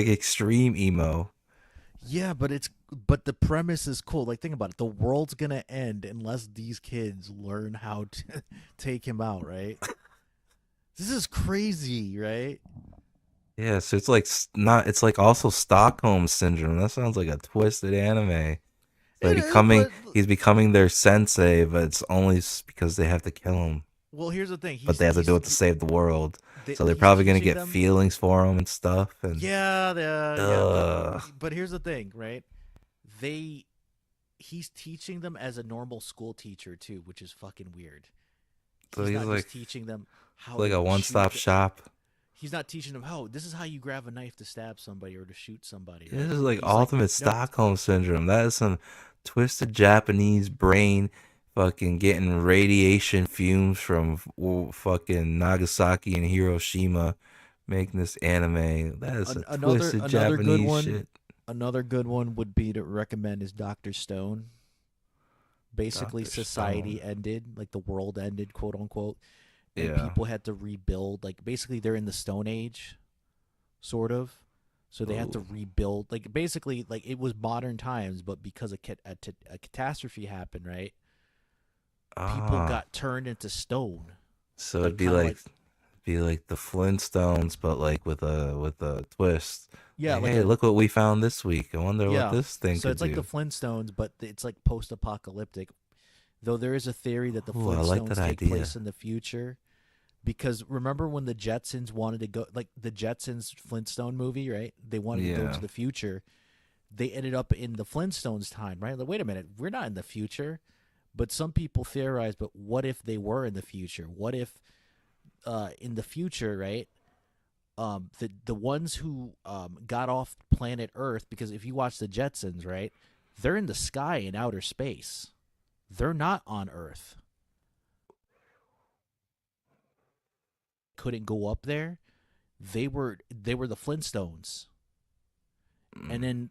extreme emo. Yeah, but the premise is cool. Like, think about it. The world's gonna end unless these kids learn how to take him out, right? This is crazy, right? Yeah, so it's like it's like also Stockholm syndrome. That sounds like a twisted anime. He's becoming their sensei, but it's only because they have to kill him. Well, here's the thing. But they have to do it to save the world. So they're probably gonna get feelings for him and stuff. And yeah. But here's the thing, right? He's teaching them as a normal school teacher too, which is fucking weird. So he's not like just teaching them how like to a one-stop shoot. shop. He's not teaching them, oh, this is how you grab a knife to stab somebody or to shoot somebody. This right? is like He's ultimate nope. Stockholm syndrome. That is some twisted Japanese brain fucking getting radiation fumes from fucking Nagasaki and Hiroshima making this anime. That is some twisted Japanese good one. shit. Another good one would be to recommend is Dr. Stone. Basically, Dr. society Stone. ended, like the world ended, quote unquote, and Yeah. people had to rebuild. Like basically, they're in the Stone Age, sort of. So they had to rebuild. Like basically, like it was modern times, but because a catastrophe happened, right? People Ah. got turned into stone. So Like, it'd be kinda like be like the Flintstones, but like with a twist. Yeah, Like, like hey, a- look what we found this week. I wonder what this thing So could it's like do. the Flintstones, but it's like post-apocalyptic. Though there is a theory that the Ooh, I Flintstones like that take idea. place in the future, because remember when the Jetsons wanted to go, like the Jetsons Flintstone movie, right? They wanted to go Yeah. to the future. They ended up in the Flintstones time, right? Like, wait a minute, we're not in the future. But some people theorize, but what if they were in the future? What if in the future, right? The ones who got off planet Earth, because if you watch the Jetsons, right, they're in the sky in outer space. They're not on Earth. Couldn't go up there. They were the Flintstones. And then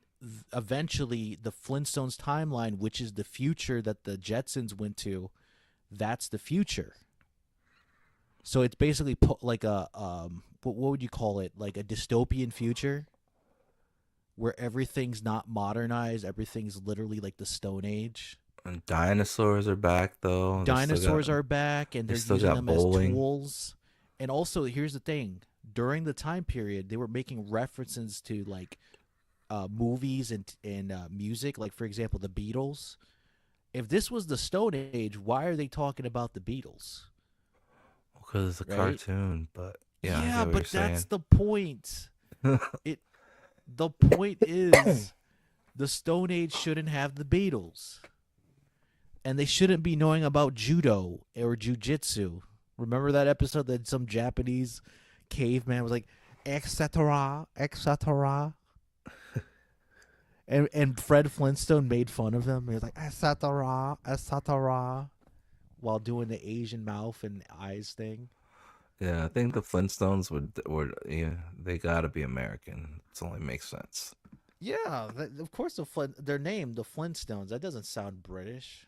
eventually the Flintstones timeline, which is the future that the Jetsons went to, that's the future. So it's basically like a what would you call it? Like a dystopian future where everything's not modernized, everything's literally like the Stone Age. And dinosaurs are back though. They still Dinosaurs got- are back, and they they're still using got them bowling. as tools. And also, here's the thing: during the time period, they were making references to like movies and music. Like, for example, the Beatles. If this was the Stone Age, why are they talking about the Beatles? Because it's a Right? cartoon, but yeah, I get what but you're saying. that's the point. The point is, the Stone Age shouldn't have the Beatles, and they shouldn't be knowing about judo or jujitsu. Remember that episode that some Japanese caveman was like, etc., etc. And Fred Flintstone made fun of him. He was like, etc., etc., while doing the Asian mouth and eyes thing. Yeah, I think the Flintstones would yeah, they gotta be American. It only makes sense. Yeah, of course they're named the Flintstones. That doesn't sound British.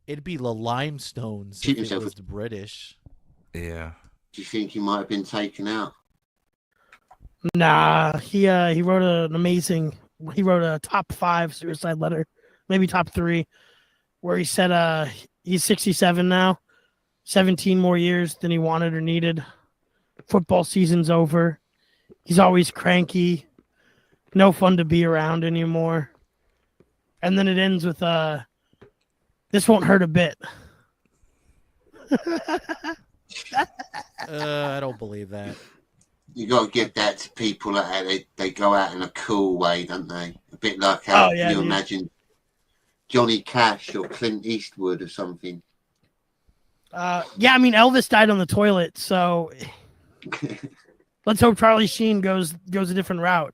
It'd be the Limestones Keep if it yourself- was British. Yeah. Do you think he might have been taken out? Nah, he wrote an amazing. He wrote a top 5 suicide letter, maybe top 3, where he said he's 67 now, 17 more years than he wanted or needed. Football season's over. He's always cranky, no fun to be around anymore. And then it ends with this won't hurt a bit. I don't believe that. You got to give that to people that they go out in a cool way, don't they? A bit like how you dude. imagine Johnny Cash or Clint Eastwood or something. Yeah, I mean Elvis died on the toilet, so let's hope Charlie Sheen goes a different route.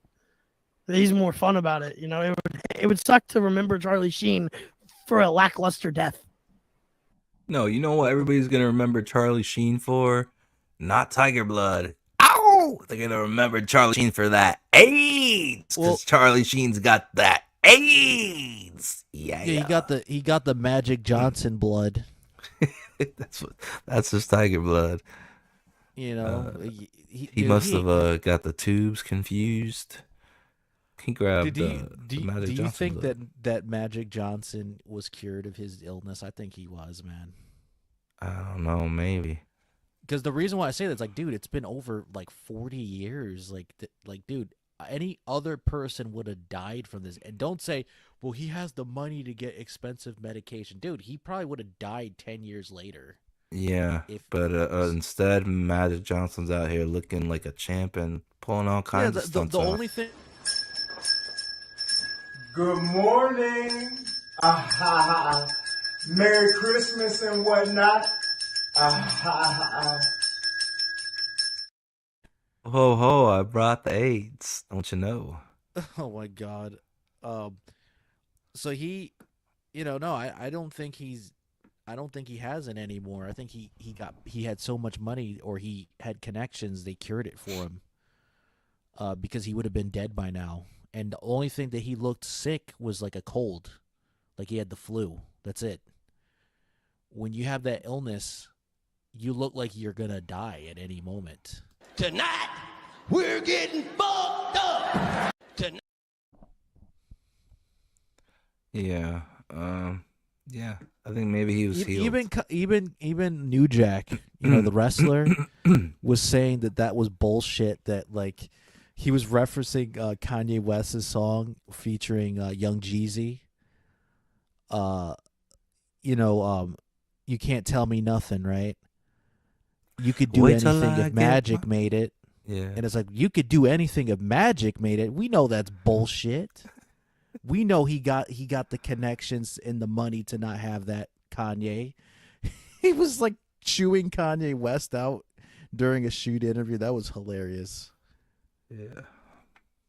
He's more fun about it, you know. It would suck to remember Charlie Sheen for a lackluster death. No, you know what everybody's gonna remember Charlie Sheen for? Not Tiger Blood. Ow! They're gonna remember Charlie Sheen for that AIDS. Because Charlie Sheen's got that AIDS. Yeah. He got the Magic Johnson blood. That's his Tiger Blood. You know, He must have got the tubes confused. He grabbed Do the Magic you Johnson think blood. that Magic Johnson was cured of his illness? I think he was, man. I don't know, maybe. Because the reason why I say that is like, dude, it's been over like 40 years. Like, dude, any other person would have died from this. And don't say, well, he has the money to get expensive medication. Dude, he probably would have died 10 years later. Yeah, but instead, Magic Johnson's out here looking like a champ and pulling all kinds of stunts the off. only thing. Good morning. Merry Christmas and whatnot. Ho ho! I brought the AIDS. Don't you know? Oh my god. So he, no, I don't think I don't think he has it anymore. I think he had so much money, or he had connections, they cured it for him. Because he would have been dead by now. And the only thing that he looked sick was like a cold. Like he had the flu. That's it. When you have that illness, you look like you're gonna die at any moment. Tonight, we're getting fucked up. Tonight. Yeah. Yeah. I think maybe he was healed. Even New Jack, the wrestler, was saying that was bullshit. That like he was referencing Kanye West's song featuring Young Jeezy. You can't tell me nothing, right? You could do Wait till anything I if get magic made it. Yeah. And it's like, you could do anything if magic made it. We know that's bullshit. We know he got the connections and the money to not have that, Kanye. He was like chewing Kanye West out during a shoot interview. That was hilarious. Yeah.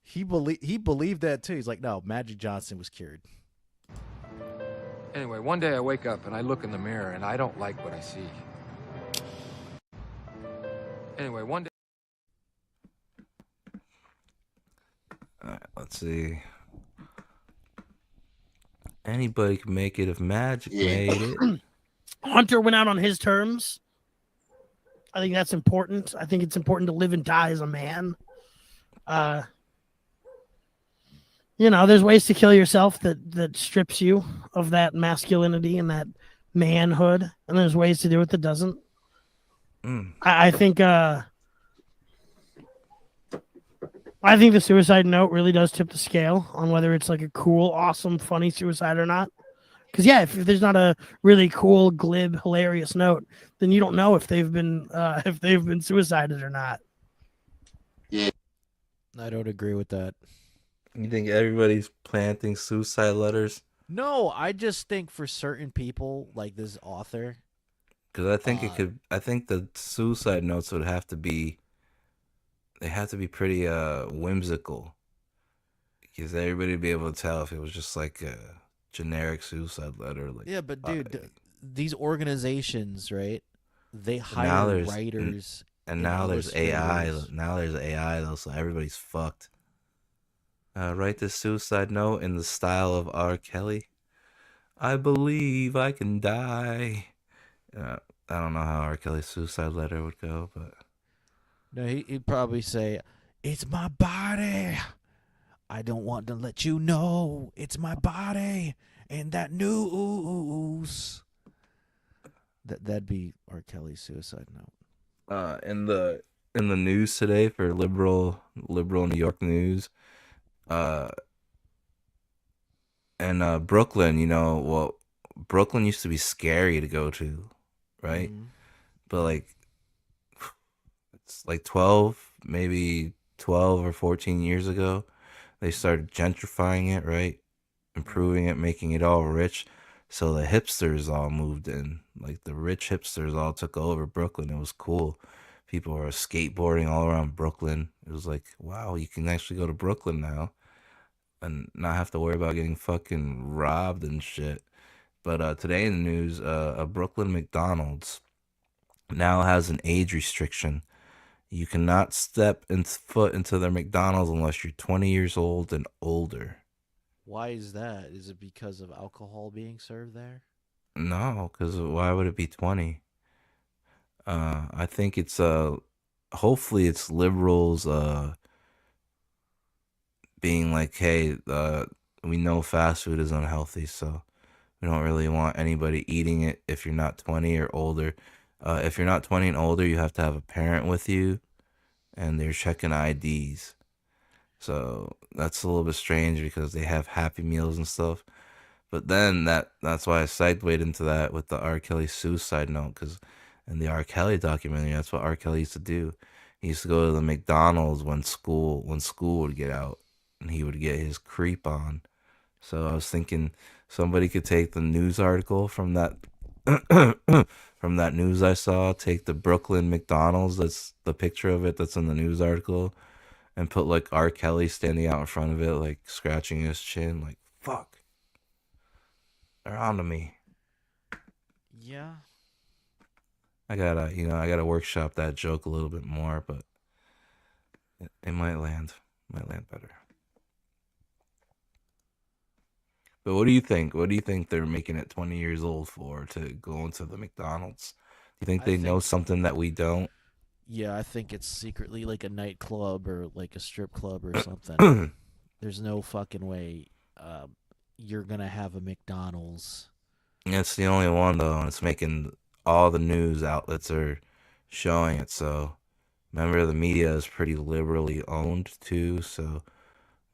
He believed that too. He's like, no, Magic Johnson was cured. Anyway, one day I wake up and I look in the mirror and I don't like what I see. Anyway, one day. All right, let's see. Anybody can make it if magic made it. Hunter went out on his terms. I think that's important. I think it's important to live and die as a man. There's ways to kill yourself that strips you of that masculinity and that manhood, and there's ways to do it that doesn't. I think the suicide note really does tip the scale on whether it's like a cool, awesome, funny suicide or not. Because if there's not a really cool, glib, hilarious note, then you don't know if they've been suicided or not. Yeah, I don't agree with that. You think everybody's planting suicide letters? No, I just think for certain people, like this author, Because I think I think the suicide notes would have to be. They have to be pretty whimsical. Because everybody would be able to tell if it was just like a generic suicide letter. Like, yeah, but dude, these organizations, right? They now hire writers, and now there's AI. illustrators. Now there's AI though, so everybody's fucked. Write this suicide note in the style of R. Kelly. I believe I can die. I don't know how R. Kelly's suicide letter would go, but No, he'd probably say, "It's my body. I don't want to let you know it's my body and that news." That'd be R. Kelly's suicide note. in the news today for liberal New York news, and Brooklyn, Brooklyn used to be scary to go to, right? But like it's like 12 or 14 years ago, they started gentrifying it, right? Improving it, making it all rich. So the hipsters all moved in. Like the rich hipsters all took over Brooklyn. It was cool. People were skateboarding all around Brooklyn. It was like, wow, you can actually go to Brooklyn now and not have to worry about getting fucking robbed and shit. But today in the news, a Brooklyn McDonald's now has an age restriction. You cannot step foot into their McDonald's unless you're 20 years old and older. Why is that? Is it because of alcohol being served there? No, because why would it be 20? I think it's hopefully it's liberals being like, hey, we know fast food is unhealthy, so we don't really want anybody eating it if you're not 20 or older. If you're not 20 and older, you have to have a parent with you, and they're checking IDs. So that's a little bit strange because they have Happy Meals and stuff. But then that's why I segued into that with the R. Kelly suicide note, because in the R. Kelly documentary, that's what R. Kelly used to do. He used to go to the McDonald's when school would get out, and he would get his creep on. So I was thinking somebody could take the news article from that from that news I saw, take the Brooklyn McDonald's, that's the picture of it that's in the news article, and put like R. Kelly standing out in front of it, like scratching his chin, like, fuck. They're on to me. Yeah. I gotta workshop that joke a little bit more, but it might land better. But what do you think? What do you think they're making it 20 years old for, to go into the McDonald's? Do you think they know something that we don't? Yeah, I think it's secretly like a nightclub or like a strip club or something. There's no fucking way you're gonna have a McDonald's. It's the only one though, and it's making all the news outlets are showing it. So remember, the media is pretty liberally owned too. So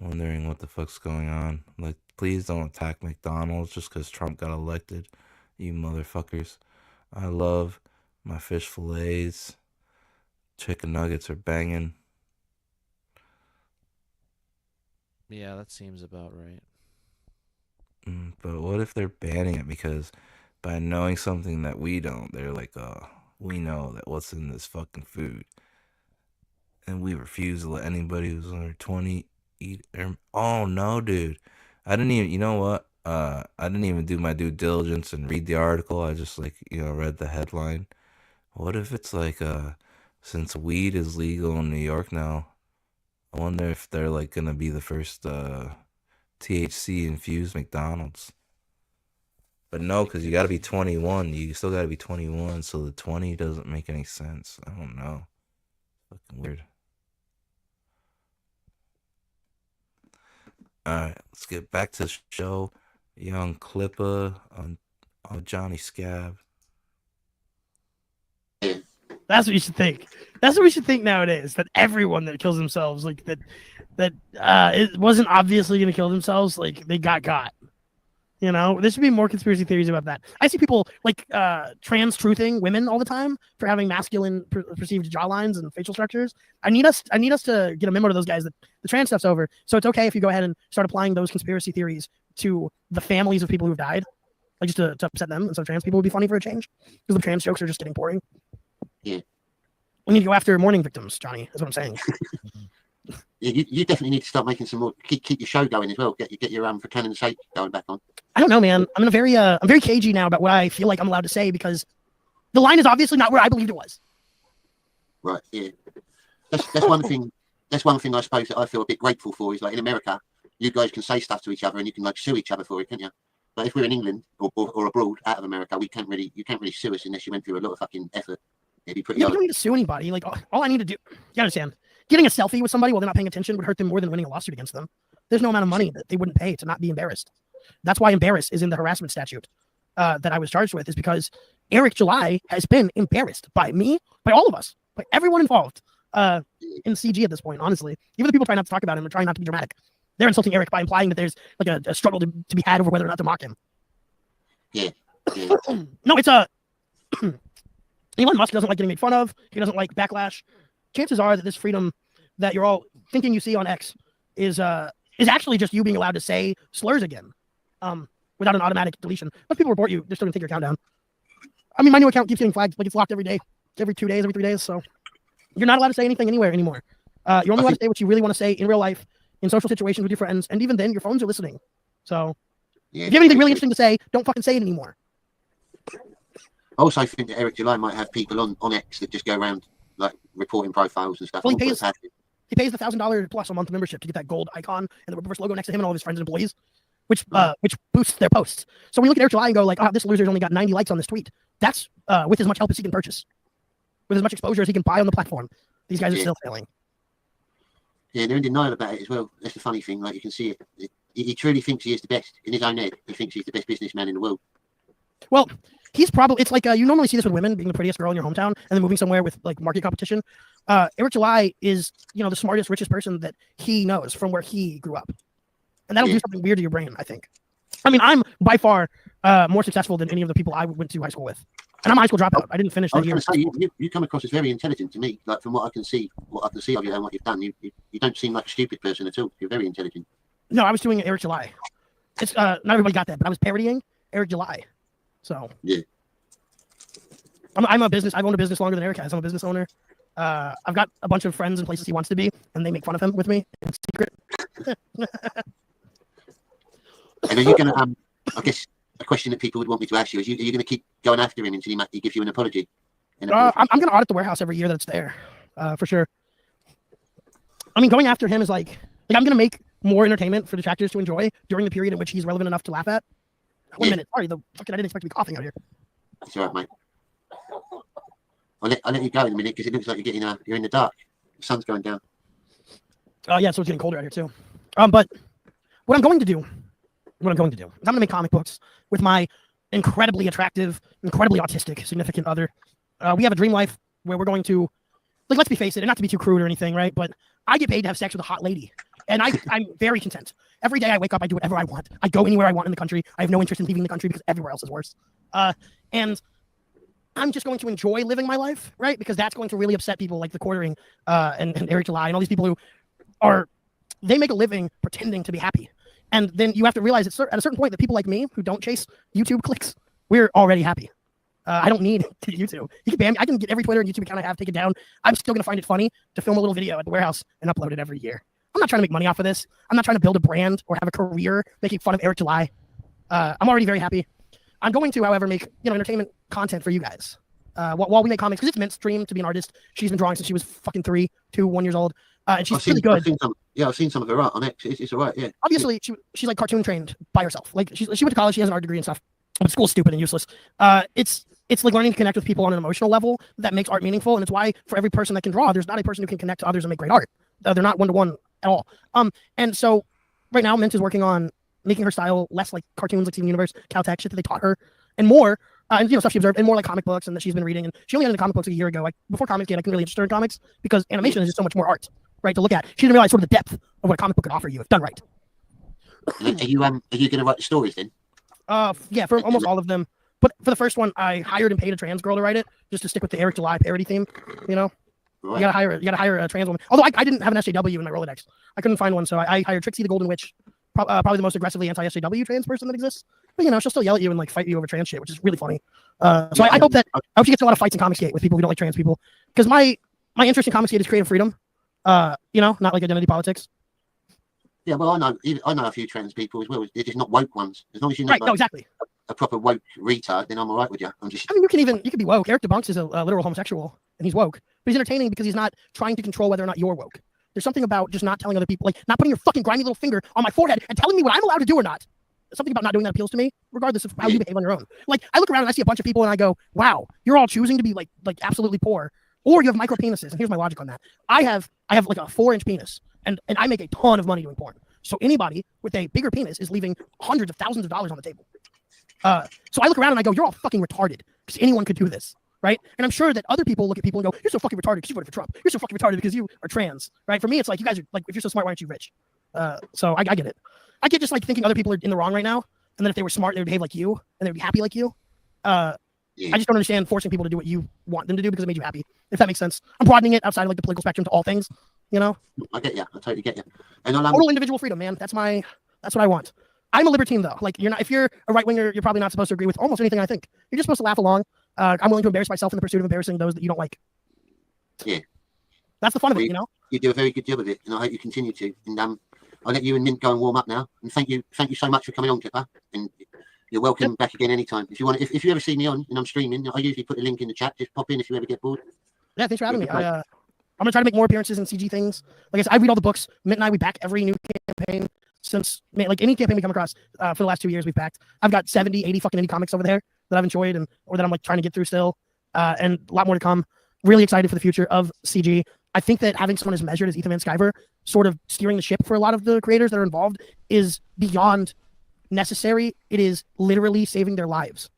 wondering what the fuck's going on. Like, please don't attack McDonald's just because Trump got elected, you motherfuckers. I love my fish fillets. Chicken nuggets are banging. Yeah, that seems about right. But what if they're banning it because by knowing something that we don't, they're like, we know that what's in this fucking food. And we refuse to let anybody who's under 20 eat. Oh, no, dude. I didn't even, you know what? I didn't even do my due diligence and read the article. I just, like, read the headline. What if it's like, since weed is legal in New York now, I wonder if they're, like, gonna be the first, THC-infused McDonald's. But no, because you got to be 21. You still got to be 21, so the 20 doesn't make any sense. I don't know. Fucking weird. Alright, let's get back to the show. Young Clippa on Jonny Scab. That's what you should think. That's what we should think nowadays. That everyone that kills themselves, like that it wasn't obviously going to kill themselves, like they got. There should be more conspiracy theories about that. I see people like trans truthing women all the time for having masculine perceived jawlines and facial structures. I need us to get a memo to those guys that the trans stuff's over. So it's okay if you go ahead and start applying those conspiracy theories to the families of people who've died, like just to upset them. And so trans people would be funny for a change because the trans jokes are just getting boring. Yeah. We need to go after mourning victims, Johnny. That's what I'm saying. Yeah, you definitely need to start making some more. Keep your show going as well. Get your for canon's sake going back on. I don't know, man. I'm very cagey now about what I feel like I'm allowed to say because the line is obviously not where I believed it was. Right. Yeah. That's one thing. That's one thing I suppose that I feel a bit grateful for is like in America, you guys can say stuff to each other and you can like sue each other for it, can't you? But if we're in England or abroad out of America, you can't really sue us unless you went through a lot of fucking effort. It'd be pretty. You don't need to sue anybody. Like all I need to do, you understand? Getting a selfie with somebody while they're not paying attention would hurt them more than winning a lawsuit against them. There's no amount of money that they wouldn't pay to not be embarrassed. That's why embarrassed is in the harassment statute that I was charged with, is because Eric July has been embarrassed by me, by all of us, by everyone involved in CG at this point, honestly. Even the people trying not to talk about him and trying not to be dramatic. They're insulting Eric by implying that there's like a struggle to be had over whether or not to mock him. Yeah. No, it's Elon Musk doesn't like getting made fun of. He doesn't like backlash. Chances are that this freedom that you're all thinking you see on X is actually just you being allowed to say slurs again, without an automatic deletion. Once people report you, they're still gonna take your account down. I mean, my new account keeps getting flagged, like it's locked every day, every 2 days, every 3 days. So you're not allowed to say anything anywhere anymore. You're only allowed to say what you really want to say in real life, in social situations with your friends, and even then, your phones are listening. So if you have anything really interesting to say, don't fucking say it anymore. I also think that Eric July might have people on X that just go around like reporting profiles and stuff. Well, he pays the $1,000 plus a month membership to get that gold icon and the reverse logo next to him and all of his friends and employees, which boosts their posts. So when you look at Eric July and go like, oh, this loser's only got 90 likes on this tweet, that's with as much help as he can purchase, with as much exposure as he can buy on the platform. These guys are still failing. Yeah, they're in denial about it as well. That's the funny thing. Like you can see it. He truly thinks he is the best in his own head. He thinks he's the best businessman in the world. Well, he's probably, it's like you normally see this with women being the prettiest girl in your hometown and then moving somewhere with like market competition. Eric July is, the smartest, richest person that he knows from where he grew up. And that'll do something weird to your brain, I think. I mean, I'm by far more successful than any of the people I went to high school with. And I'm a high school dropout. I didn't finish that year. You come across as very intelligent to me. Like from what I can see of you and what you've done, you don't seem like a stupid person at all. You're very intelligent. No, I was doing Eric July. It's not everybody got that, but I was parodying Eric July. So yeah. I'm a business. I've owned a business longer than Eric has. I'm a business owner. I've got a bunch of friends in places he wants to be, and they make fun of him with me in secret. And are you going to, I guess a question that people would want me to ask you is, are you going to keep going after him until he gives you an apology? I'm going to audit the warehouse every year that it's there, for sure. I mean, going after him is like I'm going to make more entertainment for detractors to enjoy during the period in which he's relevant enough to laugh at. One minute. Sorry, I didn't expect to be coughing out here. That's all right, mate. I'll let you go in a minute because it looks like you're in the dark. The sun's going down. Yeah, so it's getting colder out here too. But what I'm going to do is I'm going to make comic books with my incredibly attractive, incredibly autistic significant other. We have a dream life where we're going to, like, let's be face it, and not to be too crude or anything, right? But I get paid to have sex with a hot lady, and I'm very content. Every day I wake up, I do whatever I want. I go anywhere I want in the country. I have no interest in leaving the country because everywhere else is worse. And I'm just going to enjoy living my life, right? Because that's going to really upset people like the Quartering and Eric July and all these people who they make a living pretending to be happy. And then you have to realize at a certain point that people like me who don't chase YouTube clicks, we're already happy. I don't need YouTube. You can ban me. I can get every Twitter and YouTube account I have taken down. I'm still going to find it funny to film a little video at the warehouse and upload it every year. I'm not trying to make money off of this. I'm not trying to build a brand or have a career making fun of Eric July. I'm already very happy. I'm going to, however, make entertainment content for you guys while we make comics, because it's Mint's dream to be an artist. She's been drawing since she was fucking 1 years old, and she's really good. I've seen some of her art on X. It's all right, yeah. Obviously, she's like cartoon trained by herself. Like she went to college, she has an art degree and stuff, but school's stupid and useless. It's like learning to connect with people on an emotional level that makes art meaningful, and it's why for every person that can draw, there's not a person who can connect to others and make great art. They're not one-to-one at all. And so right now, Mint is working on making her style less like cartoons like Steven Universe, Caltech shit that they taught her, and more, and stuff she observed, and more like comic books and that she's been reading. And she only got into comic books a year ago. Like before comics came, I couldn't really interest her in comics because animation is just so much more art, right, to look at. She didn't realize sort of the depth of what a comic book could offer you if done right. Are you going to write the stories then? Yeah, for almost all of them. But for the first one, I hired and paid a trans girl to write it, just to stick with the Eric July parody theme. Right. You gotta hire a trans woman. Although I didn't have an SJW in my Rolodex, I couldn't find one, so I hired Trixie the Golden Witch, probably the most aggressively anti-SJW trans person that exists. But she'll still yell at you and like fight you over trans shit, which is really funny. So I hope she gets a lot of fights in Comicsgate with people who don't like trans people, because my interest in Comicsgate is creative freedom. Not like identity politics. Yeah, well, I know a few trans people as well. They're just not woke ones. As long as you're not exactly a proper woke retard, then I'm all right with you. I mean, you can be woke. Eric DeBunks is a literal homosexual, and he's woke, but he's entertaining because he's not trying to control whether or not you're woke. There's something about just not telling other people, like not putting your fucking grimy little finger on my forehead and telling me what I'm allowed to do or not. Something about not doing that appeals to me, regardless of how you behave on your own. Like I look around and I see a bunch of people and I go, "Wow, you're all choosing to be like absolutely poor, or you have micro penises." And here's my logic on that: I have like a 4-inch penis, and I make a ton of money doing porn. So anybody with a bigger penis is leaving hundreds of thousands of dollars on the table. So I look around and I go, "You're all fucking retarded," because anyone could do this, right? And I'm sure that other people look at people and go, "You're so fucking retarded because you voted for Trump. You're so fucking retarded because you are trans," right? For me, it's like, you guys are like, if you're so smart, why aren't you rich? So I get it. I get just like thinking other people are in the wrong right now, and then if they were smart, they would behave like you, and they would be happy like you. I just don't understand forcing people to do what you want them to do because it made you happy. If that makes sense. I'm broadening it outside of like the political spectrum to all things. I get you. I totally get you. And total individual freedom, man. That's what I want. I'm a libertine though. Like if you're a right winger, you're probably not supposed to agree with almost anything I think. You're just supposed to laugh along. I'm willing to embarrass myself in the pursuit of embarrassing those that you don't like. Yeah. That's the fun of it, You do a very good job of it, and I hope you continue to. And I'll let you and Mint go and warm up now. And thank you so much for coming on, Clippa. And you're welcome back again anytime. If you want, if you ever see me on and I'm streaming, I usually put a link in the chat. Just pop in if you ever get bored. Yeah, thanks for having me. I'm gonna try to make more appearances in CG things. Like I said, I read all the books. Mint and I, we back every new campaign since like any campaign we come across for the last 2 years we've backed. I've got 70, 80 fucking indie comics over there that I've enjoyed or that I'm like trying to get through still, and a lot more to come. Really excited for the future of CG. I think that having someone as measured as Ethan Van Sciver sort of steering the ship for a lot of the creators that are involved is beyond necessary. It is literally saving their lives.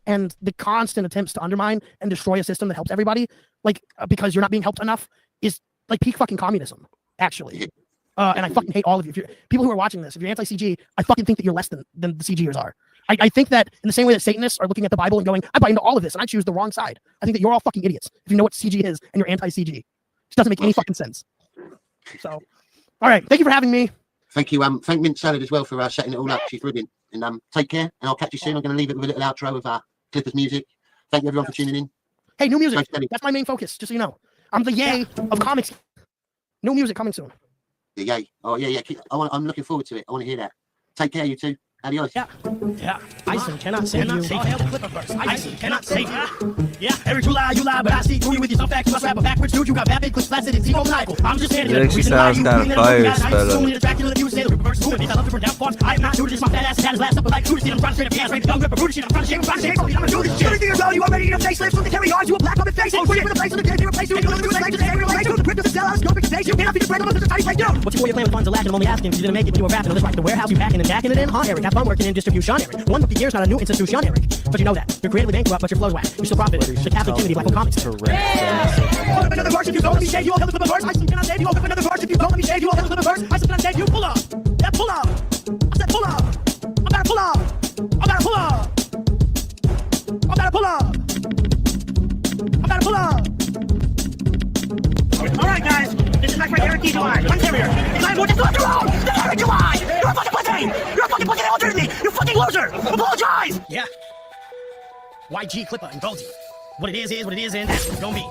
And the constant attempts to undermine and destroy a system that helps everybody, like because you're not being helped enough, is like peak fucking communism, actually. And I fucking hate all of you. People who are watching this, if you're anti-CG, I fucking think that you're less than the CGers are. I think that in the same way that Satanists are looking at the Bible and going, I buy into all of this and I choose the wrong side. I think that you're all fucking idiots if you know what CG is and you're anti-CG. It just doesn't make any fucking sense. So, all right. Thank you for having me. Thank you. Thank Mint Salad as well for setting it all up. She's brilliant. And take care. And I'll catch you soon. I'm going to leave it with a little outro of Clippa's music. Thank you everyone for tuning in. Hey, new music. That's my main focus, just so you know. I'm the yay of comics. New music coming soon. The yay. Oh, yeah. I'm looking forward to it. I want to hear that. Take care, you two. Adios. Yeah, Ison cannot save you. All hail the Clippa verse. Ison cannot save you. Yeah, Eric, you lie, but I see through you with your some facts. You must rap a backwards dude. You got bad big clips, flaccid, and zero-maniacal. I'm just standing It actually sounds kind of fire, sped up. I'm not new to this, my fat ass had his last up like Judas. I'm trying to straight up gas, right? Young ripper, Brutus shit. I'm trying to shake, I'm gonna do this shit. Everything is all you already eat a facelift, so they carry on to a black puppet face. Oh, shit, with a place on the game, replace you. You're like to the area, like to the grip of the cell, I scope stage. You can't be the friend of a tiny play, dude. What's your plan with funds are lacking? I'm only asking if you didn't make it when you were rapping. On this right, the warehouse, you packing and jacking it in, huh, Eric? Have fun working in distribution, Eric. 150 years, not a new institution, Eric. But you know that. You're creatively bankrupt, but your flow's whack. You still profit. The Catholic Unity, black comics. Hold up another verse if you don't let me shade you. I'll flip a verse. I cannot save you. Hold up another verse if you don't let me shade you. I'll flip a verse. I cannot save you. Pull up. Yeah, pull up. I said pull up. I'm about to pull up. I'm about to pull up. I'm about to pull up. I'm about to pull up. All right, guys. This is like my Eric July. One carrier. It's time for this to have your own. The Eric July. You're a fucking pussy. You're a fucking pussy. All dirty. You fucking loser. Apologize. Yeah. YG, Clippa, and Rosie. What it is what it is, and that's what it's gonna be.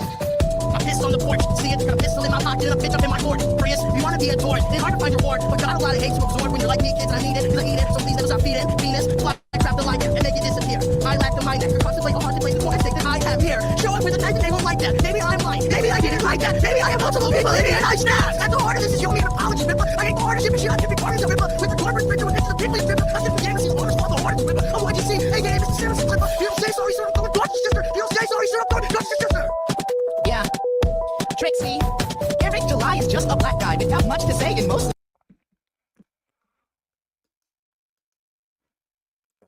I pissed on the porch. See it, got a pistol in my pocket and a bitch up in my court. Prius, if you wanna be adored, it's hard to find reward. But got a lot of hate to absorb when you're like me, kids, and I need it, cause I eat it. So please never stop feeding. Venus, fly, trap the light, and make it disappear. I lack the mind that could contemplate the hard to play the more I think that I have here. Show up with a knife and they won't like that. Maybe I'm lying. Maybe I didn't like that. Maybe I have multiple people in me and I snap. At the heart of this is you owe me an apology, Ripper. I ain't the hardest shit, but I can be part of the Ripper. With the corporate printer and the pickly Ripper. I can be able to see the orders for the hardest Ripper. Oh, what you see? Hey, yeah, Mr. Sarah's Clipper. You don't say sorry, sir. I'm going to watch your sister. You don't say sorry, sir. I'm going to watch your sister. Yeah. Trixie. Eric July is just a black guy without much to say in most.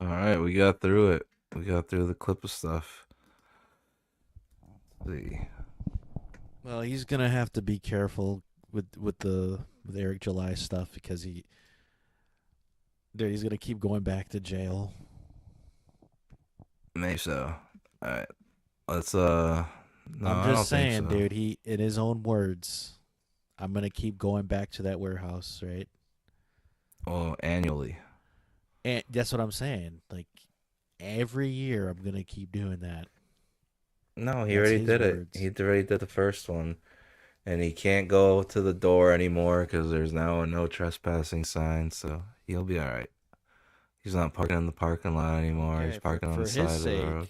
All right, we got through it. We got through the Clippa stuff. Let's see. Well, he's gonna have to be careful with Eric July stuff because he's gonna keep going back to jail. Maybe so. All right, let's No, I'm I don't just think saying, so. dude. He, in his own words, I'm gonna keep going back to that warehouse, right? Oh, annually. And that's what I'm saying. Like every year, I'm gonna keep doing that. No, he That's already his did words. it. He already did the first one, and he can't go to the door anymore because there's now a no trespassing sign. So he'll be all right. He's not parking in the parking lot anymore. Okay, He's parking on for the side his of the sake. road.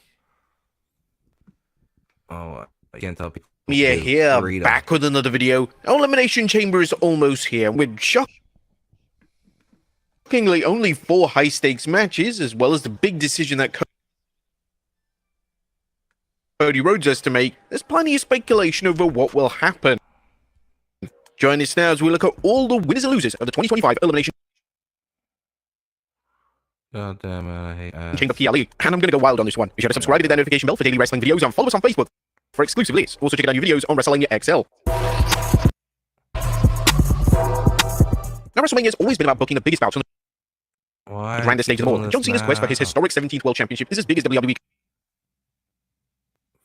Oh, I can't tell people. Yeah, to here, freedom. back with another video. Our Elimination Chamber is almost here, with shockingly only 4 high-stakes matches, as well as the big decision that Cody Rhodes has to make. There's plenty of speculation over what will happen. Join us now as we look at all the winners and losers of the 2025 Elimination God damn it, I hate ass. Chamber PLE, and I'm going to go wild on this one. Be sure to subscribe to the notification bell for daily wrestling videos and follow us on Facebook for exclusive lists. Also check out new videos on WrestleMania XL. Now, WrestleMania has always been about booking the biggest bouts on Why the grandest stage of them all. doing John this Cena's quest for his now? historic 17th World Championship is as big as WWE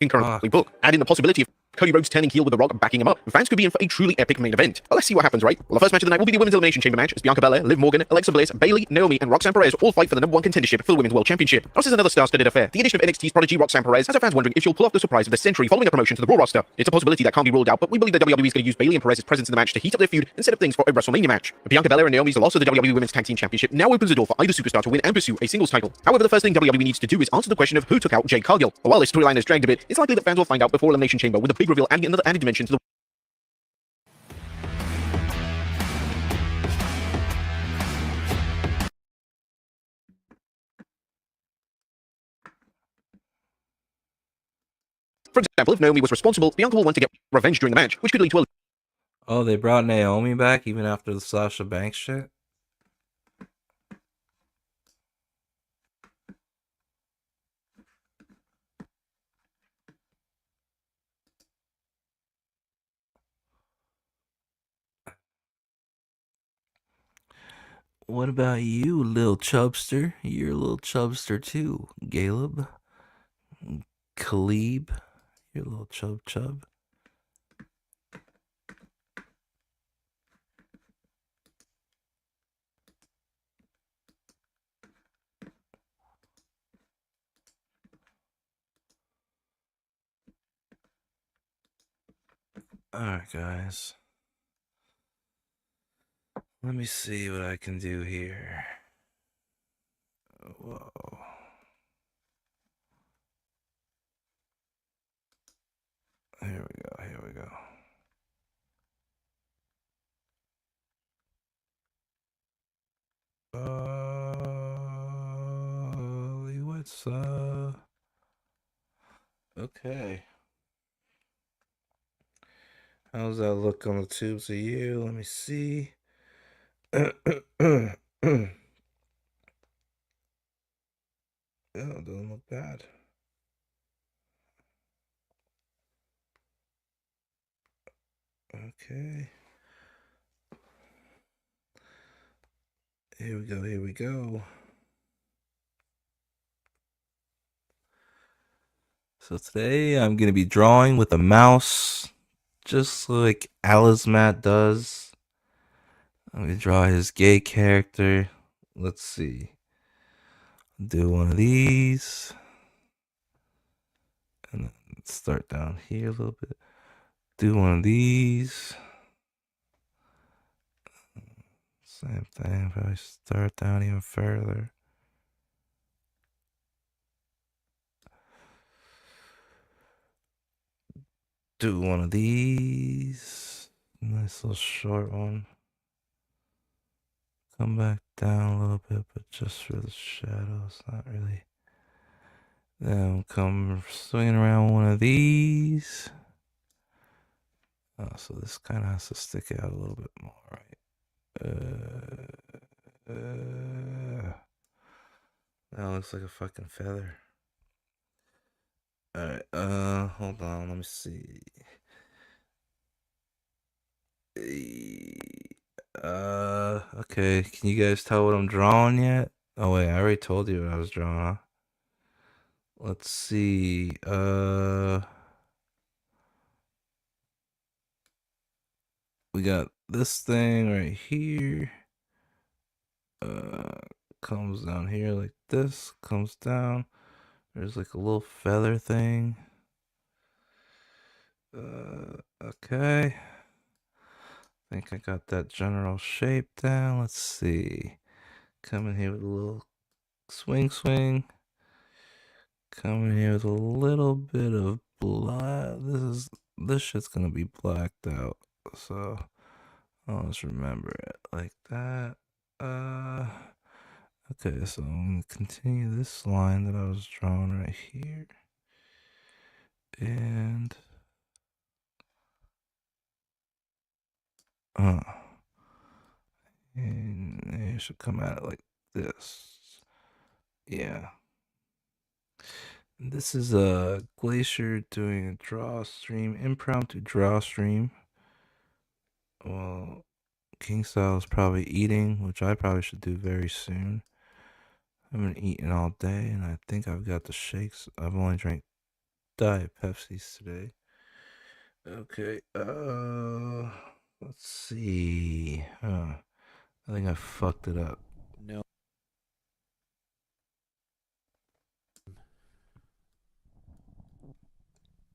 can currently book, adding the possibility of Cody Rhodes turning heel with The Rock backing him up. Fans could be in for a truly epic main event. But let's see what happens, right? Well, the first match of the night will be the Women's Elimination Chamber match, as Bianca Belair, Liv Morgan, Alexa Bliss, Bayley, Naomi, and Roxanne Perez all fight for the #1 contendership for the Women's World Championship. Now, this is another star-studded affair. The addition of NXT's prodigy Roxanne Perez has her fans wondering if she'll pull off the surprise of the century following a promotion to the Raw roster. It's a possibility that can't be ruled out, but we believe that WWE is going to use Bayley and Perez's presence in the match to heat up their feud and set up things for a WrestleMania match. But Bianca Belair and Naomi's loss of the WWE Women's Tag Team Championship now opens the door for either superstar to win and pursue a singles title. However, the first thing WWE needs to do is answer the question of who took out Jade Cargill. But while this storyline has dragged a bit, it's likely that fans will find out before Elimination Chamber, with a big reveal adding another added dimension to the For example, if Naomi was responsible, Bianca will want to get revenge during the match, which could lead to a Oh, they brought Naomi back even after the Sasha Banks shit? What about you, little chubster? You're a little chubster too, Caleb. Khalib. You're a little chub. Alright, guys. Let me see what I can do here. Whoa. Here we go, here we go. What's okay. How's that look on the tubes of you? Let me see. Yeah, it doesn't look bad. Okay. Here we go, here we go. So today I'm going to be drawing with a mouse, just like Alizmat does. I'm going to draw his gay character. Let's see. Do one of these. And then start down here a little bit. Do one of these. Same thing, probably start down even further. Do one of these. Nice little short one. Come back down a little bit, but just for the shadows, not really. Then come swinging around one of these. Oh, so this kind of has to stick out a little bit more, right? That looks like a fucking feather. Alright, hold on, let me see. Okay, can you guys tell what I'm drawing yet? Oh wait, I already told you what I was drawing, huh? Let's see, we got this thing right here. Comes down here like this, comes down. There's like a little feather thing. Okay. I think I got that general shape down. Let's see. Come in here with a little swing. Come in here with a little bit of black. This shit's gonna be blacked out. So I'll just remember it like that. Okay, so I'm gonna continue this line that I was drawing right here. And and it should come at it like this. Yeah. This is a Glacier doing a draw stream, impromptu draw stream. Well, King Style is probably eating, which I probably should do very soon. I haven't eaten all day, and I think I've got the shakes. I've only drank Diet Pepsis today. Okay, let's see. I think I fucked it up. No.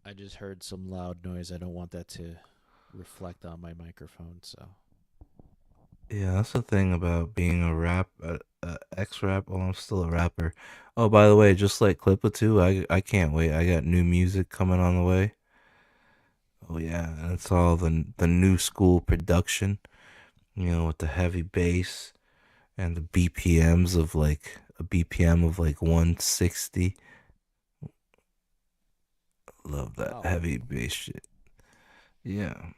I just heard some loud noise. I don't want that to reflect on my microphone, so. Yeah, that's the thing about being a ex-rap. Well, I'm still a rapper. Oh, by the way, just like Clippa too, I can't wait. I got new music coming on the way. Oh yeah, and it's all the new school production, you know, with the heavy bass and the BPMs of like a BPM of like 160. Love that heavy bass shit. Yeah.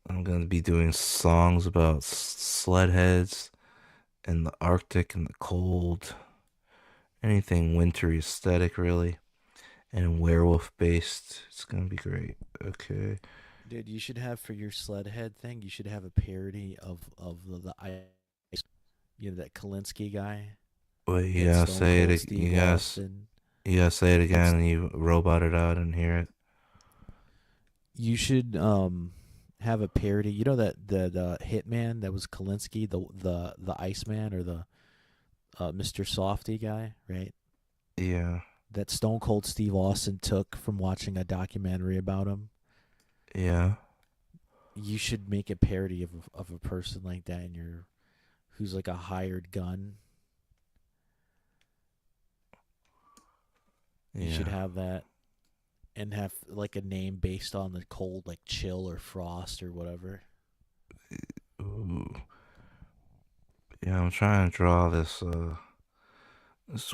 I'm going to be doing songs about sled heads and the Arctic and the cold. Anything wintry aesthetic, really. And werewolf based. It's going to be great. Okay. Dude, you should have for your sled head thing, you should have a parody of the ice, you know, that Kalinsky guy. Wait, you gotta say it. You gotta say it again, and you robot it out and hear it. You should have a parody. You know that the hitman that was Kalinsky, the Iceman or the Mr. Softy guy, right? Yeah. That Stone Cold Steve Austin took from watching a documentary about him. Yeah. You should make a parody of a person like that who's like a hired gun. You should have that, and have like a name based on the cold, like Chill or Frost or whatever. Ooh. Yeah, I'm trying to draw this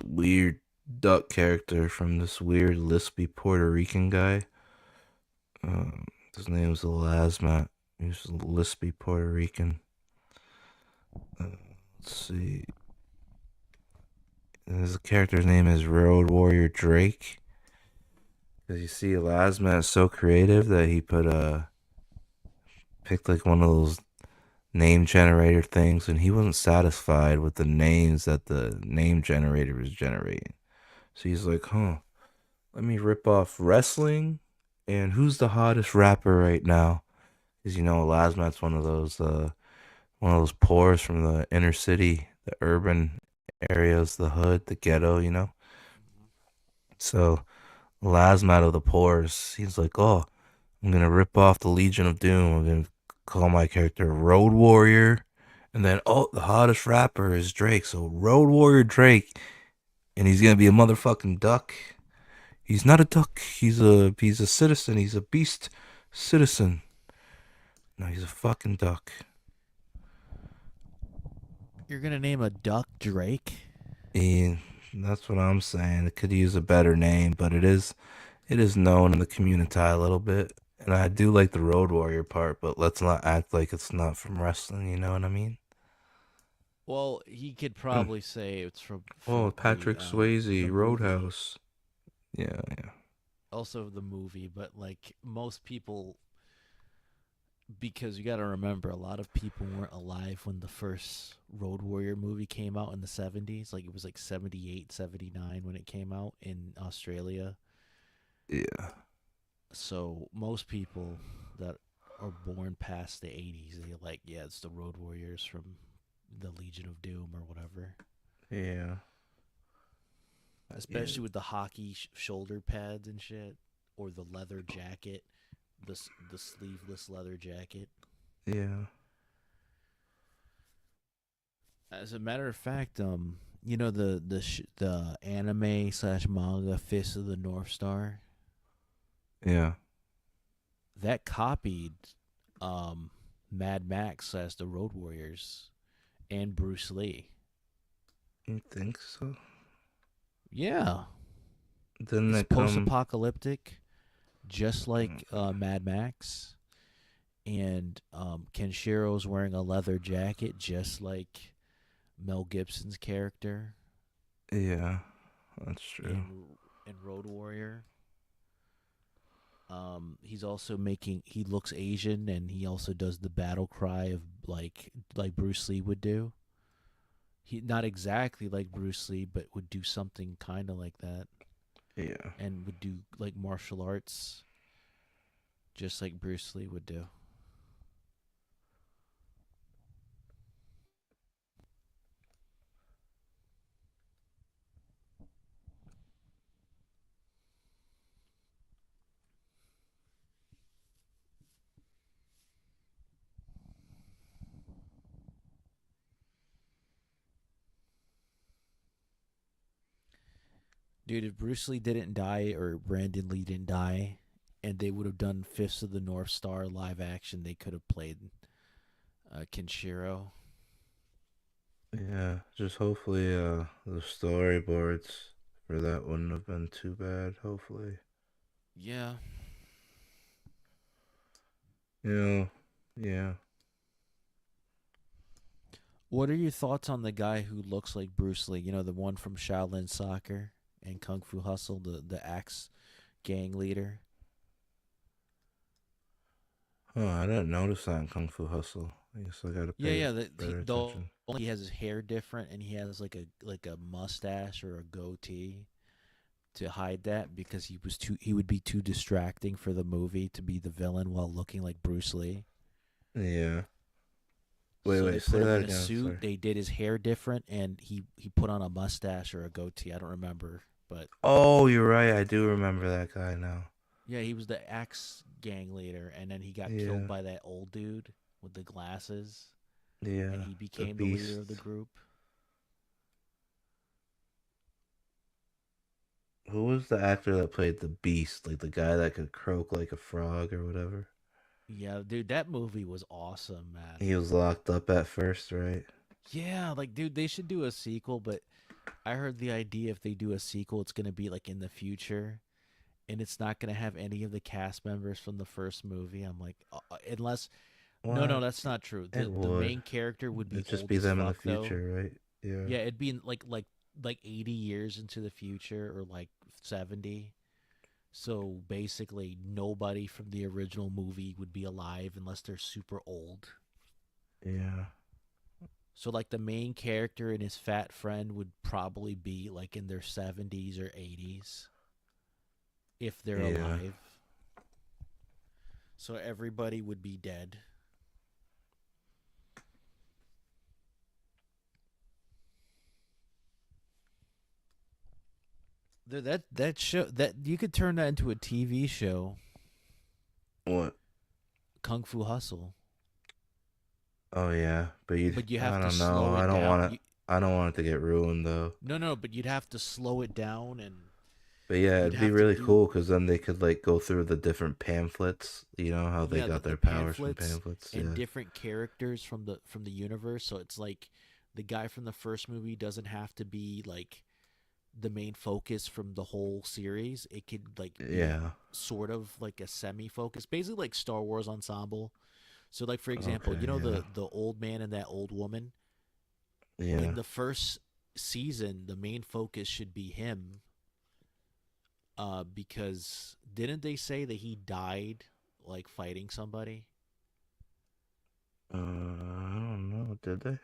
weird duck character from this weird lispy Puerto Rican guy. His name is Lasmat. He's a lispy Puerto Rican. Let's see. His character's name is Road Warrior Drake. Because you see, Lasmat is so creative that he picked like one of those name generator things, and he wasn't satisfied with the names that the name generator was generating. So he's like, let me rip off wrestling, and who's the hottest rapper right now? Because Lasmat's one of those poors from the inner city, the urban areas, the hood, the ghetto, So Lasmat of the Poors, he's like, I'm gonna rip off the Legion of Doom. I'm gonna call my character Road Warrior, and then the hottest rapper is Drake. So Road Warrior Drake, and he's gonna be a motherfucking duck. He's not a duck. He's a citizen. He's a beast citizen. No, he's a fucking duck. You're gonna name a duck Drake? And that's what I'm saying. It could use a better name, but it is known in the community a little bit. And I do like the Road Warrior part, but let's not act like it's not from wrestling, you know what I mean? Well, he could probably say it's from Patrick Swayze, Roadhouse. Yeah. Also the movie, but like most people, because you got to remember, a lot of people weren't alive when the first Road Warrior movie came out in the 70s. Like it was like 78, 79 when it came out in Australia. Yeah. So most people that are born past the 80s, they're like, yeah, it's the Road Warriors from the Legion of Doom or whatever. Yeah. Especially with the hockey shoulder pads and shit, or the leather jacket, the sleeveless leather jacket. Yeah. As a matter of fact, the anime / manga Fist of the North Star. Yeah. That copied Mad Max / the Road Warriors and Bruce Lee. You think so? Yeah. Didn't it's it come... post-apocalyptic, just like Mad Max. And Kenshiro's wearing a leather jacket, just like Mel Gibson's character. Yeah, that's true. In Road Warrior. He's also he looks Asian, and he also does the battle cry of like Bruce Lee would do. He not exactly like Bruce Lee, but would do something kind of like that. Yeah. And would do like martial arts, just like Bruce Lee would do. Dude, if Bruce Lee didn't die or Brandon Lee didn't die, and they would have done Fists of the North Star live action, they could have played Kenshiro. Yeah, just hopefully the storyboards for that wouldn't have been too bad, hopefully. Yeah. Yeah. What are your thoughts on the guy who looks like Bruce Lee? You know, the one from Shaolin Soccer and Kung Fu Hustle, the Axe gang leader? Oh, I didn't notice that in Kung Fu Hustle. I guess I gotta pay better attention. He has his hair different, and he has like a mustache or a goatee to hide that, because he would be too distracting for the movie to be the villain while looking like Bruce Lee. Yeah. So Wait, they say put him that in a again. suit. Sorry. They did his hair different, and he put on a mustache or a goatee. I don't remember, but Oh, you're right. I do remember that guy now. Yeah, he was the Axe gang leader, and then he got Yeah. killed by that old dude with the glasses. Yeah. And he became the leader of the group. Who was the actor that played the Beast? Like the guy that could croak like a frog or whatever? Yeah, dude, that movie was awesome, man. He was locked up at first, right? Yeah, like, dude, they should do a sequel, but I heard the idea if they do a sequel, it's going to be, like, in the future, and it's not going to have any of the cast members from the first movie. I'm like, unless... No, What? that's not true. It The would. main character would be It'd just old be as them in the fuck, though. future, right? Yeah. Yeah, it'd be in, like 80 years into the future, or, like, 70. So, basically, nobody from the original movie would be alive unless they're super old. Yeah. So, like, the main character and his fat friend would probably be, like, in their 70s or 80s. If they're alive. So, everybody would be dead. That show, that you could turn that into a TV show. What? Kung Fu Hustle. Oh yeah, but you have I to don't know. slow it I don't down. want it. I don't want it to get ruined though. No, but you'd have to slow it down and. But yeah, You'd it'd be have to really do- cool because then they could like go through the different pamphlets. You know how they Yeah, got the their powers from pamphlets pamphlets. and Yeah. different characters from the universe. So it's like the guy from the first movie doesn't have to be like the main focus from the whole series. It could like be Yeah. sort of like a semi-focus, basically like Star Wars ensemble. So like for example, Okay, you know yeah. the old man and that old woman. Yeah. In the first season, the main focus should be him. Because didn't they say that he died like fighting somebody? I don't know. Did they?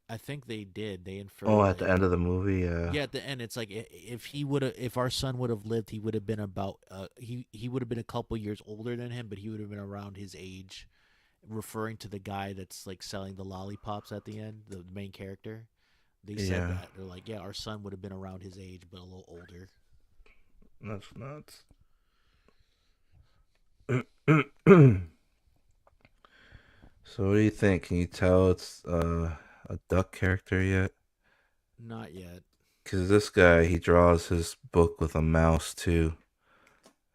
I think they did. They inferred. Oh, at like- the end of the movie, yeah. Yeah, at the end, it's like if our son would have lived, he would have been about he would have been a couple years older than him, but he would have been around his age, referring to the guy that's like selling the lollipops at the end, the main character. They said Yeah. that they're like, yeah, our son would have been around his age, but a little older. That's nuts. So what do you think? Can you tell it's a duck character yet? Not yet. Because this guy, he draws his book with a mouse too.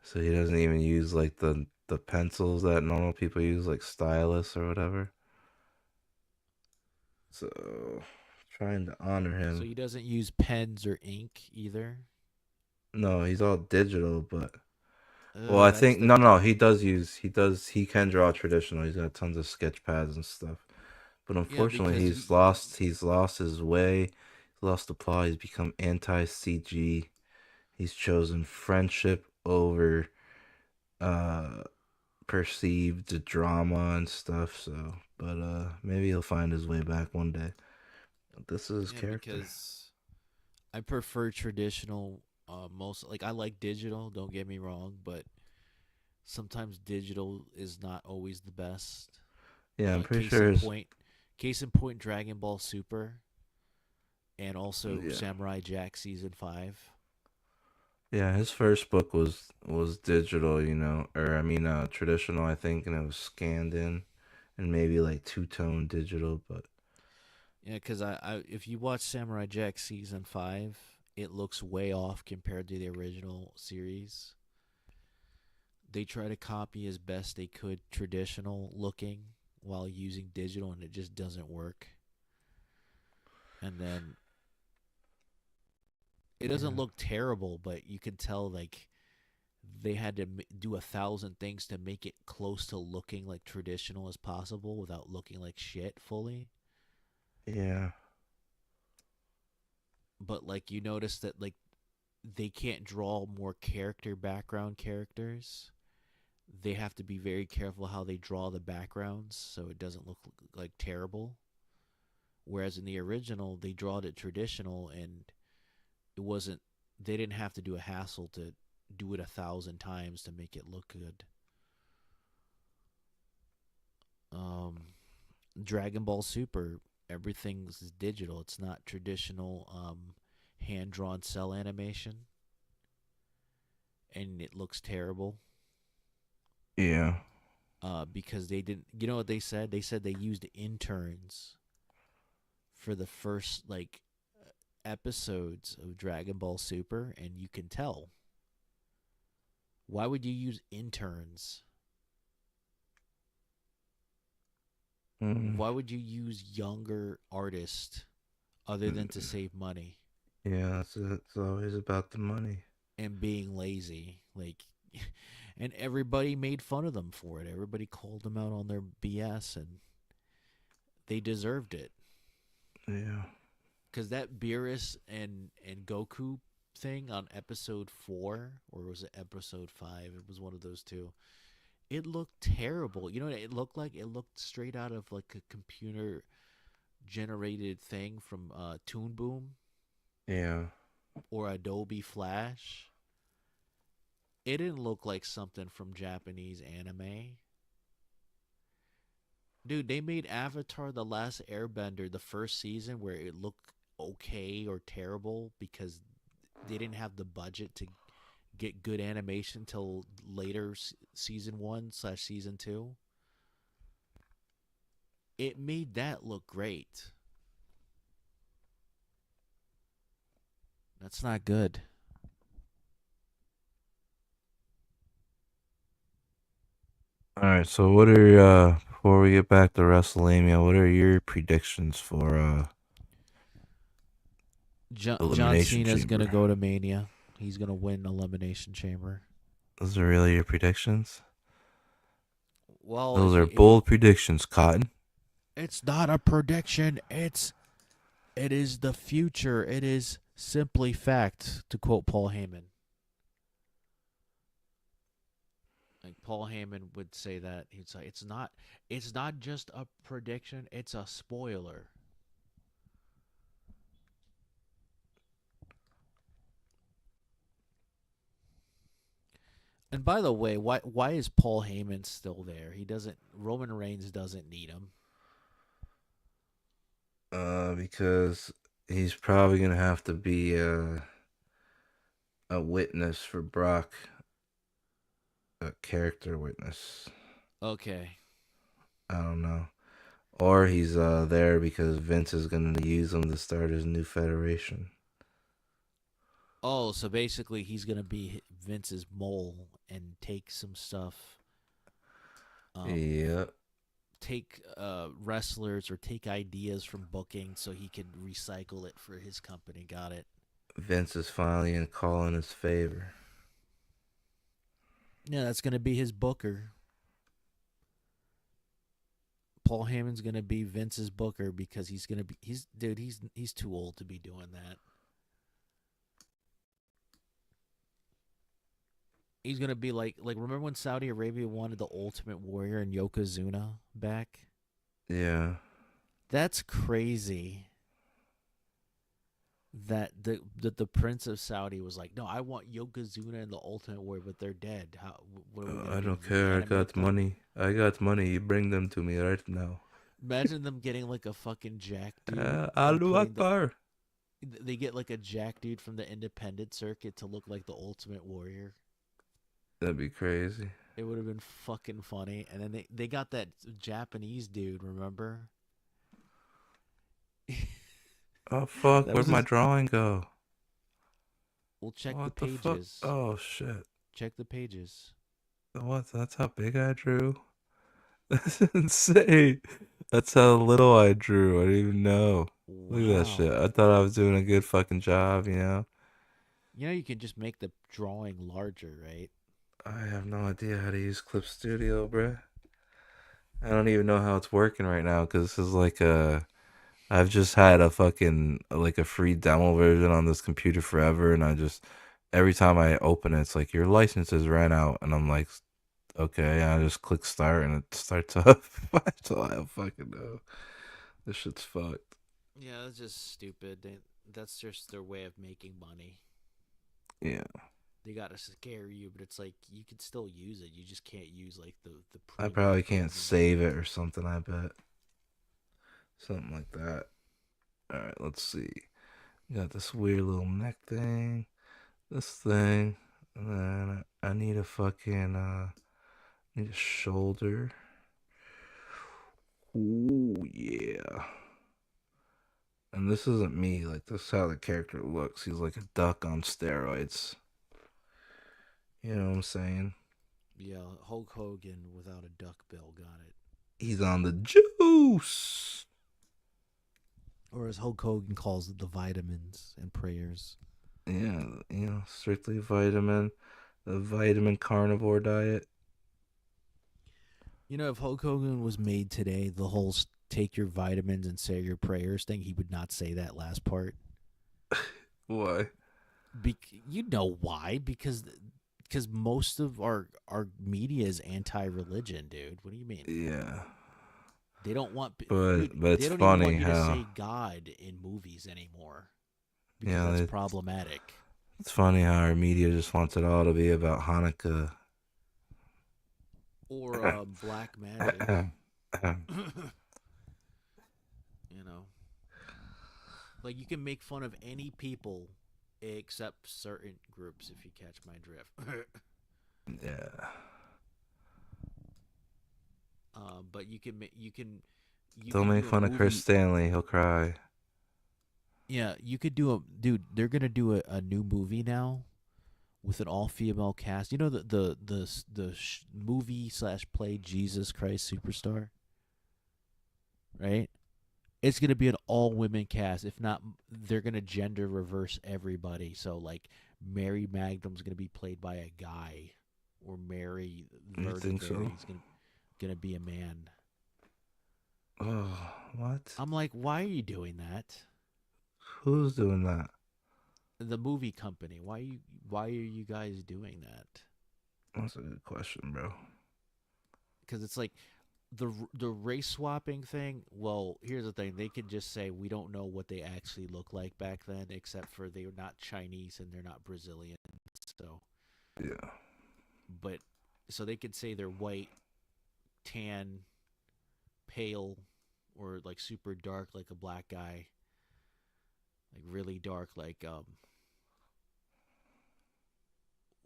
So he doesn't even use like the pencils that normal people use, like stylus or whatever. So trying to honor him. So he doesn't use pens or ink either. No, he's all digital, but Ugh, well, I that's think the- no, he can draw traditional. He's got tons of sketch pads and stuff. But unfortunately, because he's lost his way. He's lost the plot. He's become anti-CG. He's chosen friendship over perceived drama and stuff. So, but maybe he'll find his way back one day. But this is his character. Because I prefer traditional. Most like I like digital. Don't get me wrong, but sometimes digital is not always the best. Yeah, I'm pretty case sure in his- point, case in point, Dragon Ball Super, and also Yeah. Samurai Jack season 5. Yeah, his first book was digital, you know, or I mean traditional, I think, and it was scanned in, and maybe like two-tone digital, but Yeah, because I if you watch Samurai Jack season 5, it looks way off compared to the original series. They try to copy as best they could traditional looking while using digital, and it just doesn't work. And then it doesn't look terrible, but you can tell like they had to do 1,000 things to make it close to looking like traditional as possible without looking like shit fully. yeah. But like you notice that like they can't draw more background characters. They have to be very careful how they draw the backgrounds so it doesn't look like terrible. Whereas in the original, they drawed it traditional, and they didn't have to do a hassle to do it 1,000 times to make it look good. Dragon Ball Super, everything's digital. It's not traditional hand-drawn cell animation, and it looks terrible. Yeah. Because they didn't. You know what they said? They said they used interns for the first like episodes of Dragon Ball Super, and you can tell. Why would you use interns? Why would you use younger artists other than to save money Yeah, it's always about the money. and being lazy? Like, and everybody made fun of them for it. Everybody called them out on their BS, and they deserved it. Yeah. Because that Beerus and Goku thing on episode 4, or was it episode 5? It was one of those two. It looked terrible. You know what it looked like? It looked straight out of like a computer generated thing from Toon Boom Yeah. or Adobe Flash. It didn't look like something from Japanese anime. Dude, they made Avatar The Last Airbender the first season where it looked okay or terrible because they didn't have the budget to get good animation till later season 1/season 2. It made that look great. That's not good. All right, so what are your, before we get back to WrestleMania, what are your predictions for John Elimination Cena's Chamber? gonna go to Mania. He's gonna win Elimination Chamber. Those are really your predictions? Well, those are bold predictions, Cotton. It's not a prediction. It is the future. It is simply fact, to quote Paul Heyman. Like Paul Heyman would say that. He'd say it's not just a prediction, it's a spoiler. And by the way, why is Paul Heyman still there? Roman Reigns doesn't need him. Because he's probably gonna have to be a witness for Brock, a character witness. Okay. I don't know, or he's there because Vince is gonna use him to start his new federation. Oh, so basically he's going to be Vince's mole and take some stuff. Yeah. Take wrestlers or take ideas from booking so he can recycle it for his company. Got it. Vince is finally in call in his favor. Yeah, that's going to be his booker. Paul Heyman's going to be Vince's booker because he's going to be he's too old to be doing that. He's gonna be like remember when Saudi Arabia wanted the Ultimate Warrior and Yokozuna back? Yeah. That's crazy. That the Prince of Saudi was like, no, I want Yokozuna and the Ultimate Warrior, but they're dead. How? What are we gonna I do? don't care. I got Reanimate them? money. I got money. You bring them to me right now. Imagine them getting like a fucking jack dude. Allahu Akbar. They get like a jack dude from the independent circuit to look like the Ultimate Warrior. That'd be crazy. It would have been fucking funny. And then they got that Japanese dude, remember? Oh fuck! That Where'd was my his- drawing go? We'll check What the the fuck? pages. Oh shit! Check the pages. What? That's how big I drew. That's insane. That's how little I drew. I didn't even know. Look at that shit. I thought I was doing a good fucking job, you know. You know you can just make the drawing larger, right? I have no idea how to use Clip Studio, bruh. I don't even know how it's working right now because this is like I've just had a fucking like a free demo version on this computer forever, and I just every time I open it, it's like your licenses ran out, and I'm like, okay, and I just click start, and it starts up. So I don't fucking know. This shit's fucked. Yeah, that's just stupid. That's just their way of making money. Yeah. They gotta scare you, but it's like you can still use it. You just can't use like the. I probably can't save it or something, I bet. Something like that. Alright, let's see. Got this weird little neck thing. This thing. And then I need a fucking His shoulder. Ooh, yeah. And this isn't me. Like, this is how the character looks. He's like a duck on steroids. You know what I'm saying? Yeah, Hulk Hogan without a duck bill, got it. He's on the juice. Or as Hulk Hogan calls it, the vitamins and prayers. Yeah, you know, strictly vitamin. The vitamin carnivore diet. You know, if Hulk Hogan was made today, the whole take your vitamins and say your prayers thing, he would not say that last part. Why? You know why? Because most of our media is anti-religion, dude. What do you mean? Yeah. They don't want, but it's they don't funny even want you how to say God in movies anymore because yeah, that's problematic. It's funny how our media just wants it all to be about Hanukkah or black magic. You know, like you can make fun of any people except certain groups if you catch my drift. Yeah. But you can Don't make fun of Chris Stanley. He'll cry. Yeah, you could do dude. They're gonna do a new movie now with an all-female cast. You know the movie / play Jesus Christ Superstar, right? It's gonna be an all-women cast. If not, they're gonna gender reverse everybody. So like Mary Magdalene's gonna be played by a guy, or Mary You think so? Virgin's gonna be a man. Oh, what? I'm like, why are you doing that? Who's doing that? The movie company. Why are you guys doing that? That's a good question, bro. Because it's like the race swapping thing. Well, here's the thing: they can just say we don't know what they actually look like back then, except for they were not Chinese and they're not Brazilian. So yeah, but so they could say they're white, tan, pale, or like super dark, like a black guy. Like really dark, like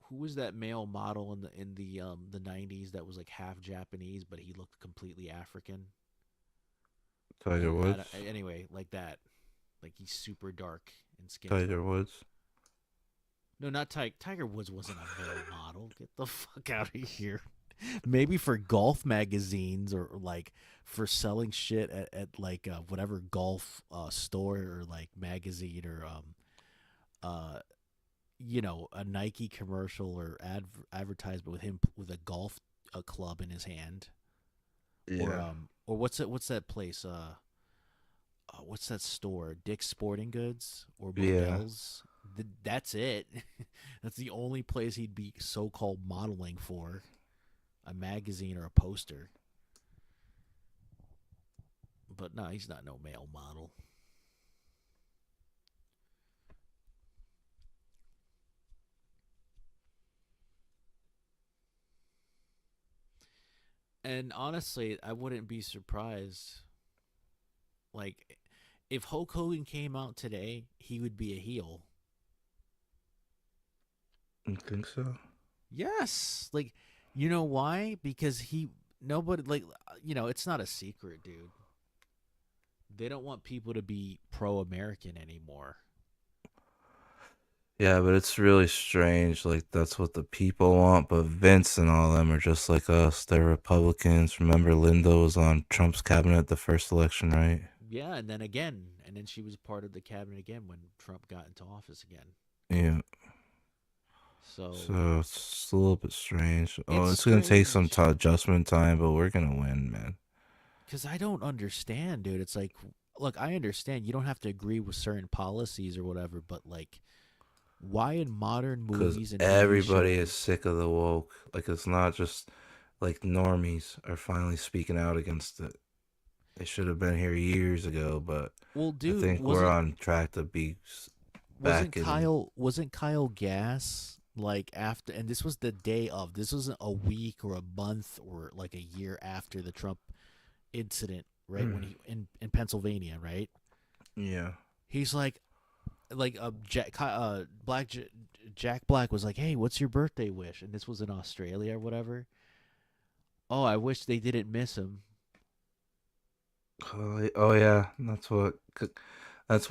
who was that male model in the 90s that was like half Japanese but he looked completely African? Tiger Woods. Anyway, like that, like he's super dark and skin. Tiger Woods. No, not Tiger Woods wasn't a male model. Get the fuck out of here. Maybe for golf magazines or like for selling shit at like whatever golf store or like magazine or you know, a Nike commercial or advertisement with him with a golf club in his hand. Yeah. Or what's that place? What's that store? Dick's Sporting Goods or Models? Yeah. That's it. That's the only place he'd be so-called modeling for. A magazine or a poster. But no, he's not no male model. And honestly, I wouldn't be surprised. Like, if Hulk Hogan came out today, he would be a heel. You think so? Yes. Like, you know why? Because nobody, like, you know, it's not a secret, dude. They don't want people to be pro-American anymore. Yeah, but it's really strange. Like, that's what the people want. But Vince and all them are just like us. They're Republicans. Remember, Linda was on Trump's cabinet the first election, right? Yeah, and then she was part of the cabinet again when Trump got into office again. Yeah. So it's a little bit strange. It's going to take some adjustment time, but we're going to win, man. Because I don't understand, dude. It's like, look, I understand you don't have to agree with certain policies or whatever, but like, why in modern movies and everybody is sick of the woke. Like, it's not just like normies are finally speaking out against it. They should have been here years ago, but well, dude, I think we're on track to be back. Wasn't Kyle Gass like after? And this was the day of. This wasn't a week or a month or like a year after the Trump incident, right? When he in Pennsylvania, right? Yeah. He's like Jack Black was like, "Hey, what's your birthday wish?" And this was in Australia or whatever. Oh, I wish they didn't miss him. Oh yeah, that's why that's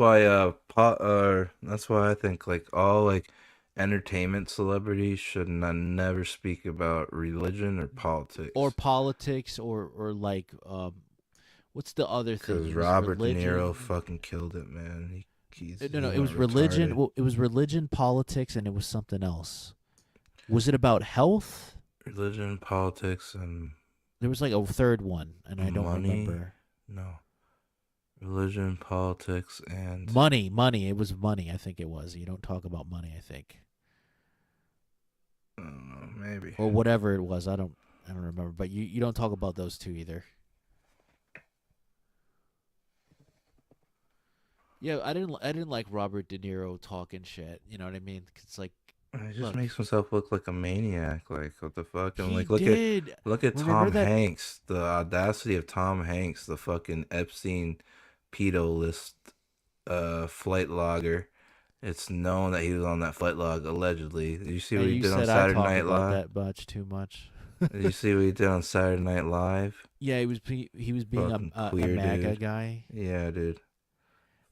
why I think like all like entertainment celebrities should never speak about religion or politics. Or politics, or like what's the other thing? Because It was Robert De Niro religion. fucking killed it, man. No, He it was went religion. retarded. Well, it was religion, politics, and it was something else. Was it about health? Religion, politics, and There was like a third one, and I don't money. remember. No. Religion, politics, and Money. It was money. I think it was. You don't talk about money. I think, I don't know, maybe. or whatever it was. I don't remember. But you don't talk about those two either. Yeah, I didn't like Robert De Niro talking shit. You know what I mean? 'Cause it's like, He just look, makes himself look like a maniac. Like what the fuck? And He like did. look at Remember Tom that- Hanks. The audacity of Tom Hanks, the fucking Epstein pedo list flight logger. It's known that he was on that flight log allegedly. Did you see what and he you did on said I Saturday talk Night about Live? that much too much. Did you see what he did on Saturday Night Live? Yeah, he was being Fucking a queer MAGA dude. guy. Yeah, dude.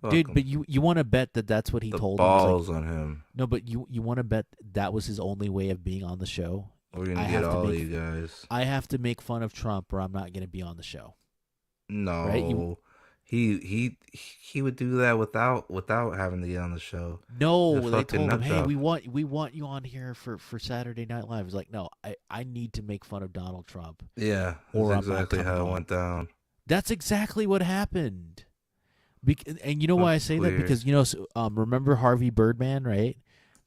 Fuck Dude, him. but you want to bet that that's what he The told balls him? on him. No, but you want to bet that was his only way of being on the show. We're gonna I get have to all make- you guys. I have to make fun of Trump, or I'm not going to be on the show. No, Right? You- he would do that without having to get on the show. No, He's a they fucking told him, nut "Hey, job. we want you on here for Saturday Night Live." He's like, "No, I need to make fun of Donald Trump." Yeah, or that's I'm not exactly how coming it on. went down. That's exactly what happened. And you know why I say that? weird. Because remember Harvey Birdman, right?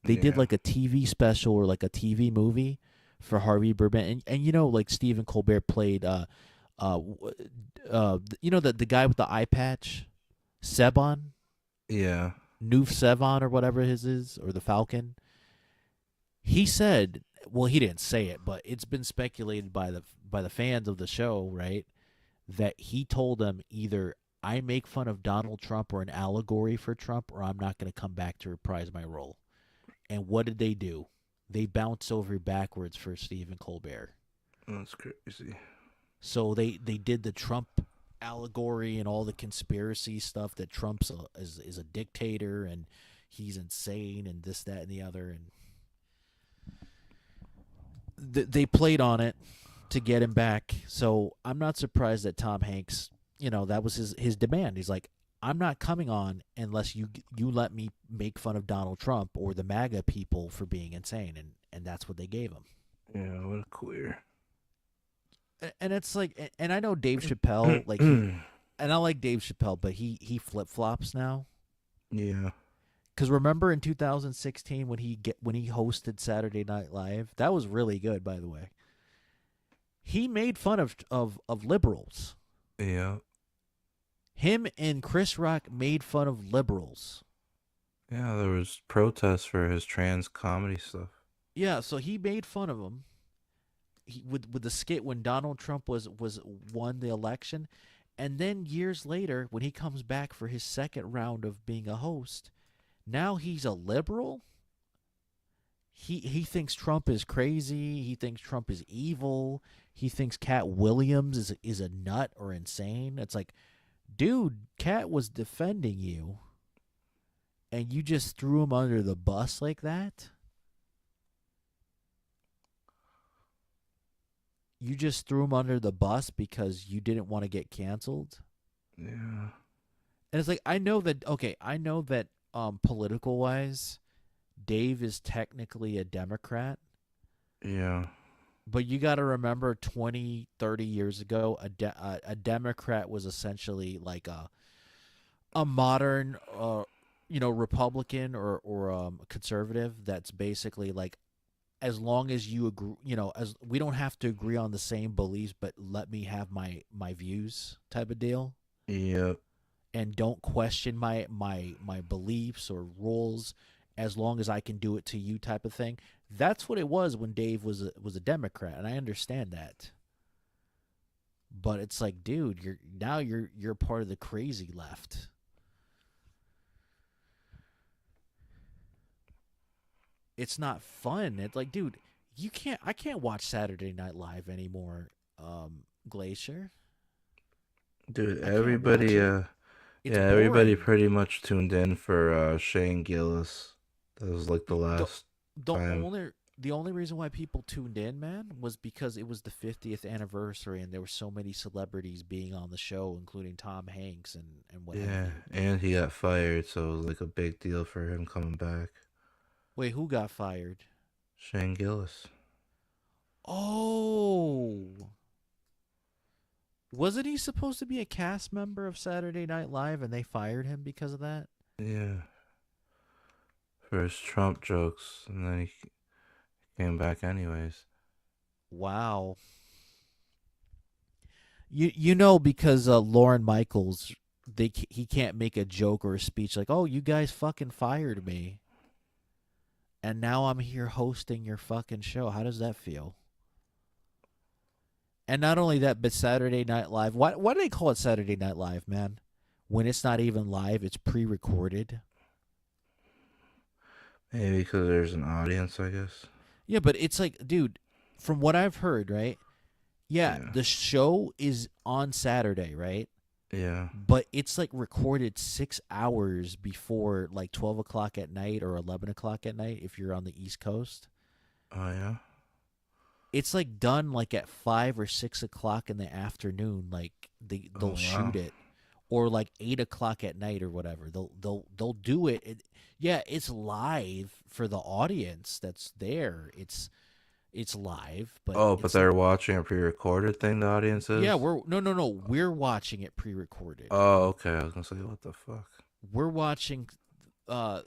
They did Yeah. like a TV special or like a TV movie for Harvey Birdman, and like Stephen Colbert played the guy with the eye patch, Sebon, Yeah. Noof Sevon or whatever his is, or the Falcon. He said, well, he didn't say it, but it's been speculated by the fans of the show, right? That he told them either I make fun of Donald Trump or an allegory for Trump, or I'm not going to come back to reprise my role. And what did they do? They bounced over backwards for Stephen Colbert. That's crazy. So they did the Trump allegory and all the conspiracy stuff that Trump's is a dictator and he's insane and this, that, and the other. And they played on it to get him back. So I'm not surprised that Tom Hanks, that was his demand. He's like, I'm not coming on unless you let me make fun of Donald Trump or the MAGA people for being insane. And that's what they gave him. Yeah, what a queer. And it's like, and I know Dave Chappelle, like, and I like Dave Chappelle, but he flip flops now. Yeah. Because remember in 2016 when he hosted Saturday Night Live, that was really good, by the way. He made fun of liberals. Yeah. Him and Chris Rock made fun of liberals. Yeah, there was protests for his trans comedy stuff. Yeah, so he made fun of him. With the skit when Donald Trump was won the election, and then years later when he comes back for his second round of being a host, now he's a liberal. He thinks Trump is crazy. He thinks Trump is evil. He thinks Cat Williams is a nut or insane. It's like, dude, Cat was defending you, and you just threw him under the bus like that. You just threw him under the bus because you didn't want to get canceled. Yeah. And it's like, I know that political wise, Dave is technically a Democrat. Yeah. But you got to remember 20, 30 years ago, a Democrat was essentially like a modern Republican or conservative that's basically like, as long as you agree, as we don't have to agree on the same beliefs, but let me have my views type of deal. Yep. And don't question my beliefs or rules as long as I can do it to you type of thing. That's what it was when Dave was a Democrat, and I understand that. But it's like, dude, you're part of the crazy left. It's not fun. It's like, dude, I can't watch Saturday Night Live anymore Glacier? Dude, I can't everybody, watch it. It's everybody boring. pretty much tuned in for Shane Gillis. That was like the last The time. only reason why people tuned in, man, was because it was the 50th anniversary and there were so many celebrities being on the show, including Tom Hanks and what have Yeah, you. and he got fired, so it was like a big deal for him coming back. Wait, who got fired? Shane Gillis. Oh. Wasn't he supposed to be a cast member of Saturday Night Live and they fired him because of that? Yeah. For his Trump jokes, and then he came back anyways. Wow. You know, because Lauren Michaels, he can't make a joke or a speech like, "Oh, you guys fucking fired me, and now I'm here hosting your fucking show." How does that feel? And not only that, but Saturday Night Live. Why do they call it Saturday Night Live, man? When it's not even live, it's pre-recorded. Maybe because there's an audience, I guess. Yeah, but it's like, dude, from what I've heard, right? Yeah, the show is on Saturday, right? Yeah. But it's like recorded 6 hours before like 12 o'clock at night or 11 o'clock at night if you're on the East Coast. Oh, yeah? It's like done like at 5 or 6 o'clock in the afternoon. Like they'll shoot it, or like 8 o'clock at night or whatever. They'll do it. Yeah, it's live for the audience that's there. It's live, but But they're watching a pre-recorded thing, the audience is? yeah, we're watching it pre-recorded. Oh, okay. I was gonna say, what the fuck? We're watching the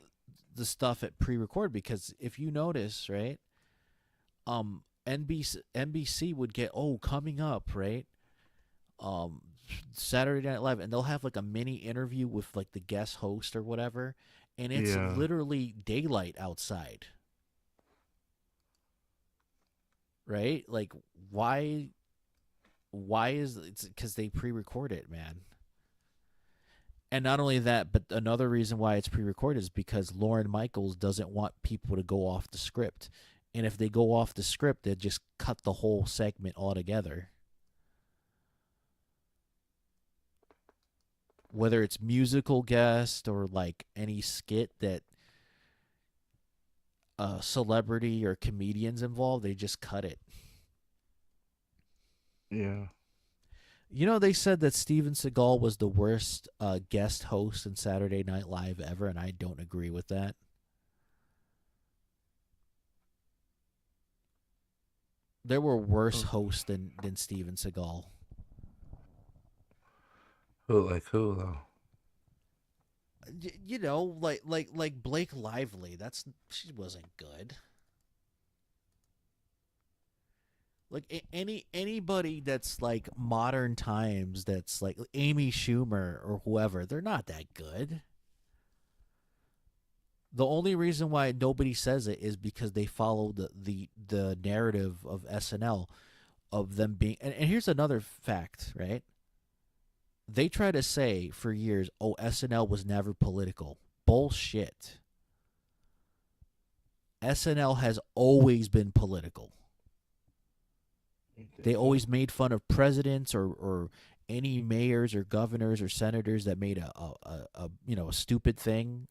stuff at pre-record because if you notice, right, NBC would get coming up, right, Saturday Night Live, and they'll have like a mini interview with like the guest host or whatever, and it's literally daylight outside. Right? Like, why is it's because they pre-record it, man. And not only that, but another reason why it's pre-recorded is because Lauren Michaels doesn't want people to go off the script. And if they go off the script, they just cut the whole segment altogether. Whether it's musical guest or like any skit that celebrity or comedians involved, they just cut it. Yeah. You know, they said that Steven Seagal was the worst guest host in Saturday Night Live ever, and I don't agree with that. There were worse hosts than Steven Seagal. Who, though? You know, like Blake Lively. She wasn't good. Like anybody that's like modern times, that's like Amy Schumer or whoever, they're not that good. The only reason why nobody says it is because they follow the narrative of SNL, of them being. And here's another fact, right? They try to say for years, SNL was never political. Bullshit. SNL has always been political. They always made fun of presidents or any mayors or governors or senators that made a stupid thing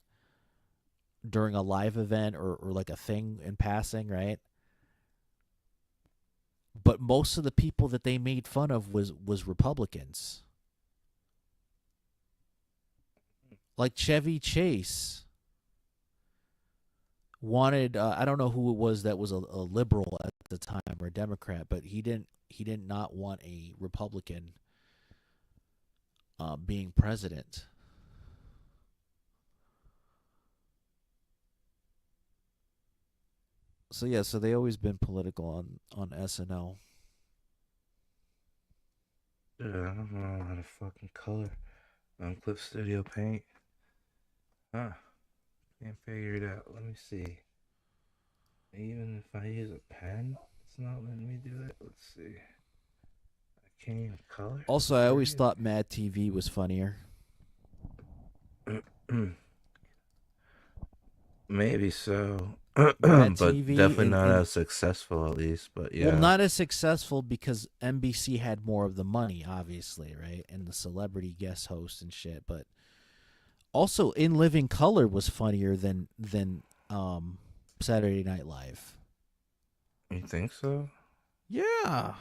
during a live event or like a thing in passing, right? But most of the people that they made fun of was Republicans. Like Chevy Chase wanted, I don't know who it was that was a liberal at the time or a Democrat, but he did not want a Republican being president. So yeah, so they always been political on SNL. Dude, I don't know how to fucking color on Clip Studio Paint. Huh. Can't figure it out. Let me see. Even if I use a pen, it's not letting me do it. Let's see. I can't even color. Also, I always thought Mad TV was funnier. Maybe so. but TV definitely in- not in- as successful, at least. But yeah, Well, not as successful because NBC had more of the money, obviously, right? And the celebrity guest host and shit. But also, In Living Color was funnier than Saturday Night Live. You think so? Yeah.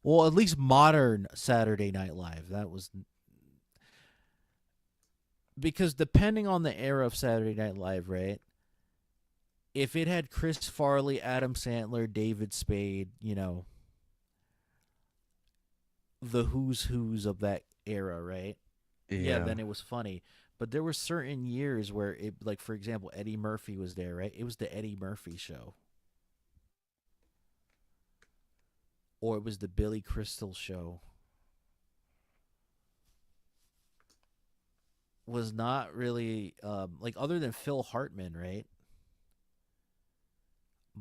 Well, at least modern Saturday Night Live. That was because depending on the era of Saturday Night Live, right? If it had Chris Farley, Adam Sandler, David Spade, you know, the who's of that era, right? Yeah, then it was funny. But there were certain years where it, like, for example, Eddie Murphy was there, right? It was the Eddie Murphy show. Or it was the Billy Crystal show. Was not really, like, other than Phil Hartman, right?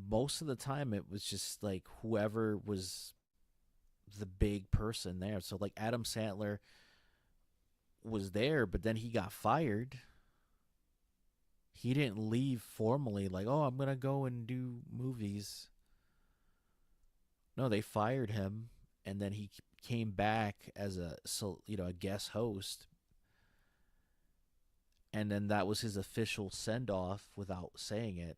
Most of the time it was just, like, whoever was the big person there. So, like, Adam Sandler was there, but then he got fired. He didn't leave formally, like, oh, I'm going to go and do movies. No, they fired him, and then he came back as a guest host, and then that was his official send-off without saying it.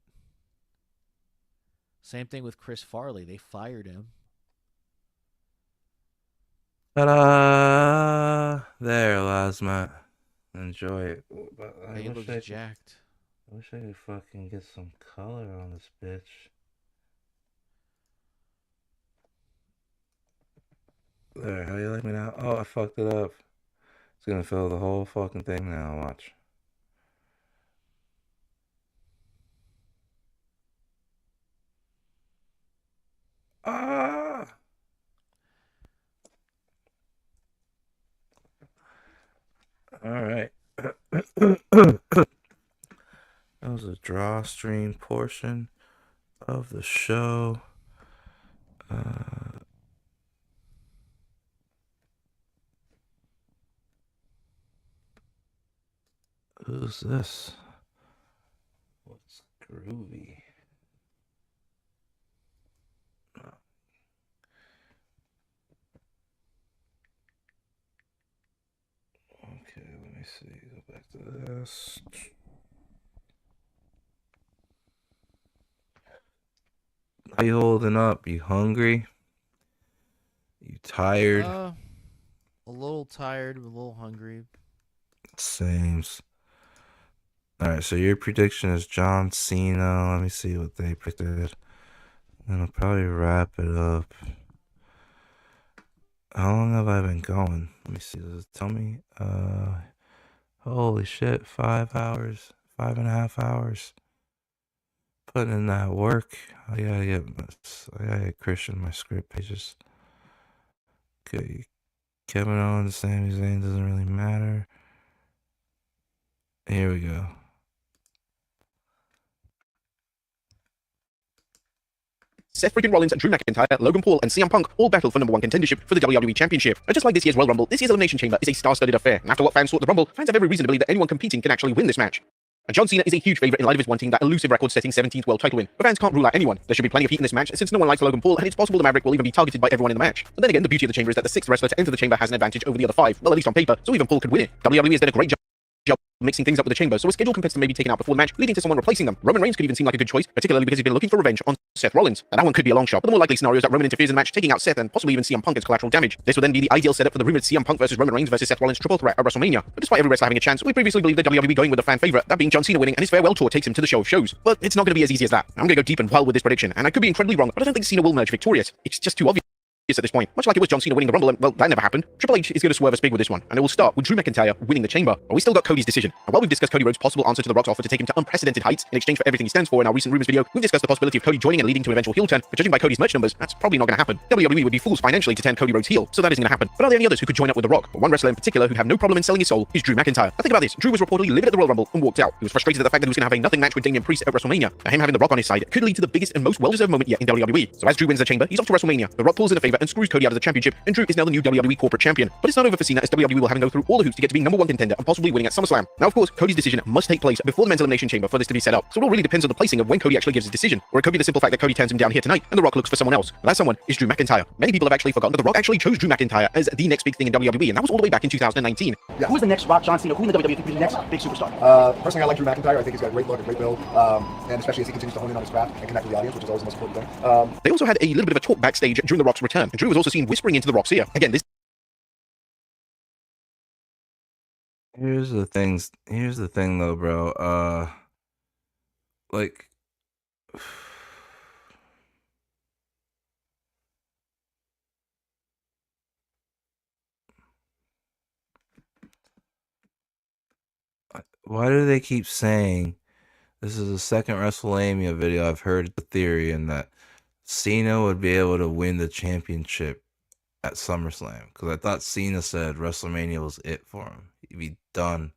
Same thing with Chris Farley. They fired him. Ta-da! There, Lasma. Enjoy it. But He looks jacked. I wish I could fucking get some color on this bitch. There, how you like me now? Oh, I fucked it up. It's gonna fill the whole fucking thing now, watch. Ah! Alright. That was a drawstring portion of the show. Who's this? What's groovy? Okay, let me see. Go back to this. How you holding up? You hungry? You tired? A little tired, a little hungry. Sames. Alright, so your prediction is John Cena. Let me see what they predicted. And I'll probably wrap it up. How long have I been going? Let me see. Does it tell me? Holy shit, 5 hours. 5.5 hours. Putting in that work. I gotta get Christian my script pages. Okay. Kevin Owens, Sami Zayn, doesn't really matter. Here we go. Seth freaking Rollins, Drew McIntyre, Logan Paul, and CM Punk all battle for #1 contendership for the WWE Championship. And just like this year's Royal Rumble, this year's Elimination Chamber is a star-studded affair. And after what fans thought the Rumble, fans have every reason to believe that anyone competing can actually win this match. And John Cena is a huge favorite in light of his wanting that elusive record-setting 17th world title win. But fans can't rule out anyone. There should be plenty of heat in this match, since no one likes Logan Paul, and it's possible the Maverick will even be targeted by everyone in the match. But then again, the beauty of the chamber is that the 6th wrestler to enter the chamber has an advantage over the other 5. Well, at least on paper, so even Paul could win it. WWE has done a great job mixing things up with the chamber, so a scheduled competitor may be taken out before the match, leading to someone replacing them. Roman Reigns could even seem like a good choice, particularly because he's been looking for revenge on Seth Rollins. And that one could be a long shot, but the more likely scenario is that Roman interferes in the match, taking out Seth and possibly even CM Punk as collateral damage. This would then be the ideal setup for the rumored CM Punk versus Roman Reigns versus Seth Rollins triple threat at WrestleMania. But despite every wrestler having a chance, we previously believed the WWE going with a fan favorite, that being John Cena winning, and his farewell tour takes him to the show of shows. But it's not going to be as easy as that. I'm going to go deep and wild with this prediction, and I could be incredibly wrong, but I don't think Cena will emerge victorious. It's just too obvious at this point. Much like it was John Cena winning the Rumble, and well, that never happened. Triple H is going to swerve us big with this one, and it will start with Drew McIntyre winning the chamber. But we still got Cody's decision. And while we've discussed Cody Rhodes' possible answer to The Rock's offer to take him to unprecedented heights in exchange for everything he stands for in our recent rumors video, we've discussed the possibility of Cody joining and leading to an eventual heel turn, but judging by Cody's merch numbers, that's probably not going to happen. WWE would be fools financially to turn Cody Rhodes heel, so that isn't going to happen. But are there any others who could join up with The Rock? But one wrestler in particular who have no problem in selling his soul is Drew McIntyre. Now think about this. Drew was reportedly livid at the Royal Rumble and walked out. He was frustrated at the fact that he was going to have a nothing match with Damian Priest at WrestleMania. Now him having The Rock on his side could lead to the biggest and most well-deserved moment yet in WWE. So as Drew wins the chamber, he's off to WrestleMania. The Rock pulls in a favor Chamber and screws Cody out of the championship, and Drew is now the new WWE corporate champion. But it's not over for Cena, as WWE will have him go through all the hoops to get to being #1 contender and possibly winning at SummerSlam. Now, of course, Cody's decision must take place before the Men's Elimination Chamber for this to be set up, so it all really depends on the placing of when Cody actually gives his decision, or it could be the simple fact that Cody turns him down here tonight and The Rock looks for someone else. And that someone is Drew McIntyre. Many people have actually forgotten that The Rock actually chose Drew McIntyre as the next big thing in WWE, and that was all the way back in 2019. Yeah. Who is the next Rock, John Cena? Who in the WWE could be the next big superstar? Personally, I like Drew McIntyre. I think he's got a great look, a great build, and especially as he continues to hone in on his craft and connect with the audience, which is always the most important thing. They also had a little bit of a talk backstage during The Rock's return, and Drew was also seen whispering into The Rock's ear. Again, this. Here's the thing though, bro. Like, why do they keep saying this is the second WrestleMania video I've heard the theory and that Cena would be able to win the championship at SummerSlam? Because I thought Cena said WrestleMania was it for him. He'd be done.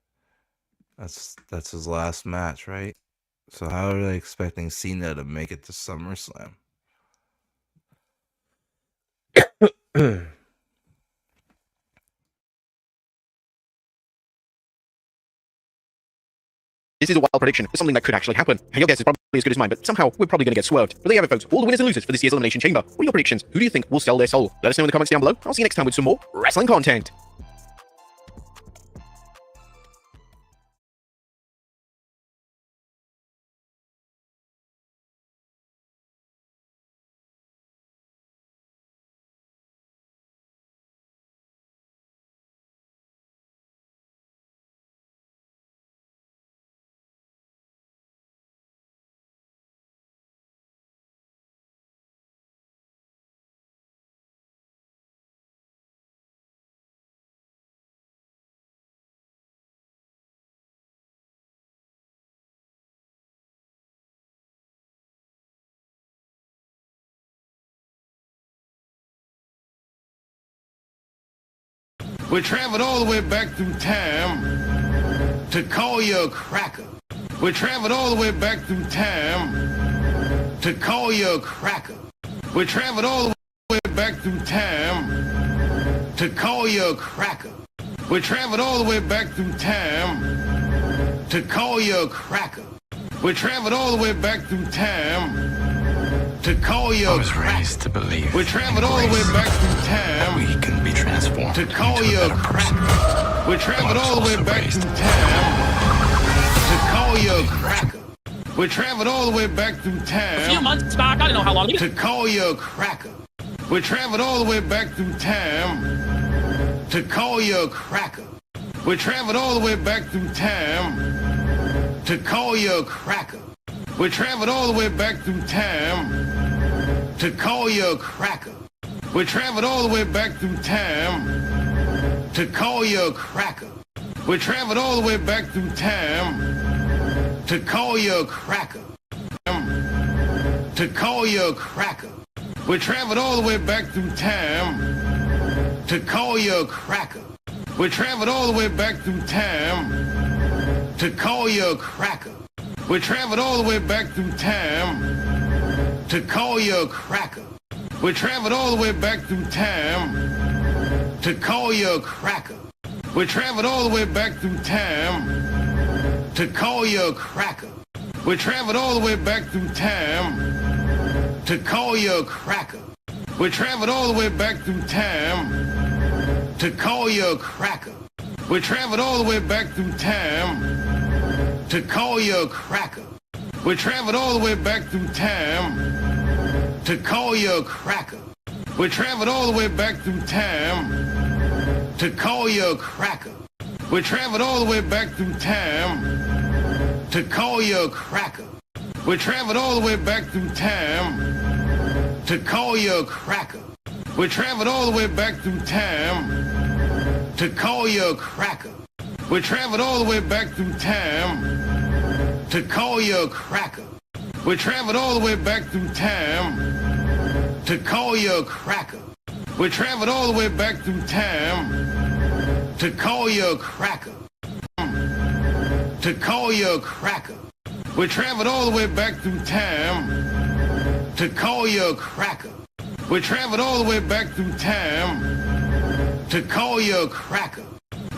That's his last match, right? So how are they expecting Cena to make it to SummerSlam? This is a wild prediction for something that could actually happen. And your guess is probably as good as mine, but somehow we're probably going to get swerved. But there you have it, folks. All the winners and losers for this year's Elimination Chamber. What are your predictions? Who do you think will sell their soul? Let us know in the comments down below. I'll see you next time with some more wrestling content. We traveled all the way back through time to call you a cracker. We traveled all the way back through time to call you a cracker. We traveled all the way back through time to call you a cracker. We traveled all the way back through time to call you a cracker. We traveled all the way back through time to call you a cracker. I was raised to believe. We traveled all the way back through time. We can be transformed to call you a cracker. We traveled all the way back through time to call you a cracker. We traveled all the way back through time. A few months back, I don't know how long. To call you a cracker. We traveled all the way back through time to call you a cracker. We traveled all the way back through time to call you a cracker. We traveled all the way back through time to call you a cracker. We traveled all the way back through time to call you a cracker. We traveled all the way back through time to call you a cracker. To call you a cracker. We traveled all the way back through time to call you a cracker. We traveled all the way back through time to call you a cracker. We traveled all the way back through time to call you a cracker. We traveled all the way back through time to call you a cracker. We traveled all the way back through time to call you a cracker. We traveled all the way back through time to call you a cracker. We traveled all the way back through time to call you a cracker. We traveled all the way back through time to call you a cracker. We traveled all the way back through time to call you a cracker. We traveled all the way back through time to call you a cracker. We traveled all the way back through time to call you a cracker. We traveled all the way back through time to call you a cracker. We traveled all the way back through time to call you a cracker. We traveled all the way back through time to call you a cracker. We traveled all the way back through time to call you a cracker. We traveled all the way back through time to call you a cracker. To call you a cracker. We traveled all the way back through time to call you a cracker. We traveled all the way back through time to call you a cracker.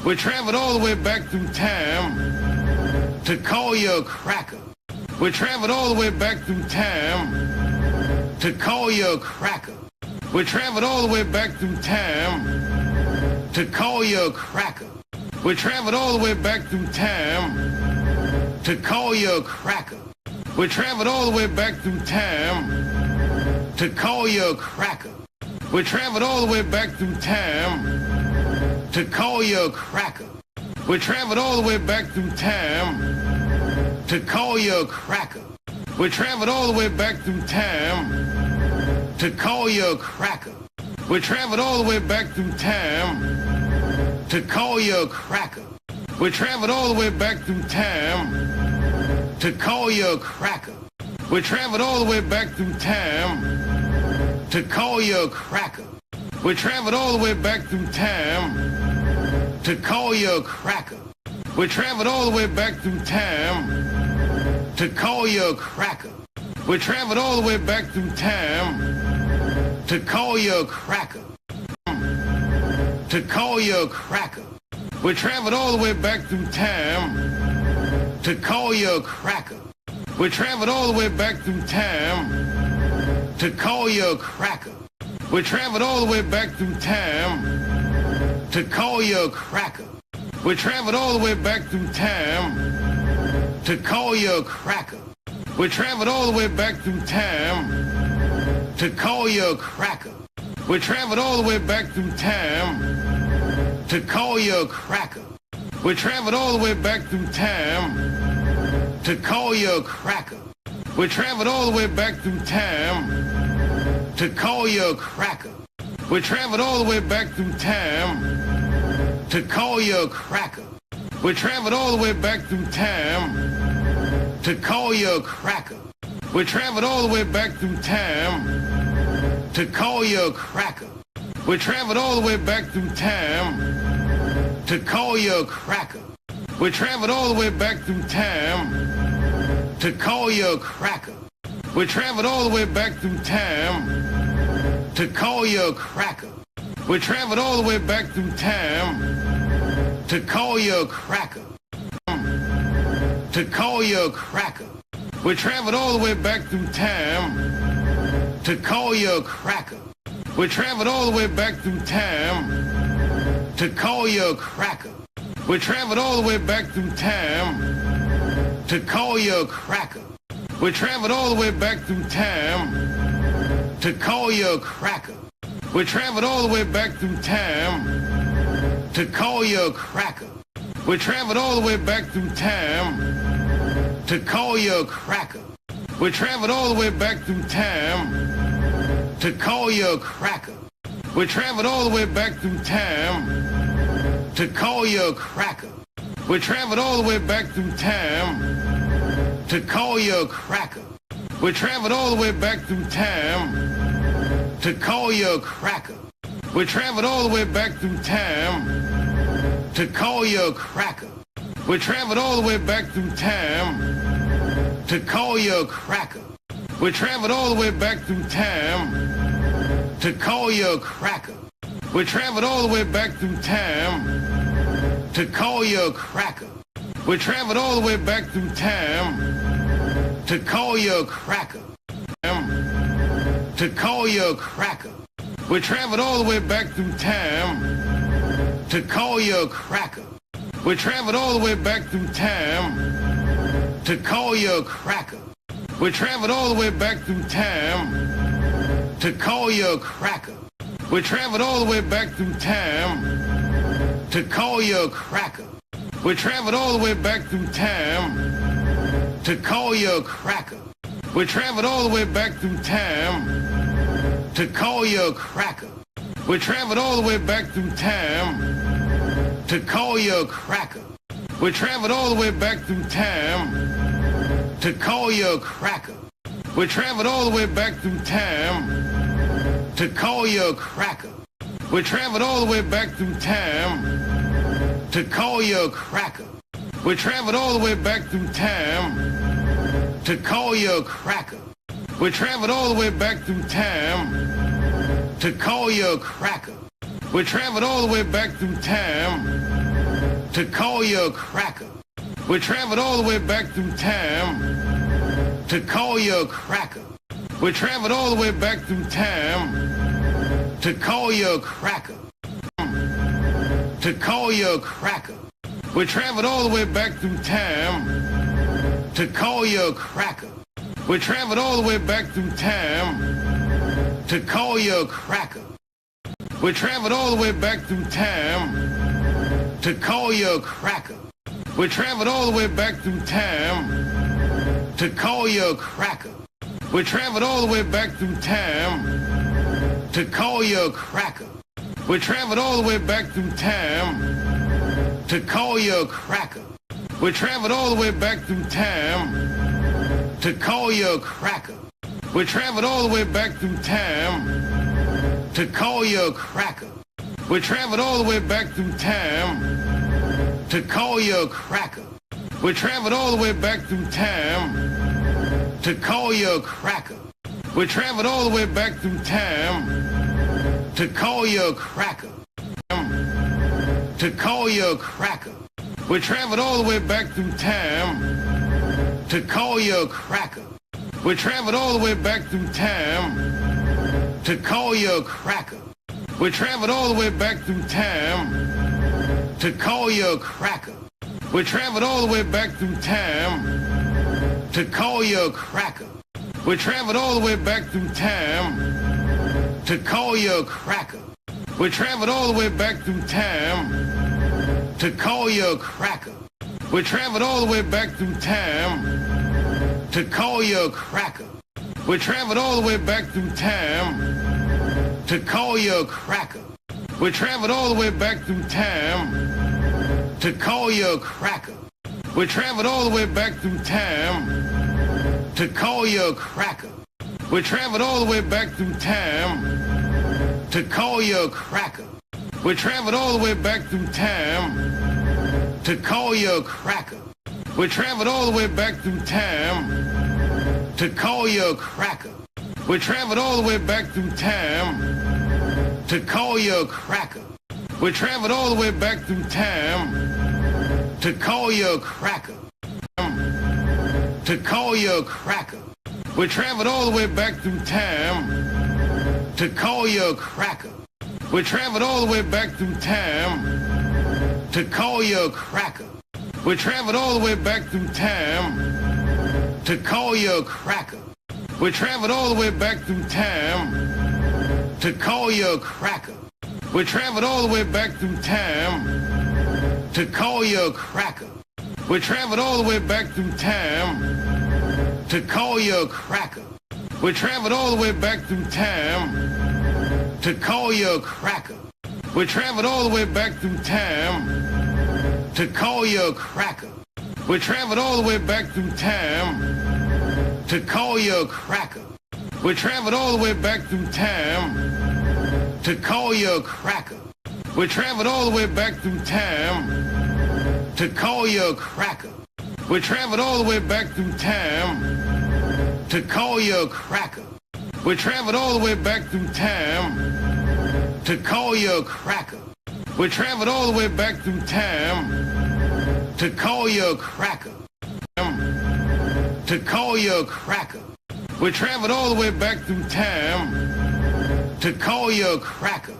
We traveled all the way back through time to call you a cracker. We traveled all the way back through time to call you a cracker. We traveled all the way back through time to call you a cracker. We traveled all the way back through time to call you a cracker. We traveled all the way back through time to call you a cracker. We traveled all the way back through time to call you a cracker. We traveled all the way back through time to call you a cracker. We traveled all the way back through time to call you a cracker. We traveled all the way back through time to call you a cracker. We traveled all the way back through time to call you a cracker. We traveled all the way back through time to call you a cracker. We traveled all the way back through time to call you a cracker. We traveled all the way back through time to call you a cracker. We traveled all the way back through time to call you a cracker. To call you a cracker. We traveled all the way back through time to call you a cracker. We traveled all the way back through time to call you a cracker. We traveled all the way back through time to call you a cracker. We traveled all the way back through time to call you a cracker. We traveled all the way back through time to call you a cracker. We traveled all the way back through time to call you a cracker. We traveled all the way back through time to call you a cracker. We traveled all the way back through time to call you a cracker. We traveled all the way back through time to call you a cracker. We traveled all the way back through time to call you a cracker. We traveled all the way back through time to call you a cracker. We traveled all the way back through time to call you a cracker. We traveled all the way back through time to call you a cracker. We traveled all the way back through time to call you a cracker. We traveled all the way back through time to call you a cracker. To call you a cracker. We traveled all the way back through time to call you a cracker. We traveled all the way back through time to call you a cracker. We traveled all the way back through time to call you a cracker. We traveled all the way back through time to call you a cracker. We traveled all the way back through time to call you a cracker. We traveled all the way back through time to call you a cracker. We traveled all the way back through time to call you a cracker. We traveled all the way back through time to call you a cracker. We traveled all the way back through time to call you a cracker. We traveled all the way back through time to call you a cracker. We traveled all the way back through time to call you a cracker. We traveled all the way back through time to call you a cracker. We traveled all the way back through time to call you a cracker. We traveled all the way back through time to call you a cracker. We traveled all the way back through time to call you a cracker. To call you a cracker. We traveled all the way back through time to call you a cracker. We traveled all the way back through time to call you a cracker. We traveled all the way back through time to call you a cracker. We traveled all the way back through time to call you a cracker. We traveled all the way back through time to call you a cracker. We traveled all the way back through time to call you a cracker. We traveled all the way back through time to call you a cracker. We traveled all the way back through time to call you a cracker. We traveled all the way back through time to call you a cracker. We traveled all the way back through time to call you a cracker. We traveled all the way back through time to call you a cracker. We traveled all the way back through time to call you a cracker. We traveled all the way back through time to call you a cracker. We traveled all the way back through time to call you a cracker. We traveled all the way back through time to call you a cracker. To call you a cracker. We traveled all the way back through time to call you a cracker. We traveled all the way back through time to call you a cracker. We traveled all the way back through time to call you a cracker. We traveled all the way back through time to call you a cracker. We traveled all the way back through time to call you a cracker. We traveled all the way back through time to call you a cracker. We traveled all the way back through time to call you a cracker. We traveled all the way back through time to call you a cracker. We traveled all the way back through time to call you a cracker. We traveled all the way back through time to call you a cracker. We traveled all the way back through time to call you a cracker. To call you a cracker. We traveled all the way back through time to call you a cracker. We traveled all the way back through time to call you a cracker. We traveled all the way back through time to call you a cracker. We traveled all the way back through time to call you a cracker. We traveled all the way back through time to call you a cracker. We traveled all the way back through time to call you a cracker. We traveled all the way back through time to call you a cracker. We traveled all the way back through time to call you a cracker. We traveled all the way back through time to call you a cracker. We traveled all the way back through time to call you a cracker. We traveled all the way back through time to call you a cracker. We traveled all the way back through time to call you a cracker. We traveled all the way back through time to call you a cracker. We traveled all the way back through time to call you a cracker. We traveled all the way back through time to call you a cracker. To call you a cracker. We traveled all the way back through time to call you a cracker. We traveled all the way back through time to call you a cracker. We traveled all the way back through time to call you a cracker. We traveled all the way back through time to call you a cracker. We traveled all the way back through time to call you a cracker. We traveled all the way back through time to call you a cracker. We traveled all the way back through time to call you a cracker. We traveled all the way back through time to call you a cracker. We traveled all the way back through time to call you a cracker. We traveled all the way back through time to call you a cracker. We traveled all the way back through time to call you a cracker. We traveled all the way back through time to call you a cracker. We traveled all the way back through time to call you a cracker. We traveled all the way back through time to call you a cracker. To call you a cracker. We traveled all the way back through time to call you a cracker.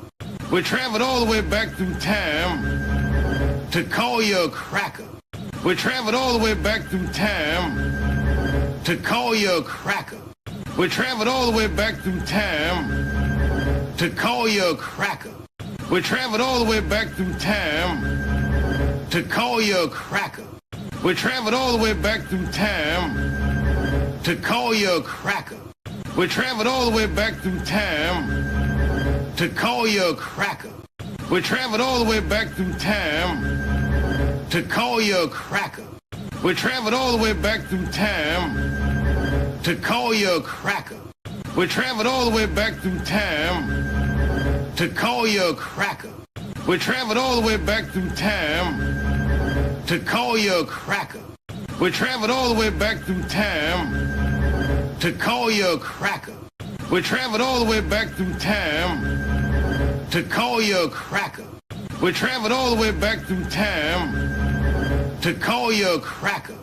We traveled all the way back through time to call you a cracker. We traveled all the way back through time to call you a cracker. We traveled all the way back through time to call you a cracker. We traveled all the way back through time to call you a cracker. We traveled all the way back through time to call you a cracker. We traveled all the way back through time to call you a cracker. We traveled all the way back through time to call you a cracker. We traveled all the way back through time to call you a cracker. We traveled all the way back through time to call you a cracker. We traveled all the way back through time to call you a cracker. We traveled all the way back through time to call you a cracker. We traveled all the way back through time to call you a cracker. We traveled all the way back through time to call you a cracker.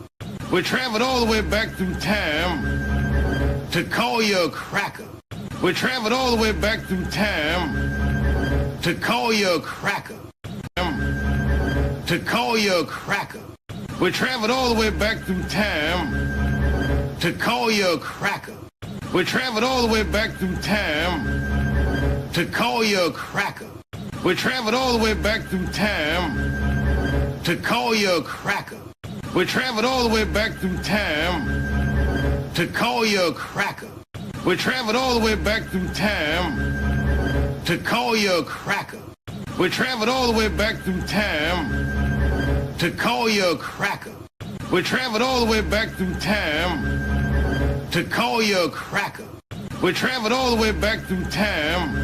We traveled all the way back through time to call you a cracker. We traveled all the way back through time to call you a cracker. To call you a cracker. We traveled all the way back through time to call you a cracker. We traveled all the way back through time to call you a cracker. We traveled all the way back through time to call you a cracker. We traveled all the way back through time to call you a cracker. We traveled all the way back through time to call you a cracker. We traveled all the way back through time to call you a cracker. We traveled all the way back through time to call you a cracker. We traveled all the way back through time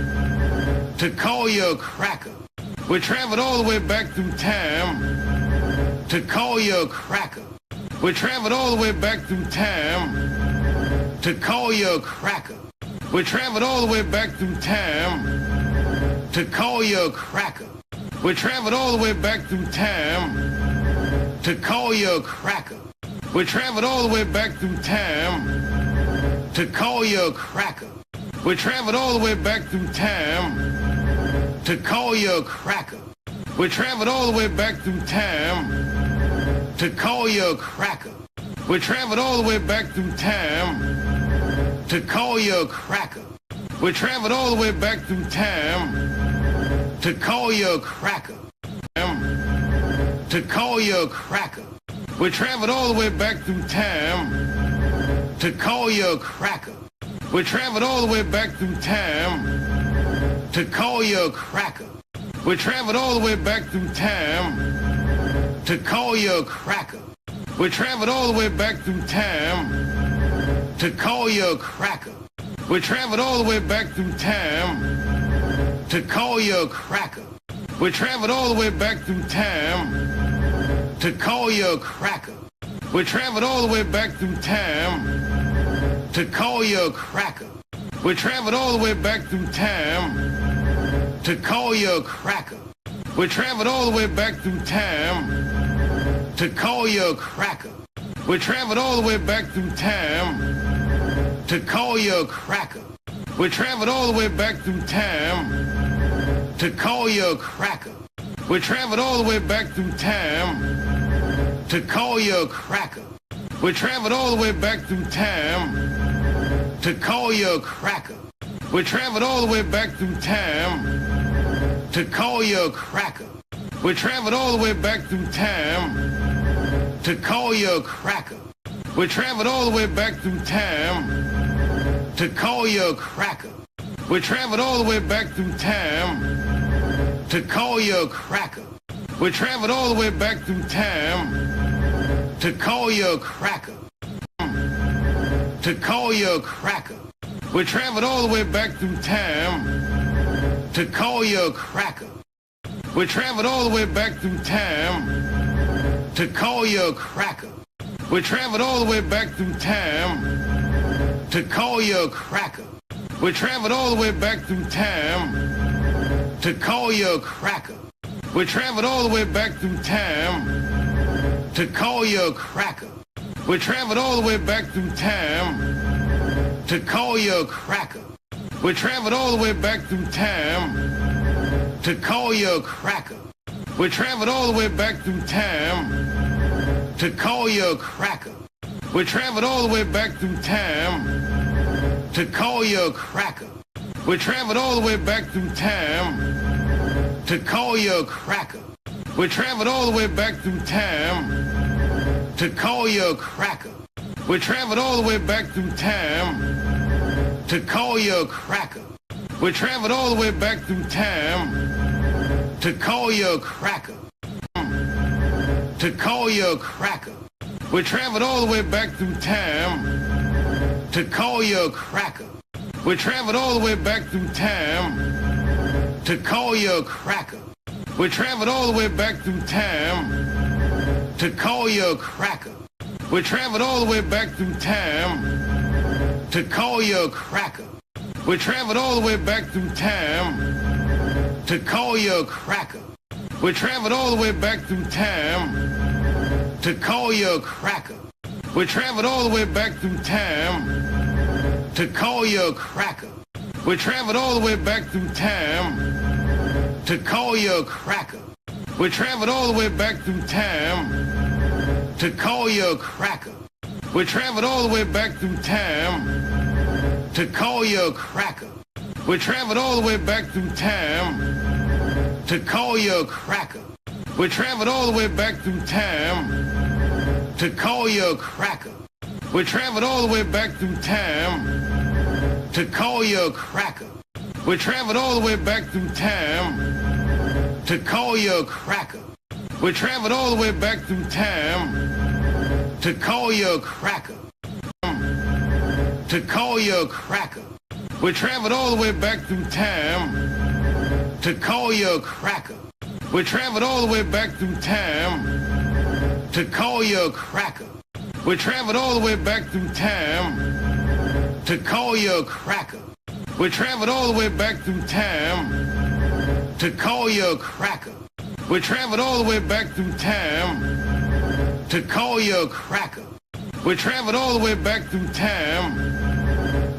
to call you a cracker. We traveled all the way back through time to call you a cracker. We traveled all the way back through time to call you a cracker. We traveled all the way back through time to call you a cracker. We traveled all the way back through time to call you a cracker. We traveled all the way back through time to call you a cracker. We traveled all the way back through time to call you a cracker. We traveled all the way back through time to call you a cracker. We traveled all the way back through time to call you a cracker. We traveled all the way back through time to call you a cracker. To call you a cracker. We traveled all the way back through time to call you a cracker. We traveled all the way back through time to call you a cracker. We traveled all the way back through time to call you a cracker. We traveled all the way back through time to call you a cracker. We traveled all the way back through time to call you a cracker. We traveled all the way back through time to call you a cracker. We traveled all the way back through time to call you a cracker. We traveled all the way back through time to call you a cracker. We traveled all the way back through time to call you a cracker. We traveled all the way back through time to call you a cracker. We traveled all the way back through time to call you a cracker. We traveled all the way back through time to call you a cracker. We traveled all the way back through time to call you a cracker. We traveled all the way back through time to call you a cracker. We traveled all the way back through time to call you a cracker. We traveled all the way back through time to call you a cracker. We traveled all the way back through time to call you a cracker. We traveled all the way back through time to call you a cracker. To call you a cracker. We traveled all the way back through time to call you a cracker. We traveled all the way back through time to call you a cracker. We traveled all the way back through time to call you a cracker. We traveled all the way back through time to call you a cracker. We traveled all the way back through time to call you a cracker. We traveled all the way back through time to call you a cracker. We traveled all the way back through time to call you a cracker. We traveled all the way back through time to call you a cracker. We traveled all the way back through time to call you a cracker. We traveled all the way back through time to call you a cracker. We traveled all the way back through time to call you a cracker. We traveled all the way back through time to call you a cracker. We traveled all the way back through time to call you a cracker. To call you a cracker. We traveled all the way back through time to call you a cracker. We traveled all the way back through time to call you a cracker. We traveled all the way back through time to call you a cracker. We traveled all the way back through time to call you a cracker. We traveled all the way back through time to call you a cracker. We traveled all the way back through time to call you a cracker. We traveled all the way back through time to call you a cracker. We traveled all the way back through time to call you a cracker. We traveled all the way back through time to call you a cracker. We traveled all the way back through time to call you a cracker. We traveled all the way back through time to call you a cracker. We traveled all the way back through time to call you a cracker. We traveled all the way back through time to call you a cracker. We traveled all the way back through time to call you a cracker. We traveled all the way back through time to call you a cracker. To call you a cracker. We traveled all the way back through time to call you a cracker. We traveled all the way back through time to call you a cracker. We traveled all the way back through time to call you a cracker. We traveled all the way back through time to call you a cracker. We traveled all the way back through time to call you a cracker. We traveled all the way back through time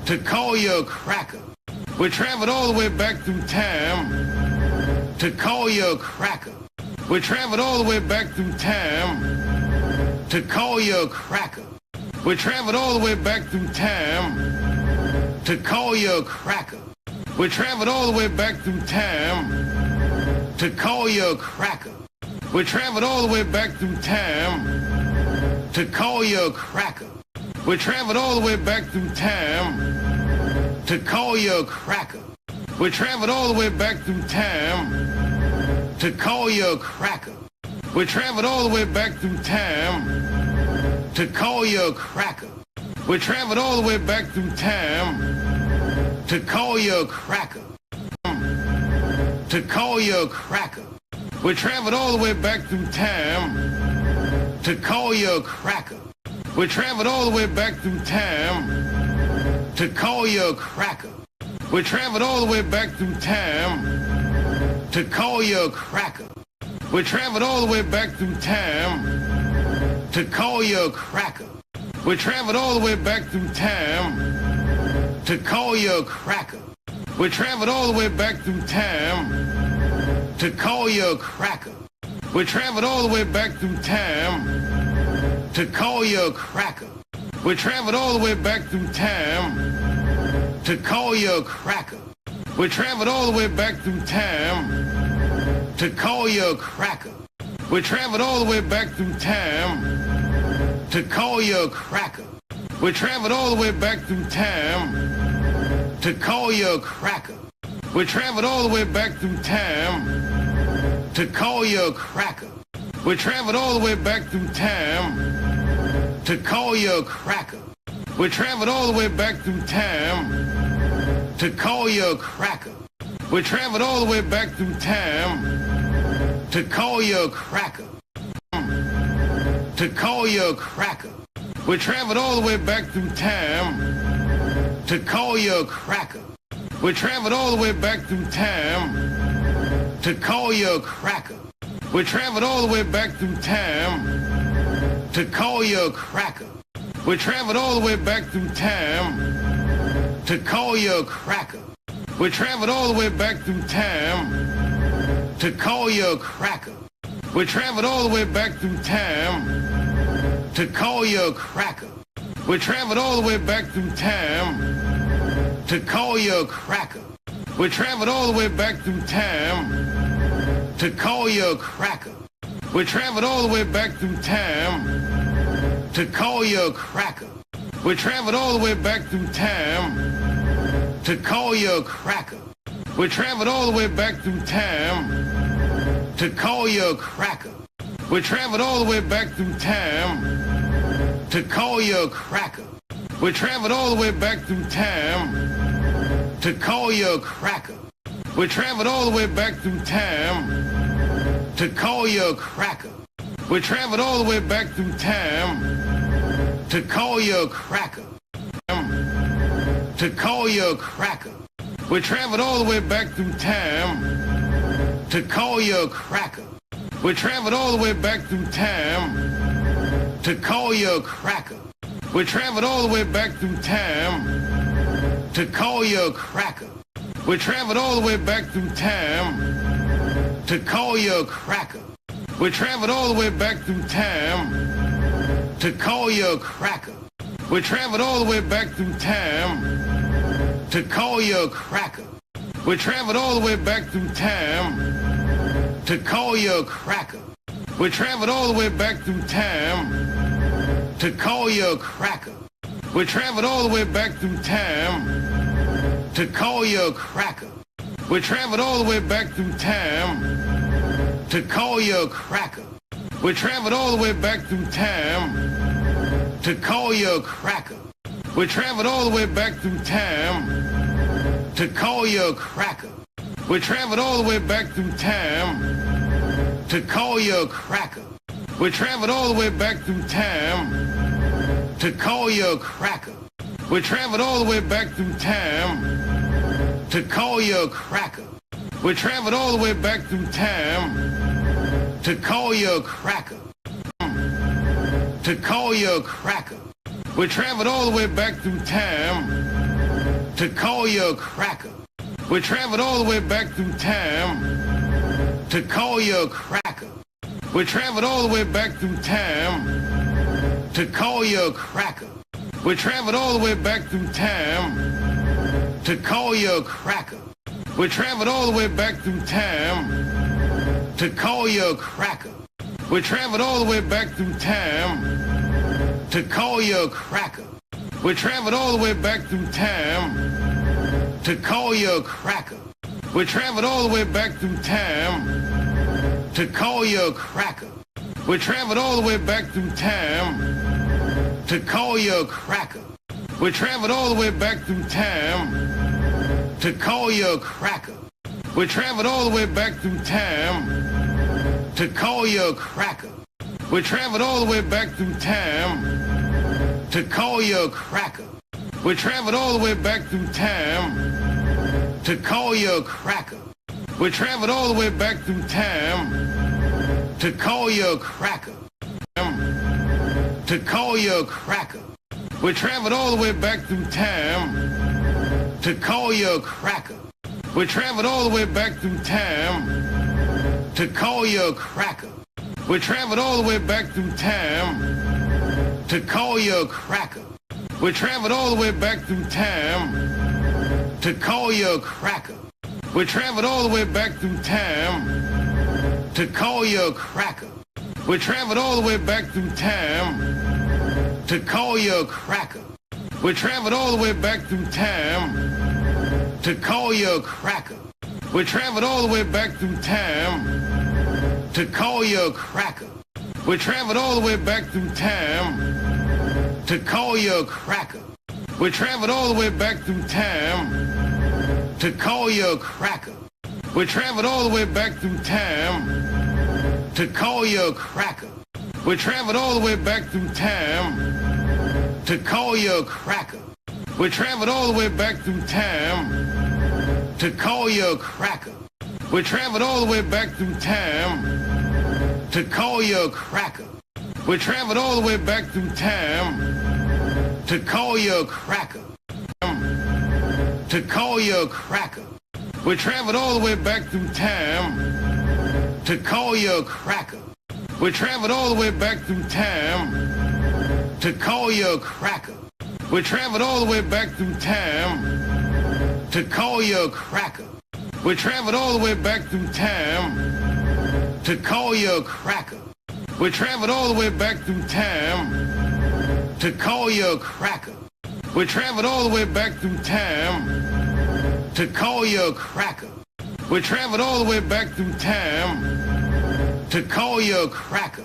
to call you a cracker. We traveled all the way back through time to call you a cracker. We traveled all the way back through time to call you a cracker. We traveled all the way back through time to call you a cracker. We traveled all the way back through time to call you a cracker. We traveled all the way back through time to call you a cracker. We traveled all the way back through time to call you a cracker. We traveled all the way back through time to call you a cracker. We traveled all the way back through time to call you a cracker. We traveled all the way back through time to call you a cracker. To call you a cracker. We traveled all the way back through time to call you a cracker. We traveled all the way back through time to call you a cracker. We traveled all the way back through time to call you a cracker. We traveled all the way back through time to call you a cracker. We traveled all the way back through time to call you a cracker. We traveled all the way back through time to call you a cracker. We traveled all the way back through time to call you a cracker. We traveled all the way back through time to call you a cracker. We traveled all the way back through time to call you a cracker. We traveled all the way back through time to call you a cracker. We traveled all the way back through time to call you a cracker. We traveled all the way back through time to call you a cracker. We traveled all the way back through time to call you a cracker. We traveled all the way back through time to call you a cracker. We traveled all the way back through time to call you a cracker. To call you a cracker. We traveled all the way back through time to call you a cracker. We traveled all the way back through time to call you a cracker. We traveled all the way back through time to call you a cracker. We traveled all the way back through time to call you a cracker. We traveled all the way back through time to call you a cracker. We traveled all the way back through time to call you a cracker. We traveled all the way back through time to call you a cracker. We traveled all the way back through time to call you a cracker. We traveled all the way back through time to call you a cracker. We traveled all the way back through time to call you a cracker. We traveled all the way back through time to call you a cracker. We traveled all the way back through time to call you a cracker. We traveled all the way back through time to call you a cracker. We traveled all the way back through time to call you a cracker. We traveled all the way back through time to call you a cracker. to call you a cracker. We traveled all the way back through time to call you a cracker. We traveled all the way back through time to call you a cracker. We traveled all the way back through time to call you a cracker. We traveled all the way back through time to call you a cracker. We traveled all the way back through time to call you a cracker. We traveled all the way back through time to call you a cracker. We traveled all the way back through time to call you a cracker. We traveled all the way back through time to call you a cracker. We traveled all the way back through time to call you a cracker. We traveled all the way back through time to call you a cracker. We traveled all the way back through time to call you a cracker. We traveled all the way back through time to call you a cracker. We traveled all the way back through time to call you a cracker. We traveled all the way back through time to call you a cracker. We traveled all the way back through time to call you a cracker. We traveled all the way back through time to call you a cracker. To call you a cracker. We traveled all the way back through time to call you a cracker. We traveled all the way back through time to call you a cracker. We traveled all the way back through time to call you a cracker. We traveled all the way back through time to call you a cracker. We traveled all the way back through time to call you a cracker. We traveled all the way back through time to call you a cracker. We traveled all the way back through time to call you a cracker. We traveled all the way back through time to call you a cracker. We traveled all the way back through time to call you a cracker. We traveled all the way back through time to call you a cracker. We traveled all the way back through time to call you a cracker. We traveled all the way back through time to call you a cracker. We traveled all the way back through time to call you a cracker. We traveled all the way back through time to call you a cracker. To call you a cracker. We traveled all the way back through time to call you a cracker. We traveled all the way back through time to call you a cracker. We traveled all the way back through time to call you a cracker. We traveled all the way back through time to call you a cracker. We traveled all the way back through time to call you a cracker. We traveled all the way back through time to call you a cracker. We traveled all the way back through time to call you a cracker. We traveled all the way back through time to call you a cracker. We traveled all the way back through time to call you a cracker. We traveled all the way back through time to call you a cracker. We traveled all the way back through time to call you a cracker. We traveled all the way back through time to call you a cracker. We traveled all the way back through time to call you a cracker. We traveled all the way back through time to call you a cracker. We traveled all the way back through time to call you a cracker. To call you a cracker. We traveled all the way back through time to call you a cracker. We traveled all the way back through time to call you a cracker. We traveled all the way back through time to call you a cracker. We traveled all the way back through time to call you a cracker. We traveled all the way back through time to call you a cracker. We traveled all the way back through time to call you a cracker. We traveled all the way back through time to call you a cracker.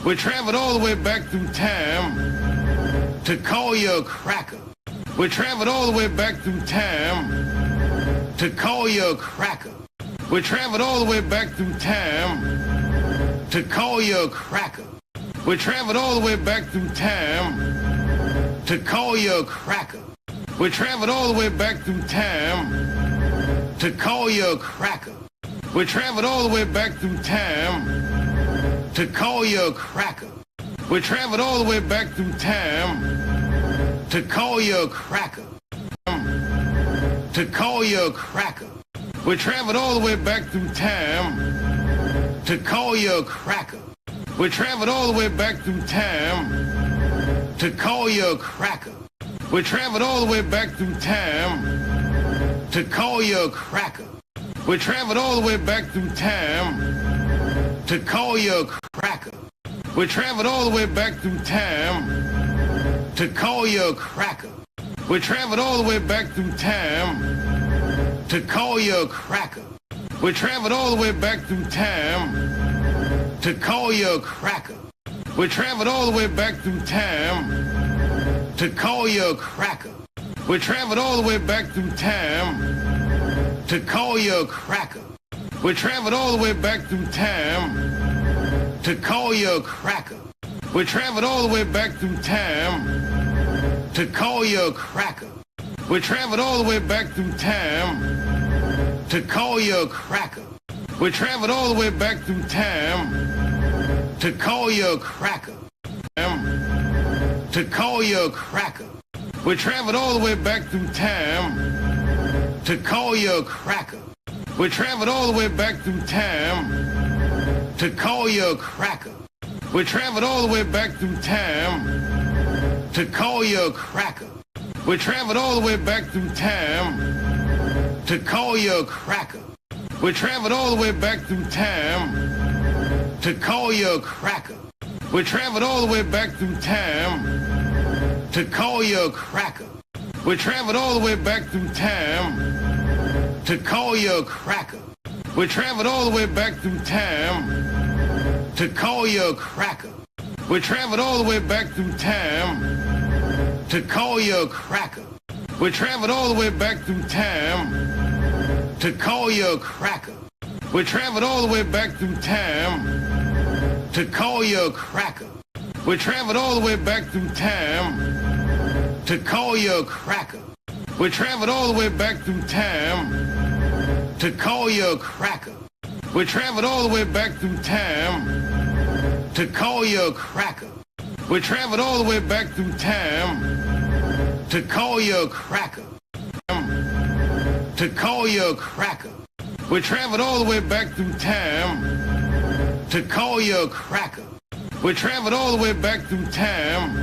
We traveled all the way back through time to call you a cracker. We traveled all the way back through time to call you a cracker. We traveled all the way back through time to call you a cracker. We traveled all the way back through time to call you a cracker. We traveled all the way back through time to call you a cracker. We traveled all the way back through time to call you a cracker. We traveled all the way back through time to call you a cracker. To call you a cracker. We traveled all the way back through time to call you a cracker. We traveled all the way back through time to call you a cracker. We traveled all the way back through time to call you a cracker. We traveled all the way back through time to call you a cracker. We traveled all the way back through time to call you a cracker. We traveled all the way back through time to call you a cracker. We traveled all the way back through time to call you a cracker. We traveled all the way back through time to call you a cracker. We traveled all the way back through time to call you a cracker. We traveled all the way back through time to call you a cracker. We traveled all the way back through time to call you a cracker. We traveled all the way back through time to call you a cracker. We traveled all the way back through time to call you a cracker. To call you a cracker. We traveled all the way back through time to call you a cracker. We traveled all the way back through time to call you a cracker. We traveled all the way back through time to call you a cracker. We traveled all the way back through time to call you a cracker. We traveled all the way back through time to call you a cracker. We traveled all the way back through time to call you a cracker. We traveled all the way back through time to call you a cracker. We traveled all the way back through time to call you a cracker. We traveled all the way back through time to call you a cracker. We traveled all the way back through time to call you a cracker. We traveled all the way back through time to call you a cracker. We traveled all the way back through time to call you a cracker. We traveled all the way back through time to call you a cracker. We traveled all the way back through time to call you a cracker. We traveled all the way back through time to call you a cracker. To call you a cracker. We traveled all the way back through time to call you a cracker. We traveled all the way back through time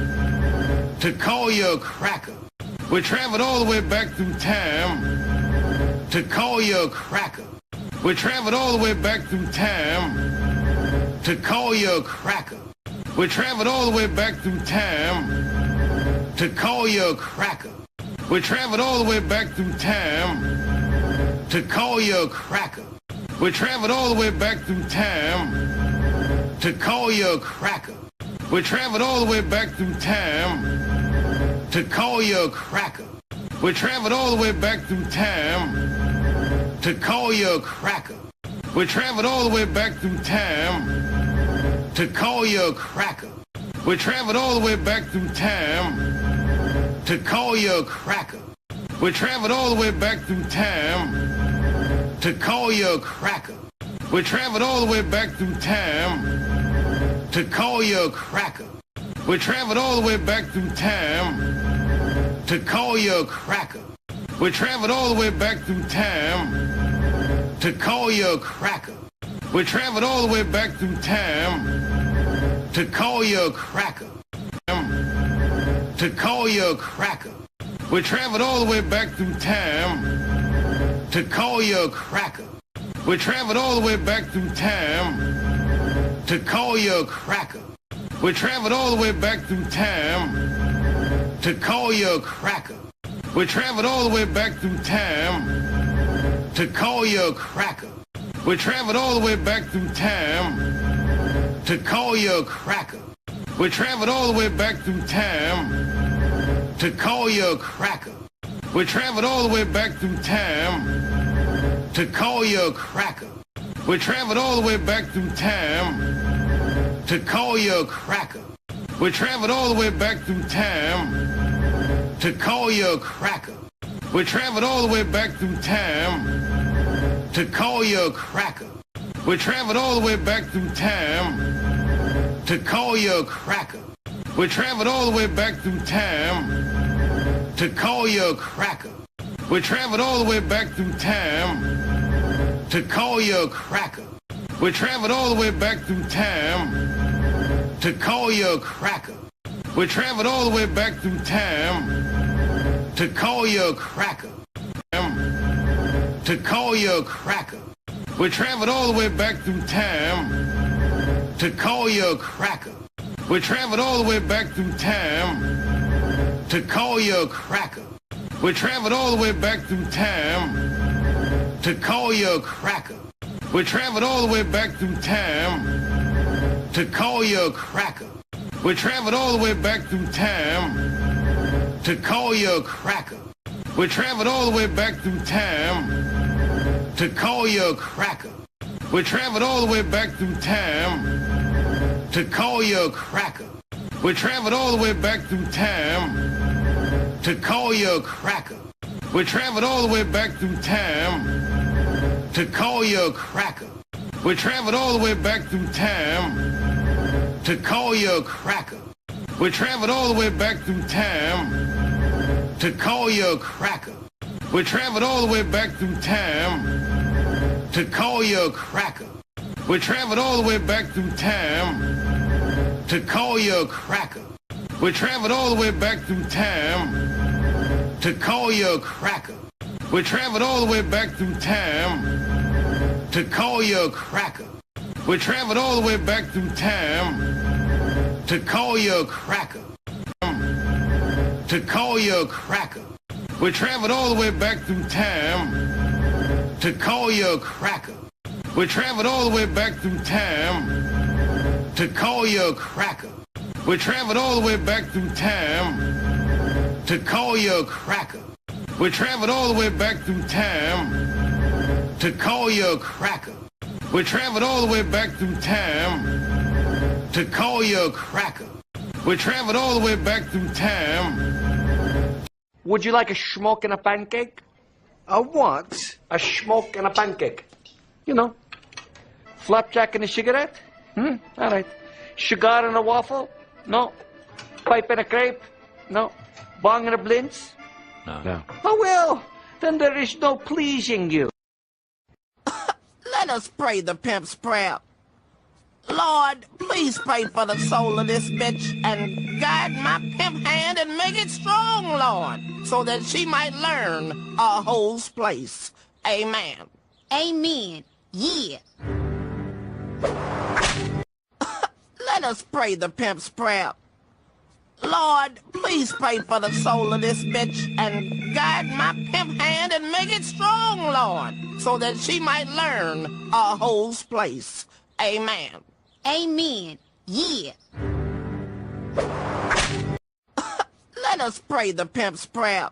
to call you a cracker. We traveled all the way back through time to call you a cracker. We traveled all the way back through time to call you a cracker. We traveled all the way back through time to call you a cracker. We traveled all the way back through time to call you a cracker. We traveled all the way back through time to call you a cracker. We traveled all the way back through time to call you a cracker. We traveled all the way back through time to call you a cracker. We traveled all the way back through time to call you a cracker. We traveled all the way back through time to call you a cracker. We traveled all the way back through time to call you a cracker. We traveled all the way back through time to call you a cracker. We traveled all the way back through time to call you a cracker. We traveled all the way back through time to call you a cracker. We traveled all the way back through time to call you a cracker. To call you a cracker. We traveled all the way back through time to call you a cracker. We traveled all the way back through time to call you a cracker. We traveled all the way back through time to call you a cracker. We traveled all the way back through time to call you a cracker. We traveled all the way back through time to call you a cracker. We traveled all the way back through time to call you a cracker. We traveled all the way back through time to call you a cracker. We traveled all the way back through time to call you a cracker. We traveled all the way back through time to call you a cracker. We traveled all the way back through time to call you a cracker. We traveled all the way back through time to call you a cracker. We traveled all the way back through time to call you a cracker. We traveled all the way back through time to call you a cracker. We traveled all the way back through time to call you a cracker. We traveled all the way back through time to call you a cracker. To call you a cracker. We traveled all the way back through time to call you a cracker. We traveled all the way back through time to call you a cracker. We traveled all the way back through time to call you a cracker. We traveled all the way back through time to call you a cracker. We traveled all the way back through time to call you a cracker. We traveled all the way back through time to call you a cracker. We traveled all the way back through time to call you a cracker. We traveled all the way back through time to call you a cracker. We traveled all the way back through time to call you a cracker. We traveled all the way back through time to call you a cracker. We traveled all the way back through time to call you a cracker. We traveled all the way back through time to call you a cracker. We traveled all the way back through time to call you a cracker. We traveled all the way back through time to call you a cracker. We traveled all the way back through time to call you a cracker. We traveled all the way back through time to call you a cracker. To call you a cracker. We traveled all the way back through time to call you a cracker. We traveled all the way back through time to call you a cracker. We traveled all the way back through time to call you a cracker. We traveled all the way back through time to call you a cracker. We traveled all the way back through time to call you a cracker. We traveled all the way back through time. Would you like a schmoke and a pancake? A what? A schmoke and a pancake. You know, flapjack and a cigarette? All right. Cigar and a waffle? No. Pipe and a crepe? No. Bong and a blintz? No. Oh, well, then there is no pleasing you. Let us pray the pimp's prayer. Lord, please pray for the soul of this bitch and guide my pimp hand and make it strong, Lord, so that she might learn a hole's place. Amen. Amen. Yeah. Let us pray the pimp's prayer. Lord, please pray for the soul of this bitch and guide my pimp hand and make it strong, Lord, so that she might learn a hole's place. Amen. Amen. Yeah. Let us pray the pimp's prayer.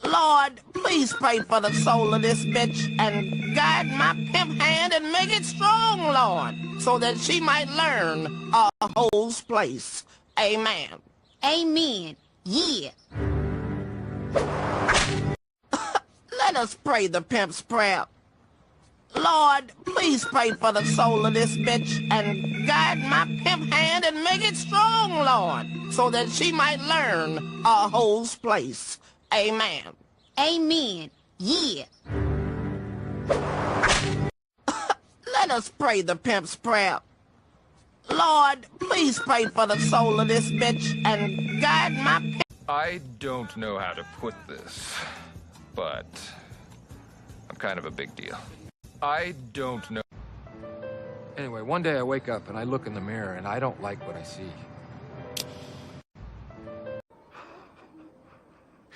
Lord, please pray for the soul of this bitch and guide my pimp hand and make it strong, Lord, so that she might learn a hole's place. Amen. Amen. Yeah. Let us pray the pimp's prayer. Lord, please pray for the soul of this bitch and guide my pimp hand and make it strong, Lord, so that she might learn a hole's place. Amen. Amen. Yeah. Let us pray the pimp's prayer. Lord, please pray for the soul of this bitch and guide my pimp. I don't know how to put this, but I'm kind of a big deal. I don't know. Anyway, one day I wake up and I look in the mirror and I don't like what I see.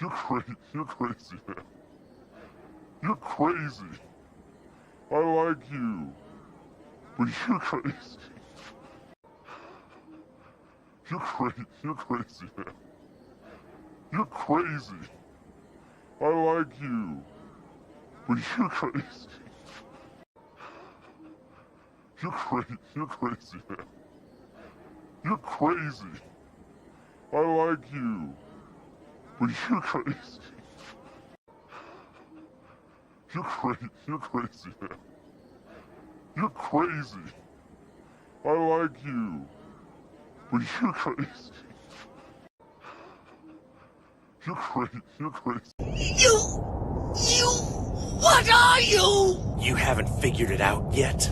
You're crazy, man. You're crazy. I like you, but you're crazy. You're crazy, man. You're crazy. I like you, but you're crazy. You're crazy, man. You're crazy. I like you, But you're crazy. You're crazy. You're crazy, man. You're crazy. I like you. But you're crazy. You're crazy. You're crazy. What are you? You haven't figured it out yet.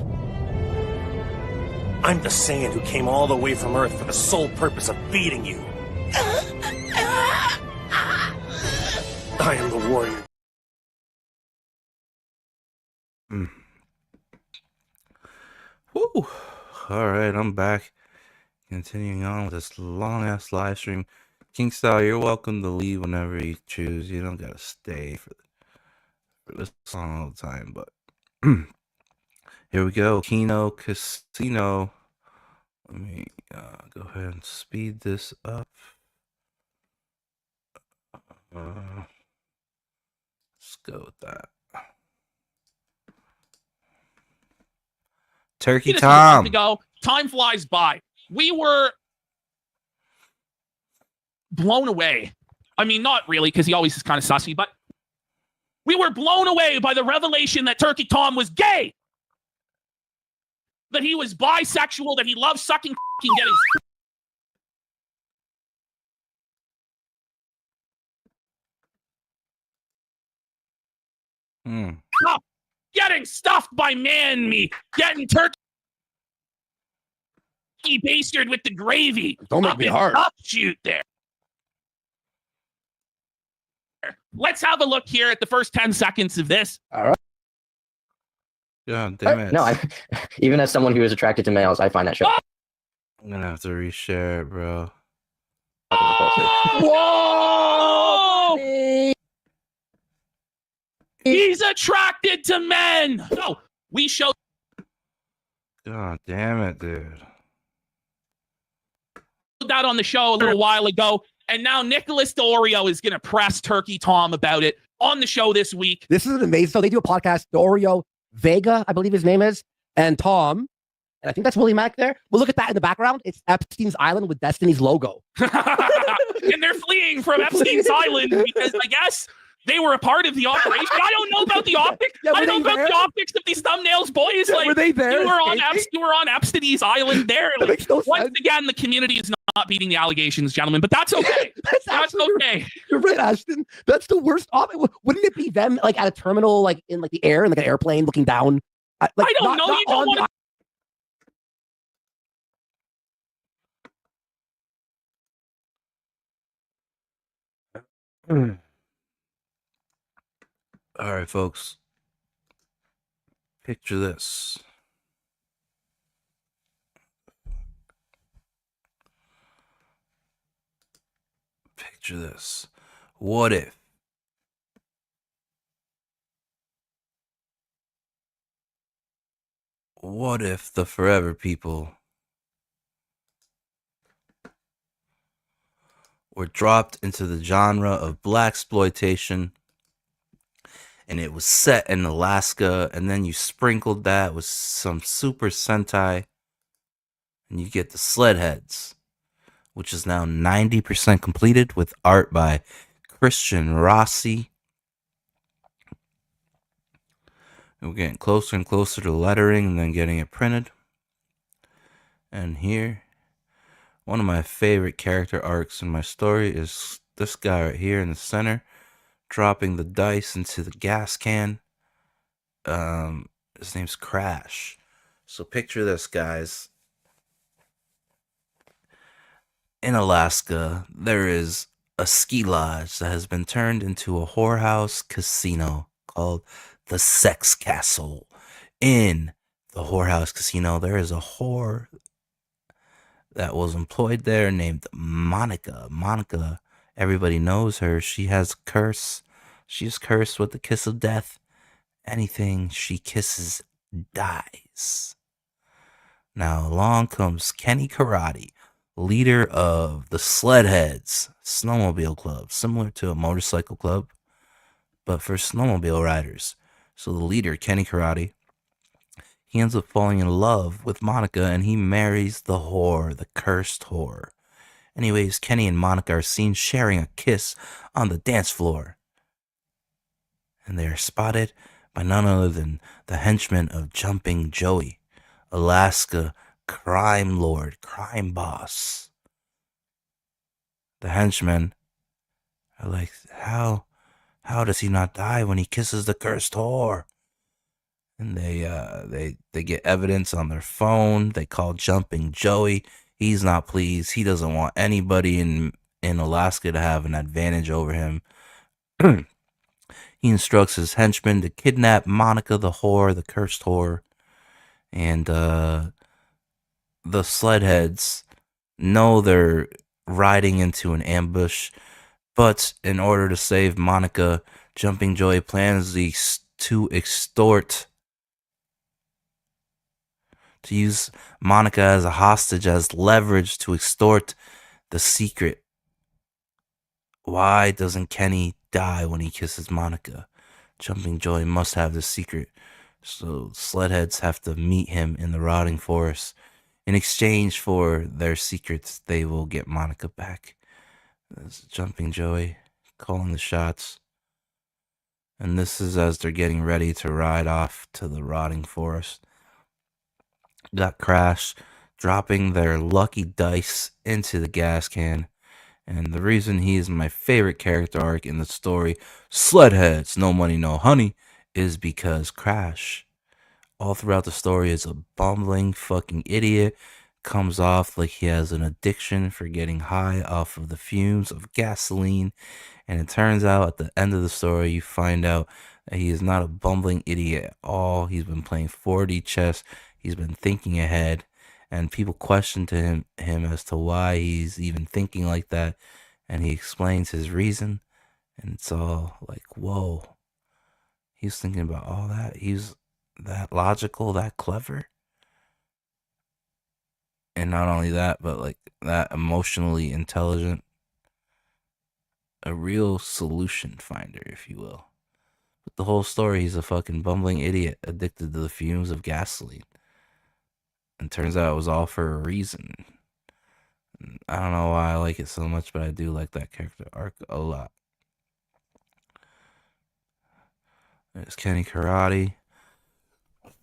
I'm the Saiyan who came all the way from Earth for the sole purpose of feeding you. I am the warrior. Woo! Alright, I'm back. Continuing on with this long-ass live stream. Kingstyle, you're welcome to leave whenever you choose. You don't gotta stay for this song all the time, but here we go. Kino Casino. Let me go ahead and speed this up. Let's go with that. Turkey Tom. Ago, time flies by. We were blown away. I mean, not really, because he always is kind of sussy, but we were blown away by the revelation that Turkey Tom was gay. That he was bisexual, that he loved sucking and getting... Getting stuffed by man meat, getting turkey basted with the gravy. Don't make me hard. Up shoot there. Let's have a look here at the first 10 seconds of this. All right. God damn it. No, even as someone who is attracted to males, I find that show. I'm gonna have to reshare it, bro. Whoa! He's attracted to men. No, we showed. God damn it, dude. That on the show a little while ago, and now Nicholas D'Oreo is going to press Turkey Tom about it on the show this week. This is an amazing. So they do a podcast. D'Oreo Vega, I believe his name is, and Tom, and I think that's Willie Mack there. Well, look at that in the background. It's Epstein's Island with Destiny's logo. And they're fleeing from Epstein's Island because I guess they were a part of the operation. I don't know about the optics. I don't know about the optics of these thumbnails, boys. Yeah, like, were they there? You were on Epstein's Island there. Like, once again, the community is not beating the allegations, gentlemen, but that's okay. that's okay. You're right, Ashton. That's the worst. Wouldn't it be them like at a terminal, like in like the air, in like an airplane, looking down? I don't know. You don't want to. All right, folks. Picture this. Picture this. What if the Forever People were dropped into the genre of blaxploitation, and it was set in Alaska, and then you sprinkled that with some Super Sentai, and you get the SLED, which is now 90% completed with art by KRISTIAN ROSSI. And we're getting closer and closer to lettering and then getting it printed. And here, one of my favorite character arcs in my story is this guy right here in the center, dropping the dice into the gas can. His name's Crash. So picture this, guys. In Alaska, there is a ski lodge that has been turned into a whorehouse casino called the Sex Castle. In the whorehouse casino, there is a whore that was employed there named Monica. Monica, everybody knows her. She has a curse. She's cursed with the kiss of death. Anything she kisses dies. Now along comes Kenny Karate, leader of the Sledheads snowmobile club, similar to a motorcycle club, but for snowmobile riders. So the leader, Kenny Karate, he ends up falling in love with Monica, and he marries the whore, the cursed whore. Anyways, Kenny and Monica are seen sharing a kiss on the dance floor. And they are spotted by none other than the henchman of Jumping Joey, Alaska crime lord, crime boss. The henchmen are like, how does he not die when he kisses the cursed whore? And they get evidence on their phone. They call Jumping Joey. He's not pleased. He doesn't want anybody in Alaska to have an advantage over him. He instructs his henchmen to kidnap Monica the whore, the cursed whore. And the Sledheads know they're riding into an ambush, but in order to save Monica, Jumping Joey plans to use Monica as a hostage, as leverage to extort the secret. Why doesn't Kenny die when he kisses Monica? Jumping Joey must have the secret, so Sledheads have to meet him in the rotting forest. In exchange for their secrets, they will get Monica back. That's Jumping Joey calling the shots. And this is as they're getting ready to ride off to the rotting forest. Got Crash dropping their lucky dice into the gas can. And the reason he is my favorite character arc in the story, Sledheads, no money, no honey, is because Crash, all throughout the story, is a bumbling fucking idiot. Comes off like he has an addiction for getting high off of the fumes of gasoline. And it turns out at the end of the story, you find out that he is not a bumbling idiot at all. He's been playing 4D chess. He's been thinking ahead. And people question to him as to why he's even thinking like that. And he explains his reason. And it's all like, whoa. He's thinking about all that. He's that logical, that clever. And not only that, but like that emotionally intelligent. A real solution finder, if you will. But the whole story, he's a fucking bumbling idiot addicted to the fumes of gasoline. And turns out it was all for a reason. I don't know why I like it so much, but I do like that character arc a lot. There's Kenny Karate.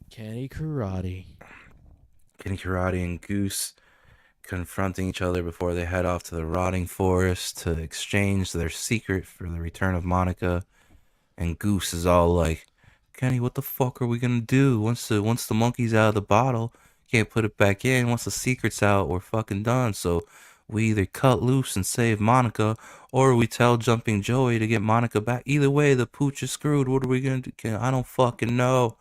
Kenny Karate and Goose confronting each other before they head off to the rotting forest to exchange their secret for the return of Monica. And Goose is all like, Kenny, what the fuck are we gonna do once the monkey's out of the bottle? Can't put it back in. Once the secret's out, we're fucking done. So we either cut loose and save Monica, or we tell Jumping Joey to get Monica back. Either way, the pooch is screwed. What are we gonna do? I don't fucking know.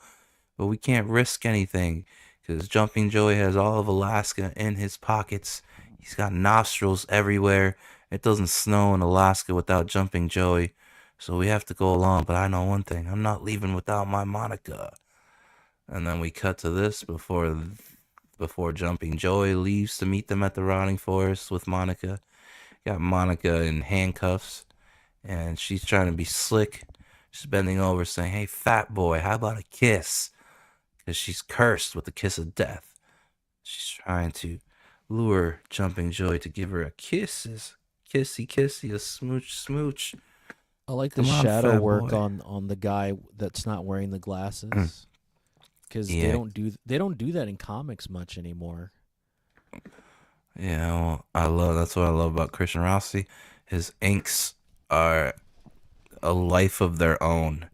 But we can't risk anything, because Jumping Joey has all of Alaska in his pockets. He's got nostrils everywhere. It doesn't snow in Alaska without Jumping Joey. So we have to go along. But I know one thing. I'm not leaving without my Monica. And then we cut to this before Jumping Joey leaves to meet them at the rotting forest with Monica. Got Monica in handcuffs, and she's trying to be slick. She's bending over saying, hey, fat boy, how about a kiss? Because she's cursed with the kiss of death. She's trying to lure Jumping Joey to give her a kisses. Kissy, a smooch. I like the Come on, shadow fat work boy. on the guy that's not wearing the glasses. Because Yeah. they don't do that in comics much anymore. Yeah, well, that's what I love about Christian Rossi. His inks are a life of their own.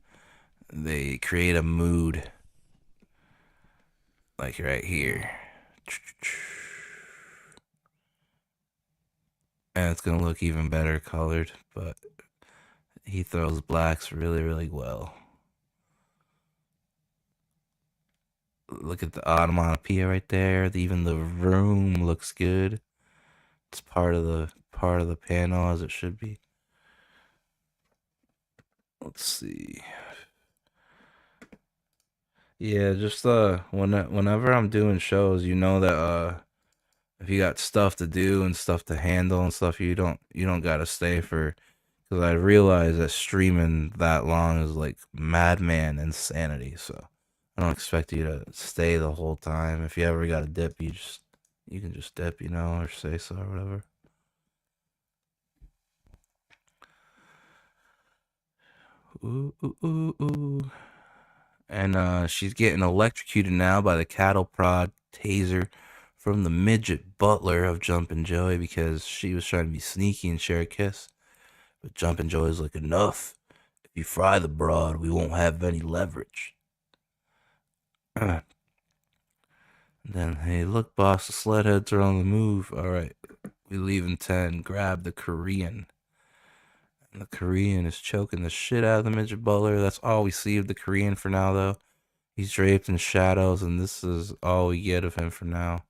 They create a mood. Like right here. And it's gonna look even better colored, but he throws blacks really, really well. Look at the onomatopoeia right there. Even the room looks good. It's part of the panel as it should be. Let's see. Yeah, just whenever I'm doing shows, you know that if you got stuff to do and stuff to handle and stuff, you don't gotta stay for. Because I realize that streaming that long is like madman insanity. So I don't expect you to stay the whole time. If you ever got to dip, you can just dip, or say so or whatever. Ooh, ooh, ooh, ooh. And she's getting electrocuted now by the cattle prod taser from the midget butler of Jumpin' Joey because she was trying to be sneaky and share a kiss. But Jumpin' Joey's like, enough. If you fry the broad, we won't have any leverage. Then, hey, look, boss, the sled heads are on the move. All right, we leave in 10. Grab the Korean. And the Korean is choking the shit out of the midget butler. That's all we see of the Korean for now, though. He's draped in shadows, and this is all we get of him for now.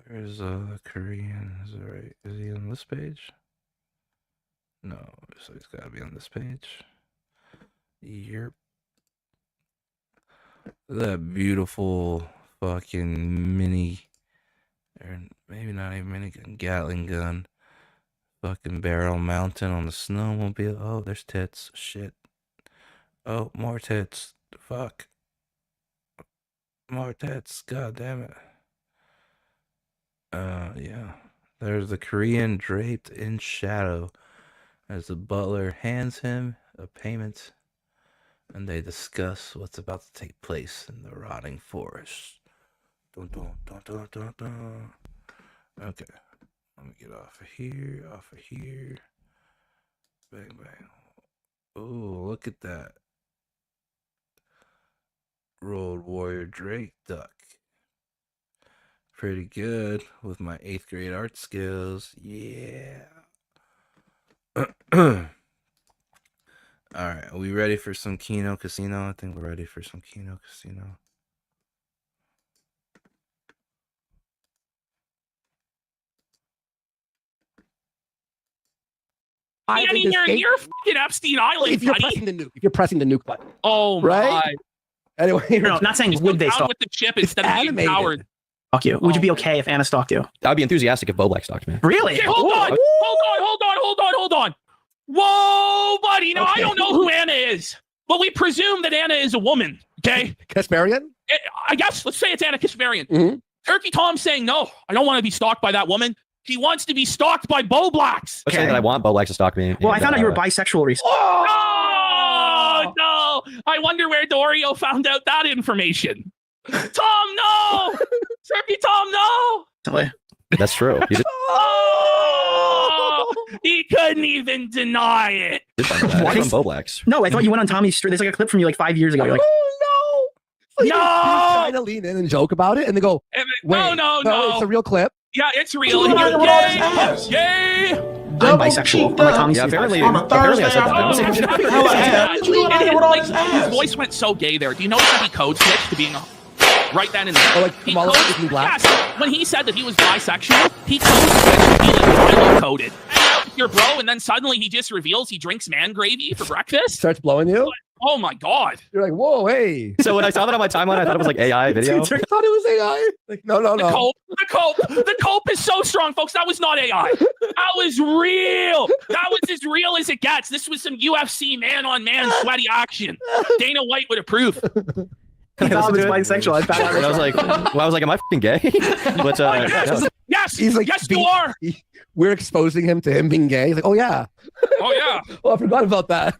Where's the Korean? Is it right? Is he on this page? No, so he's got to be on this page. Yep. That beautiful fucking mini, or maybe not even minigun, Gatling gun. Fucking barrel mountain on the snowmobile. Oh, there's tits. Shit. Oh, more tits. Fuck. More tits. God damn it. Yeah. There's the Korean draped in shadow as the butler hands him a payment, and they discuss what's about to take place in the rotting forest. Dun, dun, dun, dun, dun, dun. Okay. Let me get off of here, Bang, bang. Oh, look at that. Road Warrior Drake duck. Pretty good with my 8th grade art skills. Yeah. Alright, are we ready for some Kino Casino? I think we're ready for some Kino Casino. I mean, you're fucking Epstein Island, if you're buddy. pressing the nuke, if you're pressing the nuke button. Oh right? my. Anyway, No, not saying would they Down stalk. with the chip instead of being animated. powered. Fuck you. Would you be okay if Anna stalked you? I'd be enthusiastic if Bo Black stalked me. Really? Okay, hold on. Whoa, buddy. Now, I don't know who Anna is, but we presume that Anna is a woman, okay? Kasparian? I guess, let's say it's Anna Kasparian. Mm-hmm. Turkey Tom's saying, no, I don't want to be stalked by that woman. He wants to be stalked by Bo Blacks. I'm saying that I want Bo Black to stalk me. Well, I found out you were bisexual recently. Oh, no. I wonder where Dorio found out that information. Tom, no. Turkey Tom, no. That's true. Oh, he couldn't even deny it. Why from Bo Blacks? No, I thought you went on Tommy's street. There's like a clip from you like 5 years ago. You're like, No. Trying to lean in and joke about it, and they go, No, no. it's a real clip. Yeah, it's real. Yay! I'm bisexual. I'm like Tommy's Yeah, street. apparently On a I said that. His voice went so gay there. Do you notice that he code switched to being right then and there? Oh, like Kamala speaking black? Yes. When he said that he was bisexual, he code switched to be like Milo coded. Your bro, and then suddenly he just reveals he drinks man gravy for breakfast. Starts blowing you. Oh my god! You're like, whoa, hey. So when I saw that on my timeline, I thought it was like AI video. I thought it was AI. Like, no. The cope is so strong, folks. That was not AI. That was real. That was as real as it gets. This was some UFC man-on-man sweaty action. Dana White would approve. He thought I was bisexual. I found out. And I was like, am I fucking gay? But Yes, he's like, yes, you are. We're exposing him to him being gay. He's like, oh yeah. Oh yeah. Oh, I forgot about that.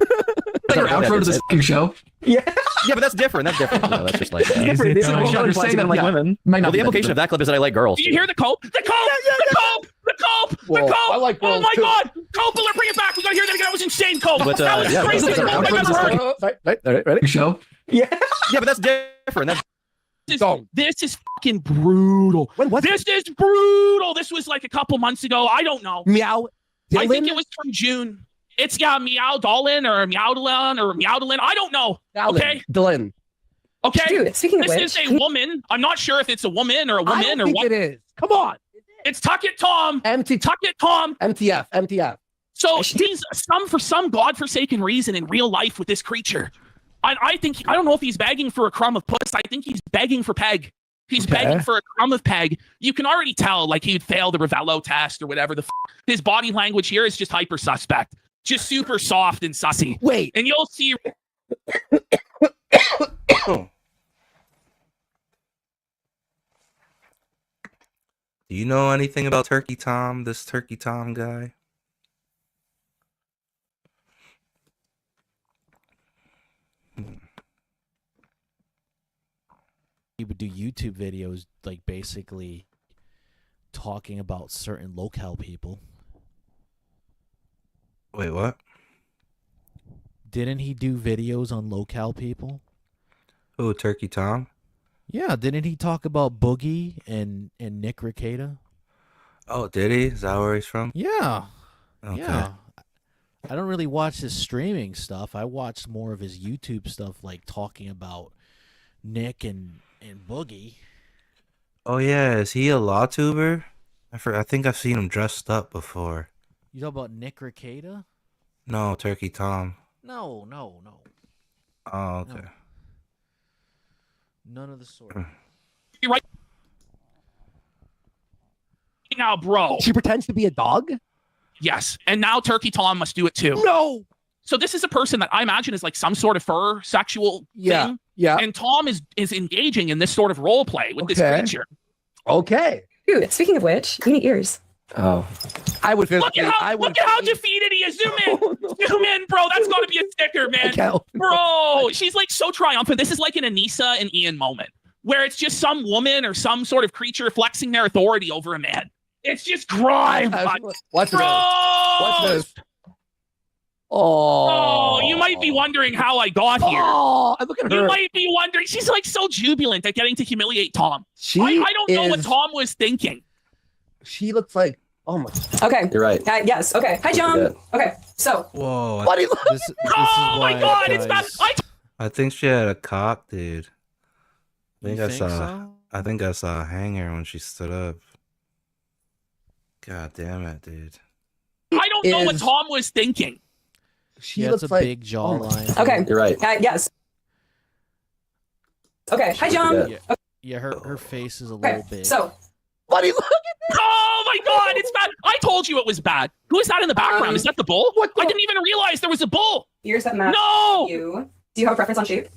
Our outro to this fucking show. Yeah, but that's different. That's different. No, that's just like different. This is what you're saying that like women. Well, the implication of that clip is that I like girls. Did you hear the cope? The cope! The cope! I like girls. Oh my too. god! Cope, bring it back. We gotta hear that again. That was insane, cope. But, that was yeah, crazy. that's Cope I've ever heard. Ready? Show. Yeah, but that's different. This is fucking brutal. This is brutal. This was like a couple months ago. I don't know. Meow. I think it was from June. It's Meow Dolan or Meowdalin or Meowdalin. I don't know. Okay. Dylan. Okay. Dude, speaking of this which, is a woman. I'm not sure if it's a woman or a woman I don't or think what. it is. Come on. It's Tuck It Tom. Tuck It Tom. MTF. So he's for some godforsaken reason in real life with this creature. I think, I don't know if he's begging for a crumb of puss. I think he's begging for peg. He's begging for a crumb of peg. You can already tell, like, he'd fail the Ravello test or whatever. His body language here is just hyper suspect. Just super soft and sussy. Wait. And you'll see. Do you know anything about Turkey Tom? This Turkey Tom guy? He would do YouTube videos, like basically talking about certain locale people. Wait, what? Didn't he do videos on locale people? Oh, Turkey Tom? Yeah, didn't he talk about Boogie and Nick Rekieta? Oh, did he? Is that where he's from? Yeah. Okay. Yeah. I don't really watch his streaming stuff. I watched more of his YouTube stuff, like talking about Nick and Boogie. Oh yeah, is he a law tuber? I think I've seen him dressed up before. You talk about Nick Rekieta? No, Turkey Tom. No. Oh, okay. No. None of the sort. You're right now, bro. She pretends to be a dog? Yes, and now Turkey Tom must do it too. No. So this is a person that I imagine is like some sort of fur sexual thing. Yeah. And Tom is engaging in this sort of role play with this creature. Okay. Dude, speaking of which, you need ears. Oh. I would Look at how defeated he is. Zoom in. Zoom in, bro. That's got to be a sticker, man. Bro, she's like so triumphant. This is like an Anissa and Ian moment where it's just some woman or some sort of creature flexing their authority over a man. It's just grime. What's this? Oh, you might be wondering how I got here. Oh, look at her. You might be wondering. She's like so jubilant at getting to humiliate Tom. I don't know what Tom was thinking. She looks like, oh my. Okay. You're right. Yes. Okay. Hi, John. Okay. So. Whoa. Buddy, Oh my God! It's bad. I think she had a cock, dude. I think so? I think I saw a hanger when she stood up. God damn it, dude. I don't know what Tom was thinking. She looks looks a like big jawline. Okay. You're right. Yes. Okay. Hi, John. Yeah, her face is a little big. So. Buddy, look at this. Oh my God! It's bad. I told you it was bad. Who is that in the background? Is that the bull? I didn't even realize there was a bull. Ears that match No. you. Do you have a preference on shape?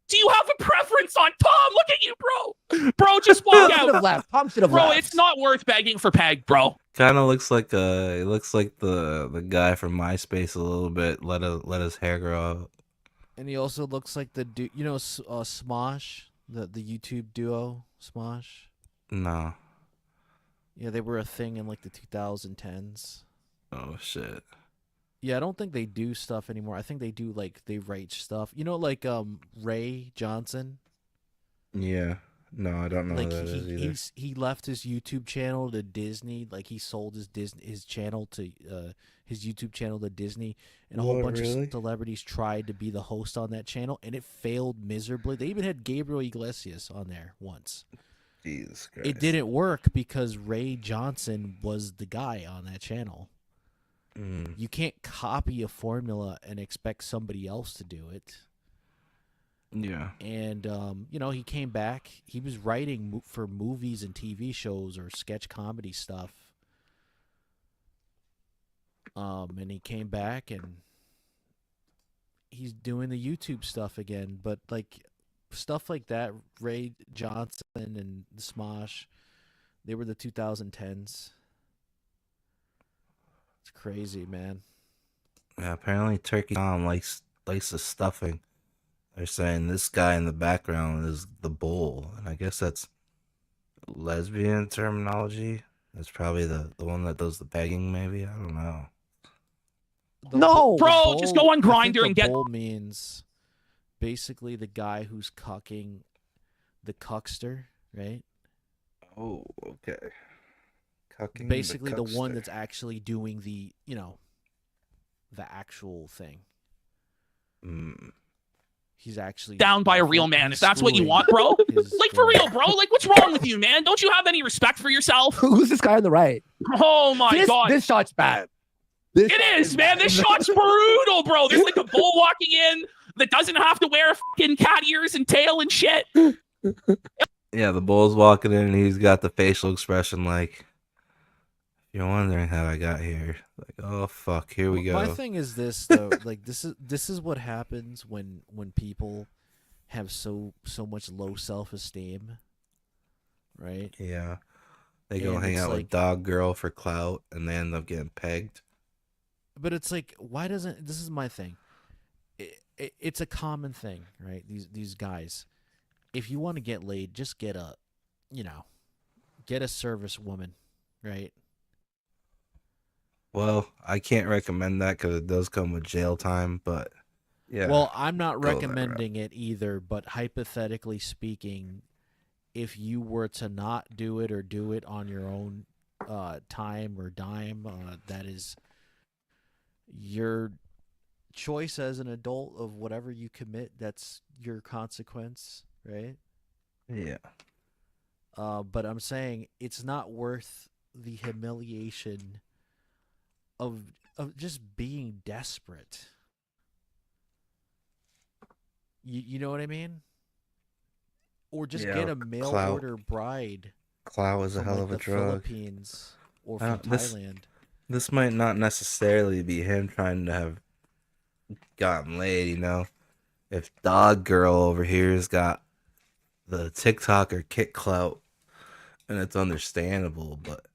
Do you have a preference on Tom? Look at you, bro. Bro, just walk Tom should have out. left. Tom should have Bro, left. it's not worth begging for Peg, bro. Kind of looks like it looks like the guy from MySpace a little bit. Let his hair grow out. And he also looks like the dude, you know, Smosh, the YouTube duo Smosh. No. Yeah, they were a thing in like the 2010s. Oh shit. Yeah, I don't think they do stuff anymore. I think they do like they write stuff. You know, like Ray Johnson. Yeah. No, I don't know Like who that is either. he left his YouTube channel to Disney. Like he sold his channel to his YouTube channel to Disney, and a whole What, bunch really? of celebrities tried to be the host on that channel, and it failed miserably. They even had Gabriel Iglesias on there once. Jesus Christ. It didn't work because Ray Johnson was the guy on that channel. You can't copy a formula and expect somebody else to do it. Yeah. And, you know, he came back. He was writing for movies and TV shows or sketch comedy stuff. And he came back and he's doing the YouTube stuff again. But, like, stuff like that, Ray Johnson and Smosh, they were the 2010s. It's crazy, man. Yeah, apparently Turkey Tom likes the stuffing. They're saying this guy in the background is the bull, and I guess that's lesbian terminology. That's probably the one that does the begging, maybe. I don't know. No, Bro, just go on Grindr and get. Bull means basically the guy who's cucking the cuckster, right? Oh, okay. Cucking Basically, the one cuckster. that's actually doing the, you know, the actual thing. He's actually Down by a real man. If that's what you want, bro. Like, for real, bro. Like, what's wrong with you, man? Don't you have any respect for yourself? Who's this guy on the right? Oh my God. This shot's bad. It is, man. This shot's brutal, bro. There's like a bull walking in that doesn't have to wear fucking cat ears and tail and shit. Yeah, the bull's walking in, and he's got the facial expression like, you're wondering how I got here. Like, oh fuck, here we go. My thing is this though, like this is what happens when people have so much low self-esteem, right? Yeah. They go And hang it's out with like- dog girl for clout, and they end up getting pegged. But it's like, why doesn't this is my thing? It's a common thing, right? These guys, if you want to get laid, just get a, get a service woman, right? Well, I can't recommend that because it does come with jail time. But yeah. Well, I'm not go that route. recommending it either, but hypothetically speaking, if you were to not do it or do it on your own time or dime, that is your choice as an adult of whatever you commit. That's your consequence, right? Yeah. But I'm saying it's not worth the humiliation of just being desperate. You know what I mean? Or just get a mail clout. order bride. Clout is a from, hell like, of a the drug. Philippines or from Thailand. This might not necessarily be him trying to have gotten laid, If dog girl over here's got the TikToker kick clout, and it's understandable, but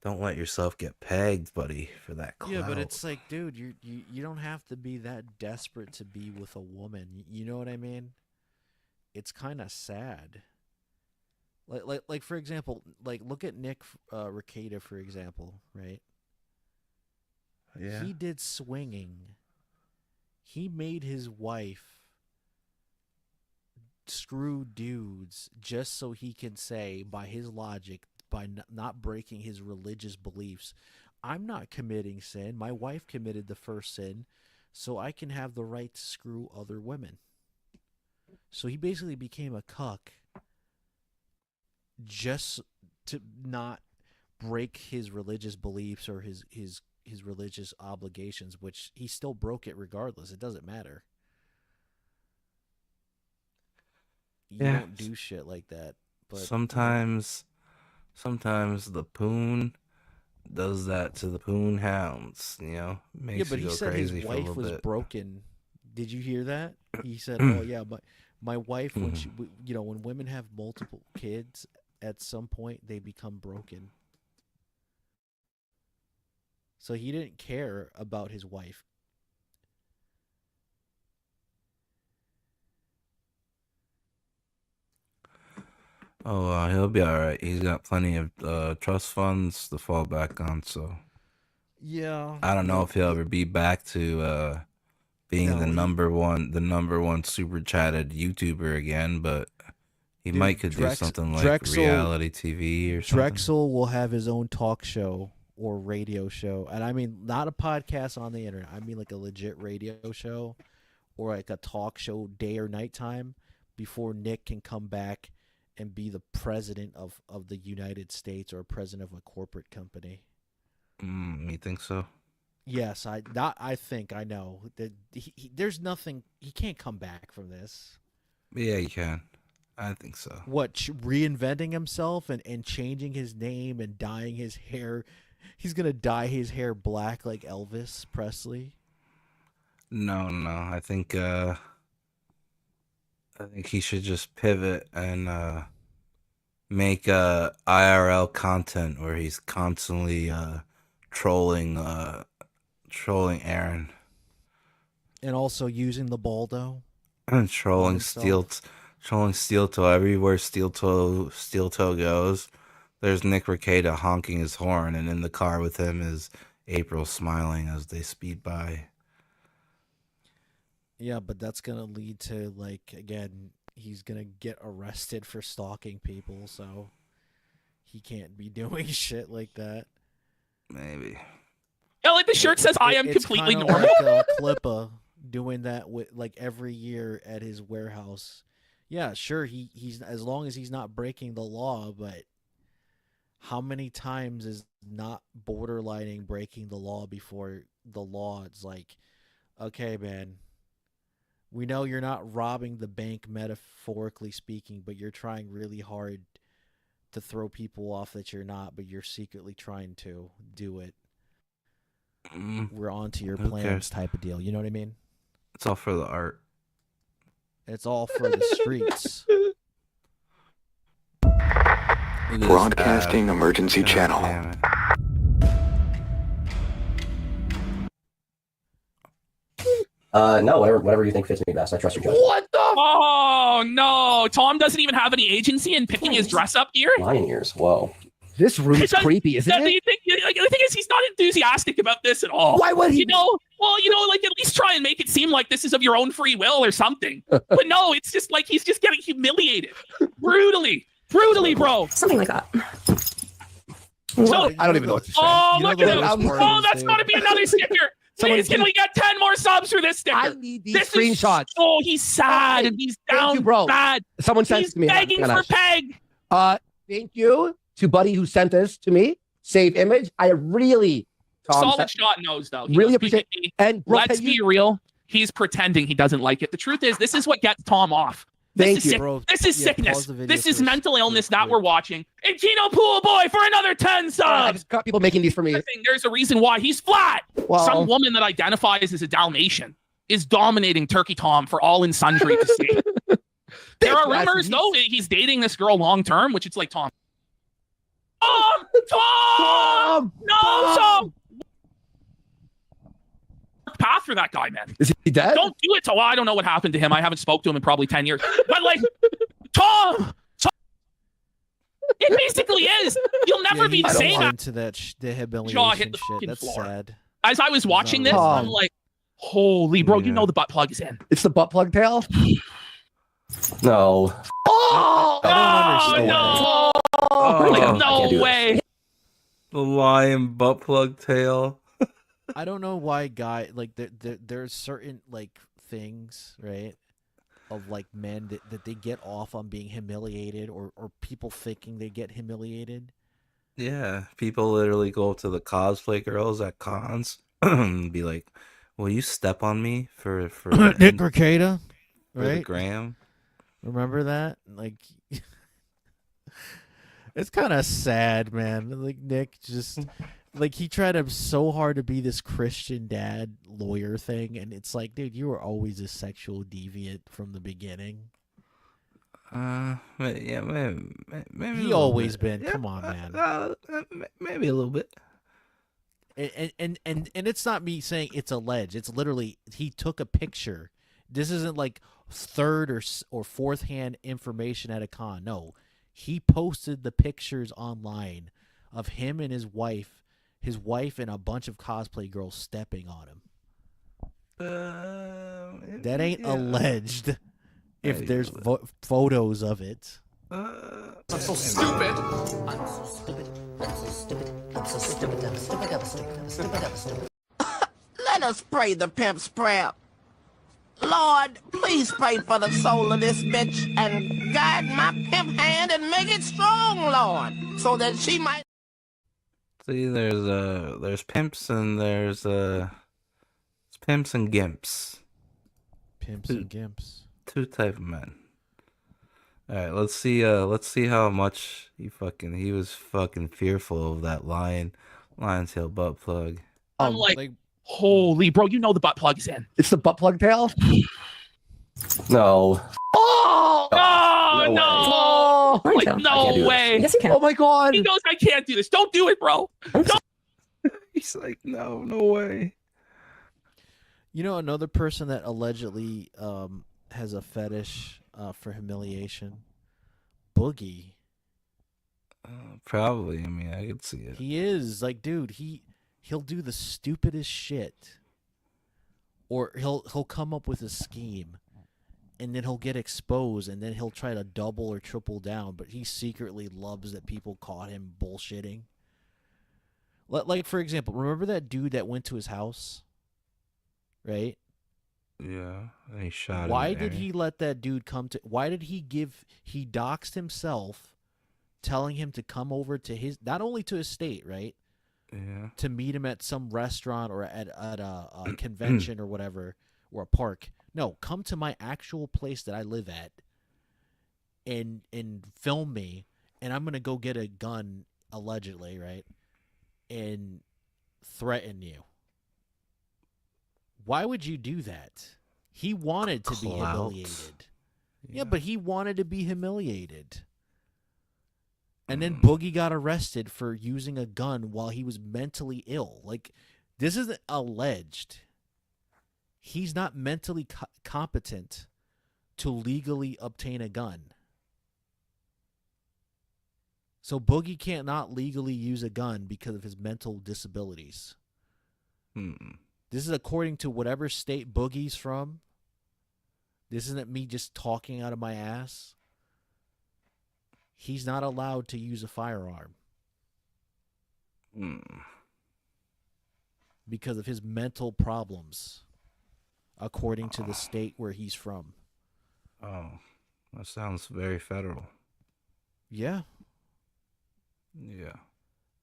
don't let yourself get pegged, buddy, for that clout. Yeah, but it's like, dude, you don't have to be that desperate to be with a woman. You know what I mean? It's kind of sad. Like for example, look at Nick Rekieta, for example, right? Yeah. He did swinging. He made his wife screw dudes just so he can say, by his logic, by not breaking his religious beliefs, I'm not committing sin. My wife committed the first sin, so I can have the right to screw other women. So he basically became a cuck just to not break his religious beliefs or his religious obligations, which he still broke it regardless. It doesn't matter. You don't do shit like that. But sometimes the poon does that to the poon hounds, Makes yeah, but you he go said crazy his for a wife little was bit. broken. Did you hear that? He said, "Oh yeah, but my wife, when she, when women have multiple kids, at some point they become broken." So he didn't care about his wife. Oh, he'll be all right. He's got plenty of trust funds to fall back on, so Yeah. I don't know if he'll ever be back to being the number one super chatted YouTuber again, but he might could do something like reality TV or something. Drexel will have his own talk show or radio show, and I mean not a podcast on the internet. I mean like a legit radio show or like a talk show day or nighttime before Nick can come back and be the president of the United States or president of a corporate company. You think so? Yes, I think I know that there's nothing, he can't come back from this. Yeah, he can. I think so. What, reinventing himself and changing his name and dyeing his hair? He's gonna dye his hair black like Elvis Presley? No. I think he should just pivot and make IRL content where he's constantly trolling Aaron and also using the Baldo and trolling Steel Toe everywhere. Steel Toe goes. There's Nick Rekieta honking his horn, and in the car with him is April smiling as they speed by. Yeah, but that's gonna lead to, like, again, he's gonna get arrested for stalking people, so he can't be doing shit like that. Maybe. Yeah, like the shirt says, "I am It's completely kinda normal." Like Clippa doing that with like every year at his warehouse. Yeah, sure, he's as long as he's not breaking the law, but how many times is not borderlining breaking the law before the law? It's like, okay, man, we know you're not robbing the bank, metaphorically speaking, but you're trying really hard to throw people off that you're not, but you're secretly trying to do it. We're on to your Who plans cares? type of deal. You know what I mean? It's all for the art. It's all for the streets. Broadcasting emergency channel. No, whatever you think fits me best. I trust your judgment. What the? Oh no! Tom doesn't even have any agency in picking his dress up gear. Lion ears. Whoa. This room is creepy, isn't it? The thing is, he's not enthusiastic about this at all. Why would he? You know, like at least try and make it seem like this is of your own free will or something. But no, it's just like he's just getting humiliated, brutally, bro. Something like that. So, I don't even know what to say. Oh, look at him! Oh, that's got to be another sticker. Please, can we get 10 more subs for this sticker? I need these this screenshots. He's sad and he's down bro. bad. Someone sent He's it to me. begging for Peg. Thank you to Buddy who sent this to me. Save image. I really solid shot nose though. He really must be appreciate. picky. And bro, let's be real. He's pretending he doesn't like it. The truth is, this is what gets Tom off. Thank you. Bro, this is sickness. pause the video This is for a mental illness that we're watching. And Kino Pool Boy for another 10 subs. I just got people making these for me. There's a reason why he's flat. Well- Some woman that identifies as a Dalmatian is dominating Turkey Tom for all and sundry to see. There are rumors, though, he's dating this girl long term, which it's like, Tom. Tom! No, Tom! Path for that guy, man. Is he dead? Don't do it to. Well, I don't know what happened to him. I haven't spoke to him in probably 10 years. But like, Tom, it basically is. You'll never be the same. Into that the humiliation Jaw hit the shit. fucking That's floor. sad. As I was watching this, I'm like, holy bro, you know the butt plug is in. It's the butt plug tail. No. Oh, no! Like, no way. The lion butt plug tail. I don't know why there's certain like things, right, of like men that they get off on being humiliated or people thinking they get humiliated. Yeah, people literally go up to the cosplay girls at cons and be like, "Will you step on me for Nick Ricada, for the right? gram?" Remember that? Like, it's kind of sad, man. Like Nick just. Like, he tried so hard to be this Christian dad lawyer thing, and it's like, dude, you were always a sexual deviant from the beginning. Yeah, maybe He always been. Come on, man. Maybe a little bit. And it's not me saying it's alleged. It's literally he took a picture. This isn't like third or fourth hand information at a con. No, he posted the pictures online of him and his wife and a bunch of cosplay girls stepping on him. That ain't alleged. If there's photos of it. I'm so stupid. I'm so stupid. I'm so stupid. I'm so stupid. I'm stupid. I'm stupid. I'm stupid. I'm stupid. Let us pray the pimp's prayer. Lord, please pray for the soul of this bitch and guide my pimp hand and make it strong, Lord, so that she might. See, there's pimps and there's pimps and gimps. Pimps and gimps. Two type of men. All right, let's see how much he was fucking fearful of that lion tail butt plug. I'm like, holy bro, you know the butt plug is in. It's the butt plug tail. No. Oh No no! way. Like, no way! Yes, you can. Oh my god! He goes, I can't do this. Don't do it, bro. He's like, no way. You know, another person that allegedly has a fetish for humiliation, Boogie. Probably. I mean, I could see it. He is like, dude. He'll do the stupidest shit, or he'll come up with a scheme, and then he'll get exposed, and then he'll try to double or triple down. But he secretly loves that people caught him bullshitting. Like, for example, remember that dude that went to his house, right? Yeah, and he shot him. Why did he let that dude come to? Why did he doxed himself, telling him to come over to not only to his state, right? Yeah. To meet him at some restaurant or at a convention or whatever, or a park. No, come to my actual place that I live at and film me, and I'm going to go get a gun, allegedly, right? And threaten you. Why would you do that? He wanted to be humiliated. Yeah, but he wanted to be humiliated. And then Boogie got arrested for using a gun while he was mentally ill. Like, this isn't alleged. He's not mentally competent to legally obtain a gun. So Boogie can't not legally use a gun because of his mental disabilities. This is according to whatever state Boogie's from. This isn't me just talking out of my ass. He's not allowed to use a firearm. Because of his mental problems, according to the state where he's from. Oh, that sounds very federal. Yeah. Yeah.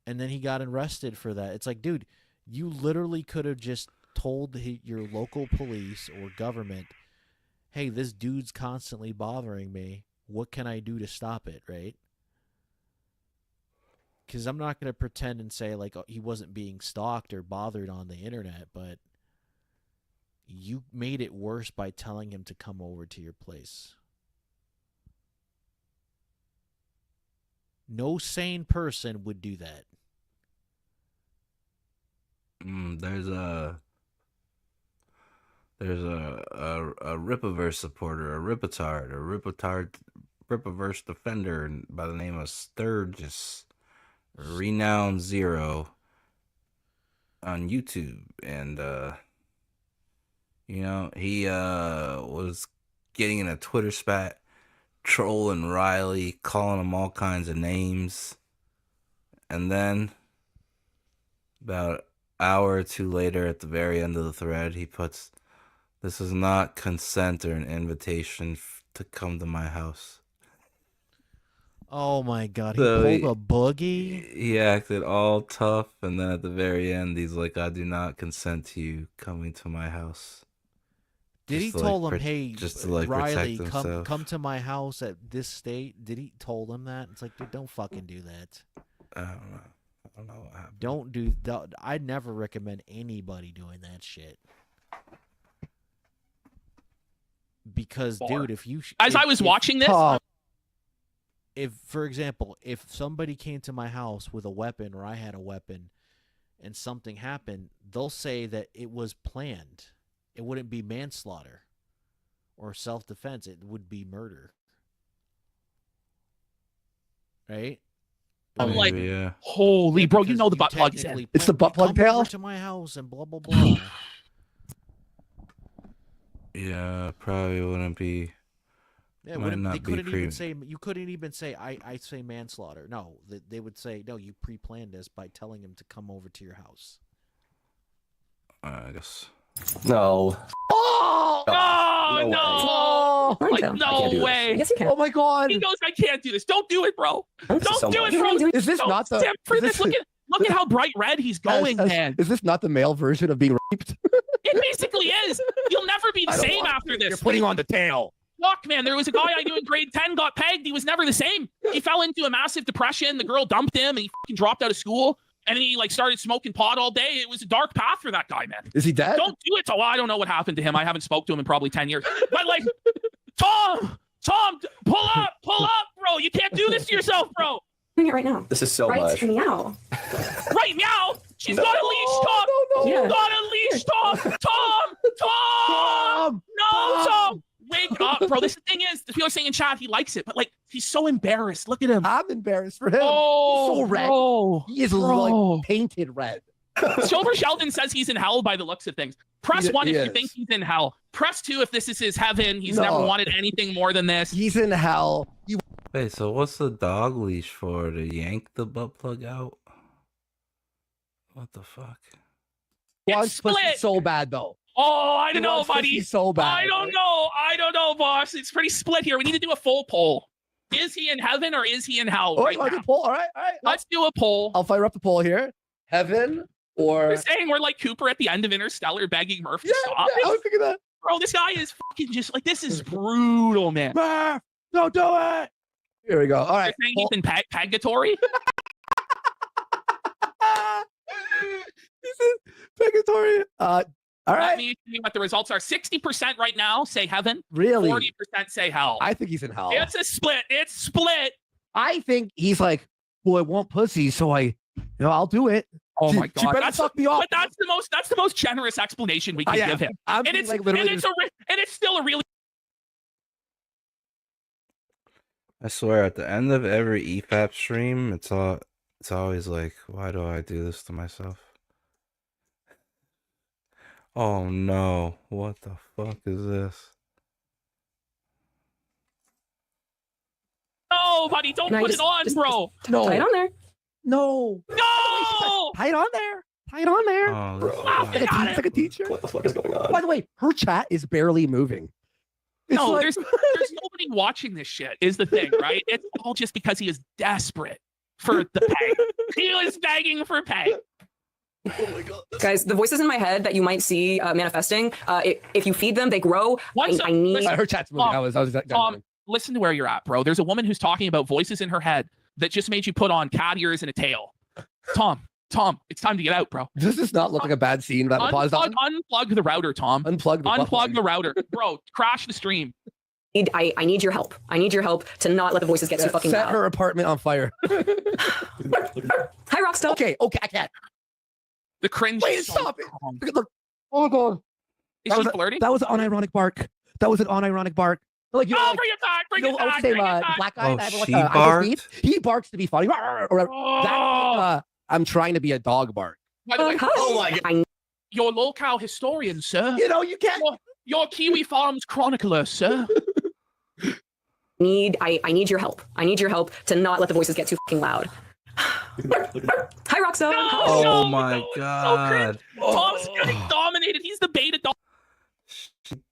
And then he got arrested for that. It's like, dude, you literally could have just told your local police or government, hey, this dude's constantly bothering me. What can I do to stop it, right? Because I'm not going to pretend and say, like, he wasn't being stalked or bothered on the internet, but you made it worse by telling him to come over to your place. No sane person would do that. There's a Rippaverse supporter, a Rippaverse defender by the name of Sturgis, Renowned Zero, on YouTube, and he was getting in a Twitter spat, trolling Riley, calling him all kinds of names, and then about an hour or two later, at the very end of the thread, he puts, "This is not consent or an invitation to come to my house." Oh my God, he So pulled a Boogie? He acted all tough, and then at the very end, he's like, "I do not consent to you coming to my house." Did he Just to, tell like, him, hey, just to, like, Riley, protect come himself. to my house at this state? Did he told him that? It's like, dude, don't fucking do that. I don't know. I don't know what happened. Don't do that. I'd never recommend anybody doing that shit. Because, dude, if you... As I was watching this... If, for example, if somebody came to my house with a weapon or I had a weapon and something happened, they'll say that it was planned. It wouldn't be manslaughter or self-defense. It would be murder. Right? I'm like, yeah. holy, bro, you Because know the you butt plug is in. technically It's the butt plug come over pail? to my house and blah, blah, blah. Yeah, probably wouldn't be. Yeah, might wouldn't, not they be couldn't even pre- say, you couldn't even say, I say manslaughter. No, they would say, no, you pre-planned this by telling him to come over to your house. I guess. No. Oh, no, No no. way. Like, I can't no do this. way. Yes, you can. Oh my God. He goes, I can't do this. Don't do it, bro. This is Don't so do much. it, bro. Is this Don't not the... stand for is this. this- Look at how bright red he's going, man. Is this not the male version of being raped? It basically is. You'll never be the I don't same want- after this. You're putting on the tail. Fuck, man. There was a guy I knew in grade 10 got pegged. He was never the same. He fell into a massive depression. The girl dumped him and he fucking dropped out of school. And then he like started smoking pot all day. It was a dark path for that guy, man. Is he dead? Don't do it. So I don't know what happened to him. I haven't spoke to him in probably 10 years. But like, Tom, pull up, bro. You can't do this to yourself, bro. Doing it right now. This is so Right, much. meow. Right, meow. She's got a leash, Tom. She's Yeah. got a leash, Tom. Tom. No, Tom. Wake up, bro. This thing is, the people are saying in chat he likes it, but like, he's so embarrassed. Look at him. I'm embarrassed for him. Oh, He's so red. bro. He is Bro. like painted red. Silver Sheldon says he's in hell by the looks of things. Press He- 1 he if you is. think he's in hell. Press 2 if this is his heaven. He's No. never wanted anything more than this. He's in hell. You Wait, so what's the dog leash for? To yank the butt plug out? What the fuck? wants pussy split. so bad though. Oh, I don't He know, wants pussy buddy. so bad. I don't know, boss. It's pretty split here. We need to do a full poll. Is he in heaven or is he in hell Oh, right you want to now? do a poll? All right. Let's do a poll. I'll fire up the poll here. Heaven or We're saying we're like Cooper at the end of Interstellar begging Murph to stop. I was thinking that. Bro, this guy is fucking just like, this is brutal, man. Murph, don't do it. Here we go. All right. You're saying he's in purgatory? This is purgatory. All Let right. me see what the results are. 60% right now say heaven. Really? 40% say hell. I think he's in hell. It's a split. It's split. I think he's like well, I want pussy, so I'll do it. Oh She- my she god, better suck me off. But that's the most generous explanation we can give him. I'm And being, it's like, literally and it's still a really. I swear, at the end of every EFAP stream, it's always like, why do I do this to myself? Oh no, what the fuck is this? No, buddy, don't put it on, bro. No. Tie it on there. No. No. Tie it on there. Tie it on there. Oh, It's like a teacher. What the fuck is going on? By the way, her chat is barely moving. It's No, like- there's nobody watching this shit. Is the thing, right? It's all just because he is desperate for the pay. He was begging for pay. Guys, the voices in my head that you might see manifesting, if you feed them, they grow. I need. listen, her chat's moving. I was listen to where you're at, bro. There's a woman who's talking about voices in her head that just made you put on cat ears and a tail. Tom, it's time to get out, bro. Does this not look like a bad scene? That paused on? Unplug the router, Tom. Unplug the router, bro. Crash the stream. I need your help. I need your help to not let the voices get too fucking Set loud. her apartment on fire. Hi, Rockstar. Okay, I can't. The cringe. Wait, stop it. Look. Oh my god. Is she flirting? That was an unironic bark. Bring it back. Bring it back. Bring it back. The black guy. Oh, that she I barked? he barks to be funny. That, I'm trying to be a dog bark. By the way, Oh my god. your local historian, sir. You know, you can't. Your Kiwi Farms chronicler, sir. I need your help. I need your help to not let the voices get too fucking loud. Hi, Roxo. Oh my god. Tom's getting dominated. He's the beta dog.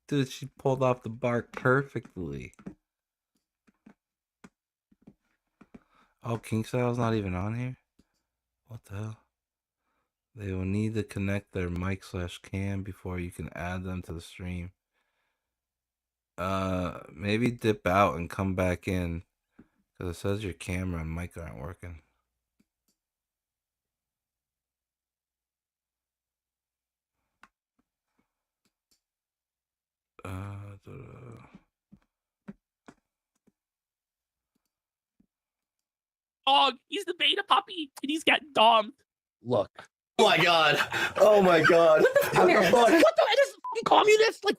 Dude, she pulled off the bark perfectly. Oh, King Style's not even on here? What the hell? They will need to connect their mic/cam before you can add them to the stream. Maybe dip out and come back in, because it says your camera and mic aren't working. Dog. He's the beta puppy, and he's getting domed. Look. Oh my god. Oh my god. What the? What the? I just fucking communist? Like,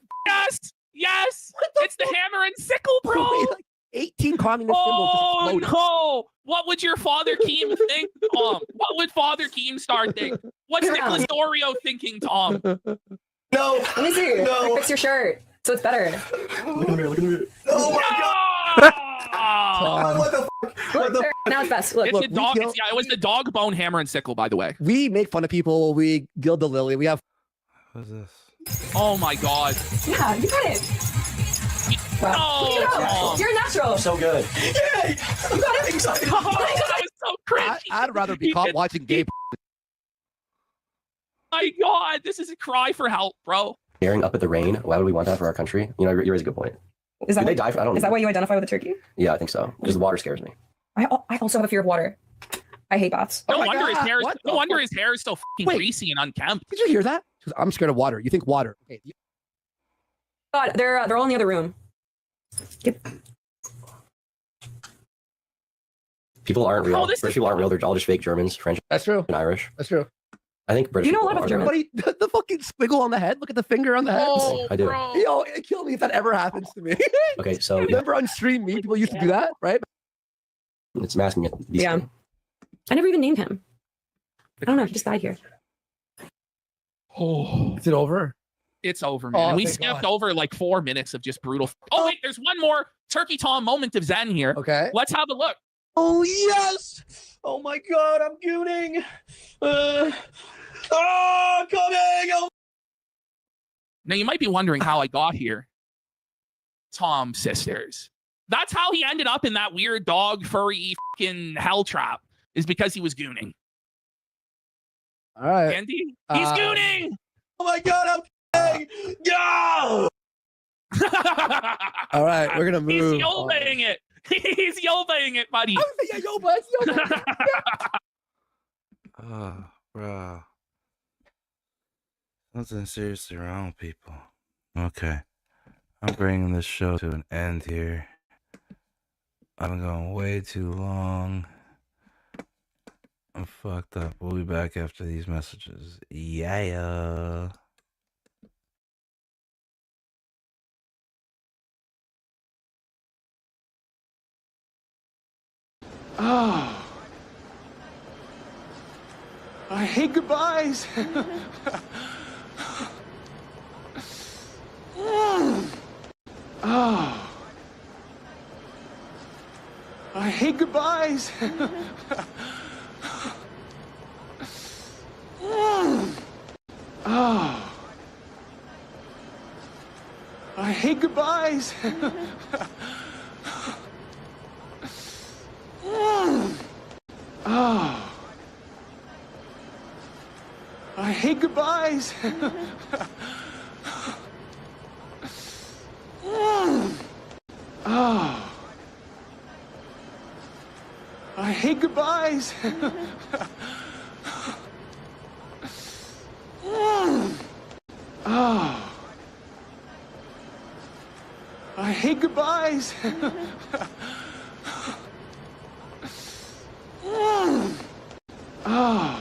yes. It's the hammer and sickle, bro. like 18 communist symbols. Oh Just no! What would your father Keem think, Tom? What would Father Keemstar think? What's Nicholas Dorio thinking, Tom? No. Let me see. No. Fix your shirt so it's better. Look at the mirror. Look at the mirror. Oh my god. What the fuck? What the Now it's best. Look, It's the dog. It was the dog bone hammer and sickle, by the way. We make fun of people. We gild the lily. We have. What's this? Oh my god. yeah, you got it. Wow. No, Tom. You're natural. So good. Yay! I'm not excited. Oh, that was so cringy. I'd rather be caught watching gay. My god, this is a cry for help, bro. Staring up at the rain. Why would we want that for our country? You know, you raise a good point. Is that Did they die? I don't know. Is that why you identify with a turkey? Yeah, I think so. Because the water scares me. I also have a fear of water. I hate baths. No my wonder his God, hair. what No the wonder fuck? his hair is so fucking Wait. greasy and unkempt. Did you hear that? She goes, I'm scared of water. You think water? Okay. God, they're all in the other room. People aren't real. Oh, this British is- people aren't real. They're all just fake Germans, French, That's true. and Irish. That's true. I think British You know a people lot of are German. real. Buddy, the fucking squiggle on the head. Look at the finger on the head. Oh, I do. bro. Yo, it killed me if that ever happens to me. Okay, so Remember on Stream Me, people used to do that, right? it's masking it. Yeah. I never even named him. I don't know. He just died here. Oh, Is it over? it's over, man. Oh, We thank skipped God. over like 4 minutes of just brutal. Oh wait, there's one more Turkey Tom moment of Zen here. Okay. Let's have a look. Oh yes! Oh my god, I'm gooning. Coming! Oh. Now you might be wondering how I got here. Tom sisters. That's how he ended up in that weird dog furry fucking hell trap. Is because he was gooning. All right. Andy, he's gooning. Oh my god, I'm kidding! Go! All right, we're gonna He's move. yobaying it. He's yobaying it, buddy. I was like, yeah, yo, bud, yo, bud. Oh, bro. Something seriously wrong with people. Okay. I'm bringing this show to an end here. I'm going way too long. I'm fucked up. We'll be back after these messages. Yeah. Oh. I hate goodbyes. Oh. I hate goodbyes. Oh. I hate goodbyes. Oh. I hate goodbyes. Oh. I hate goodbyes. Oh. I hate goodbyes. Oh.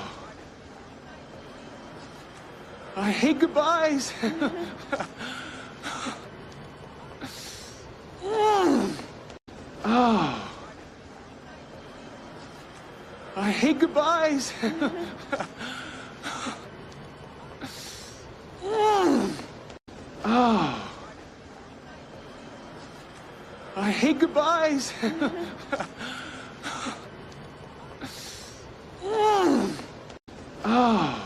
I hate goodbyes. Oh. I hate goodbyes. Oh. I hate goodbyes. Oh. I hate goodbyes. Oh.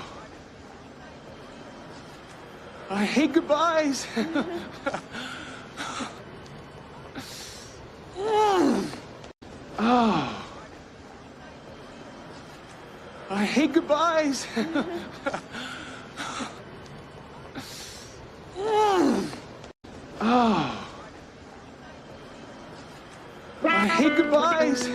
I hate goodbyes. Oh. I hate goodbyes. Oh. I hate goodbyes.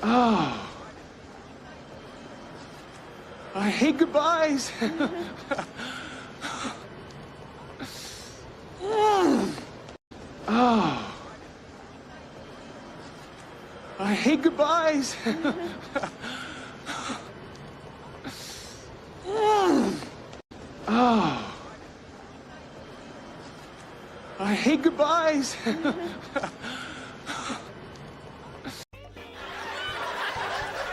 Oh. I hate goodbyes. Oh. I hate goodbyes. Oh. I hate goodbyes.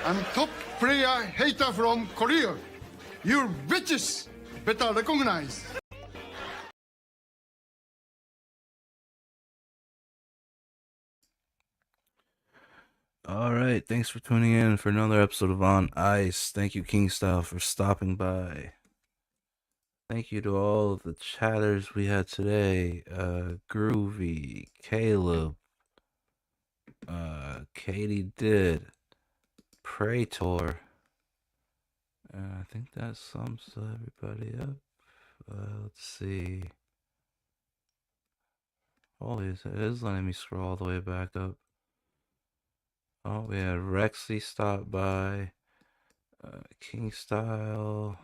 I'm top player hater from Korea. You bitches better recognize. All right, thanks for tuning in for another episode of On Ice. Thank you, King Style, for stopping by. Thank you to all of the chatters we had today. Groovy, Caleb, Katie Did, Praetor. I think that sums everybody up. Let's see. Holy, it is letting me scroll all the way back up. Oh, we had Rexy stop by. King Style.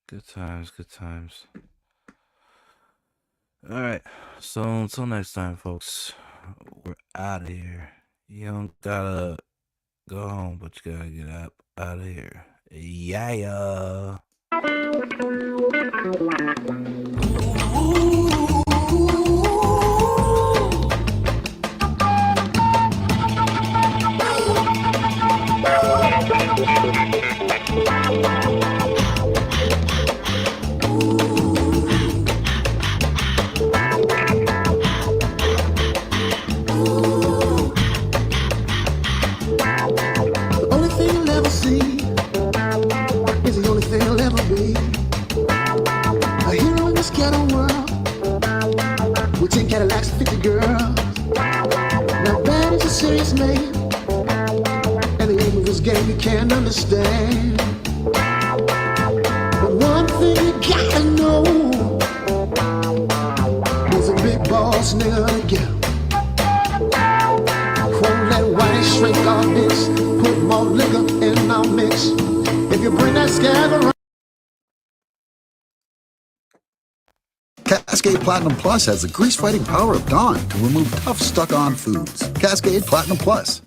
Good times, good times. Alright, so until next time, folks, we're out of here. You don't gotta go home, but you gotta get out of here. Yeah. Cadillacs, 50 girls. Now that is a serious man, and the aim of this game you can't understand. But one thing you gotta know, there's a big boss nigga to get. shrink our dicks, put more liquor in our mix. If you bring that scab around. Cascade Platinum Plus has the grease-fighting power of Dawn to remove tough, stuck-on foods. Cascade Platinum Plus.